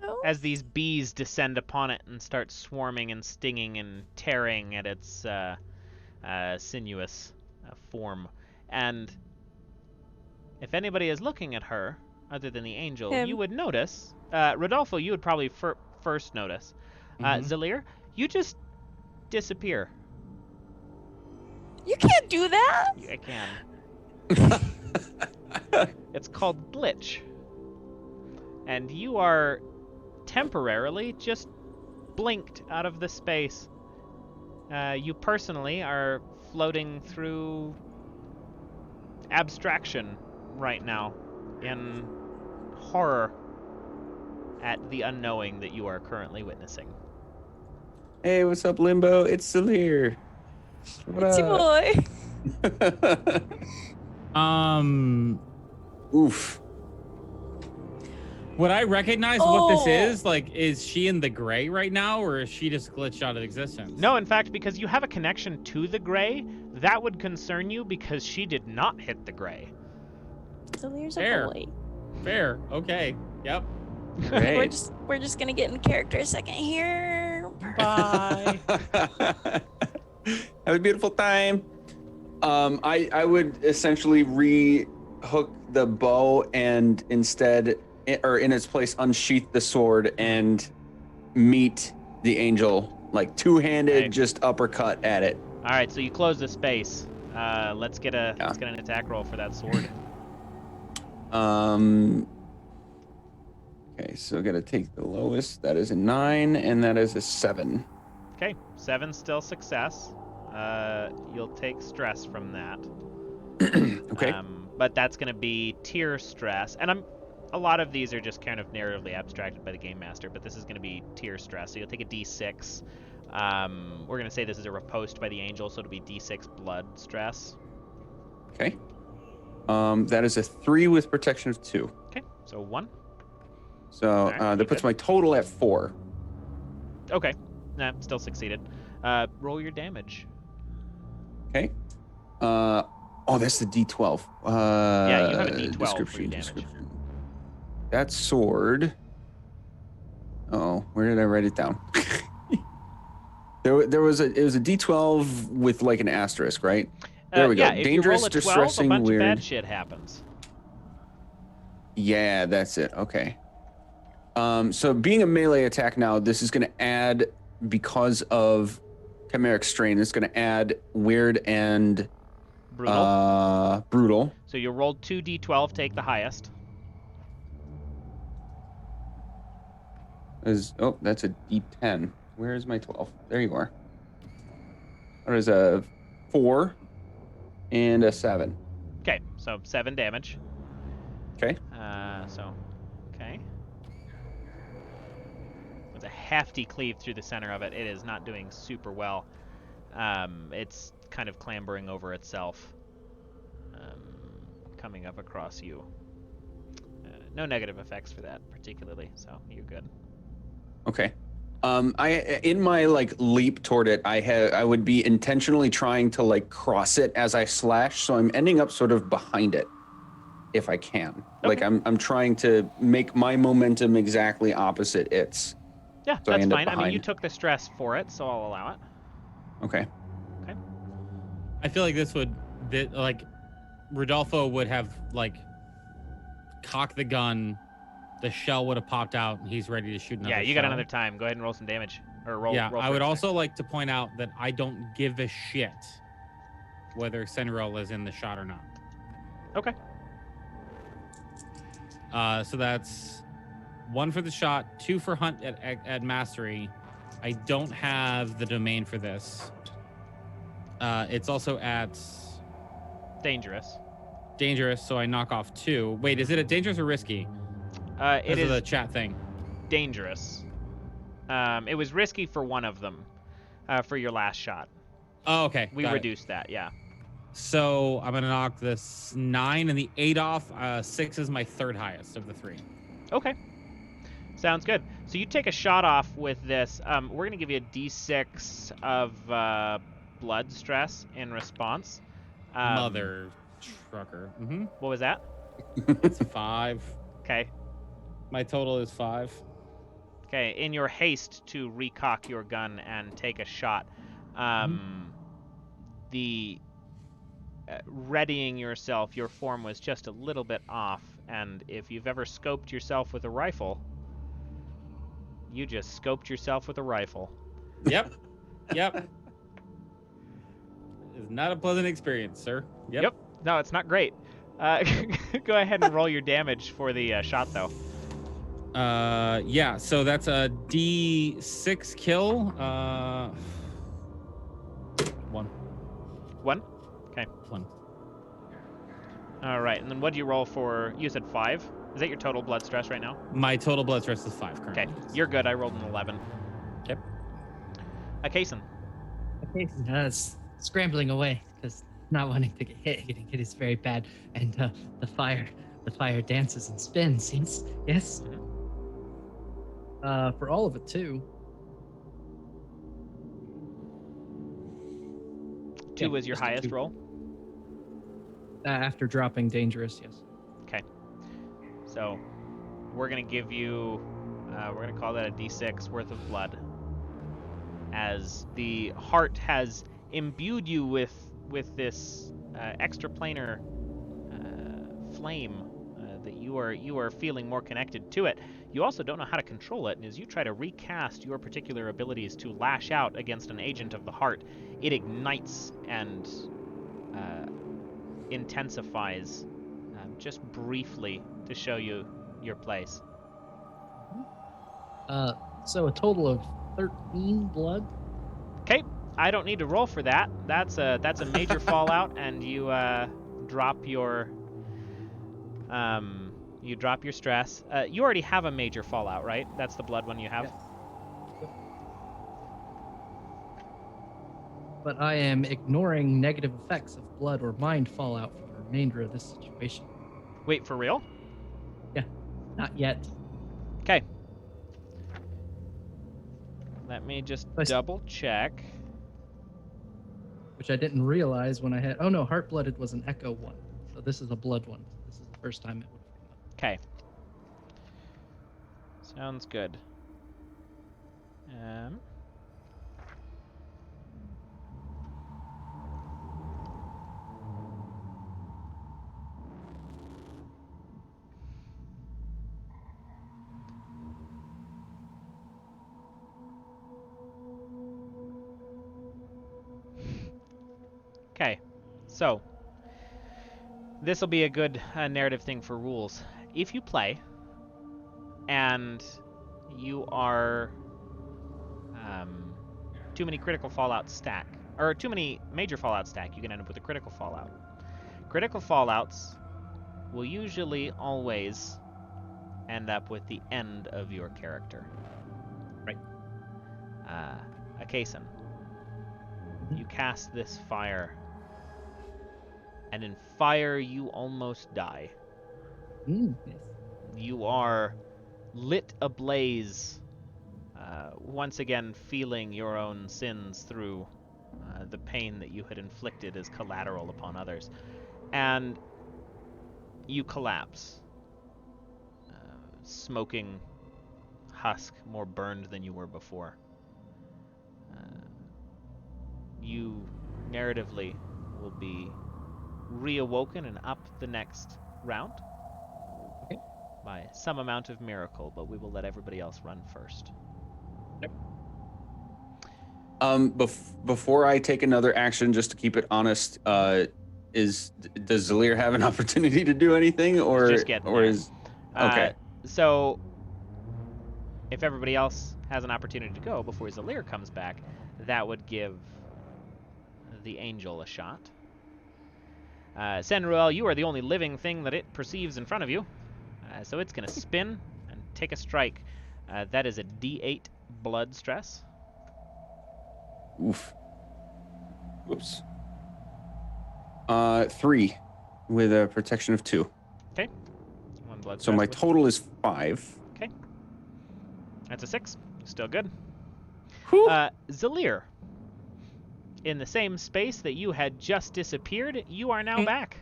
No. as these bees descend upon it and start swarming and stinging and tearing at its sinuous form. And if anybody is looking at her, other than the angel, Him. you would notice. Rudolfo, you would probably first notice. Mhm. Zelyr, you just disappear. You can't do that. I can. It's called glitch. And you are temporarily just blinked out of the space. You personally are floating through abstraction right now in horror at the unknowing that you are currently witnessing. Hey, what's up, Limbo? It's Zelyr. What It's your up? boy. Oof. Would I recognize what this Oh. is? Like, is she in the gray right now, or is she just glitched out of existence? No, in fact, because you have a connection to the gray, that would concern you because she did not hit the gray. Zelyr's Fair. a boy. Fair. Okay. Yep. Great. We're just gonna get in character a second here. Bye. Have a beautiful time. I would essentially re-hook the bow and instead, or in its place, unsheath the sword and meet the angel, like two-handed, Right. just uppercut at it. All right, so you close the space. Let's get an attack roll for that sword. Okay, so I gotta take the lowest. That is a 9, and that is a 7. Okay, 7 still success. You'll take stress from that. Okay. But that's going to be tier stress, and a lot of these are just kind of narratively abstracted by the game master, but this is going to be tier stress. So you'll take a d6. We're going to say this is a riposte by the angel, so it'll be d6 blood stress. Okay. That is a 3 with protection of 2. Okay, so 1. So Alright, that puts good. my total at 4. Okay, nah, still succeeded. Roll your damage. Okay. That's the D12. Yeah, you have a D12 for your damage. Description. That sword. Oh, where did I write it down? It was a D12 with like an asterisk, right? There we go. Yeah, if Dangerous, you roll a 12, distressing, a bunch weird. of bad shit happens. Yeah, that's it. Okay. So being a melee attack now, this is going to add, because of chimeric strain, it's going to add weird and brutal. So you rolled 2d12, take the highest. That's a D10. Where is my 12? There you are. That is a 4 and a 7. Okay, so 7 damage. Okay. Okay. With a hefty cleave through the center of it, it is not doing super well. It's kind of clambering over itself, coming up across you. No negative effects for that particularly, so you're good. Okay. In my like leap toward it, I would be intentionally trying to like cross it as I slash, so I'm ending up sort of behind it, if I can. Okay. Like I'm trying to make my momentum exactly opposite its. Yeah, So I that's end up fine. I mean, you behind. took the stress for it, so I'll allow it. Okay. I feel like like Rudolfo would have like cocked the gun, the shell would have popped out, and he's ready to shoot another Yeah, you got shell. another time. Go ahead and roll some damage. Or roll. Yeah, roll I for would a also like to point out that I don't give a shit whether Senril is in the shot or not. Okay. So that's 1 for the shot, 2 for hunt at mastery. I don't have the domain for this. It's also at Dangerous. dangerous, so I knock off 2. Wait, is it at dangerous or risky? It Because of is the chat thing. dangerous. It was risky for one of them, for your last shot. Oh, okay. We got it. reduced that, yeah. So I'm gonna knock this 9 and the 8 off. 6 is my third highest of the 3. Okay. Sounds good. So you take a shot off with this. We're going to give you a d6 of blood stress in response. Mother trucker. Mm-hmm. What was that? It's 5. Okay. My total is 5. Okay. In your haste to recock your gun and take a shot, the readying yourself, your form was just a little bit off. And if you've ever scoped yourself with a rifle, you just scoped yourself with a rifle. Yep. Yep. It's not a pleasant experience, sir. Yep. No, it's not great. Go ahead and roll your damage for the shot, though. Yeah. So that's a D6 kill. 1. 1? Okay. 1. All right. And then what do you roll for? You said 5. Is that your total blood stress right now? My total blood stress is 5 currently. Okay. You're good. I rolled an 11. Yep. Kason. Okay, scrambling away because not wanting to get hit. Getting hit is very bad, and the fire dances and spins. Yes. For all of it too. 2 was your just a highest 2. roll. After dropping dangerous, yes. Okay. So we're gonna give you. We're gonna call that a D6 worth of blood, as the heart has imbued you with this extraplanar flame that you are feeling more connected to it. You also don't know how to control it, and as you try to recast your particular abilities to lash out against an agent of the heart, it ignites and intensifies just briefly to show you your place. So a total of 13 blood. Okay, I don't need to roll for that. That's a major fallout, and you drop your You drop your stress. You already have a major fallout, right? That's the blood one you have? Yep. But I am ignoring negative effects of blood or mind fallout for the remainder of this situation. Wait, for real? Yeah, not yet. Okay. Let me just double check. Which I didn't realize when I had. Oh no, Heart-Blooded was an echo one. So this is a blood one. This is the first time it would have come up. Okay. Sounds good. Okay, so this will be a good narrative thing for rules. If you play and you are too many critical fallout stack, or too many major fallout stack, you can end up with a critical fallout. Critical fallouts will usually always end up with the end of your character. Right. A Kason. You cast this fire, and in fire you almost die. Yes. You are lit ablaze, once again feeling your own sins through the pain that you had inflicted as collateral upon others. And you collapse, smoking husk, more burned than you were before. You, narratively, will be reawoken and up the next round. Okay. By some amount of miracle, but we will let everybody else run first. Before I take another action, just to keep it honest, does Zelyr have an opportunity to do anything, or Just getting there. is okay? So, if everybody else has an opportunity to go before Zelyr comes back, that would give the angel a shot. Senruel, you are the only living thing that it perceives in front of you, so it's going to spin and take a strike. That is a D8 blood stress. Oof. Whoops. 3 with a protection of 2. Okay. 1 blood So stress. my total is 5. Okay. That's a 6. Still good. Whew. Zelyr. In the same space that you had just disappeared, you are now back.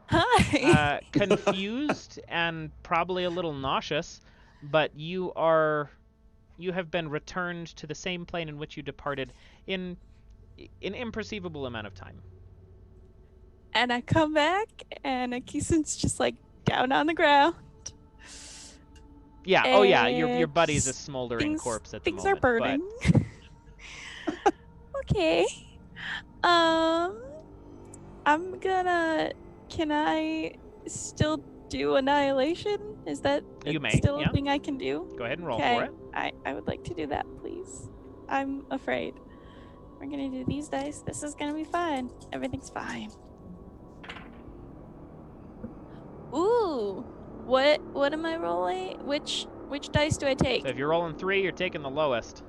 Hi. Confused and probably a little nauseous, but you have been returned to the same plane in which you departed in an imperceivable amount of time. And I come back, and Akison's just like down on the ground. Yeah. Oh yeah. Your buddy's a smoldering corpse at the things moment. are burning. Okay. I'm gonna. Can I still do annihilation? Is that You may, still yeah. a thing I can do? Go ahead and roll Okay. for it. I would like to do that, please. I'm afraid. We're gonna do these dice. This is gonna be fine. Everything's fine. Ooh. What am I rolling? Which dice do I take? So if you're rolling 3, you're taking the lowest.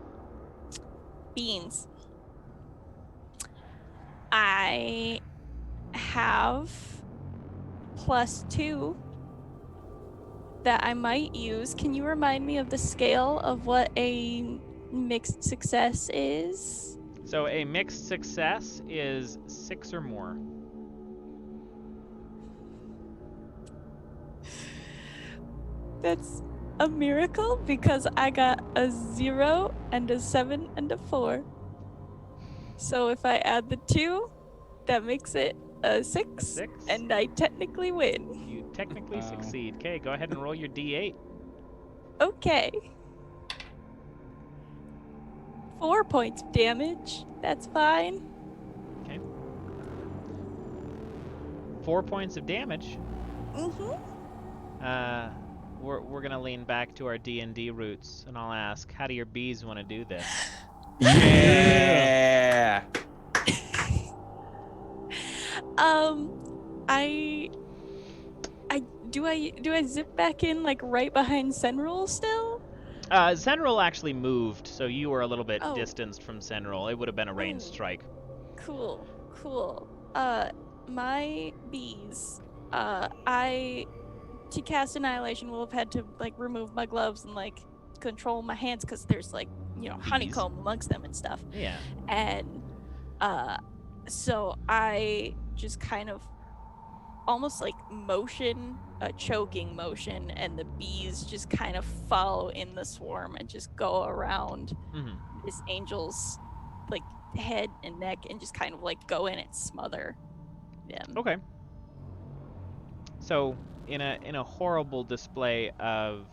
Beans. I have +2 that I might use. Can you remind me of the scale of what a mixed success is? So a mixed success is 6 or more. That's a miracle because I got a 0 and a 7 and a 4. So if I add the 2, that makes it a 6, 6? and I technically win. You technically succeed. Okay, go ahead and roll your D8. Okay. 4 points of damage. That's fine. Okay. 4 points of damage. Mm-hmm. We're gonna lean back to our D&D roots, and I'll ask, how do your bees want to do this? Yeah. Do I zip back in like right behind Senrul still? Zenril actually moved, so you were a little bit Oh. distanced from Zenril. It would have been a ranged Oh. strike. Cool. My bees. To cast Annihilation will have had to like remove my gloves and like control my hands because there's like Bees. honeycomb amongst them and stuff. Yeah. And so I just kind of almost like motion a choking motion, and the bees just kind of follow in the swarm and just go around this angel's like head and neck and just kind of like go in and smother them. Okay. So in a horrible display of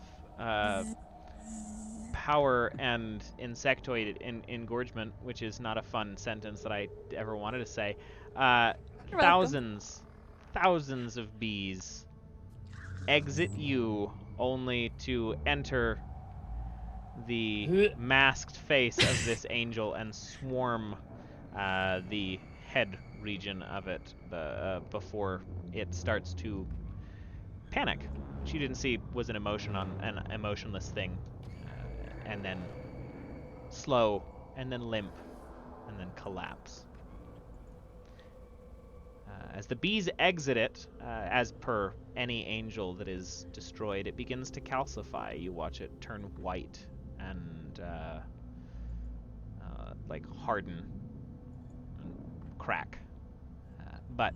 power and insectoid engorgement, which is not a fun sentence that I ever wanted to say, You're thousands of bees exit you only to enter the masked face of this angel and swarm the head region of it before it starts to panic, which you didn't see was an emotionless thing, and then slow, and then limp, and then collapse. As the bees exit it, as per any angel that is destroyed, it begins to calcify. You watch it turn white and like harden and crack. But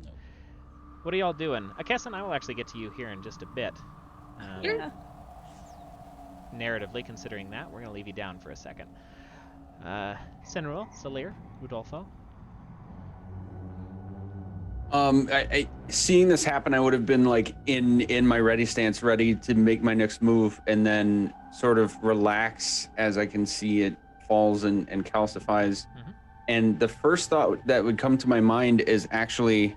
what are y'all doing? Akessa and I will actually get to you here in just a bit. Yeah. Narratively, considering that, we're going to leave you down for a second. Senrul, Zelyr, Rudolfo. Seeing this happen, I would have been like in my ready stance, ready to make my next move, and then sort of relax as I can see it falls and calcifies. And the first thought that would come to my mind is actually,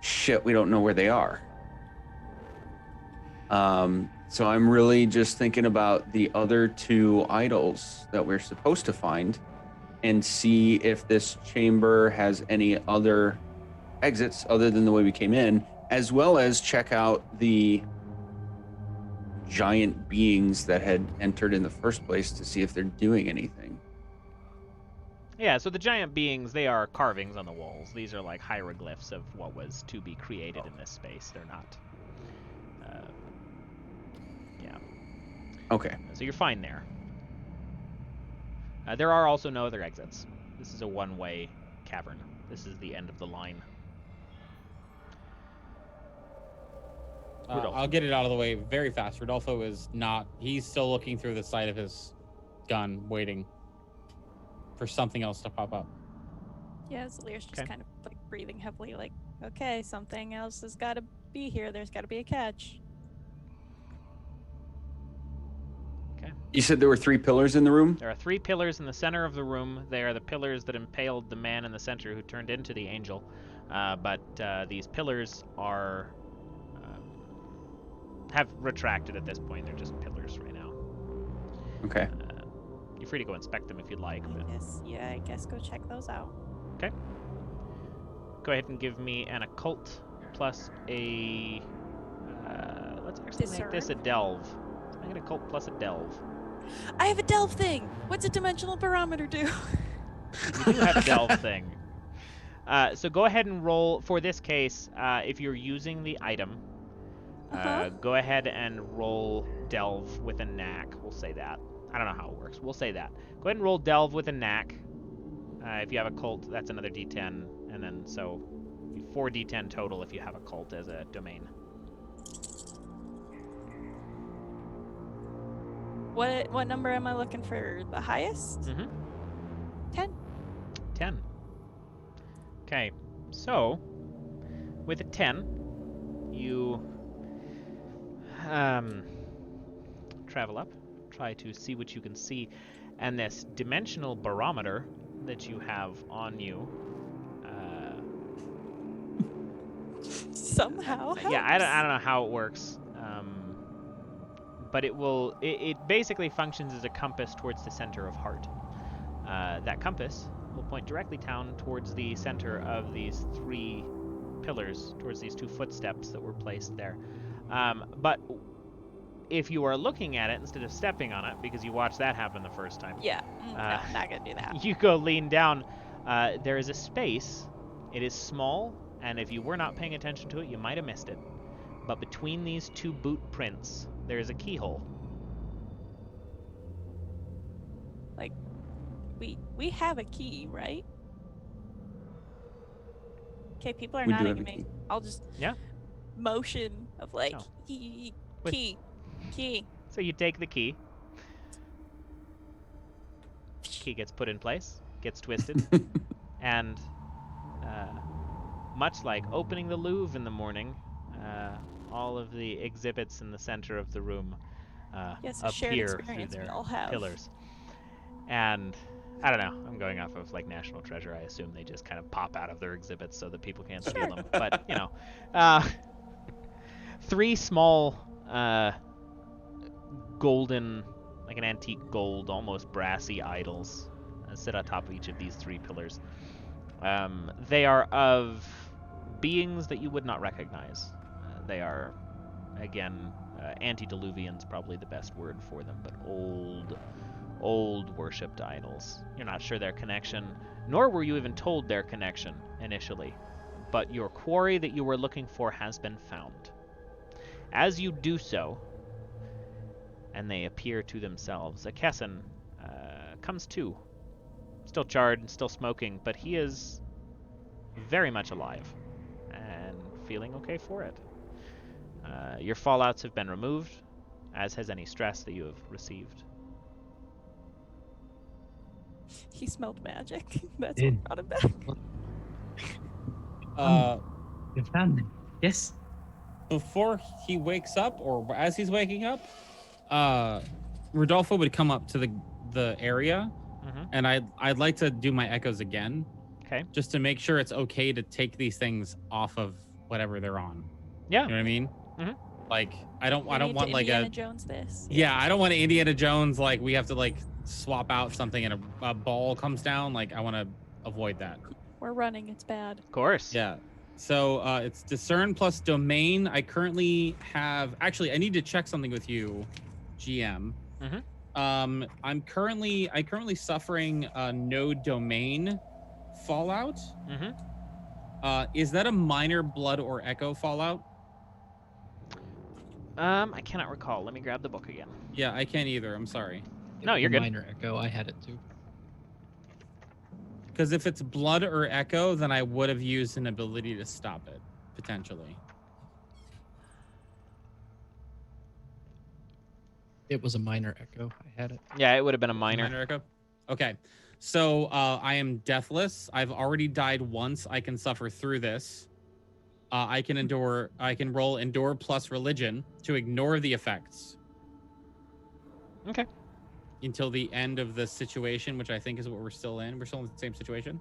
shit, we don't know where they are. So I'm really just thinking about the other two idols that we're supposed to find and see if this chamber has any other exits other than the way we came in, as well as check out the giant beings that had entered in the first place to see if they're doing anything. Yeah, so the giant beings, they are carvings on the walls. These are like hieroglyphs of what was to be created in this space. They're not... yeah. Okay. So you're fine there. There are also no other exits. This is a one-way cavern. This is the end of the line. I'll get it out of the way very fast. Rudolfo is not... He's still looking through the sight of his gun, waiting for something else to pop up. Yeah, Zelyr's just kind of like breathing heavily, like, okay, something else has got to be here. There's got to be a catch. Okay. You said there were 3 pillars in the room? There are 3 pillars in the center of the room. They are the pillars that impaled the man in the center who turned into the angel. But these pillars are... have retracted at this point. They're just pillars right now. Okay. You're free to go inspect them if you'd like. But... I guess go check those out. Okay. Go ahead and give me an occult plus a... let's actually make this a delve. Let's make it a occult plus a delve. I have a delve thing! What's a dimensional barometer do? You do have a delve thing. So go ahead and roll, for this case, if you're using the item, go ahead and roll delve with a knack. We'll say that. I don't know how it works. We'll say that. Go ahead and roll delve with a knack. If you have a cult, that's another d10. And then, so 4 d10 total if you have a cult as a domain. What number am I looking for? The highest? 10. 10. Okay, so with a 10, you travel up, try to see what you can see, and this dimensional barometer that you have on you. Somehow. Yeah, I don't know how it works. But it basically functions as a compass towards the center of heart. That compass will point directly down towards the center of these 3 pillars, towards these 2 footsteps that were placed there. But if you are looking at it instead of stepping on it, because you watched that happen the first time, Yeah. No, I'm not gonna do that. you go lean down. There is a space. It is small, and if you were not paying attention to it, you might have missed it. But between these 2 boot prints, there is a keyhole. Like, we have a key, right? Okay, people are We do nodding have at a me. key. I'll just Yeah. motion of like No. key. With- So you take the key. Key gets put in place, gets twisted, and much like opening the Louvre in the morning, all of the exhibits in the center of the room Yes, a shared appear through experience we their all have. pillars. And I don't know, I'm going off of like National Treasure. I assume they just kind of pop out of their exhibits so that people can't steal them. But, 3 small golden, like an antique gold, almost brassy idols sit on top of each of these 3 pillars. They are of beings that you would not recognize. They are, again, antediluvians, probably the best word for them, but old worshipped idols. You're not sure their connection, nor were you even told their connection initially. But your quarry that you were looking for has been found. As you do so, and they appear to themselves, a Kesson comes to. Still charred and still smoking, but he is very much alive and feeling okay for it. Your fallouts have been removed, as has any stress that you have received. He smelled magic. That's Did. what brought him back. You found me. Yes. Before he wakes up, or as he's waking up, Rudolfo would come up to the area, and I'd like to do my echoes again. Okay. Just to make sure it's okay to take these things off of whatever they're on. Yeah. You know what I mean? Mhm. Like I don't We want need to like Indiana a Jones this. yeah, I don't want an Indiana Jones like we have to like swap out something and a ball comes down. Like I want to avoid that. We're running. It's bad. Of course. Yeah. So it's discern plus domain. I currently have actually I need to check something with you, GM. I'm currently suffering no domain fallout. Is that a minor blood or echo fallout? I cannot recall. Let me grab the book again. Yeah, I can't either. I'm sorry. No, you're good. Minor echo. I had it too. Because if it's blood or echo, then I would have used an ability to stop it, potentially. It was a minor echo. I had it. Yeah, it would have been a minor. Minor echo? Okay. So I am deathless. I've already died once. I can suffer through this. I can roll endure plus religion to ignore the effects. Okay. Until the end of the situation, which I think is what we're still in. We're still in the same situation.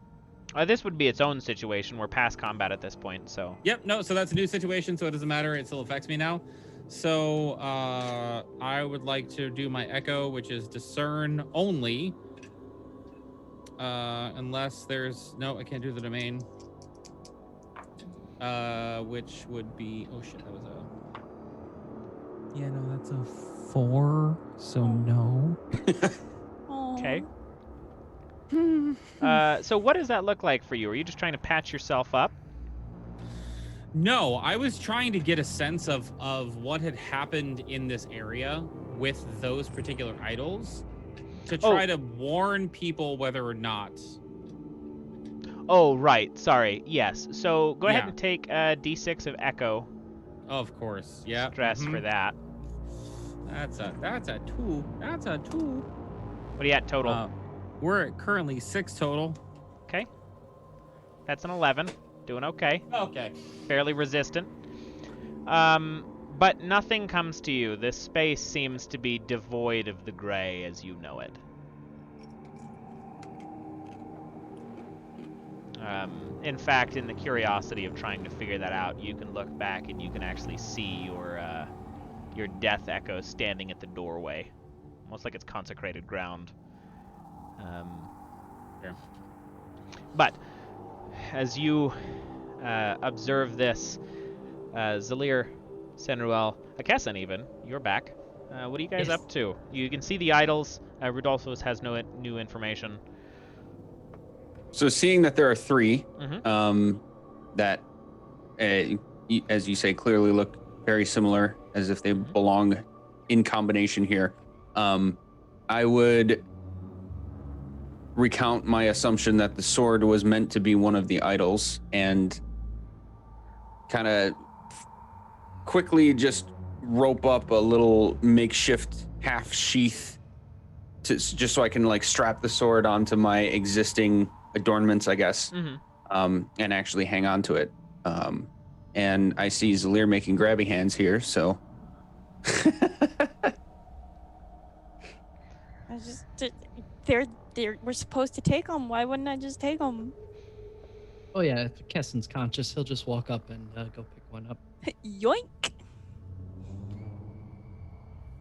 This would be its own situation. We're past combat at this point, so. Yep. No. So that's a new situation. So it doesn't matter. It still affects me now. So I would like to do my echo, which is discern only. Unless there's no, I can't do the domain. Which would be oh shit, that was a. Yeah, no, that's a 4, so no. Okay. So what does that look like for you? Are you just trying to patch yourself up? No, I was trying to get a sense of what had happened in this area with those particular idols to try to warn people whether or not. Oh, right. Sorry. Yes. So go ahead and take a D6 of echo. Oh, of course. Yeah. Stress for that. That's a 2. That's a 2. What are you at total? We're at currently 6 total. Okay. That's an 11. Doing okay. Okay. Fairly resistant. But nothing comes to you. This space seems to be devoid of the gray as you know it. In fact, in the curiosity of trying to figure that out, you can look back and you can actually see your death echo standing at the doorway, almost like it's consecrated ground. But as you observe this. Zelyr, Senruel, Akessan even, you're back. What are you guys Yes. up to? You can see the idols. Rudolfo has no new information. So seeing that there are 3 Mhm. that, as you say, clearly look very similar, as if they belong in combination here, I would recount my assumption that the sword was meant to be one of the idols and kind of quickly just rope up a little makeshift half sheath just so I can like strap the sword onto my existing adornments, I guess, and actually hang on to it. And I see Zelyr making grabby hands here, so. I just we're supposed to take them. Why wouldn't I just take them? Oh yeah, if Kessen's conscious, he'll just walk up and go pick one up. Yoink!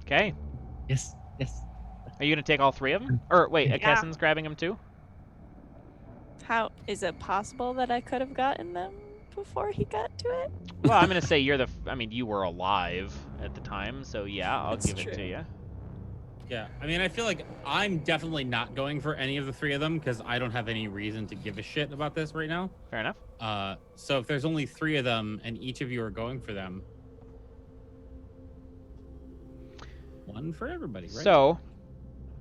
Okay. Yes, yes. Are you going to take all 3 of them? Or wait, Yeah. Akessan's grabbing them too? How is it possible that I could have gotten them before he got to it? Well, I'm going to say you're you were alive at the time, so yeah, I'll That's give it to true. you. Yeah, I mean, I feel like I'm definitely not going for any of the 3 of them because I don't have any reason to give a shit about this right now. Fair enough. So if there's only 3 of them and each of you are going for them, one for everybody, right? So,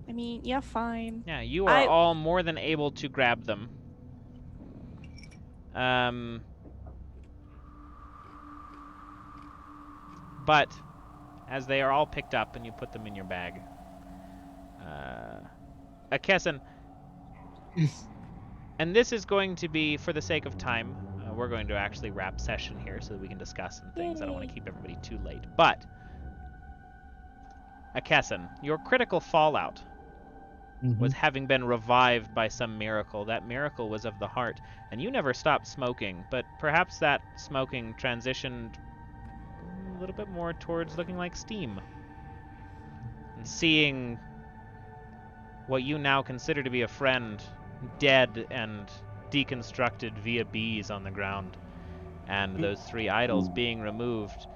I mean, yeah, fine. yeah, you are all more than able to grab them. But as they are all picked up and you put them in your bag, Akessan, and this is going to be, for the sake of time, we're going to actually wrap session here so that we can discuss some things. I don't want to keep everybody too late. But, Akessan, your critical fallout was having been revived by some miracle. That miracle was of the heart, and you never stopped smoking, but perhaps that smoking transitioned a little bit more towards looking like steam. And seeing what you now consider to be a friend dead and deconstructed via bees on the ground, and those 3 idols being removed,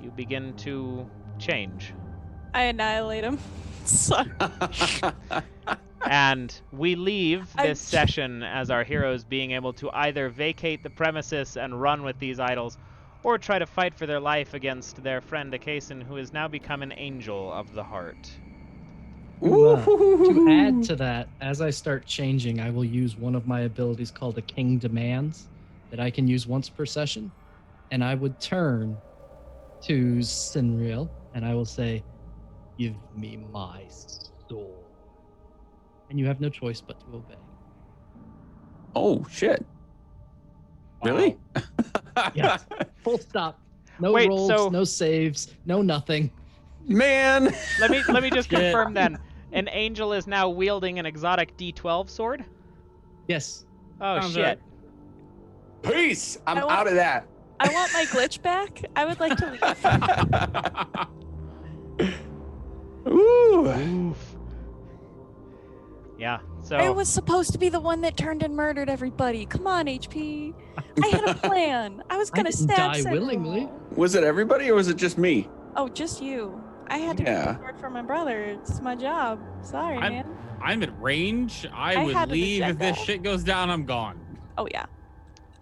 you begin to change. I annihilate him. Sorry. And we leave this session as our heroes being able to either vacate the premises and run with these idols, or try to fight for their life against their friend Akessan, who has now become an angel of the heart. To add to that, as I start changing, I will use one of my abilities called a King Demands that I can use once per session. And I would turn to Sinriel and I will say, "Give me my soul." And you have no choice but to obey. Oh, shit. Really? Yes. Full stop. No Wait, rolls, so- no saves, no nothing. Man! Let me just Shit. confirm then. An angel is now wielding an exotic D12 sword? Yes. Oh, Sounds shit. right. Peace! I'm I want- out of that. I want my glitch back. I would like to leave. Ooh. Oof. Yeah, so... I was supposed to be the one that turned and murdered everybody. Come on, HP. I had a plan. I was gonna didn't stab die Sentinel. willingly. Was it everybody or was it just me? Oh, just you. I had to Yeah. be for my brother. It's my job. Sorry, man. I'm at range. I I would had an leave if this agenda. shit goes down. I'm gone. Oh yeah.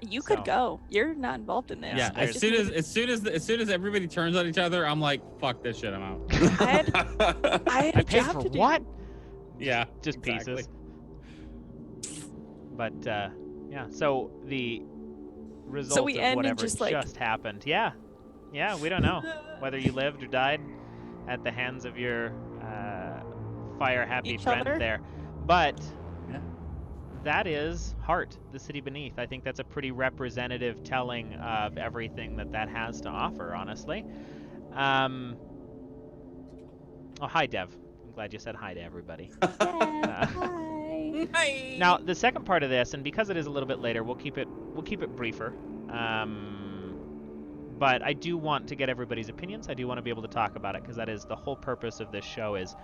You could So- go. You're not involved in this. Yeah. I As just soon needed- as everybody turns on each other, I'm like, fuck this shit. I'm out. I had I a paid job for to do. what? Yeah. Just exactly. pieces. But, yeah, so the result we of end in whatever just, like- just happened. Yeah. Yeah, we don't know whether you lived or died at the hands of your fire-happy Each friend other? there. But Yeah. that is Heart, the city beneath. I think that's a pretty representative telling of everything that has to offer, honestly. Oh, hi, Dev. I'm glad you said hi to everybody. Hi. Now, the second part of this, and because it is a little bit later, we'll keep it briefer. But I do want to get everybody's opinions. I do want to be able to talk about it because that is the whole purpose of this show. Is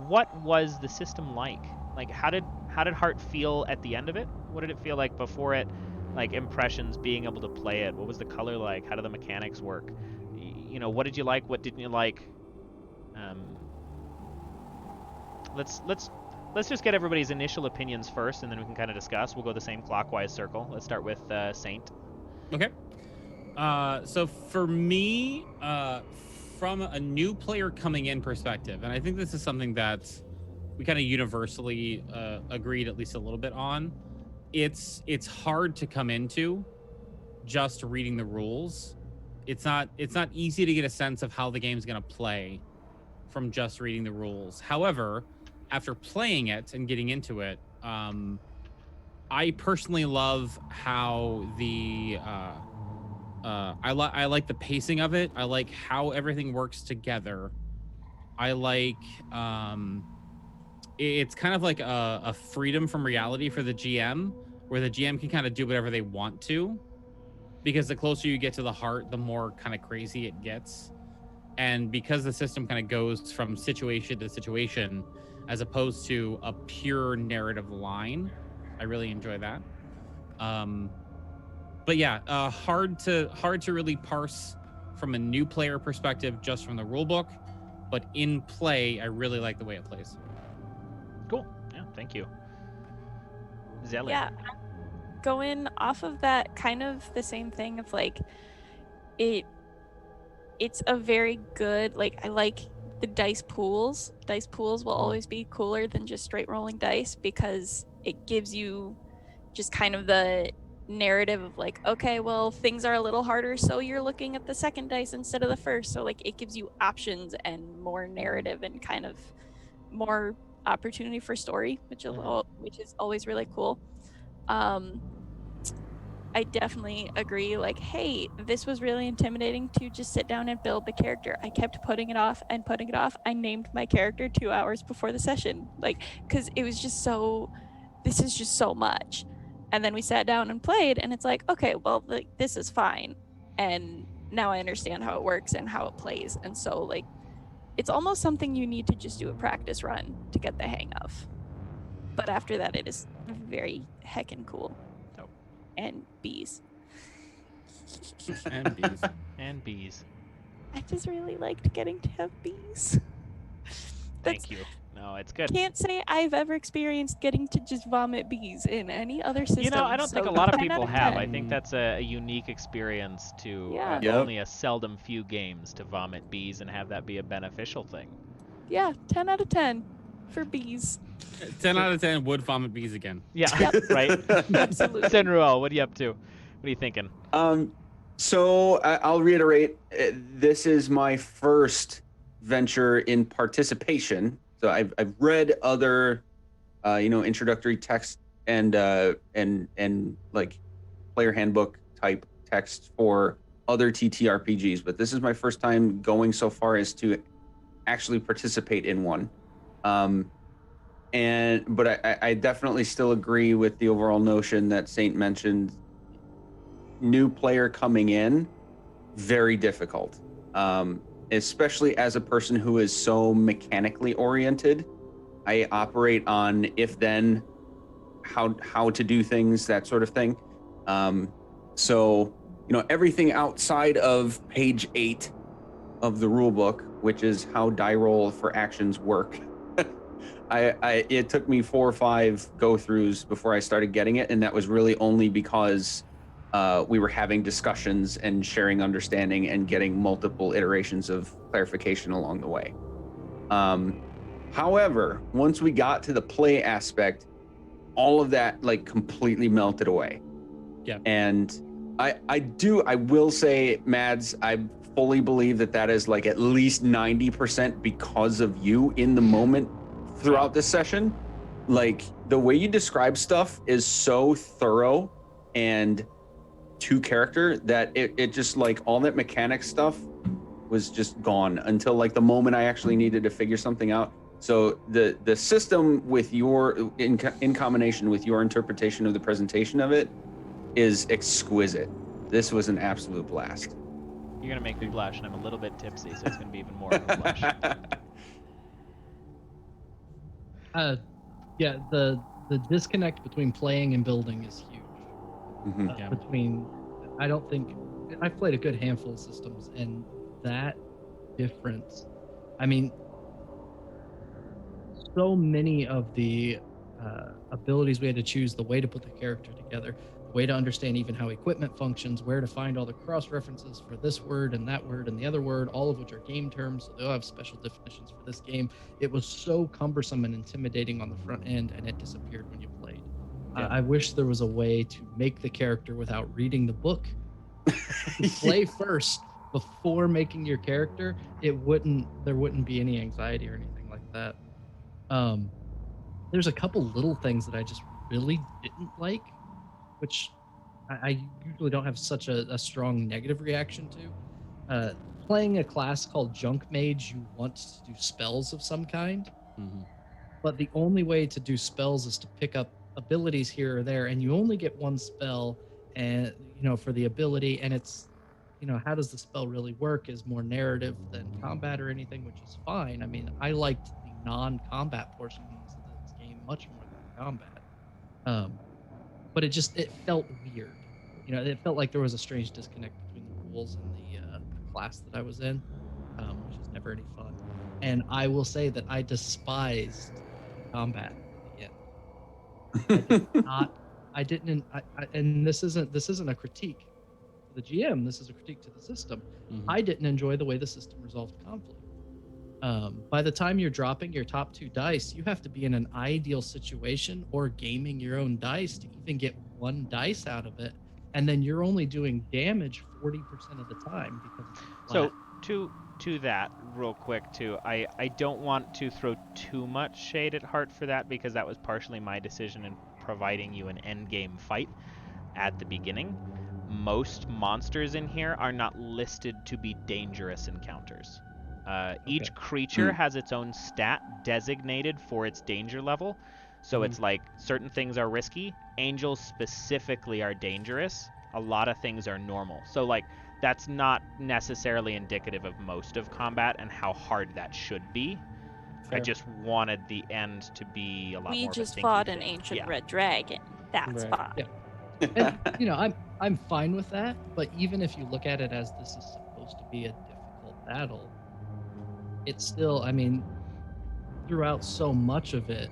what was the system like? Like, how did Heart feel at the end of it? What did it feel like before it like impressions being able to play it? What was the color like? How do the mechanics work? You know, what did you like? What didn't you like? Let's just get everybody's initial opinions first, and then we can kind of discuss. We'll go the same clockwise circle. Let's start with Saint. Okay. So for me, from a new player coming in perspective, and I think this is something that we kind of universally agreed at least a little bit on. It's hard to come into just reading the rules. It's not easy to get a sense of how the game's going to play from just reading the rules. However, after playing it and getting into it, I personally love how the I like the pacing of it. I like how everything works together. I like it's kind of like a freedom from reality for the GM, where the GM can kind of do whatever they want to, because the closer you get to the heart, the more kind of crazy it gets. And because the system kind of goes from situation to situation, as opposed to a pure narrative line, I really enjoy that. But yeah, hard to really parse from a new player perspective just from the rule book, but in play, I really like the way it plays. Cool. Yeah, thank you. Zelyr. Yeah, going off of that, kind of the same thing of like it's a very good, like, I like the dice pools. Dice pools will always be cooler than just straight rolling dice, because it gives you just kind of the narrative of like, okay, well, things are a little harder, so you're looking at the second dice instead of the first. So like it gives you options and more narrative and kind of more opportunity for story, which is always really cool. I definitely agree, like, hey, this was really intimidating to just sit down and build the character. I kept putting it off and putting it off. I named my character 2 hours before the session, like, because it was just this is just so much. And then we sat down and played, and it's like, okay, well, this is fine. And now I understand how it works and how it plays. And so, like, it's almost something you need to just do a practice run to get the hang of. But after that, it is very heckin' cool. And bees. And bees. And bees. I just really liked getting to have bees. Thank you. No, it's good. Can't say I've ever experienced getting to just vomit bees in any other system. You know, I don't think a lot of people have. I think 10. that's a unique experience to Yeah. only a seldom few games to vomit bees and have that be a beneficial thing. Yeah, 10 out of 10 for bees. 10 out of 10 would vomit bees again. Yeah, Yep. right? Absolutely. Senruel, what are you up to? What are you thinking? So I'll reiterate, this is my first venture in participation. So I've read other, introductory text and like player handbook type text for other TTRPGs, but this is my first time going so far as to actually participate in one. But I definitely still agree with the overall notion that Saint mentioned. New player coming in, very difficult, especially as a person who is so mechanically oriented. I operate on if then, how to do things, that sort of thing. So everything outside of page 8 of the rule book, which is how die roll for actions work. It took me 4 or 5 go-throughs before I started getting it, and that was really only because we were having discussions and sharing understanding and getting multiple iterations of clarification along the way. However, once we got to the play aspect, all of that like completely melted away. Yeah. And I will say, Mads, I fully believe that is like at least 90% because of you in the moment throughout this session. Like the way you describe stuff is so thorough and to character that it just like all that mechanic stuff was just gone until like the moment I actually needed to figure something out. So the system with your in combination with your interpretation of the presentation of it is exquisite. This was an absolute blast. You're going to make me blush, and I'm a little bit tipsy, so it's going to be even more of a blush. Yeah, the disconnect between playing and building is huge. Mhm. between. I don't think I've played a good handful of systems, and that difference. I mean, so many of the abilities we had to choose, the way to put the character together, the way to understand even how equipment functions, where to find all the cross references for this word and that word and the other word, all of which are game terms, so they'll have special definitions for this game. It was so cumbersome and intimidating on the front end, and it disappeared when you played. Yeah. I wish there was a way to make the character without reading the book. To play first before making your character, there wouldn't be any anxiety or anything like that. There's a couple little things that I just really didn't like, which I usually don't have such a strong negative reaction to. Playing a class called Junk Mage, you want to do spells of some kind, but the only way to do spells is to pick up abilities here or there, and you only get one spell, and for the ability, and it's how does the spell really work is more narrative than combat or anything, which is fine. I mean, I liked the non-combat portions of this game much more than combat, but it felt weird. It felt like there was a strange disconnect between the rules and the class that I was in, which is never any fun. And I will say that I despised combat at the end. I did not. I didn't. And this isn't a critique to the GM. This is a critique to the system. I didn't enjoy the way the system resolved conflict. By the time you're dropping your top 2 dice, you have to be in an ideal situation or gaming your own dice to even get 1 dice out of it, and then you're only doing damage 40% of the time because it's flat. So to that real quick too, I don't want to throw too much shade at Hart for that, because that was partially my decision in providing you an end game fight at the beginning. Most monsters in here are not listed to be dangerous encounters. Each creature has its own stat designated for its danger level. So it's like certain things are risky. Angels specifically are dangerous. A lot of things are normal. So like that's not necessarily indicative of most of combat and how hard that should be. Fair. I just wanted the end to be a lot more We of a just thinky fought an thing. ancient Yeah. red dragon. That's Right. fine. Yeah. And I'm fine with that, but even if you look at it as this is supposed to be a difficult battle, it's still, I mean, throughout so much of it,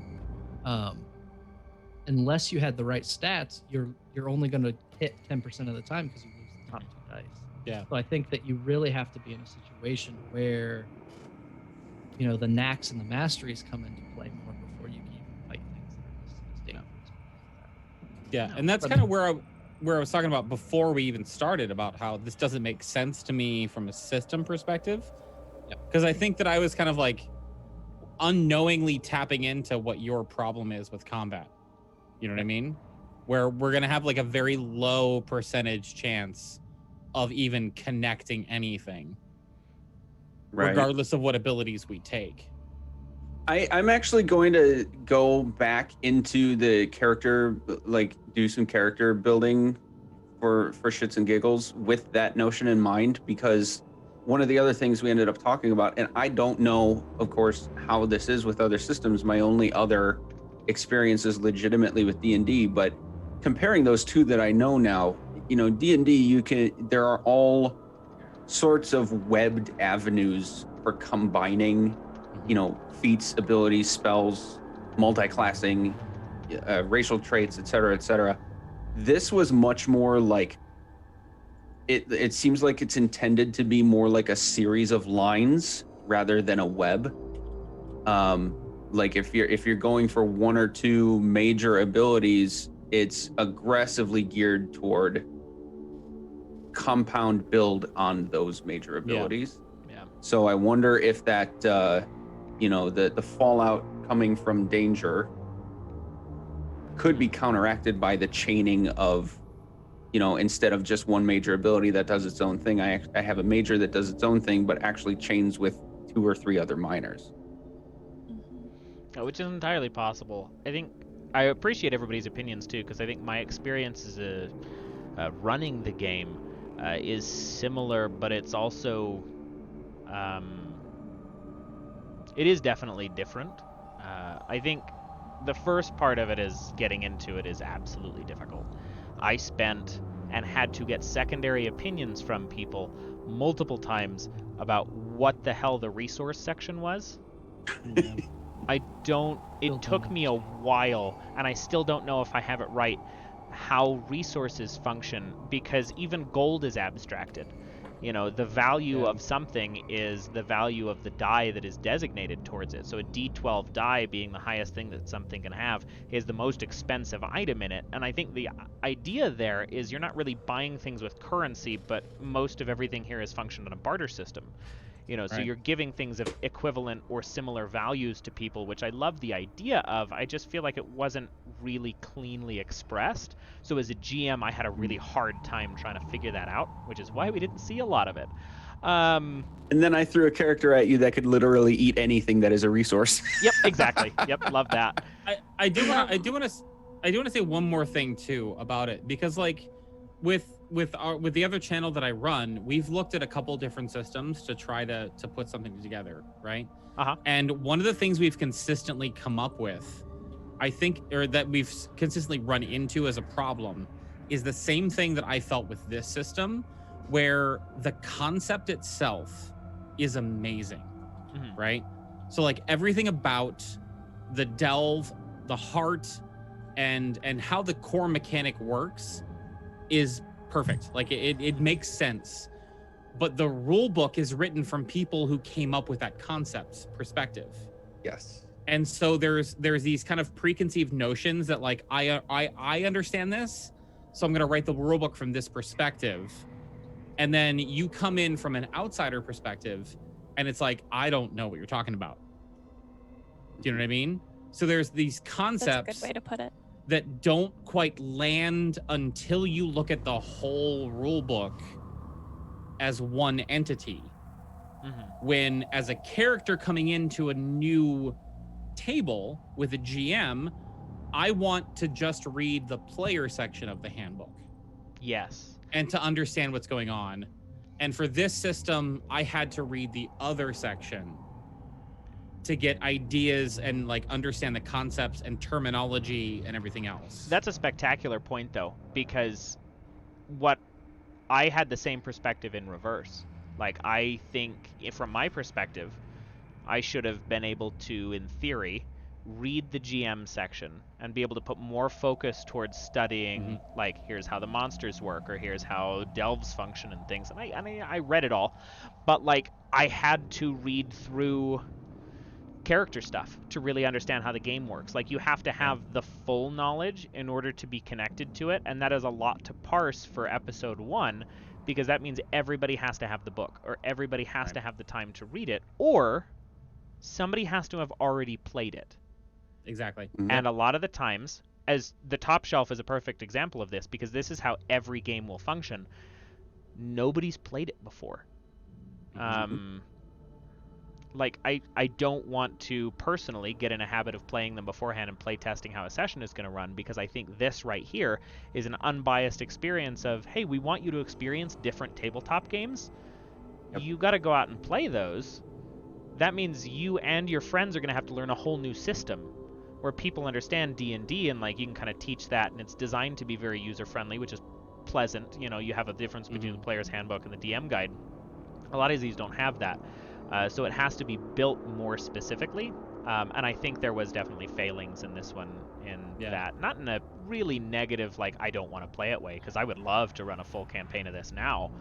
unless you had the right stats, you're only going to hit 10% of the time because you lose the top 2 dice. Yeah. So I think that you really have to be in a situation where the knacks and the masteries come into play more before you can even fight things that are as dangerous. Yeah, No, and that's but- kind of where I was talking about before we even started, about how this doesn't make sense to me from a system perspective. Because I think that I was kind of like unknowingly tapping into what your problem is with combat. You know what I mean? Where we're going to have like a very low percentage chance of even connecting anything, regardless of what abilities we take. I'm actually going to go back into the character, like do some character building for shits and giggles with that notion in mind, because one of the other things we ended up talking about, and I don't know, of course, how this is with other systems. My only other experience is legitimately with D&D, but comparing those two that I know now, D&D, there are all sorts of webbed avenues for combining, feats, abilities, spells, multi-classing, racial traits, etc., etc. This was much more like it seems like it's intended to be more like a series of lines rather than a web. Like if you're going for 1 or 2 major abilities, it's aggressively geared toward compound build on those major abilities. Yeah. So I wonder if that the fallout coming from danger could be counteracted by the chaining of, instead of just one major ability that does its own thing, I have a major that does its own thing, but actually chains with 2 or 3 other minors. Which is entirely possible. I think I appreciate everybody's opinions too, because I think my experience as running the game is similar, but it's also it is definitely different. I think the first part of it is getting into it is absolutely difficult. I spent and had to get secondary opinions from people multiple times about what the hell the resource section was. Yeah. It took me a while, and I still don't know if I have it right, how resources function, because even gold is abstracted. You know, the value of something is the value of the die that is designated towards it. So a D12 die being the highest thing that something can have is the most expensive item in it. And I think the idea there is you're not really buying things with currency, but most of everything here is functioned on a barter system. You know, so Right. you're giving things of equivalent or similar values to people, which I love the idea of. I just feel like it wasn't really cleanly expressed. So as a GM, I had a really hard time trying to figure that out, which is why we didn't see a lot of it. And then I threw a character at you that could literally eat anything that is a resource. Yep, exactly. Yep, love that. I do want to say one more thing too about it, because like with the other channel that I run, we've looked at a couple different systems to try to put something together, right? Uh-huh. And one of the things we've consistently come up with, I think, or that we've consistently run into as a problem, is the same thing that I felt with this system, where the concept itself is amazing, Mhm. right? So like everything about the delve, the heart, and how the core mechanic works is perfect. Like it makes sense. But the rule book is written from people who came up with that concept perspective. Yes. And so there's these kind of preconceived notions that like I understand this, so I'm going to write the rule book from this perspective. And then you come in from an outsider perspective and it's like, I don't know what you're talking about. Do you know what I mean? So there's these That's a concepts good way to put it. that don't quite land until you look at the whole rule book as one entity. Mhm. When as a character coming into a new table with a GM, I want to just read the player section of the handbook Yes. and to understand what's going on. And for this system, I had to read the other section to get ideas and like understand the concepts and terminology and everything else. That's a spectacular point, though, because what I had the same perspective in reverse. Like, I think, from my perspective, I should have been able to, in theory, read the GM section and be able to put more focus towards studying, like, here's how the monsters work, or here's how delves function and things. And I read it all, but, like, I had to read through character stuff to really understand how the game works. Like, you have to have the full knowledge in order to be connected to it, and that is a lot to parse for episode 1, because that means everybody has to have the book, or everybody has to have the time to read it, or somebody has to have already played it. Exactly. And a lot of the times, as the top shelf is a perfect example of this, because this is how every game will function, nobody's played it before. Like, I don't want to personally get in a habit of playing them beforehand and play testing how a session is going to run, because I think this right here is an unbiased experience of, hey, we want you to experience different tabletop games. You got to go out and play those. That means you and your friends are going to have to learn a whole new system where people understand D&D, and like you can kind of teach that, and it's designed to be very user-friendly, which is pleasant. You know, you have a difference between the player's handbook and the DM guide. A lot of these don't have that. So it has to be built more specifically, and I think there was definitely failings in this one in that. Not in a really negative, like, I don't want to play it way, because I would love to run a full campaign of this now.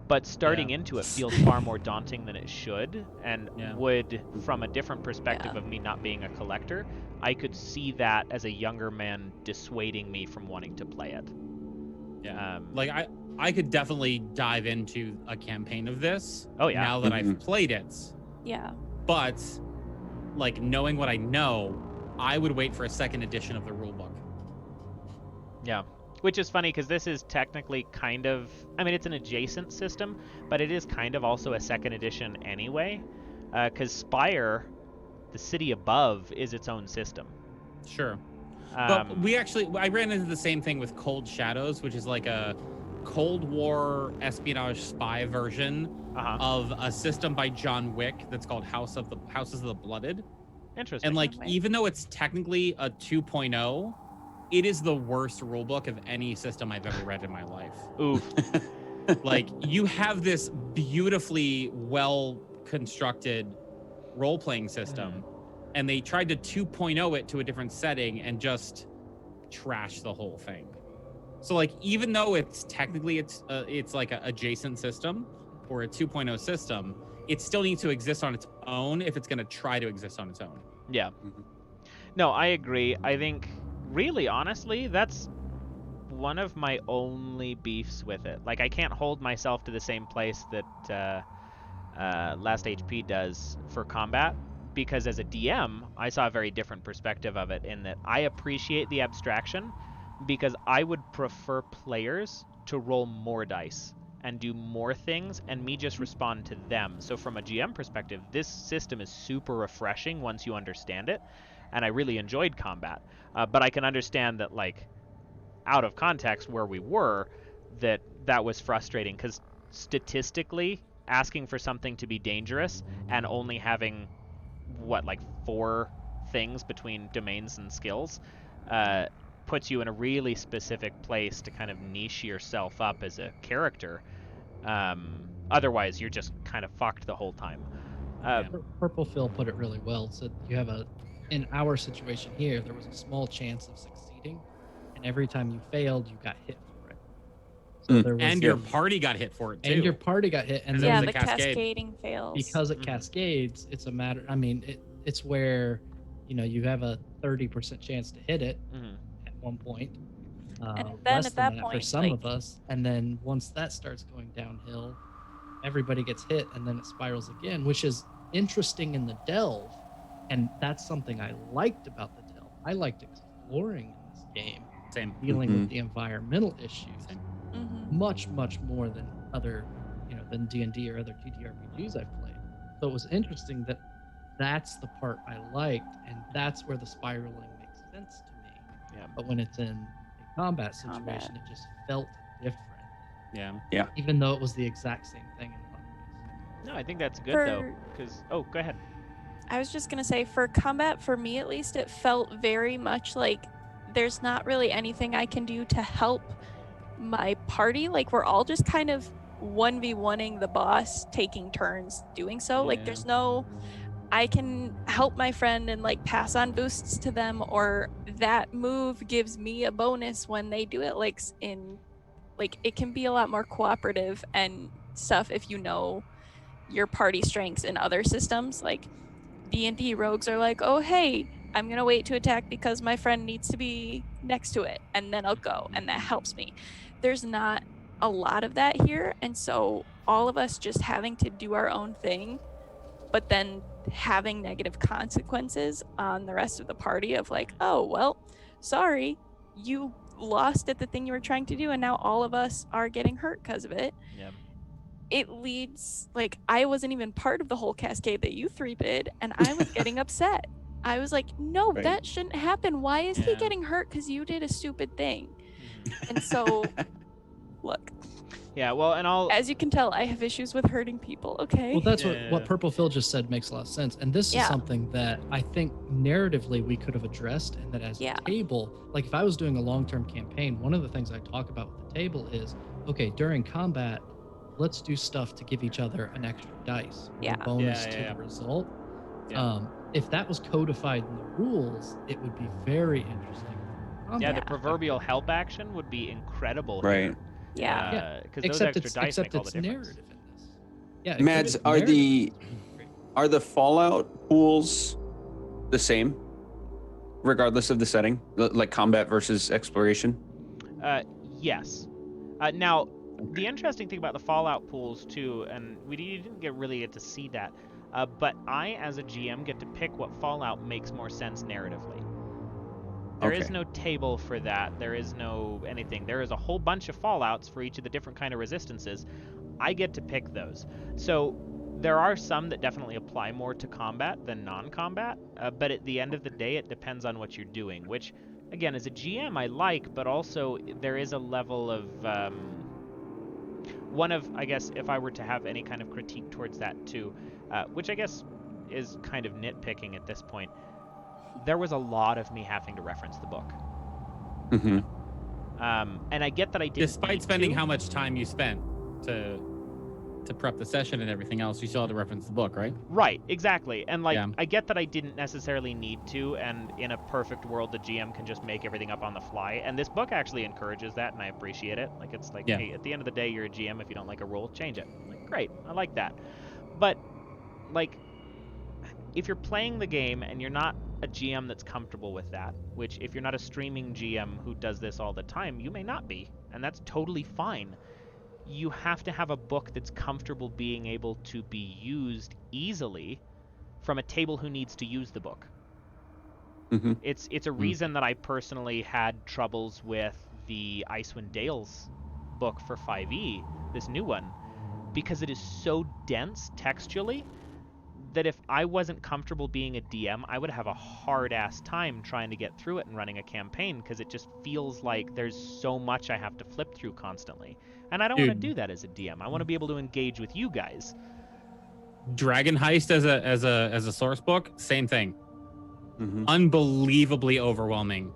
But starting into it feels far more daunting than it should, and would, from a different perspective of me not being a collector, I could see that as a younger man dissuading me from wanting to play it. Like I could definitely dive into a campaign of this. Oh yeah. Now that I've played it. Yeah. But like knowing what I know, I would wait for a second edition of the rulebook. Yeah. Which is funny because this is technically kind of, I mean, it's an adjacent system, but it is kind of also a second edition anyway. Because Spire, the city above, is its own system. Sure. But I ran into the same thing with Cold Shadows, which is like a Cold War espionage spy version of a system by John Wick that's called Houses of the Blooded. Interesting. And like, even though it's technically a 2.0, it is the worst rule book of any system I've ever read in my life. Oof. Like, you have this beautifully well constructed role-playing system, and they tried to 2.0 it to a different setting and just trash the whole thing. So like, even though it's technically it's like a adjacent system or a 2.0 system, it still needs to exist on its own if it's going to try to exist on its own. Yeah. No, I agree. I think, really, honestly, that's one of my only beefs with it. Like, I can't hold myself to the same place that Last HP does for combat, because as a DM, I saw a very different perspective of it, in that I appreciate the abstraction, because I would prefer players to roll more dice and do more things, and me just respond to them. So from a GM perspective, this system is super refreshing once you understand it, and I really enjoyed combat. But I can understand that, like, out of context where we were, that was frustrating, because statistically, asking for something to be dangerous and only having, what, like 4 things between domains and skills, puts you in a really specific place to kind of niche yourself up as a character. Otherwise, you're just kind of fucked the whole time. Purple Phil put it really well. So you have in our situation here, there was a small chance of succeeding, and every time you failed, you got hit for it. So there was, and your party got hit for it too. And your party got hit, and Yeah, then the cascading fails. because it cascades. It's a matter. I mean, it's where, you have a 30% chance to hit it at one point. And then less at than that for point, some of us, and then once that starts going downhill, everybody gets hit, and then it spirals again, which is interesting in the delve, and that's something I liked about the delve. I liked exploring in this game, dealing with the environmental issues, much more than other, than D&D or other TTRPGs I've played. So it was interesting that that's the part I liked, and that's where the spiraling makes sense to me. Yeah. But when it's in a combat situation, it just felt different. Yeah. Even though it was the exact same thing in a lot of ways. No, I think that's good though, because go ahead. I was just gonna say, for combat, for me at least, it felt very much like there's not really anything I can do to help my party. Like, we're all just kind of 1v1ing the boss, taking turns doing so. Like, there's no, I can help my friend and like pass on boosts to them, or that move gives me a bonus when they do it. Like, it can be a lot more cooperative and stuff if you know your party strengths in other systems. Like D&D rogues are like, oh hey, I'm gonna wait to attack because my friend needs to be next to it, and then I'll go, and that helps me. There's not a lot of that here, and so all of us just having to do our own thing, but then having negative consequences on the rest of the party of like, oh well, sorry, you lost at the thing you were trying to do, and now all of us are getting hurt because of it. Yeah. It leads, like, I wasn't even part of the whole cascade that you 3 did, and I was getting upset. I was like, no, that shouldn't happen. Why is he getting hurt because you did a stupid thing? And so, look. Yeah, well, and as you can tell, I have issues with hurting people, okay? Well, that's what Purple Phil just said makes a lot of sense. And this is something that I think narratively we could have addressed, and that as a table, like if I was doing a long-term campaign, one of the things I talk about with the table is, okay, during combat, let's do stuff to give each other an extra dice, or a bonus to the result. If that was codified in the rules, it would be very interesting. The proverbial help action would be incredible. Right. Here. Because those extra dice make all the difference. Narrative in this. Yeah. Mads, are the Fallout pools the same, regardless of the setting, like combat versus exploration? Yes. Now, the interesting thing about the Fallout pools too, and we didn't really get to see that, but I, as a GM, get to pick what Fallout makes more sense narratively. There is no table for that. There is no anything. There is a whole bunch of Fallouts for each of the different kind of resistances. I get to pick those. So there are some that definitely apply more to combat than non-combat, but at the end of the day, it depends on what you're doing, which, again, as a GM, I like, but also there is a level of... one of, I guess, if I were to have any kind of critique towards that too, which I guess is kind of nitpicking at this point, there was a lot of me having to reference the book. Mhm. And I get that I didn't. Despite need spending to. how much time you spent to prep the session and everything else, you still had to reference the book, right? Right, exactly. And like, Yeah. I get that I didn't necessarily need to, and in a perfect world, the GM can just make everything up on the fly. And this book actually encourages that, and I appreciate it. Like, it's like, Yeah. hey, at the end of the day, you're a GM. If you don't like a rule, change it. Like, great, I like that. But like, if you're playing the game and you're not a GM that's comfortable with that, which if you're not a streaming GM who does this all the time, you may not be, and that's totally fine. You have to have a book that's comfortable being able to be used easily from a table who needs to use the book. Mhm. It's a reason that I personally had troubles with the Icewind Dale's book for 5e, this new one, because it is so dense textually that if I wasn't comfortable being a DM, I would have a hard-ass time trying to get through it and running a campaign, because it just feels like there's so much I have to flip through constantly. And I don't want to Dude. do that as a DM. I want to be able to engage with you guys. Dragon Heist as a source book, same thing. Mhm. Unbelievably overwhelming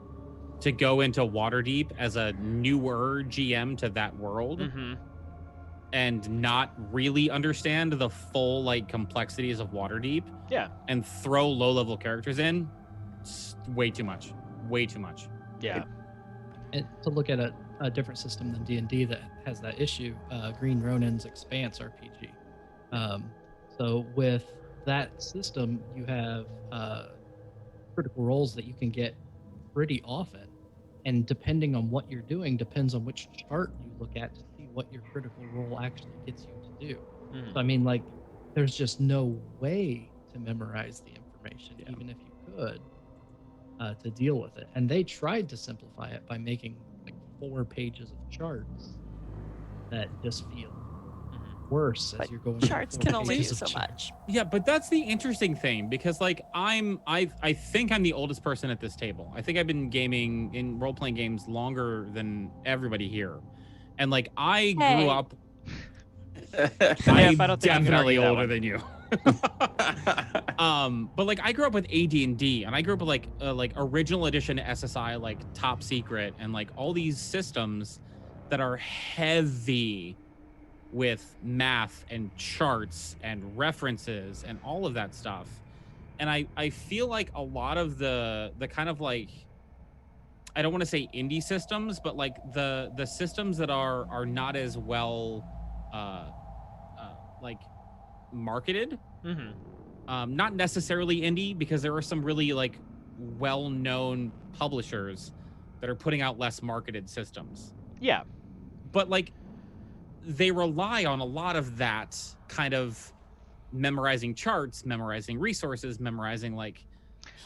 to go into Waterdeep as a newer GM to that world. Mm-hmm. And not really understand the full like complexities of Waterdeep. Yeah. And throw low-level characters in, it's way too much. Yeah. And to look at a different system than D&D that has that issue, Green Ronin's Expanse RPG. So with that system, you have critical roles that you can get pretty often, and depending on what you're doing, depends on which chart you look at to see what your critical role actually gets you to do. Mhm. So I mean, like, there's just no way to memorize the information, Yeah. even if you could, to deal with it. And they tried to simplify it by making like 4 pages of charts that just feel worse as But you're going. charts through can 4 only do pages so of much. Yeah, but that's the interesting thing, because like I think I'm the oldest person at this table. I think I've been gaming in role-playing games longer than everybody here. And like I grew Hey. up Yeah, I I'm don't think I can definitely argue that older one. than you. But like I grew up with AD&D, and I grew up with like original edition SSI, like Top Secret, and like all these systems that are heavy with math and charts and references and all of that stuff. And I feel like a lot of the kind of like, I don't want to say indie systems, but like the systems that are not as well like marketed, Mm-hmm. not necessarily indie, because there are some really like well-known publishers that are putting out less marketed systems. Yeah. But like they rely on a lot of that kind of memorizing charts, memorizing resources, memorizing like,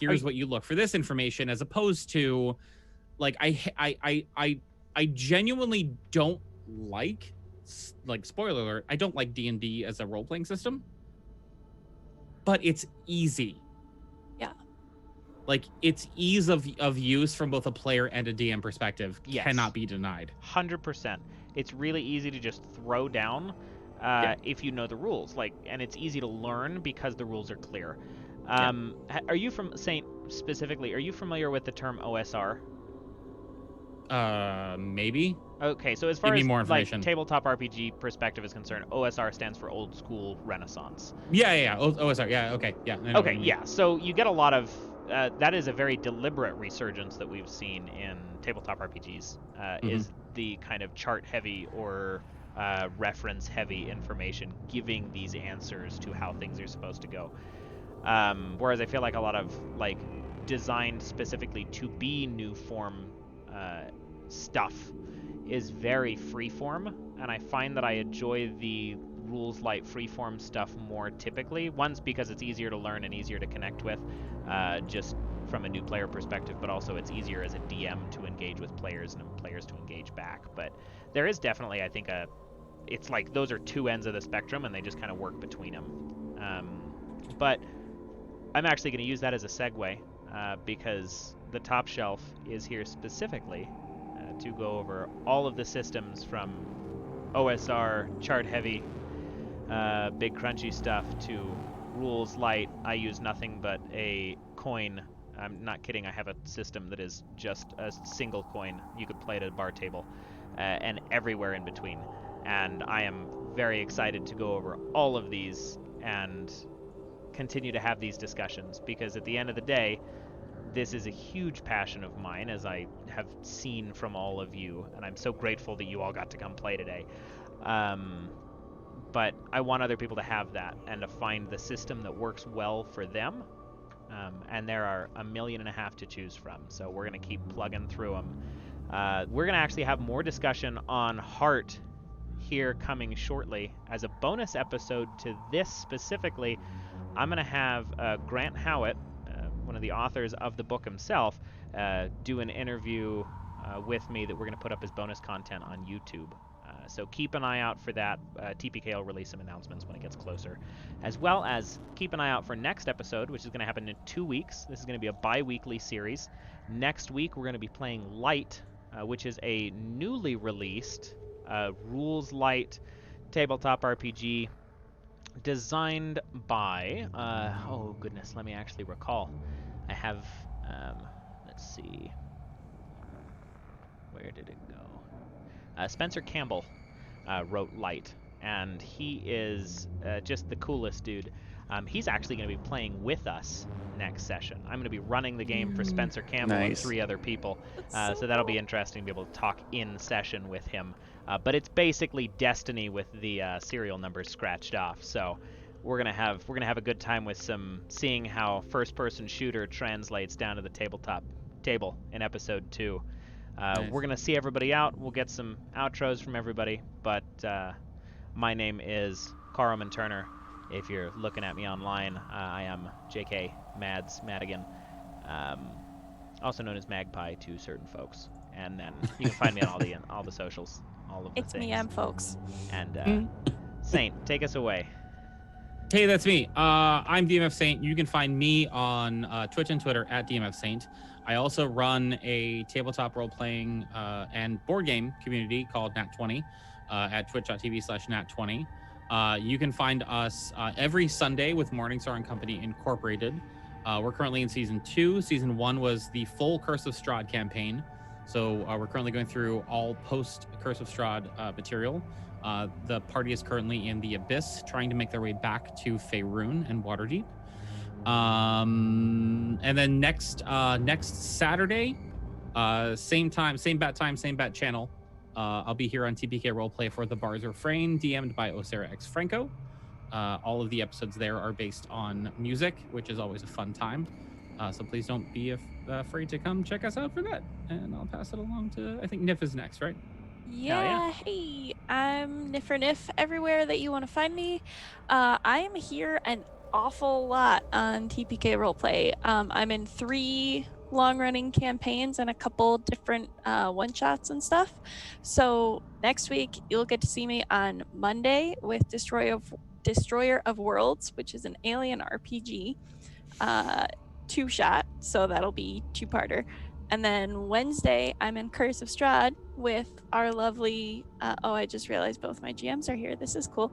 here's what you look for this information, as opposed to like I genuinely don't like spoiler alert, I don't like D&D as a role-playing system, but it's easy. Yeah. Like its ease of use from both a player and a DM perspective Yes. cannot be denied. 100%. It's really easy to just throw down if you know the rules. Like, and it's easy to learn because the rules are clear. Are you from Saint specifically? Are you familiar with the term OSR? Maybe. Okay, so as far Give me as more like information. tabletop RPG perspective is concerned, OSR stands for Old School Renaissance. Yeah. OSR. Yeah. Okay. Yeah. I know what Okay, you mean. yeah. So you get a lot of that is a very deliberate resurgence that we've seen in tabletop RPGs. Is the kind of chart heavy or reference heavy information giving these answers to how things are supposed to go. Whereas I feel like a lot of like designed specifically to be new form stuff is very freeform, and I find that I enjoy the rules light freeform stuff more typically. One's because it's easier to learn and easier to connect with, just from a new player perspective, but also it's easier as a DM to engage with players and players to engage back. But there is definitely, I think, it's like those are two ends of the spectrum, and they just kind of work between them. But I'm actually going to use that as a segue, because the top shelf is here specifically to go over all of the systems from OSR, chart heavy, big crunchy stuff, to rules light. I use nothing but a coin I'm not kidding. I have a system that is just a single coin. You could play it at a bar table, and everywhere in between. And I am very excited to go over all of these and continue to have these discussions, because at the end of the day, this is a huge passion of mine, as I have seen from all of you, and I'm so grateful that you all got to come play today. But I want other people to have that and to find the system that works well for them. And there are 1.5 million to choose from, so we're going to keep plugging through them. We're going to actually have more discussion on Heart here coming shortly. As a bonus episode to this specifically, I'm going to have Grant Howitt, one of the authors of the book himself, do an interview with me that we're going to put up as bonus content on YouTube. So keep an eye out for that. TPK will release some announcements when it gets closer. As well as keep an eye out for next episode, which is going to happen in 2 weeks. This is going to be a bi-weekly series. Next week, we're going to be playing Light, which is a newly released rules light tabletop RPG designed by... oh, goodness, let me actually recall. I have... let's see. Where did it go? Spencer Campbell wrote Light, and he is just the coolest dude. He's actually going to be playing with us next session. I'm going to be running the game for Spencer Campbell and 3 other people, so that'll be interesting to be able to talk in session with him. But it's basically Destiny with the serial numbers scratched off. So we're gonna have a good time with seeing how first-person shooter translates down to the tabletop table in episode 2. Nice. We're going to see everybody out. We'll get some outros from everybody. But my name is Carlman Turner. If you're looking at me online, I am JK Mads Madigan, also known as Magpie to certain folks. And then you can find me on all the socials, all of the It's things. me, I'm folks. And Saint, take us away. Hey, that's me. I'm DMF Saint. You can find me on Twitch and Twitter at DMF Saint. I also run a tabletop role-playing and board game community called Nat20 at twitch.tv/Nat20. You can find us every Sunday with Morningstar and Company Incorporated. We're currently in Season 2. Season 1 was the full Curse of Strahd campaign. So we're currently going through all post-Curse of Strahd material. The party is currently in the Abyss, trying to make their way back to Faerun and Waterdeep. And then next Saturday, same time, same bat channel, I'll be here on TPK Roleplay for The Bar's Refrain, DM'd by Osera X Franco. All of the episodes there are based on music, which is always a fun time. So please don't be afraid to come check us out for that. And I'll pass it along to, I think Nif is next, right? Yeah, hey, I'm Niffer Niff everywhere that you want to find me. I am here an awful lot on TPK Roleplay. I'm in 3 long-running campaigns and a couple different one-shots and stuff. So next week, you'll get to see me on Monday with Destroyer of Worlds, which is an alien RPG, 2-shot, so that'll be 2-parter. And then Wednesday, I'm in Curse of Strahd with our lovely... oh, I just realized both my GMs are here. This is cool.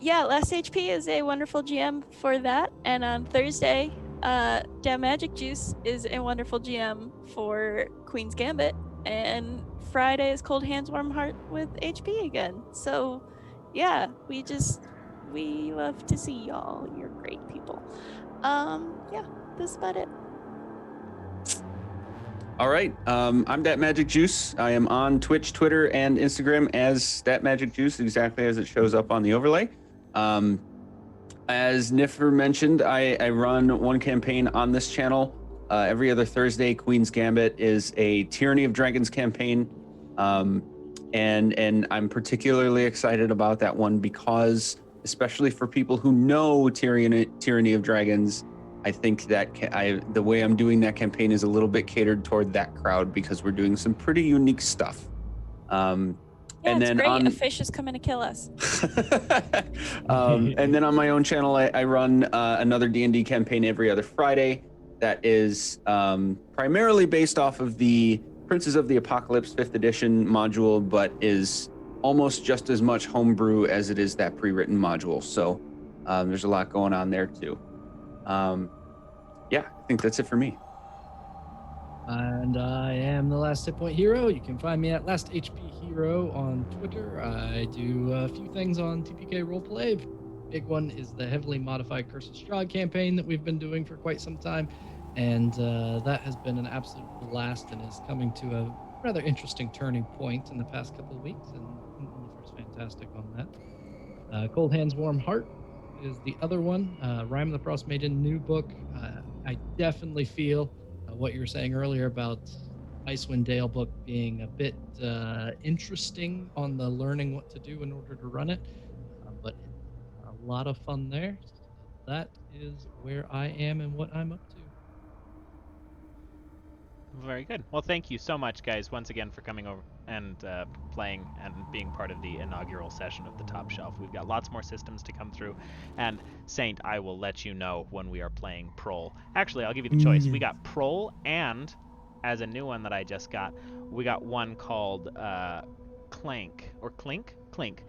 Yeah, Last HP is a wonderful GM for that. And on Thursday, Damn Magic Juice is a wonderful GM for Queen's Gambit. And Friday is Cold Hands, Warm Heart with HP again. So, yeah, we love to see y'all. You're great people. Yeah, that's about it. All right. I'm Dat Magic Juice. I am on Twitch, Twitter, and Instagram as Dat Magic Juice, exactly as it shows up on the overlay. As Niffer mentioned, I run one campaign on this channel every other Thursday. Queen's Gambit is a Tyranny of Dragons campaign. And I'm particularly excited about that one because, especially for people who know Tyranny of Dragons, I think that the way I'm doing that campaign is a little bit catered toward that crowd because we're doing some pretty unique stuff. Yeah, And it's then great. A fish is coming to kill us. And then on my own channel, I run another D&D campaign every other Friday that is primarily based off of the Princes of the Apocalypse 5th edition module, but is almost just as much homebrew as it is that pre-written module. So there's a lot going on there too. Yeah, I think that's it for me. And I am the Last Hit Point Hero. You can find me at Last HP Hero on Twitter. I do a few things on TPK Roleplay. Big one is the heavily modified Curse of Strahd campaign that we've been doing for quite some time. And that has been an absolute blast and is coming to a rather interesting turning point in the past couple of weeks. And Ullifer's fantastic on that. Cold Hands, Warm Heart is the other one. Rhyme of the Frost Maiden new book. I definitely feel what you were saying earlier about Icewind Dale book being a bit interesting on the learning what to do in order to run it, but a lot of fun there. So that is where I am and what I'm up to. Very good. Well, thank you so much, guys, once again for coming over and playing and being part of the inaugural session of the Top Shelf. We've got lots more systems to come through, and Saint, I will let you know when we are playing Prole. Actually, I'll give you the choice. We got Prole, and as a new one that I just got, we got one called Clank, or Clink? Clink.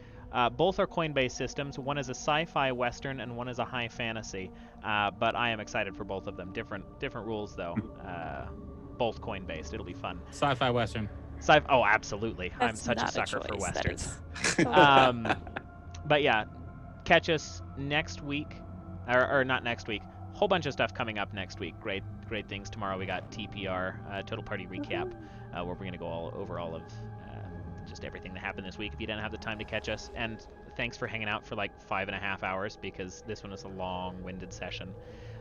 Both are coin-based systems. One is a sci-fi western, and one is a high fantasy. But I am excited for both of them. Different rules, though. Both coin-based. It'll be fun. Sci-fi western. Oh, absolutely. I'm That's such a not sucker for choice. That westerns. is- But yeah, catch us next week, or not next week. Whole bunch of stuff coming up next week. Great things tomorrow. We got TPR, Total Party Recap, where we're gonna go over all of just everything that happened this week. If you didn't have the time to catch us, and thanks for hanging out for like 5.5 hours because this one was a long-winded session.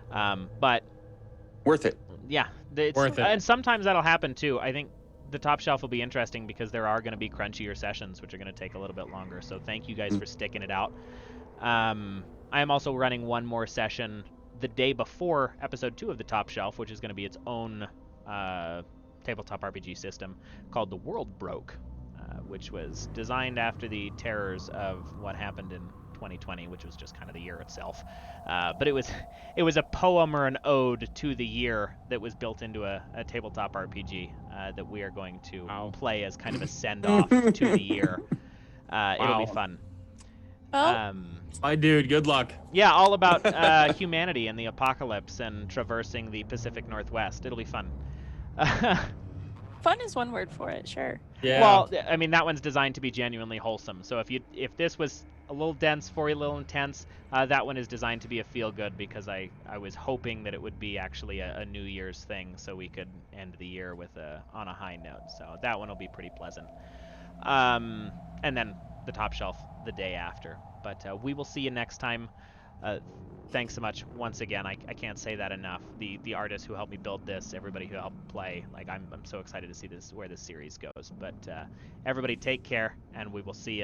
But Worth it. yeah, Worth it. And sometimes that'll happen too. I think the Top Shelf will be interesting because there are going to be crunchier sessions, which are going to take a little bit longer. So thank you guys for sticking it out. I am also running one more session the day before episode 2 of the Top Shelf, which is going to be its own tabletop RPG system called The World Broke, which was designed after the terrors of what happened in 2020, which was just kind of the year itself. But it was a poem or an ode to the year that was built into a tabletop RPG that we are going to play as kind of a send-off to the year. It'll be fun. Well, My dude, good luck. Yeah, all about humanity and the apocalypse and traversing the Pacific Northwest. It'll be fun. fun is one word for it, sure. Yeah. Well, I mean, that one's designed to be genuinely wholesome. So if this was a little dense for you, a little intense, that one is designed to be a feel-good because I was hoping that it would be actually a New Year's thing so we could end the year with on a high note. So that one will be pretty pleasant. And then the Top Shelf the day after. But we will see you next time. Thanks so much once again. I can't say that enough. The artists who helped me build this, everybody who helped play, like I'm so excited to see where this series goes. But everybody take care, and we will see you